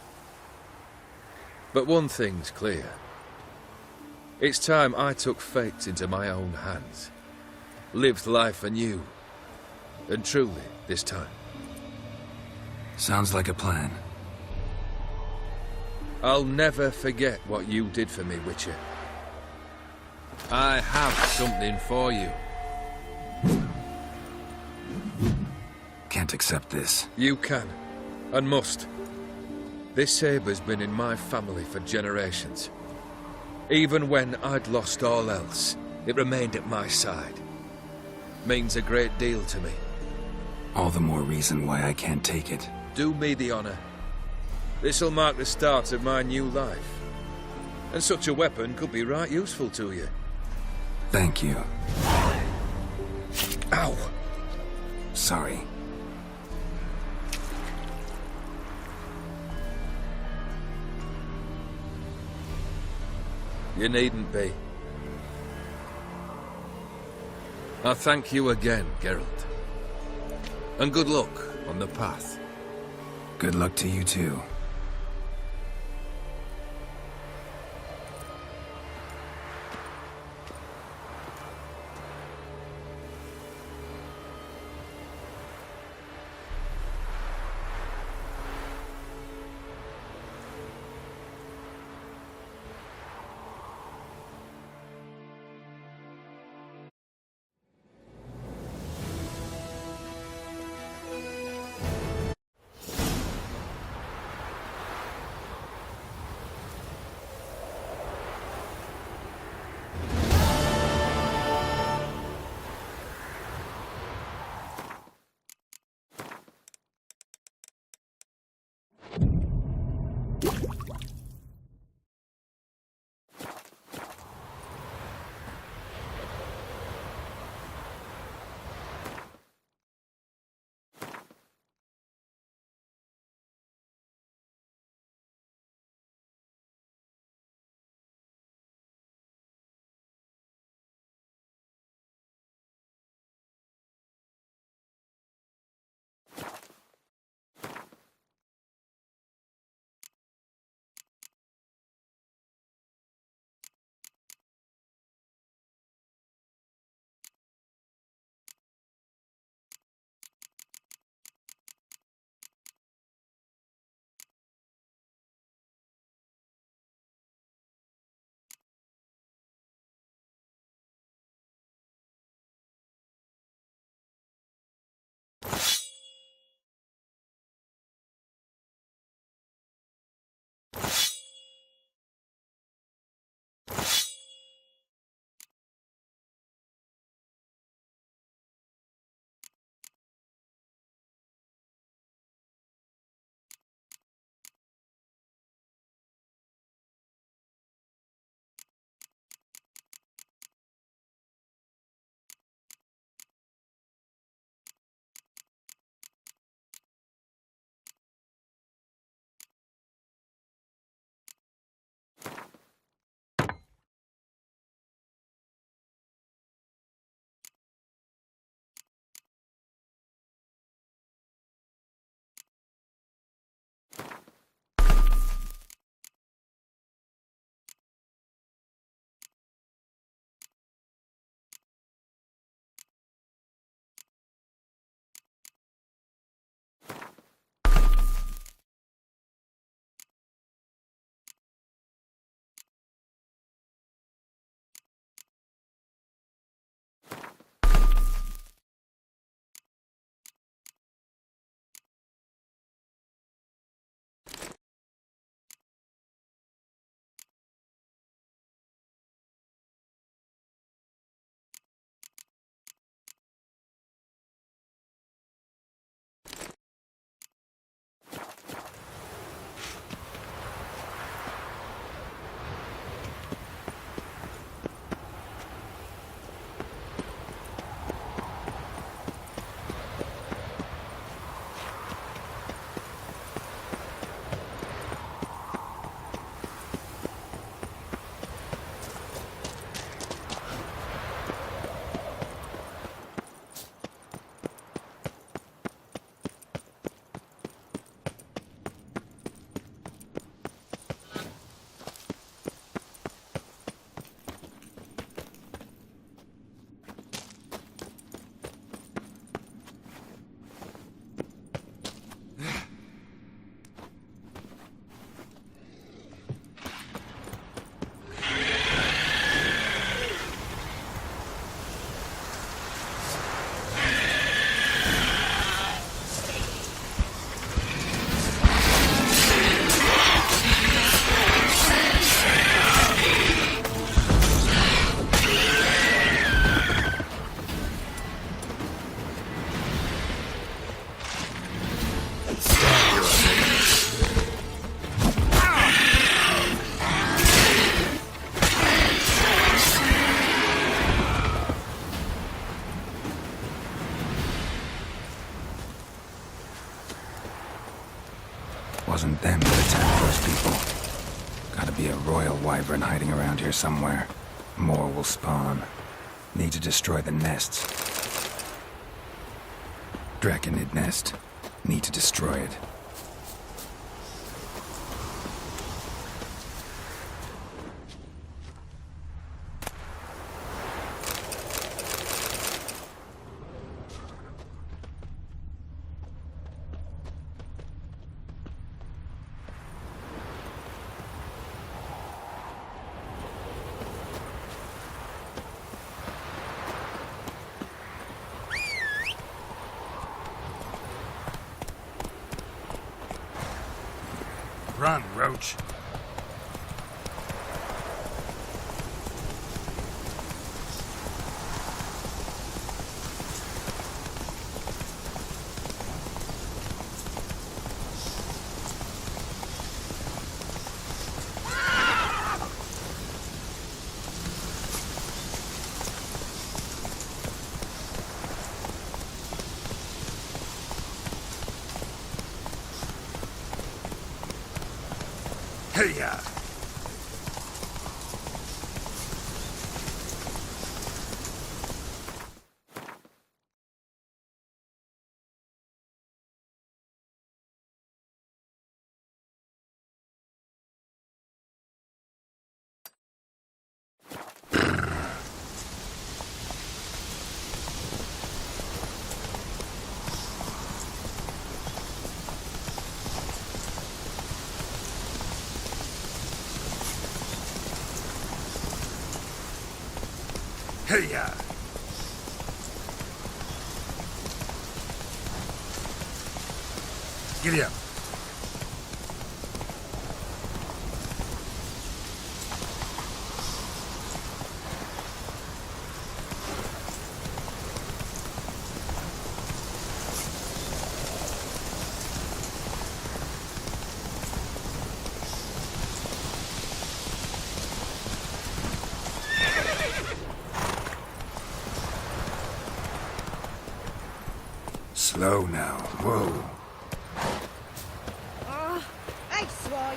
But one thing's clear. It's time I took fate into my own hands. Lived life anew. And truly, this time. Sounds like a plan. I'll never forget what you did for me, Witcher. I have something for you. Can't accept this. You can, and must. This sabre's been in my family for generations. Even when I'd lost all else, it remained at my side. Means a great deal to me. All the more reason why I can't take it. Do me the honor. This'll mark the start of my new life. And such a weapon could be right useful to you. Thank you. Ow! Sorry. You needn't be. I thank you again, Geralt. And good luck on the path. Good luck to you too. wasn't them that attacked those people. Gotta be a royal wyvern hiding around here somewhere. More will spawn. Need to destroy the nests. Draconid nest. Need to destroy it. Run, Roach. Hey-ya! Hey-ya! Giddy up. Slow now. Whoa. Hey, swine!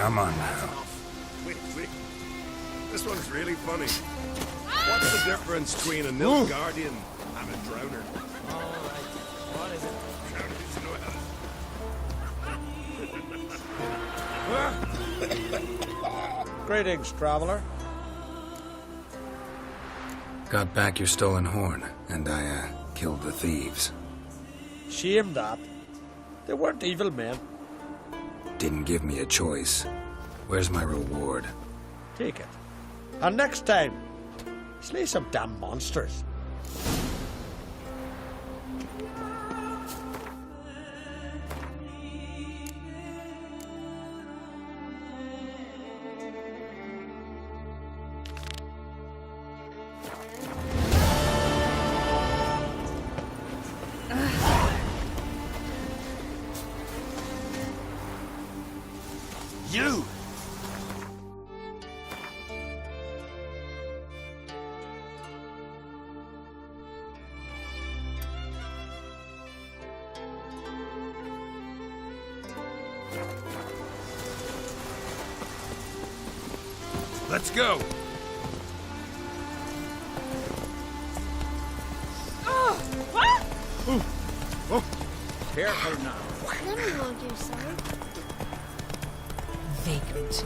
Come on now. Wait. This one's really funny. What's the difference between a Nilfgaardian and a drowner? Alright, what is it? Greetings, traveler. Got back your stolen horn, and I, killed the thieves. Shame that. They weren't evil men. Didn't give me a choice. Where's my reward? Take it. And next time, slay some damn monsters. You! Let's go. Oh, careful now. Let me hold your sword. Vagrant.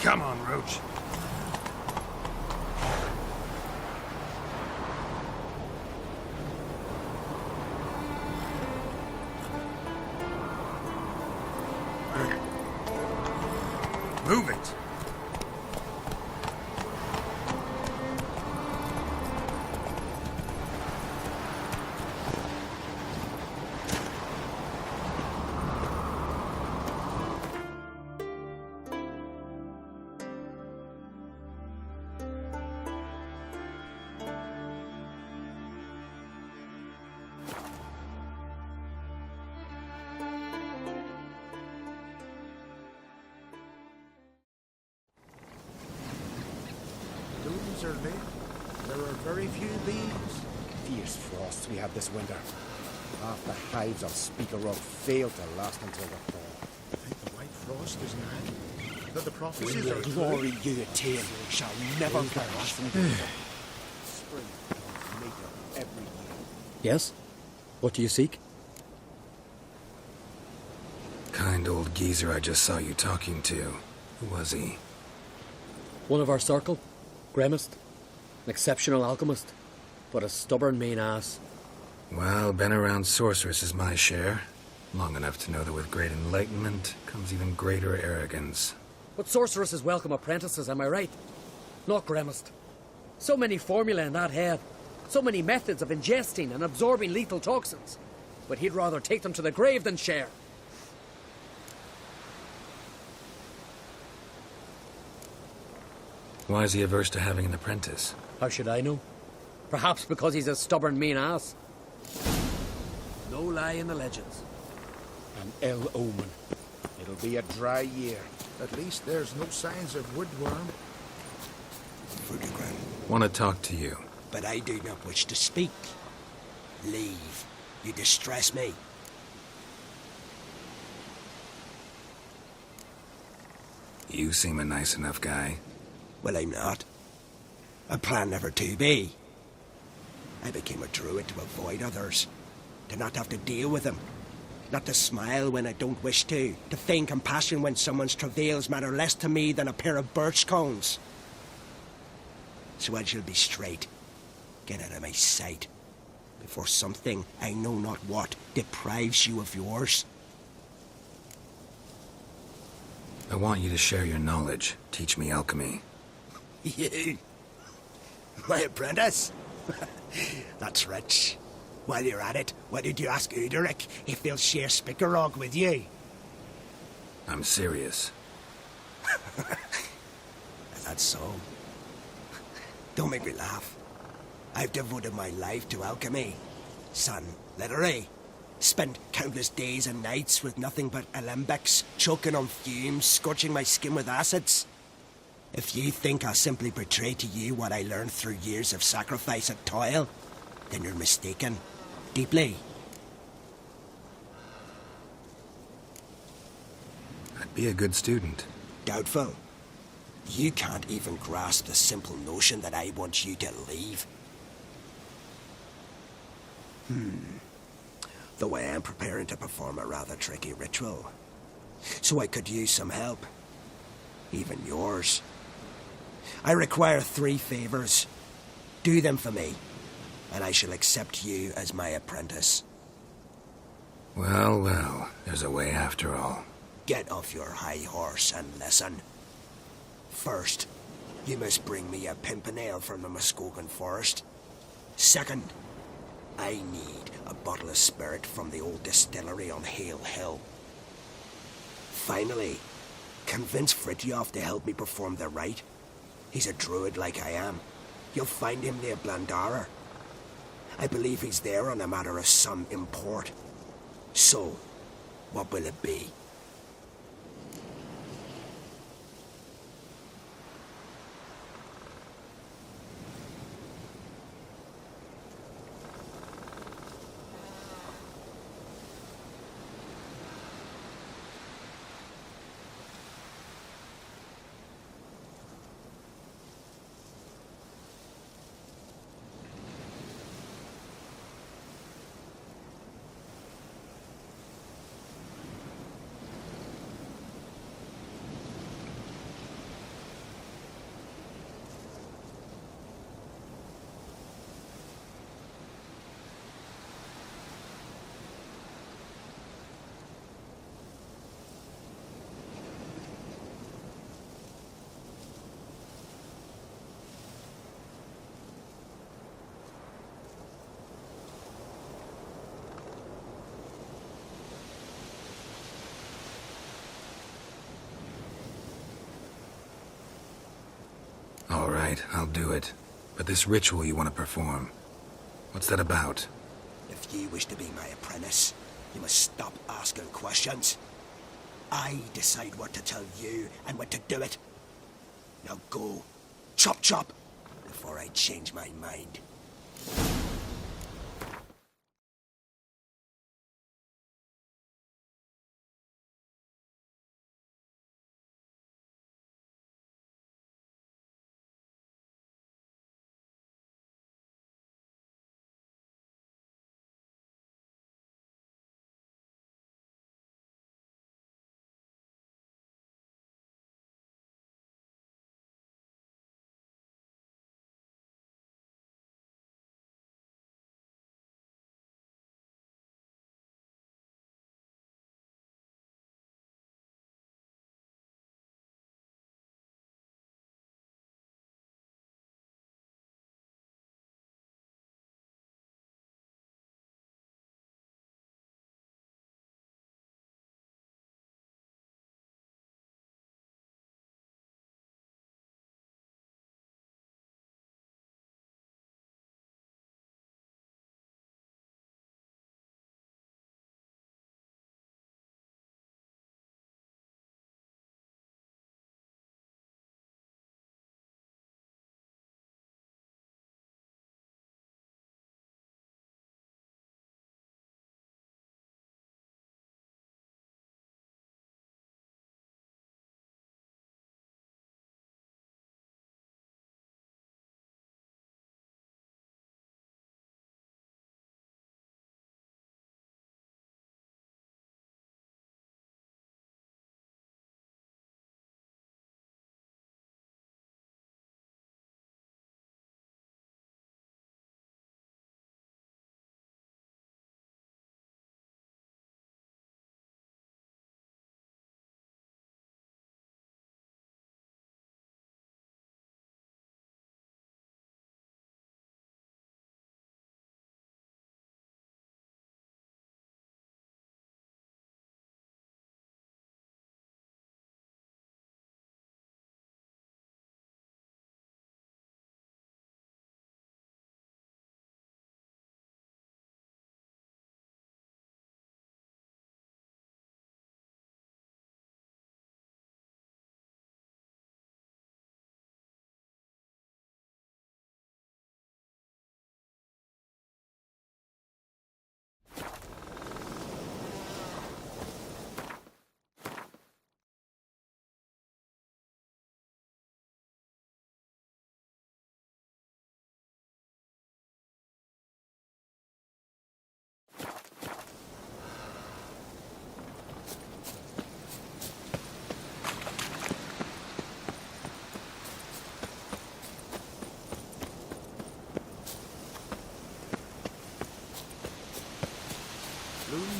Come on, Roach. Move it. Looms are lit. There are very few bees. Fierce frosts we had this winter. Half the hives of Speaker Rock failed to last until the fall. I think the white frost is nigh. That the prophecies are glory you attain shall never perish from the spring comes later every year. Yes? What do you seek? Kind old geezer I just saw you talking to. Who was he? One of our circle? Gremist? An exceptional alchemist, but a stubborn main ass. Well, been around sorceress is my share. Long enough to know that with great enlightenment comes even greater arrogance. But sorceresses welcome apprentices, am I right? Not Gremist. So many formulae in that head. So many methods of ingesting and absorbing lethal toxins. But he'd rather take them to the grave than share. Why is he averse to having an apprentice? How should I know? Perhaps because he's a stubborn mean ass. No lie in the legends. An ill omen. It'll be a dry year. At least there's no signs of woodworm. Want to talk to you. But I do not wish to speak. Leave. You distress me. You seem a nice enough guy. Well, I'm not. I plan never to be. I became a druid to avoid others. To not have to deal with them. Not to smile when I don't wish to. To feign compassion when someone's travails matter less to me than a pair of birch cones. So I shall be straight. Get out of my sight. Before something, I know not what, deprives you of yours. I want you to share your knowledge. Teach me alchemy. You? My apprentice? That's rich. While you're at it, why did you ask Uderick if he'll share Spickerog with you? I'm serious. That's so. Don't make me laugh. I've devoted my life to alchemy. Son, literally. Spent countless days and nights with nothing but alembics, choking on fumes, scorching my skin with acids. If you think I'll simply portray to you what I learned through years of sacrifice and toil, then you're mistaken. Deeply. I'd be a good student. Doubtful. You can't even grasp the simple notion that I want you to leave. Though I am preparing to perform a rather tricky ritual. So I could use some help. Even yours. I require 3 favors. Do them for me, and I shall accept you as my apprentice. Well, well, there's a way after all. Get off your high horse and listen. First, you must bring me a pimpernel from the Muskogan forest. Second, I need a bottle of spirit from the old distillery on Hale Hill. Finally, convince Fritjof to help me perform the rite. He's a druid like I am. You'll find him near Blandara. I believe he's there on a matter of some import. So, what will it be? All right, I'll do it. But this ritual you want to perform, what's that about? If you wish to be my apprentice, you must stop asking questions. I decide what to tell you and when to do it. Now go. Chop chop, before I change my mind.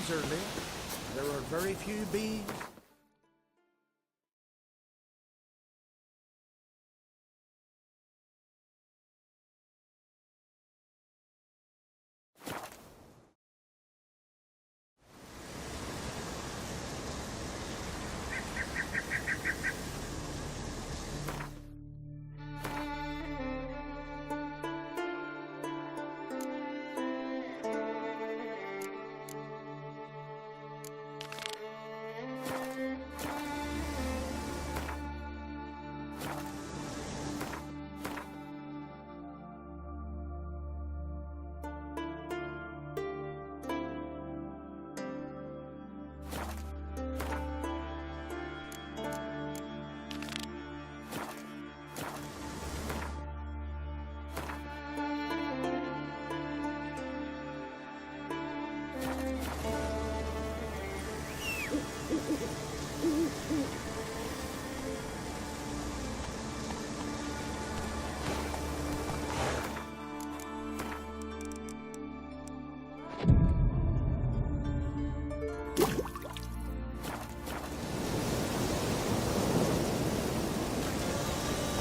hives are lit. There are very few bees.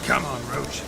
Come on, Roach.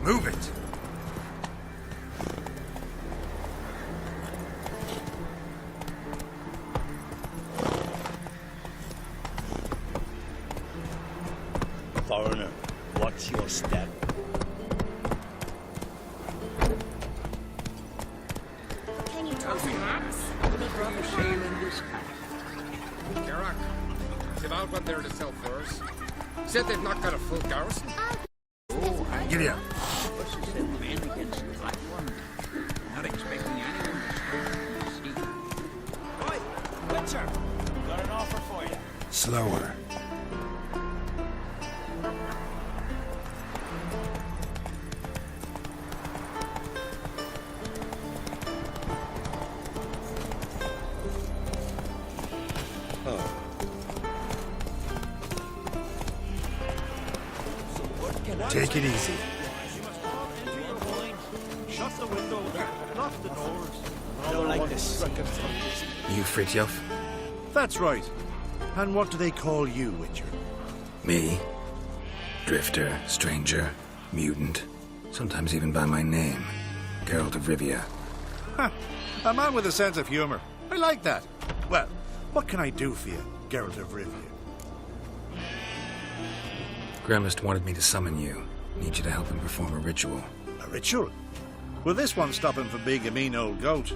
Move it! Foreigner, what's your step? Can you toss an axe? Garak, give out what they're to sell first. Said they've not got a full garrison. Giddy up. What's the set man against the black one? Not expecting anyone to see. Oi, Witcher! Got an offer for you. Slower. Take it easy. Shut the windows, lock the doors. I don't like this. You Fritjof? That's right. And what do they call you, Witcher? Me? Drifter, stranger, mutant. Sometimes even by my name. Geralt of Rivia. Ha! A man with a sense of humour. I like that. Well, what can I do for you, Geralt of Rivia? Gremist wanted me to summon you. Need you to help him perform a ritual. A ritual? Will this one stop him from being a mean old goat?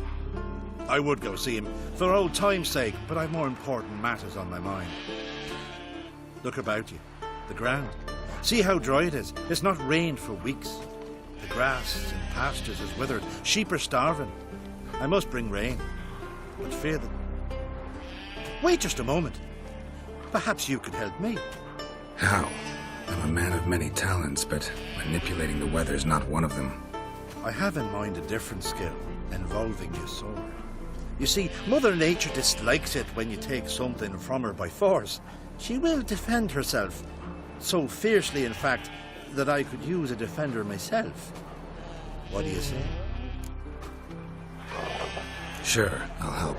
I would go see him for old time's sake, but I've more important matters on my mind. Look about you. The ground. See how dry it is. It's not rained for weeks. The grass in pastures is withered. Sheep are starving. I must bring rain, but fear that... Wait just a moment. Perhaps you could help me. How? I'm a man of many talents, but manipulating the weather's not one of them. I have in mind a different skill, involving your sword. You see, Mother Nature dislikes it when you take something from her by force. She will defend herself. So fiercely, in fact, that I could use a defender myself. What do you say? Sure, I'll help.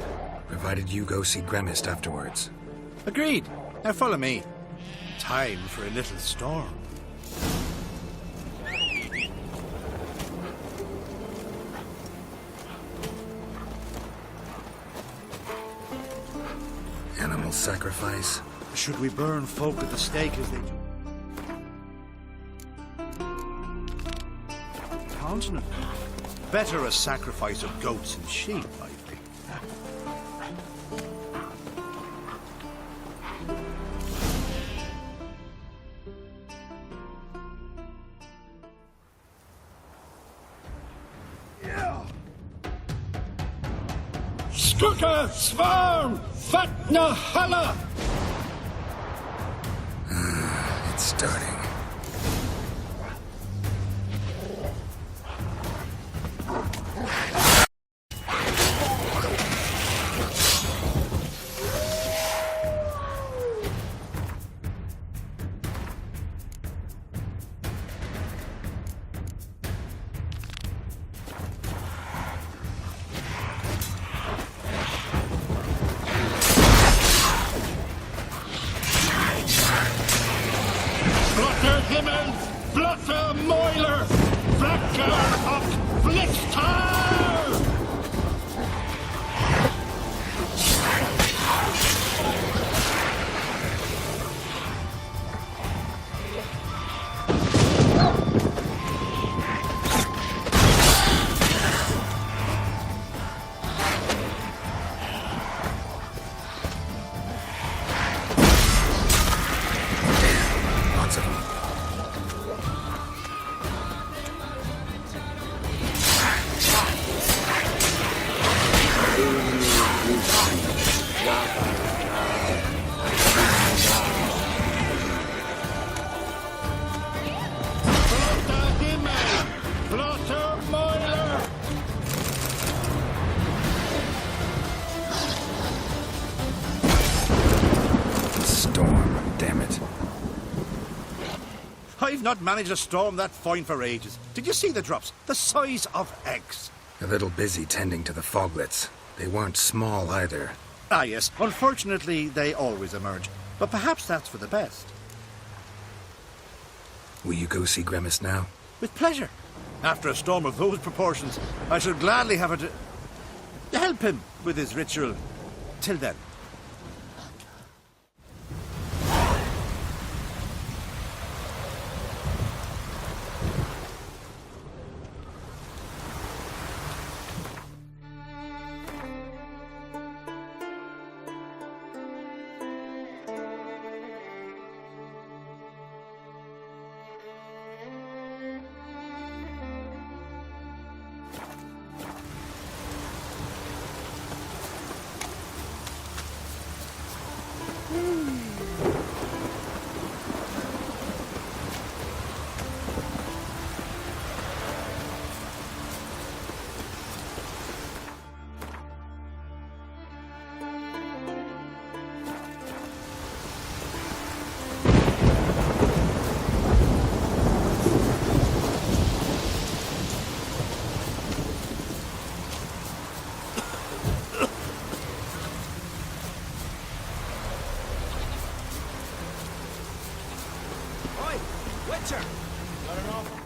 Provided you go see Gremist afterwards. Agreed. Now follow me. Time for a little storm. Animal sacrifice? Should we burn folk at the stake as they do? Taunting him. Better a sacrifice of goats and sheep, I think. Skugga, Svarm, Fatna, Hala! It's starting. Blotter Himmel, Blotter Moiler, Fracker och Blitztar! Lots of them. Blotter Himmel, Blotter Moiler! Storm, damn it. I've not managed a storm that fine for ages. Did you see the drops? The size of eggs. A little busy tending to the foglets. They weren't small either. Ah, yes. Unfortunately, they always emerge. But perhaps that's for the best. Will you go see Grimace now? With pleasure. After a storm of those proportions, I should gladly have it to help him with his ritual. Till then. Oi, Witcher! Got an offer?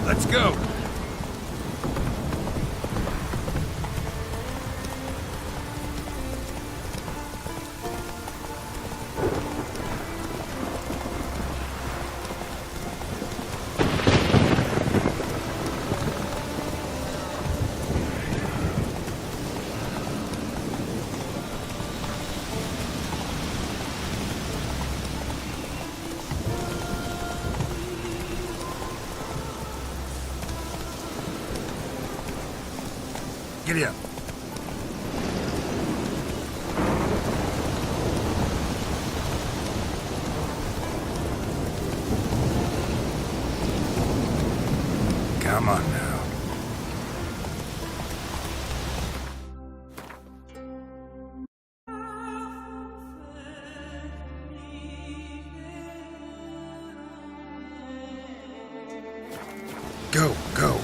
Let's go! Giddy up. Come on now. Go, go.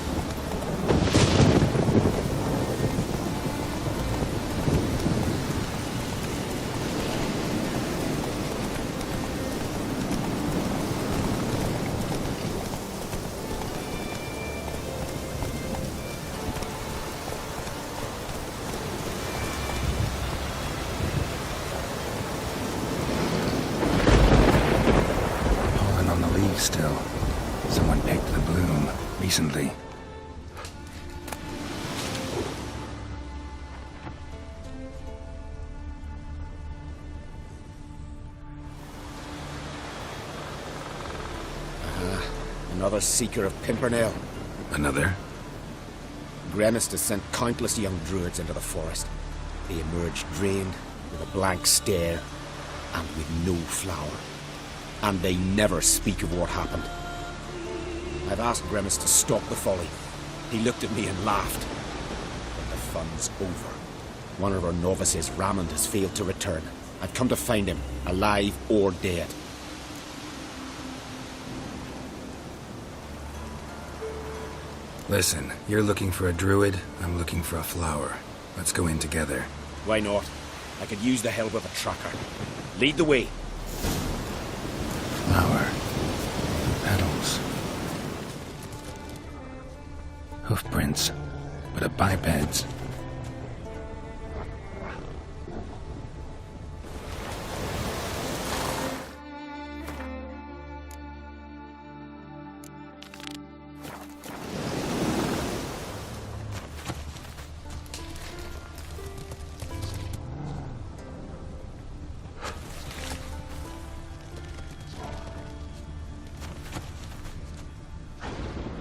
recently. Another seeker of Pimpernel. Another? Gremist has sent countless young druids into the forest. They emerge drained, with a blank stare, and with no flower. And they never speak of what happened. I've asked Gremist to stop the folly. He looked at me and laughed. But the fun's over. One of our novices, Rammond, has failed to return. I've come to find him, alive or dead. Listen, you're looking for a druid, I'm looking for a flower. Let's go in together. Why not? I could use the help of a tracker. Lead the way. Flower. Petals. Hoofprints, but a biped's.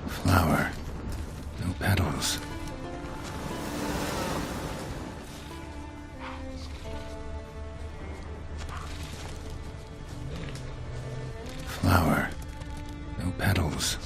Flower. No petals. Flower. No petals.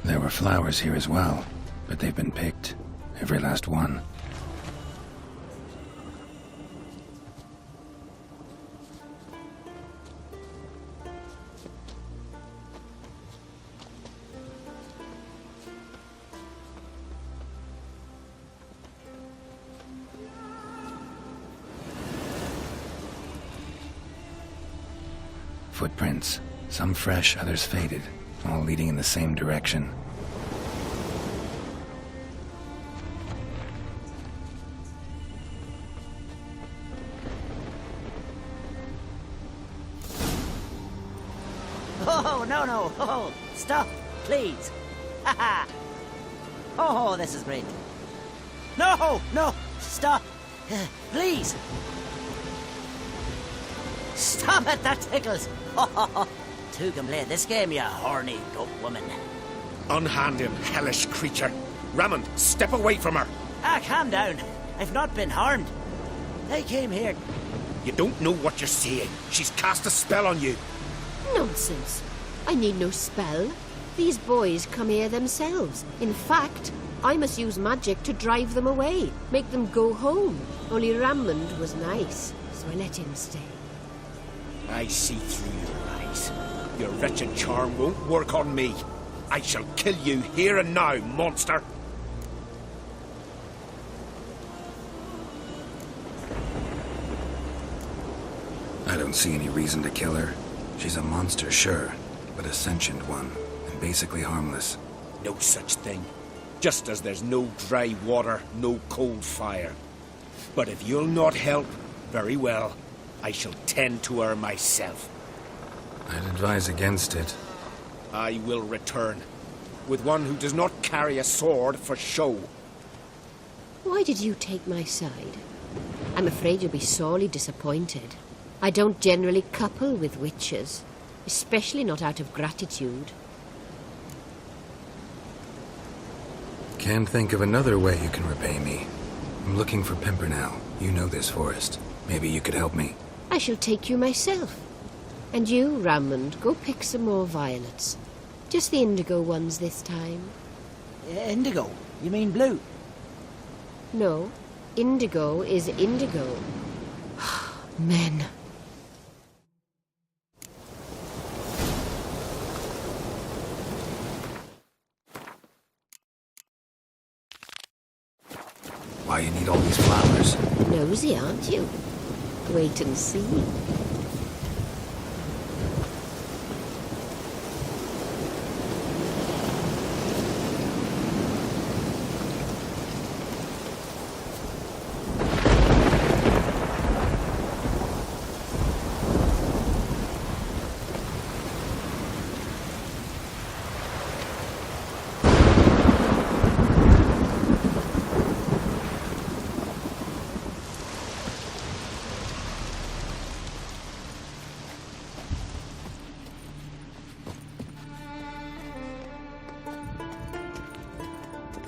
There were flowers here as well, but they've been picked. Every last one. Footprints. Some fresh, others faded, all leading in the same direction. Oh, no, no. Oh, stop, please. Haha. Oh, this is great. No, no, stop. Please. Stop it, that tickles. Two can play this game, you horny goat woman. Unhand him, hellish creature. Rammond, step away from her. Ah, calm down. I've not been harmed. They came here. You don't know what you're saying. She's cast a spell on you. Nonsense. I need no spell. These boys come here themselves. In fact, I must use magic to drive them away, make them go home. Only Rammond was nice, so I let him stay. I see through your lies. Your wretched charm won't work on me. I shall kill you here and now, monster. I don't see any reason to kill her. She's a monster, sure, but a sentient one, and basically harmless. No such thing. Just as there's no dry water, no cold fire. But if you'll not help, very well. I shall tend to her myself. I'd advise against it. I will return, with one who does not carry a sword for show. Why did you take my side? I'm afraid you'll be sorely disappointed. I don't generally couple with witches, especially not out of gratitude. Can't think of another way you can repay me. I'm looking for Pimpernel. You know this forest. Maybe you could help me. I shall take you myself. And you, Rammond, go pick some more violets. Just the indigo ones this time. Indigo? You mean blue? No, indigo is indigo. Men. Why you need all these flowers? Nosy, aren't you? Wait and see.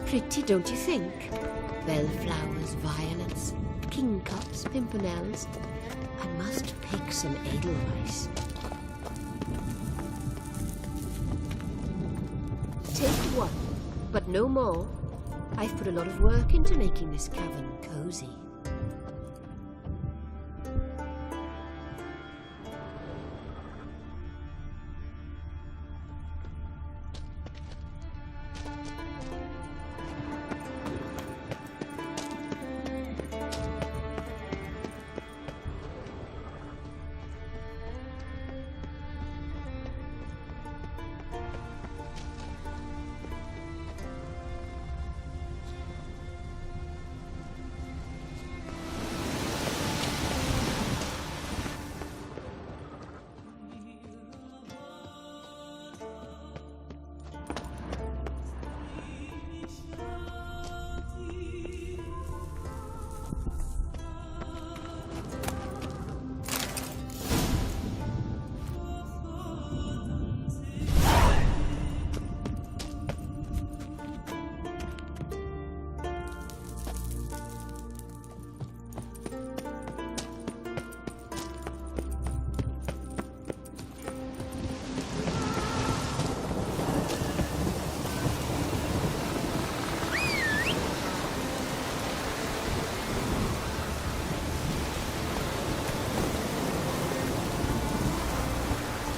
Pretty, don't you think? Bellflowers, violets, kingcups, pimpernels. I must pick some edelweiss. Take one, but no more. I've put a lot of work into making this cavern cozy.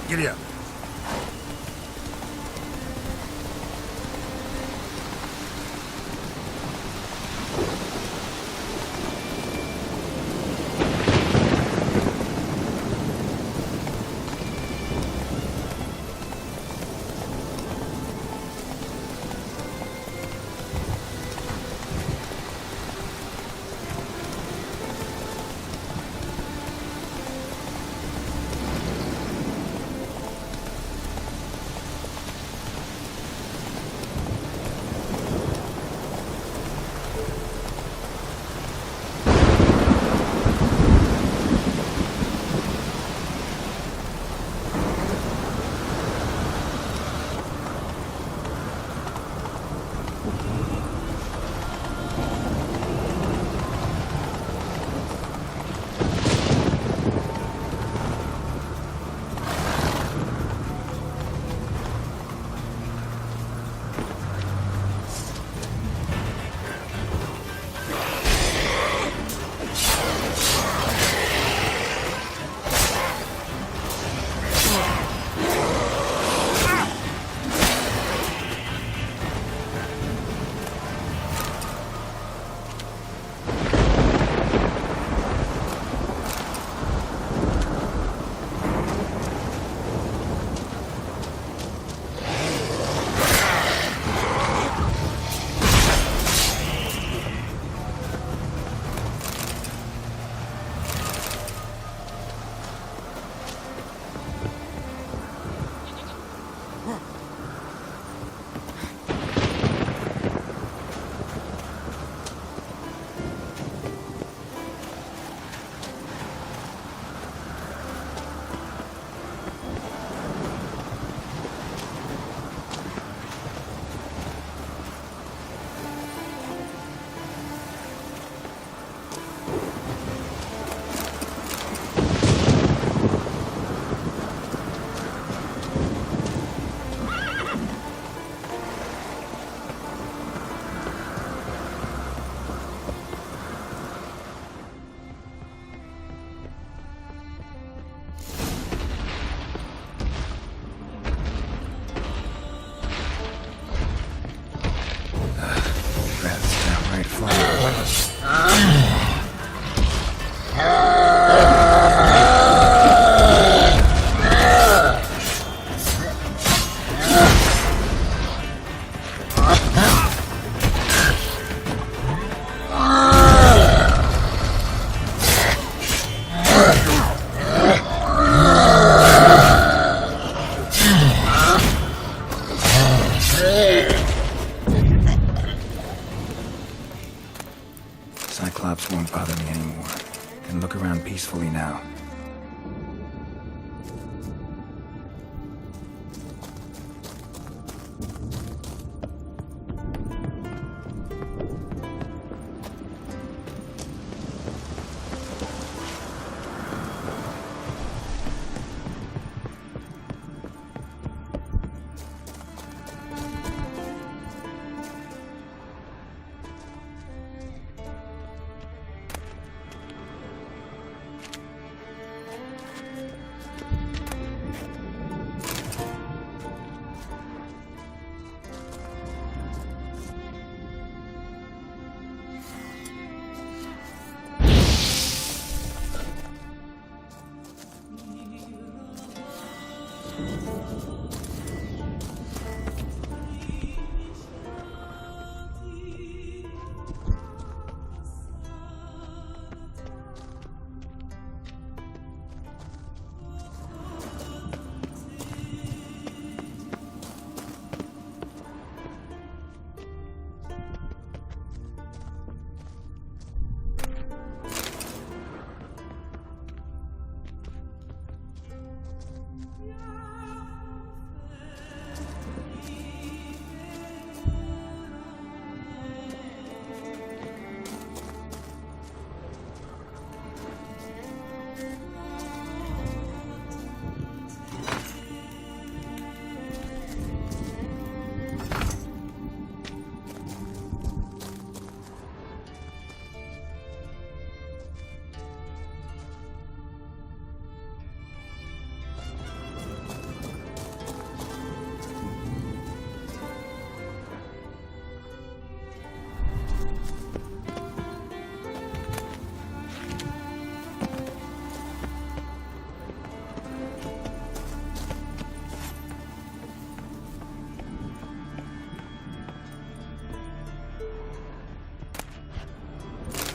Giddy up.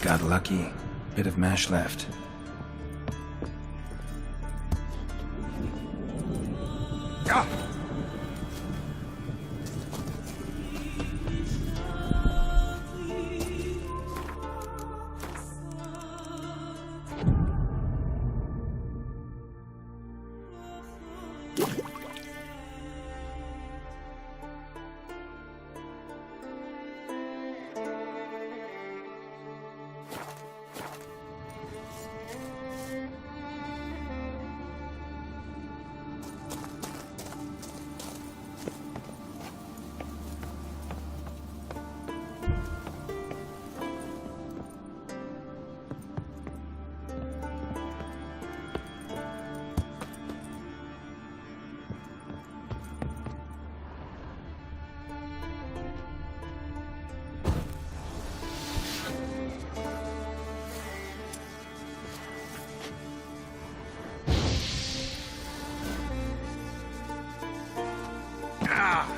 Got lucky. Bit of mash left. Ah!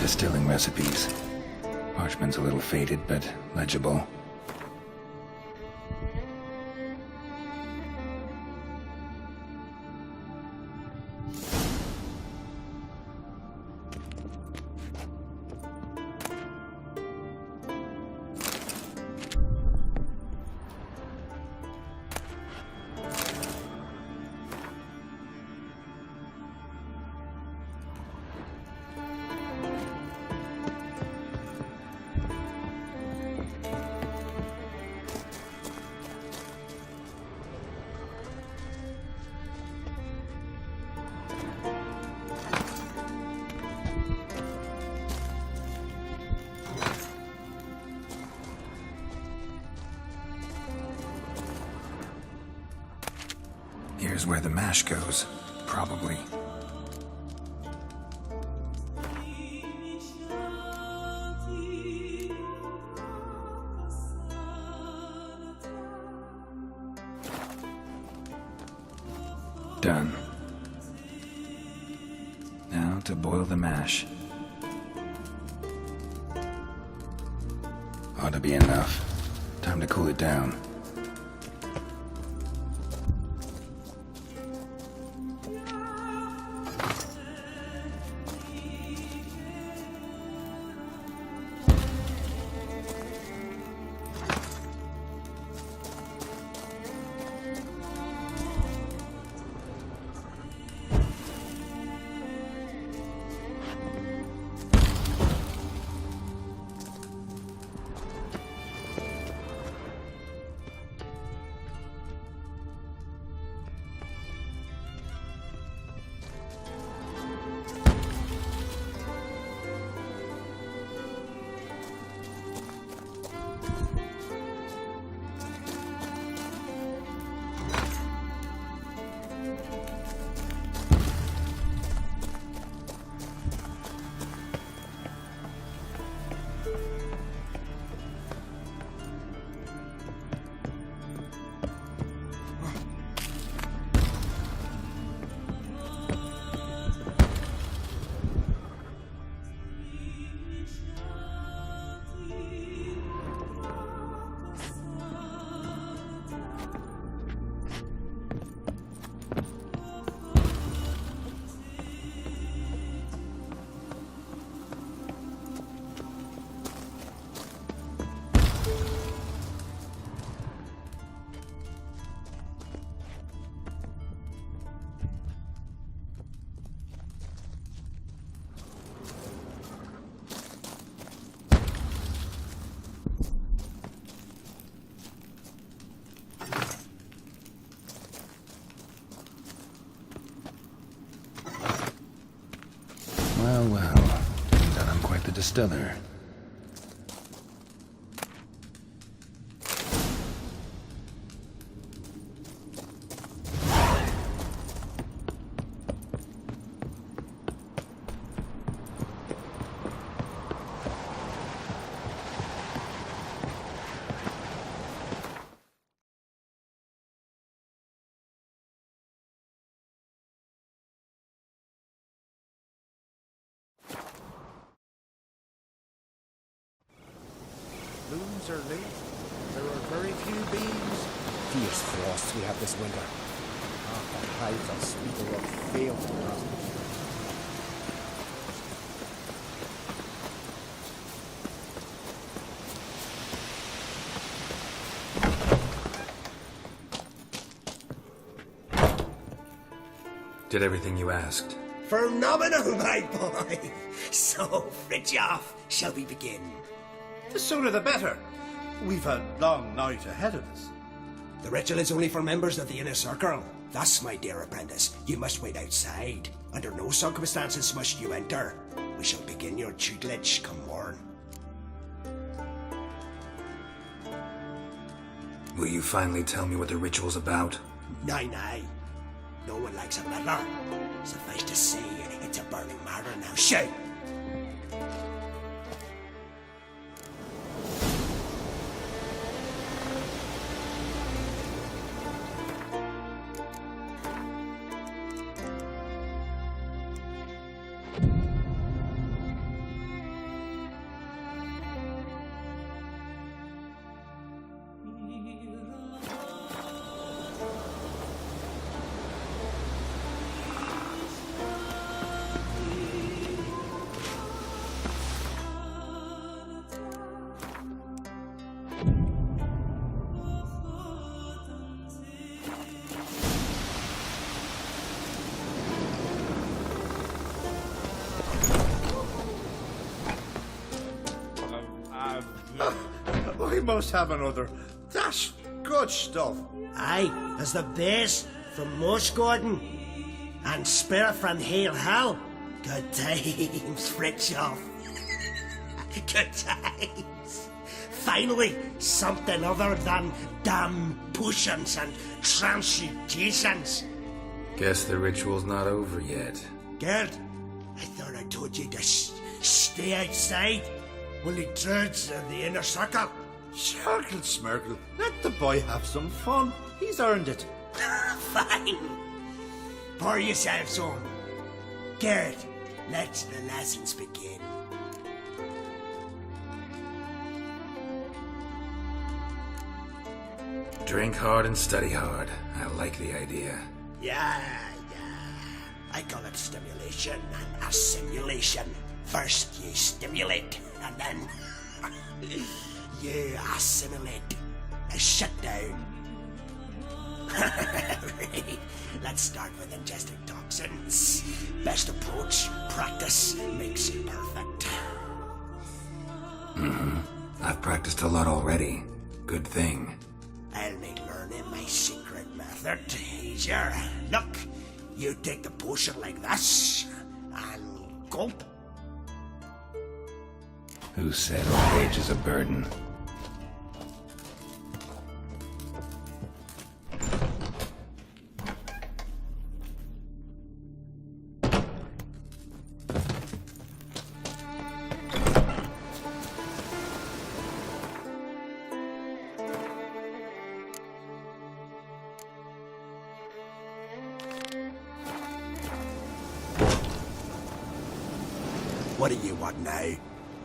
Distilling recipes. Parchment's a little faded, but legible. Here's where the mash goes, probably. Done. Now to boil the mash. Ought to be enough. Time to cool it down. Well, well. Turns out I'm quite the distiller. Looms are late. There are very few bees. Fierce frosts we have this winter. Half the hives are sweeter or fail to last. Did everything you asked. Phenomenal, my boy! So, Fridtjof, shall we begin? The sooner the better. We've a long night ahead of us. The ritual is only for members of the inner circle. Thus, my dear apprentice, you must wait outside. Under no circumstances must you enter. We shall begin your tutelage come morn. Will you finally tell me what the ritual's about? Nay. No one likes a meddler. Suffice to say, it's a burning matter now. Shout! We must have another. That's good stuff. Aye, as the base from Moss Garden and Spirit from Hale Hill. Good times, Fridtjof. Good times. Finally, something other than damn potions and transmutations. Guess the ritual's not over yet. Gert, I thought I told you to stay outside while he turns in the inner circle. Smirkle, Smirkle. Let the boy have some fun. He's earned it. Fine. Pour yourself some. Gert, let the lessons begin. Drink hard and study hard. I like the idea. Yeah. I call it stimulation and assimilation. First you stimulate, and then you assimilate. Now shut down. Let's start with ingesting toxins. Best approach, practice makes it perfect. I've practiced a lot already. Good thing. I'll make learning my secret method easier. Look, you take the potion like this, and gulp. Who said old age is a burden? What do you want now?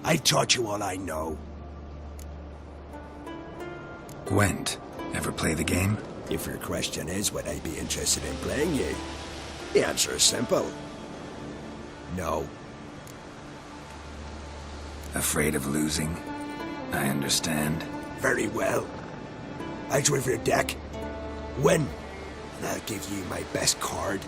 I taught you all I know. Gwent. Ever play the game? If your question is, would I be interested in playing you? The answer is simple. No. Afraid of losing? I understand. Very well. I'll draw for your deck. Win. And I'll give you my best card.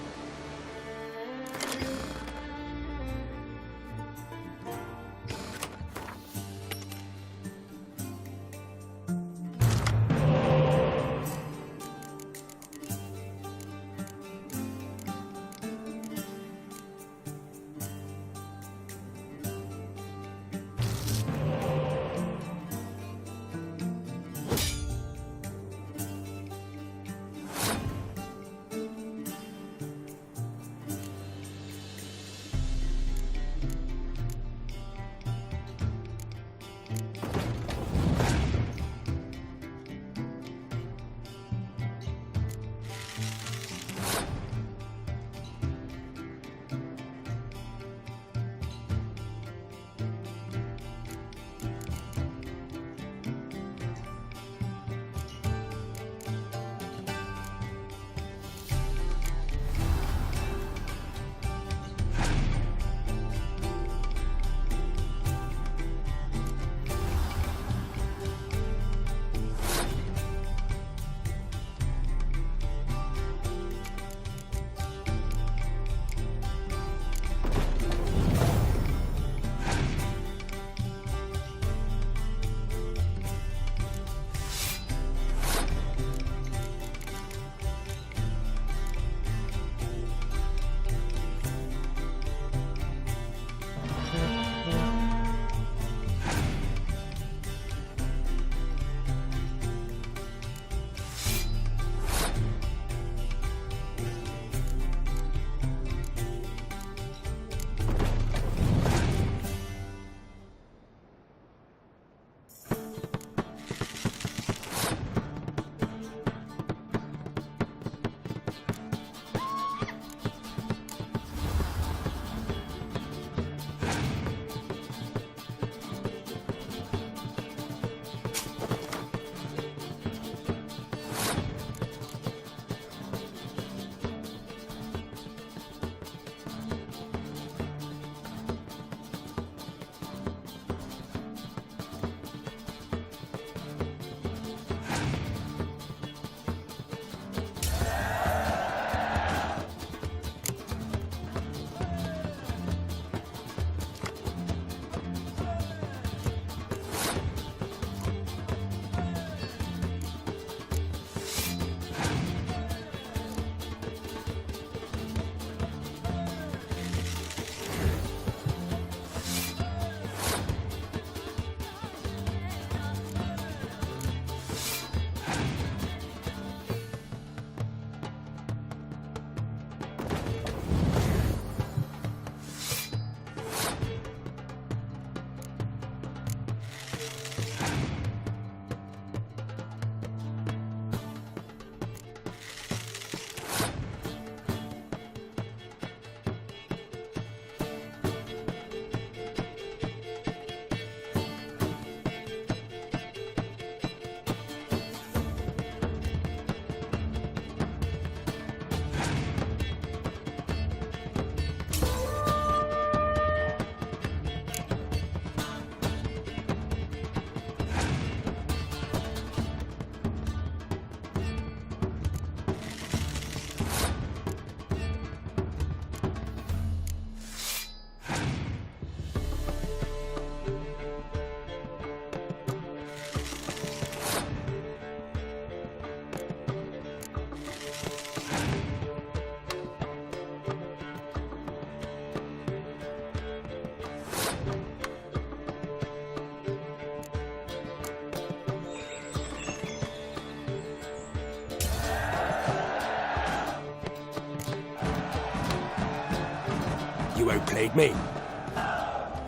You outplayed me.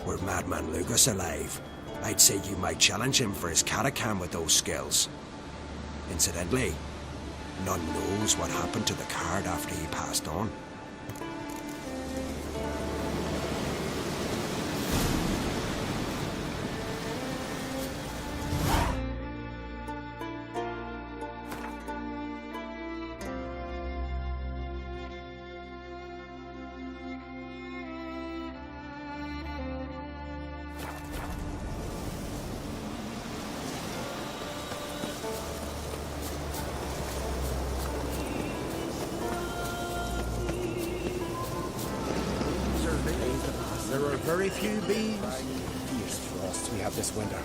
Were Madman Lucas alive, I'd say you might challenge him for his catacomb with those skills. Incidentally, none knows what happened to the card after he passed on. There are very few bees. Fierce frosts we have this winter.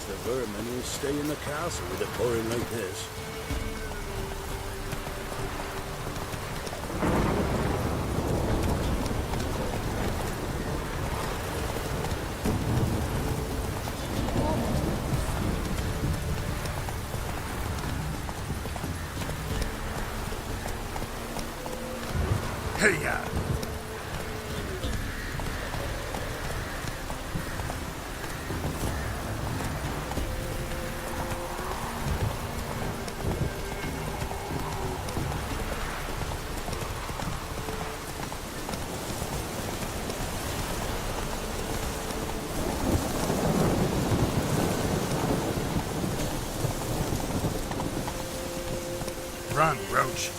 The vermin will stay in the castle with it pouring like this. Hey-ya! Run, Roach.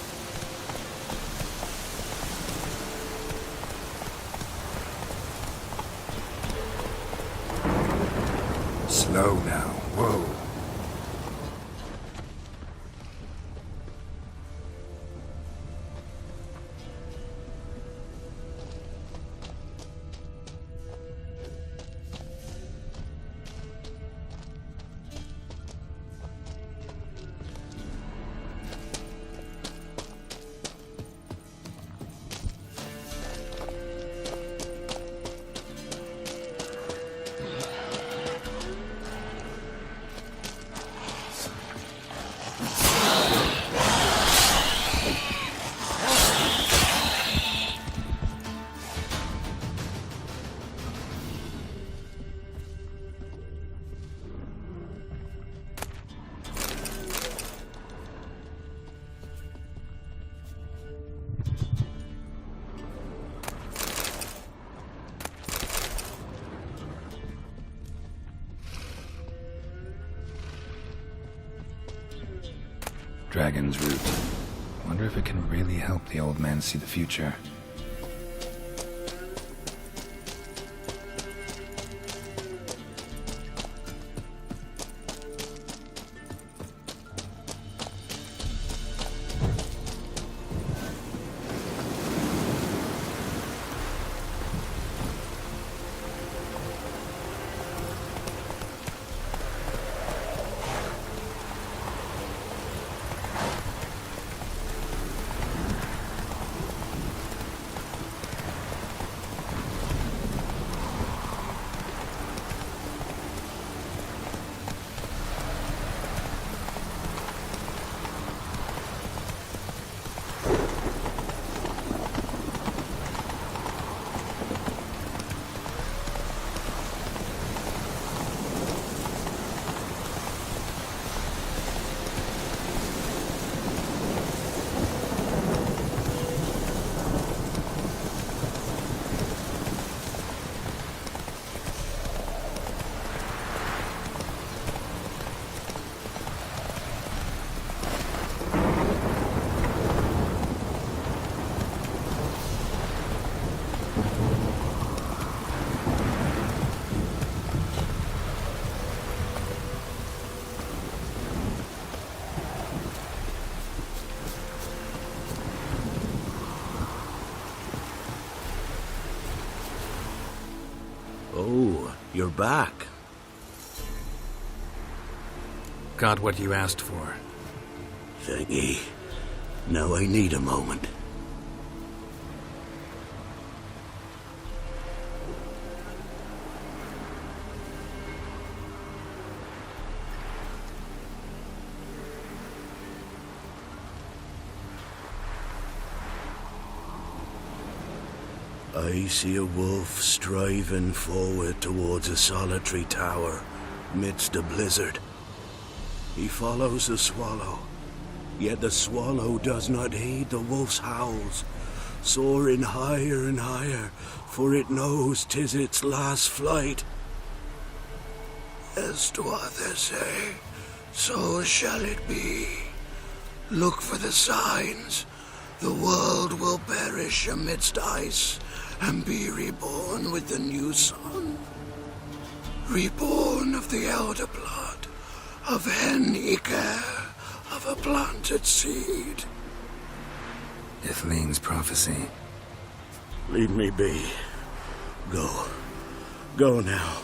Slow now. Whoa. Dragon's root. Wonder if it can really help the old man see the future. Oh, you're back. Got what you asked for. Thanky. Now I need a moment. I see a wolf striving forward towards a solitary tower midst a blizzard. He follows the swallow, yet the swallow does not heed the wolf's howls, soaring higher and higher, for it knows 'tis its last flight. As to others say, so shall it be. Look for the signs. The world will perish amidst ice and be reborn with the new sun. Reborn of the elder blood, of Hen-Iker, of a planted seed. Ithleen's prophecy. Leave me be. Go. Go now.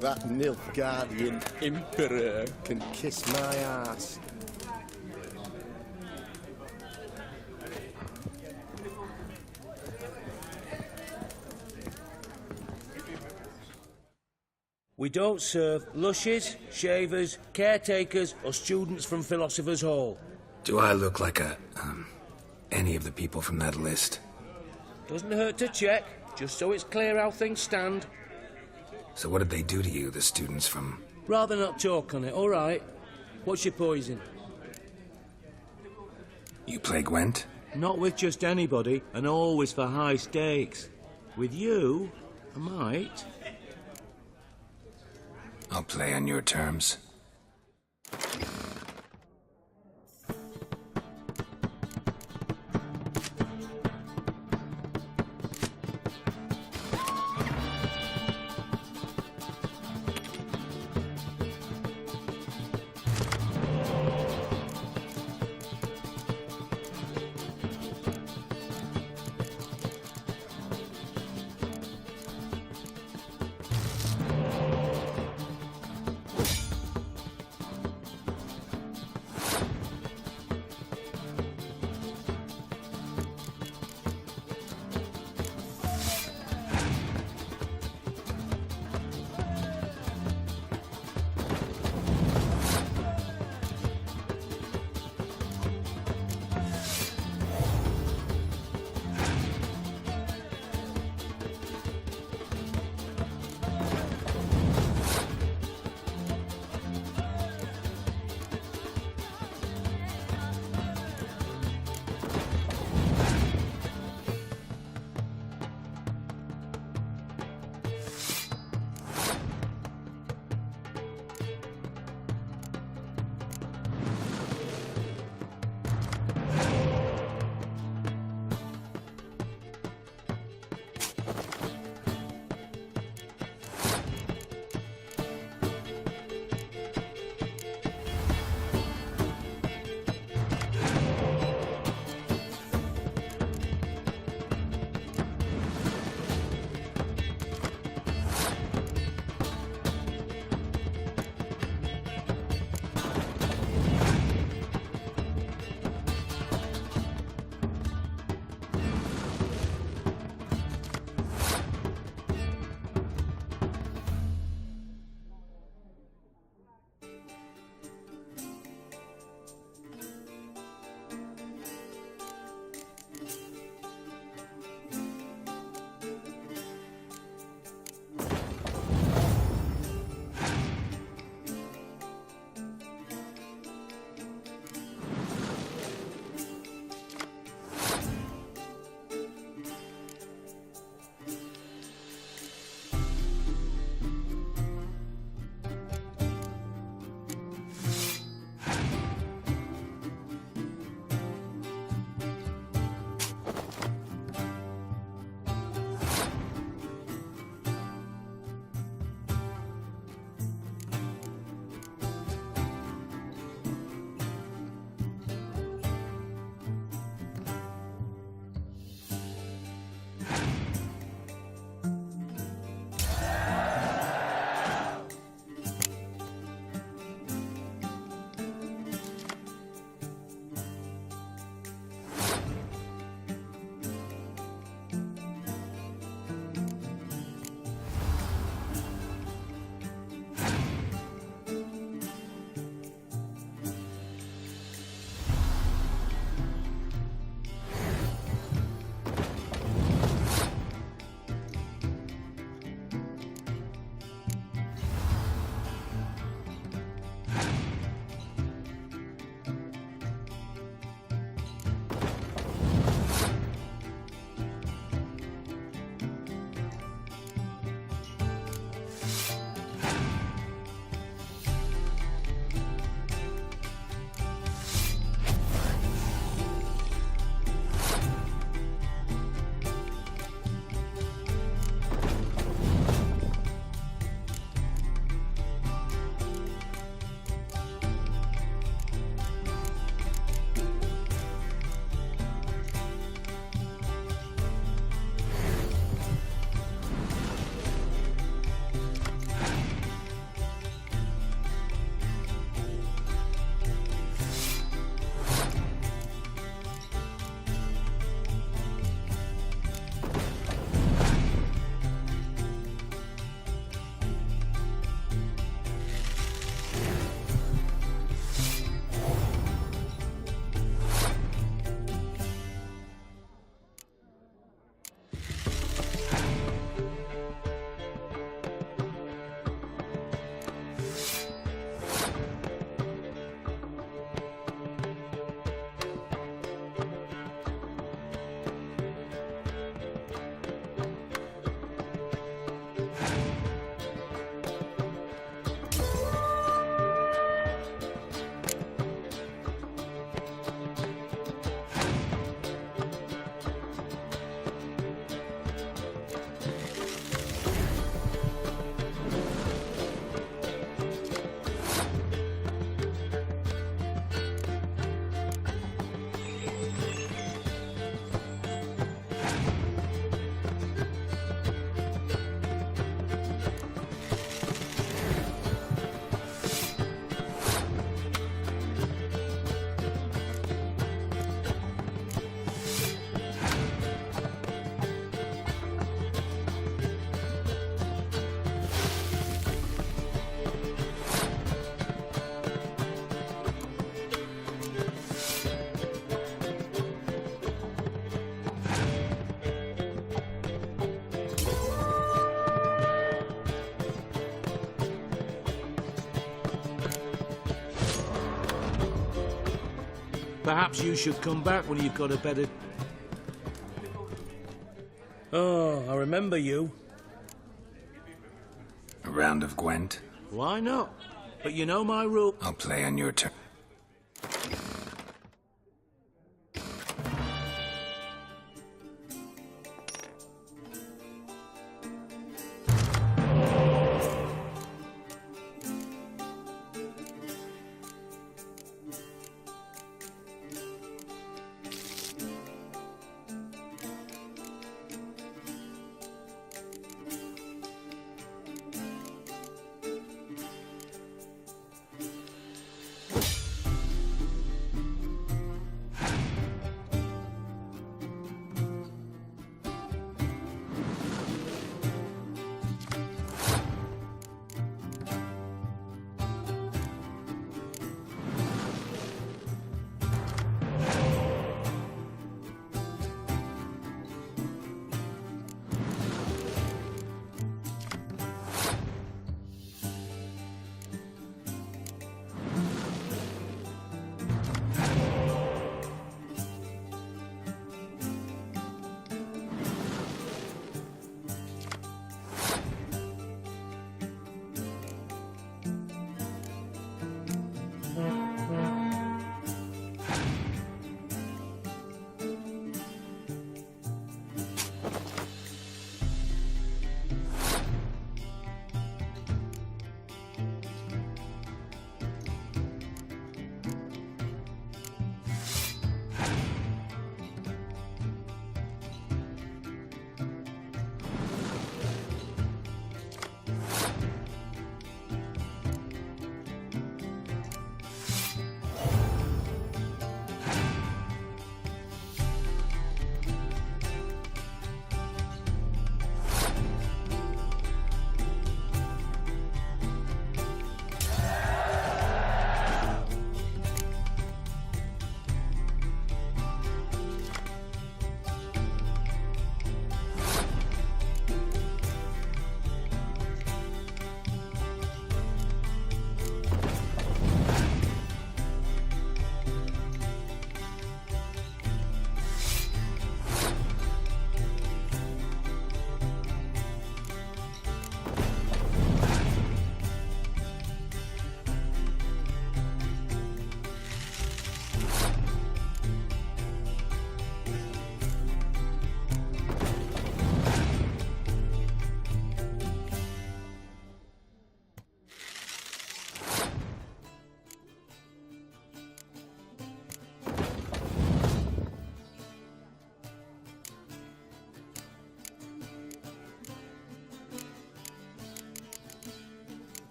That Nilfgaardian emperor can kiss my ass. We don't serve lushes, shavers, caretakers, or students from Philosopher's Hall. Do I look like any of the people from that list? Doesn't hurt to check, just so it's clear how things stand. So what did they do to you, the students from... Rather not talk on it, all right. What's your poison? You play Gwent? Not with just anybody, and always for high stakes. With you, I might. I'll play on your terms. Perhaps you should come back when you've got a better... Oh, I remember you. A round of Gwent? Why not? But you know my rule. I'll play on your turn.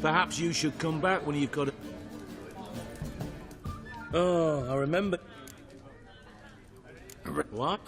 Perhaps you should come back when you've got it. Oh, I remember. What?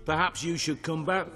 Perhaps you should come back.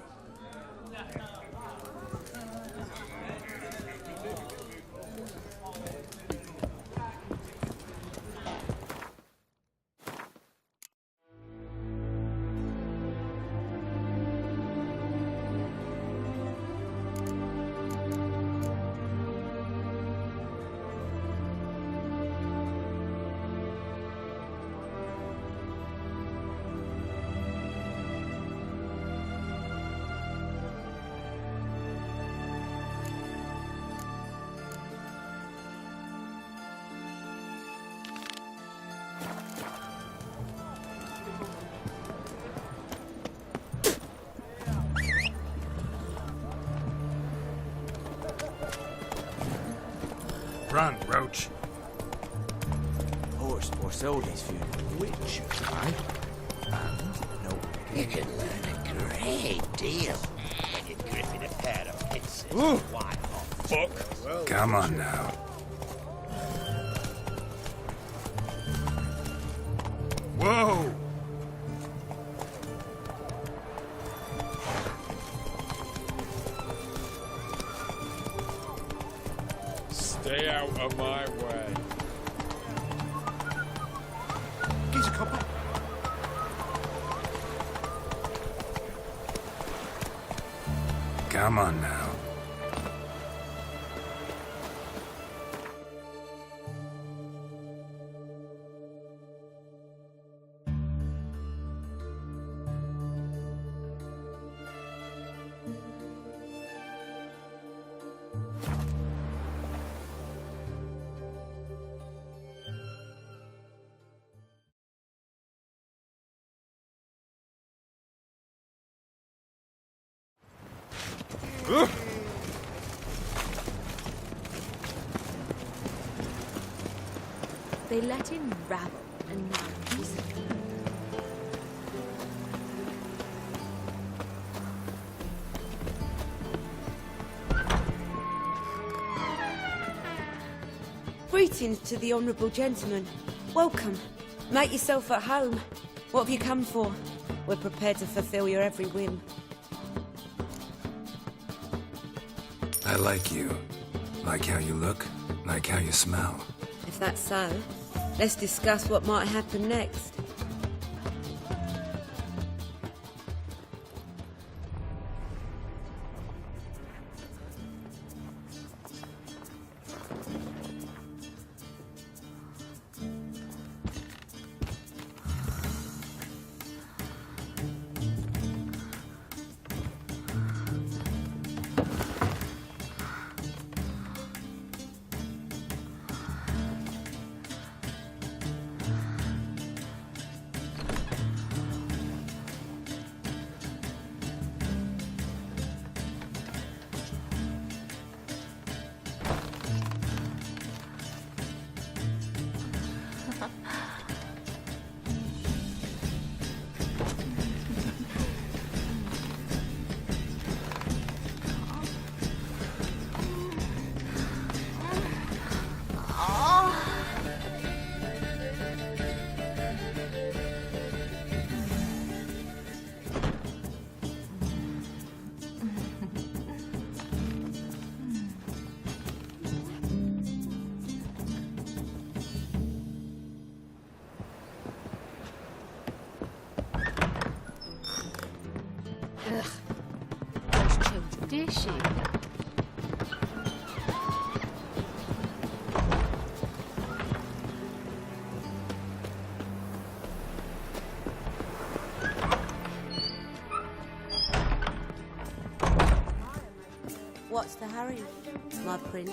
Run, Roach. Horse Borsoldi's funeral. Which, right? And no, you can learn a great Great deal. When you're gripping a pair of pincers. Why not? Fuck. Come on now. Whoa! Stay out of my way. He's a copper. Come on now. They let him rabble, and now he's... Greetings to the honourable gentleman. Welcome. Make yourself at home. What have you come for? We're prepared to fulfill your every whim. I like you. Like how you look, like how you smell. If that's so, let's discuss what might happen next. Dish you. What's the hurry, my prince?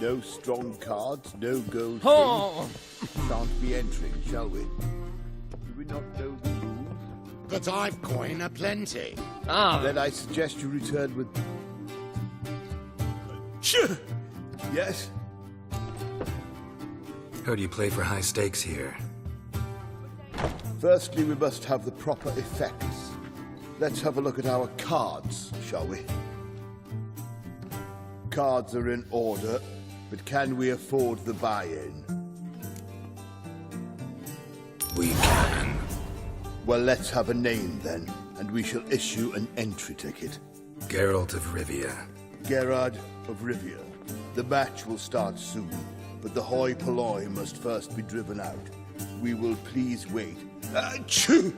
No strong cards, no gold. Oh! Shan't be entering, shall we? Do we not know the rules? But I've coin aplenty. Then I suggest you return with... Sure. Yes? Heard you play for high stakes here. Firstly, we must have the proper effects. Let's have a look at our cards, shall we? Cards are in order, but can we afford the buy-in? We can. Well, let's have a name then, and we shall issue an entry ticket. Geralt of Rivia. Gerard of Rivia. The match will start soon, but the hoi polloi must first be driven out. We will please wait. Achoo!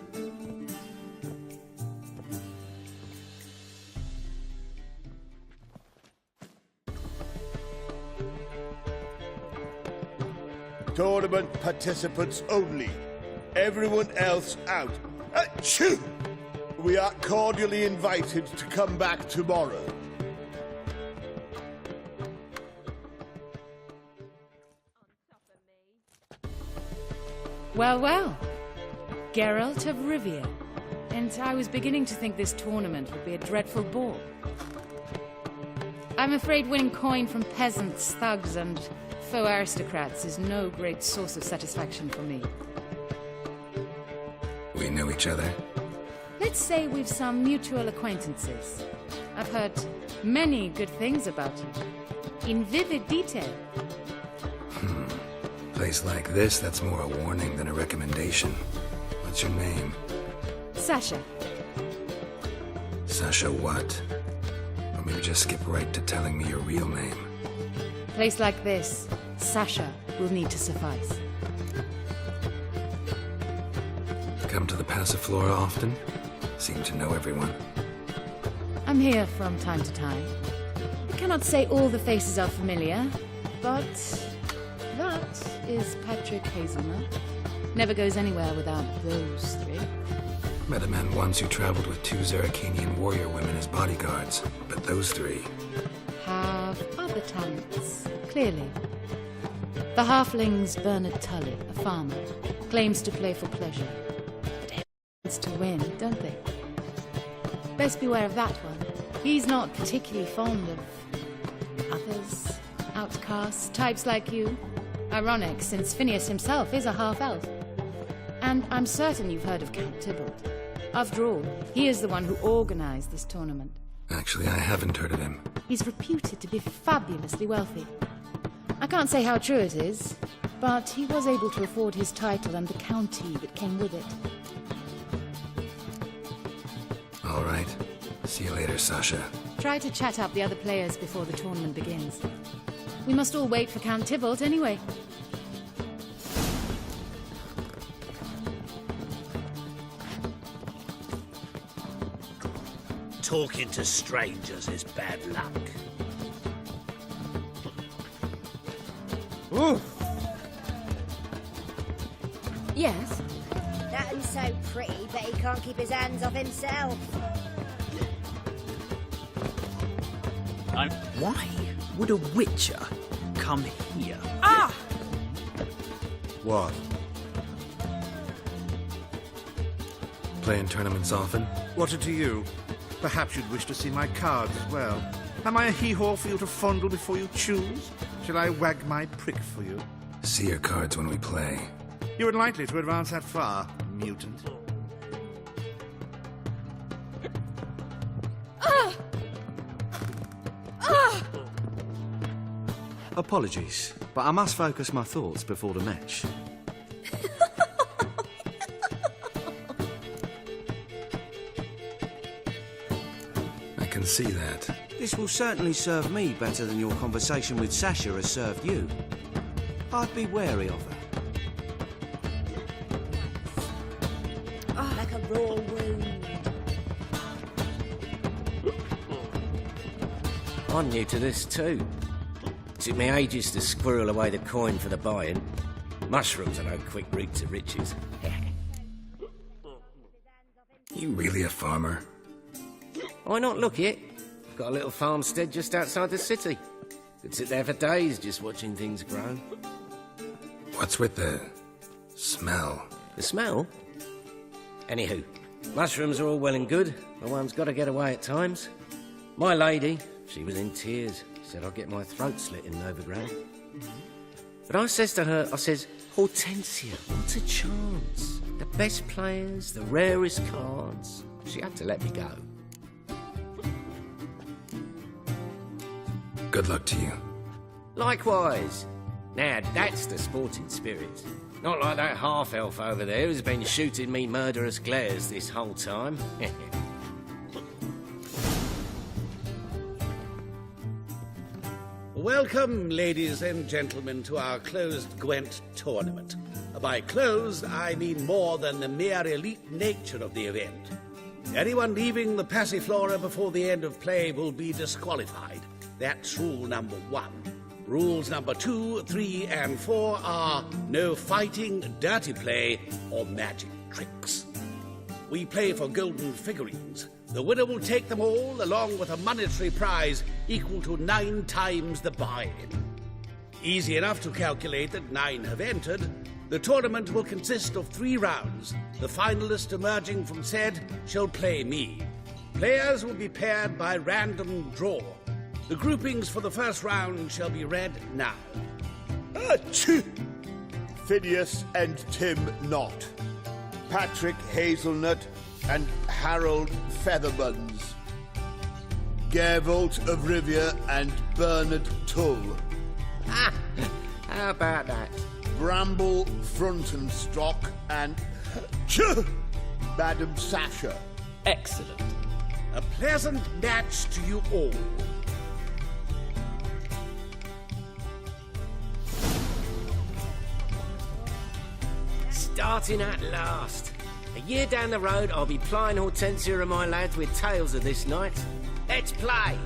Tournament participants only. Everyone else out. Achoo! We are cordially invited to come back tomorrow. Well, well. Geralt of Rivia. And I was beginning to think this tournament would be a dreadful bore. I'm afraid winning coin from peasants, thugs, and faux aristocrats is no great source of satisfaction for me. We know each other? Let's say we've some mutual acquaintances. I've heard many good things about you, in vivid detail. Place like this, that's more a warning than a recommendation. What's your name? Sasha. Sasha what? Or maybe just skip right to telling me your real name. Place like this, Sasha will need to suffice. Come to the Passiflora often? Seem to know everyone. I'm here from time to time. I cannot say all the faces are familiar, but that is Patrick Hazelnut. Never goes anywhere without those three. Met a man once who traveled with 2 Zeracanian warrior women as bodyguards, but those 3... have other talents, clearly. The halfling's Bernard Tully, a farmer, claims to play for pleasure. But everyone wants to win, don't they? Best beware of that one. He's not particularly fond of others, outcasts, types like you. Ironic, since Phineas himself is a half-elf. And I'm certain you've heard of Count Tybalt. After all, he is the one who organized this tournament. Actually, I haven't heard of him. He's reputed to be fabulously wealthy. I can't say how true it is, but he was able to afford his title and the county that came with it. All right. See you later, Sasha. Try to chat up the other players before the tournament begins. We must all wait for Count Tybalt anyway. Talking to strangers is bad luck. Ooh. Yes? That one's so pretty, but he can't keep his hands off himself. Why would a witcher come here? Ah! What? Playing tournaments often? What's it to you? Perhaps you'd wish to see my cards as well. Am I a hee-haw for you to fondle before you choose? Shall I wag my prick for you? See your cards when we play. You unlikely to advance that far, mutant. Apologies, but I must focus my thoughts before the match. I can see that. This will certainly serve me better than your conversation with Sasha has served you. I'd be wary of her. Like a raw wound. I'm new to this too. Took me ages to squirrel away the coin for the buy-in. Mushrooms are no quick route to riches. You really a farmer? Why not look it? Got a little farmstead just outside the city. Could sit there for days just watching things grow. What's with the smell? The smell? Anywho, mushrooms are all well and good, but one's got to get away at times. My lady, she was in tears. Said I'd get my throat slit in overground. But I says to her, I says, Hortensia, what a chance. The best players, the rarest cards. She had to let me go. Good luck to you. Likewise. Now, that's the sporting spirit. Not like that half-elf over there who's been shooting me murderous glares this whole time. Welcome, ladies and gentlemen, to our closed Gwent tournament. By closed, I mean more than the mere elite nature of the event. Anyone leaving the Passiflora before the end of play will be disqualified. That's rule number 1. Rules number 2, 3, and 4 are no fighting, dirty play, or magic tricks. We play for golden figurines. The winner will take them all, along with a monetary prize equal to 9 times the buy-in. Easy enough to calculate that 9 have entered. The tournament will consist of 3 rounds. The finalist emerging from said shall play me. Players will be paired by random draw. The groupings for the first round shall be read now. Phineas and Tim Knott. Patrick Hazelnut and Harold Featherbuns, Gervolt of Rivia and Bernard Tull. Ah, how about that? Bramble Frontenstock and Madam Sasha. Excellent. A pleasant match to you all. Starting at last. A year down the road, I'll be plying Hortensia and my lads with tales of this night. Let's play!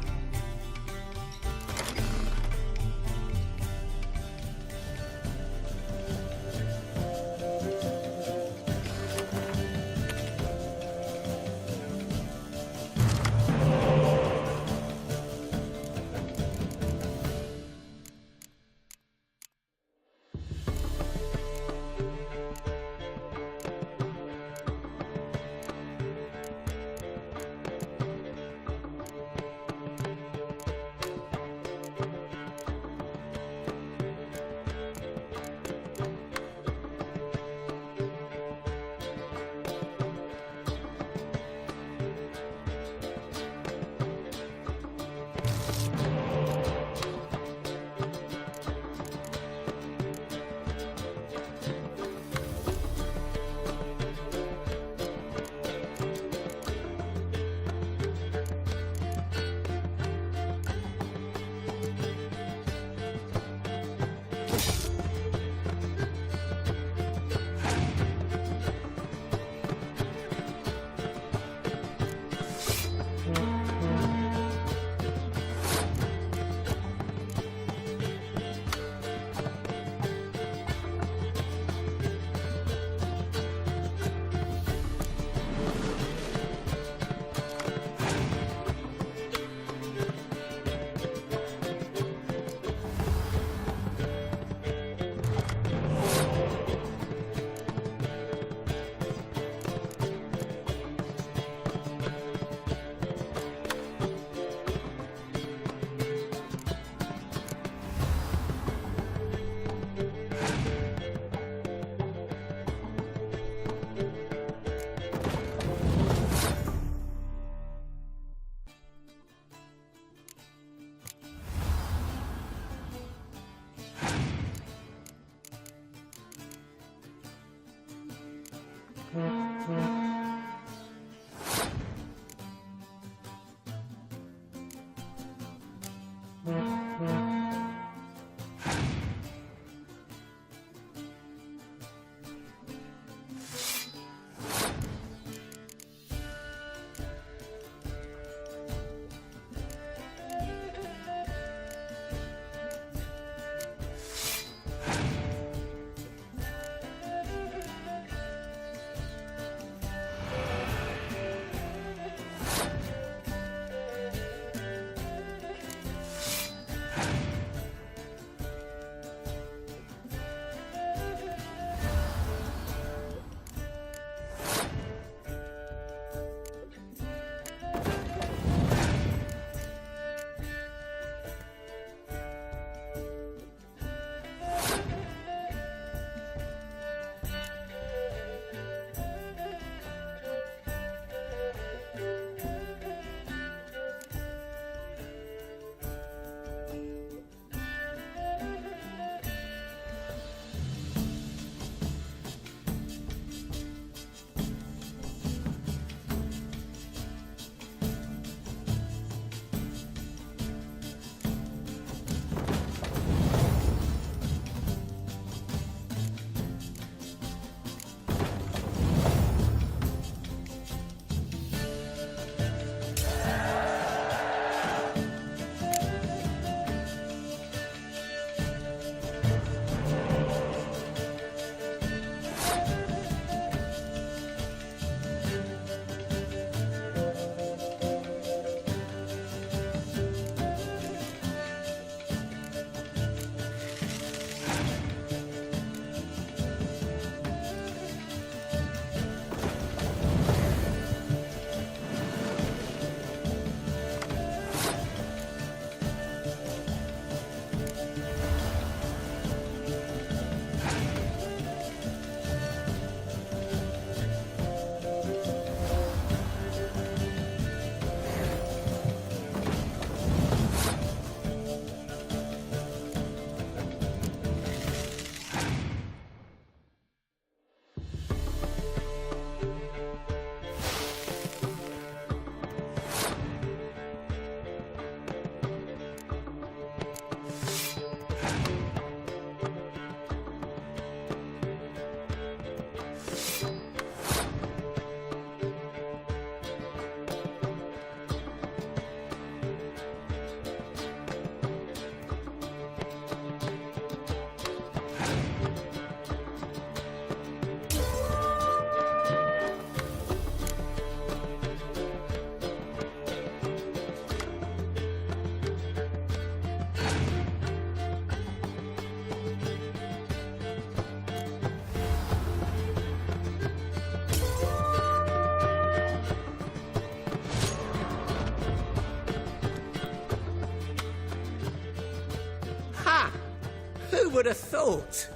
would have thought?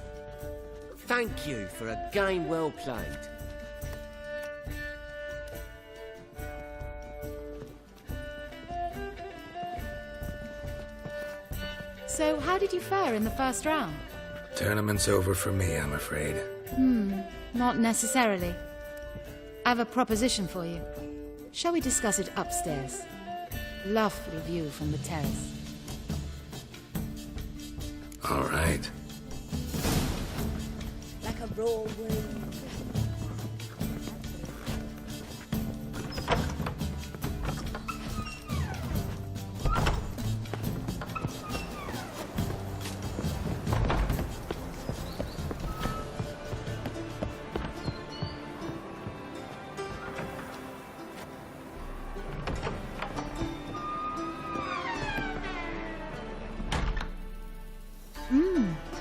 Thank you for a game well played. So, how did you fare in the first round? Tournament's over for me, I'm afraid. Not necessarily. I have a proposition for you. Shall we discuss it upstairs? Lovely view from the terrace. All right. Like a raw wound.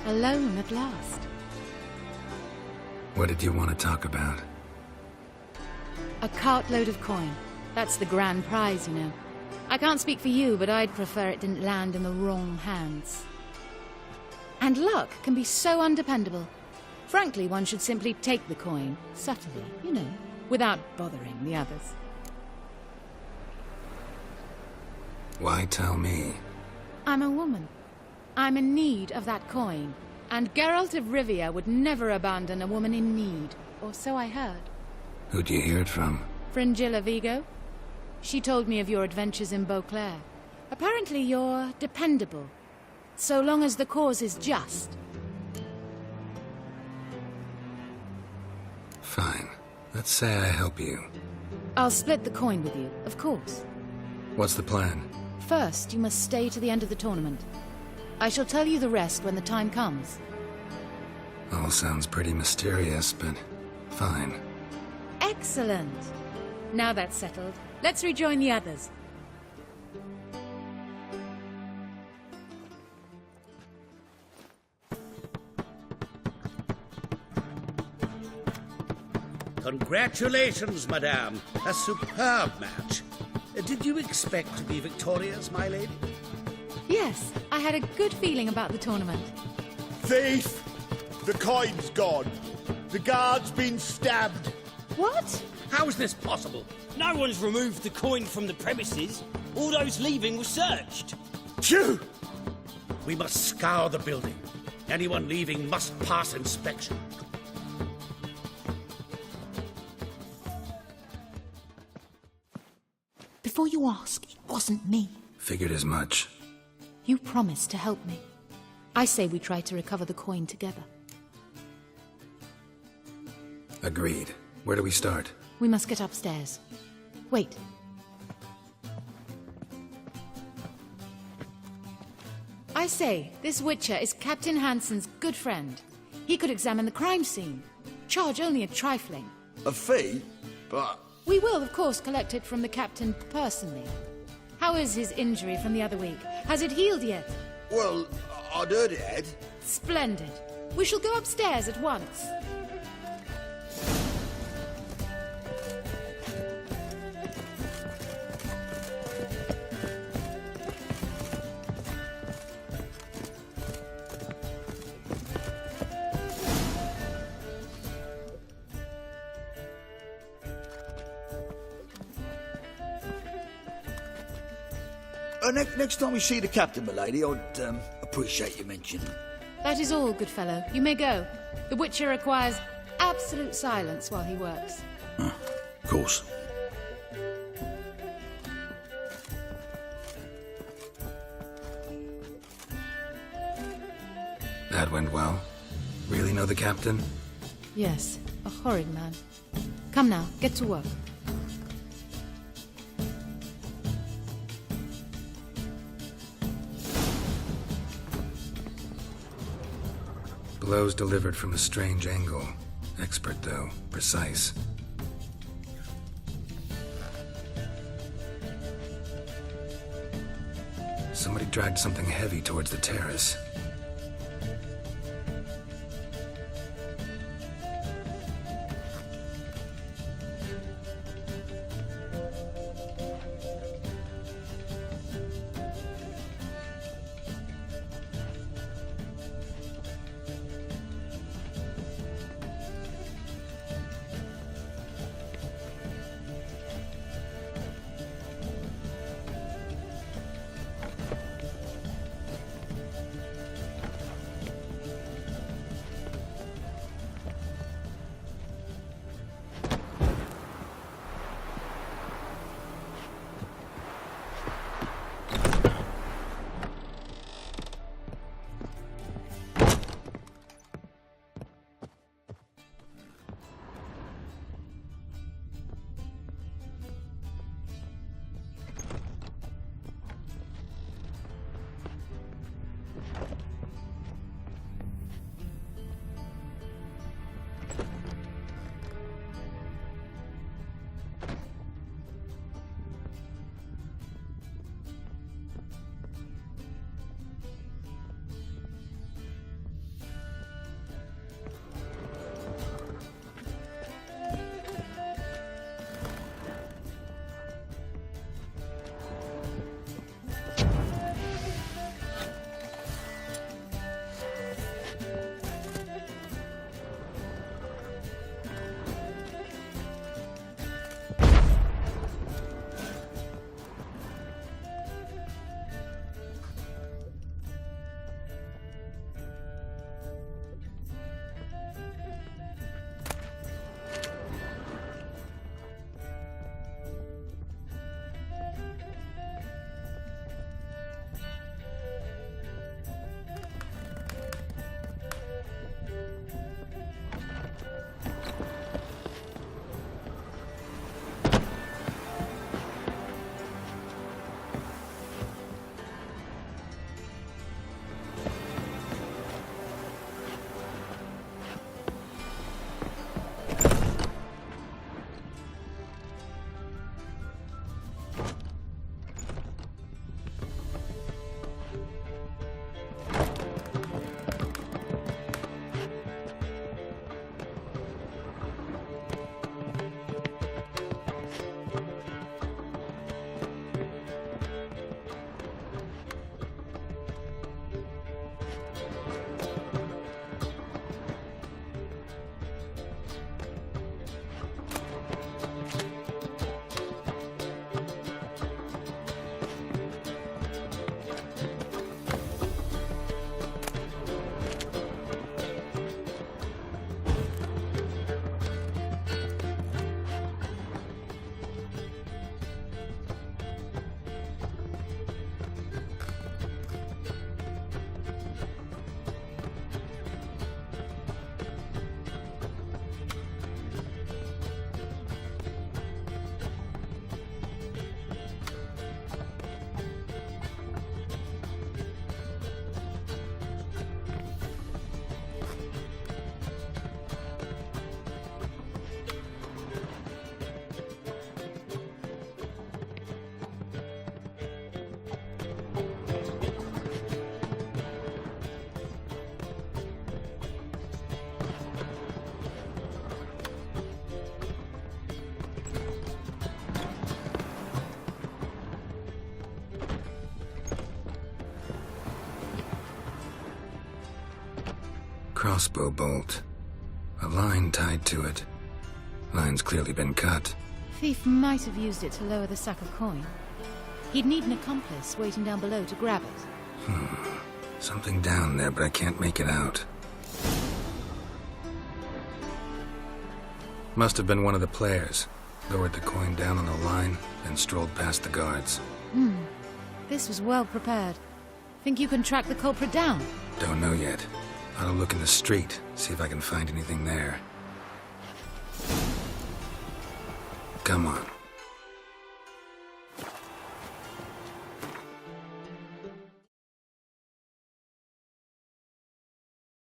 Alone at last. What did you want to talk about? A cartload of coin. That's the grand prize, you know. I can't speak for you, but I'd prefer it didn't land in the wrong hands. And luck can be so undependable. Frankly, one should simply take the coin, subtly, you know, without bothering the others. Why tell me? I'm a woman. I'm in need of that coin, and Geralt of Rivia would never abandon a woman in need, or so I heard. Who'd you hear it from? Fringilla Vigo. She told me of your adventures in Beauclair. Apparently you're dependable, so long as the cause is just. Fine. Let's say I help you. I'll split the coin with you, of course. What's the plan? First, you must stay to the end of the tournament. I shall tell you the rest when the time comes. All sounds pretty mysterious, but fine. Excellent. Now that's settled, let's rejoin the others. Congratulations, madame. A superb match. Did you expect to be victorious, my lady? Yes, I had a good feeling about the tournament. Thief! The coin's gone. The guard's been stabbed. What? How is this possible? No one's removed the coin from the premises. All those leaving were searched. Phew! We must scour the building. Anyone leaving must pass inspection. Before you ask, it wasn't me. Figured as much. You promised to help me. I say we try to recover the coin together. Agreed. Where do we start? We must get upstairs. Wait. I say, this Witcher is Captain Hansen's good friend. He could examine the crime scene. Charge only a trifling. A fee? But... We will, of course, collect it from the captain personally. How is his injury from the other week? Has it healed yet? Well, I'd heard it had. Splendid. We shall go upstairs at once. Next time we see the captain, my lady, I'd appreciate you mentioning. That is all, good fellow. You may go. The Witcher requires absolute silence while he works. Of course. That went well. Really know the captain? Yes, a horrid man. Come now, get to work. Blows delivered from a strange angle. Expert, though. Precise. Somebody dragged something heavy towards the terrace. crossbow bolt. A line tied to it. Line's clearly been cut. Thief might have used it to lower the sack of coin. He'd need an accomplice waiting down below to grab it. Something down there, but I can't make it out. Must have been one of the players. Lowered the coin down on the line, then strolled past the guards. This was well prepared. Think you can track the culprit down? Don't know yet. I'll look in the street, see if I can find anything there. Come on.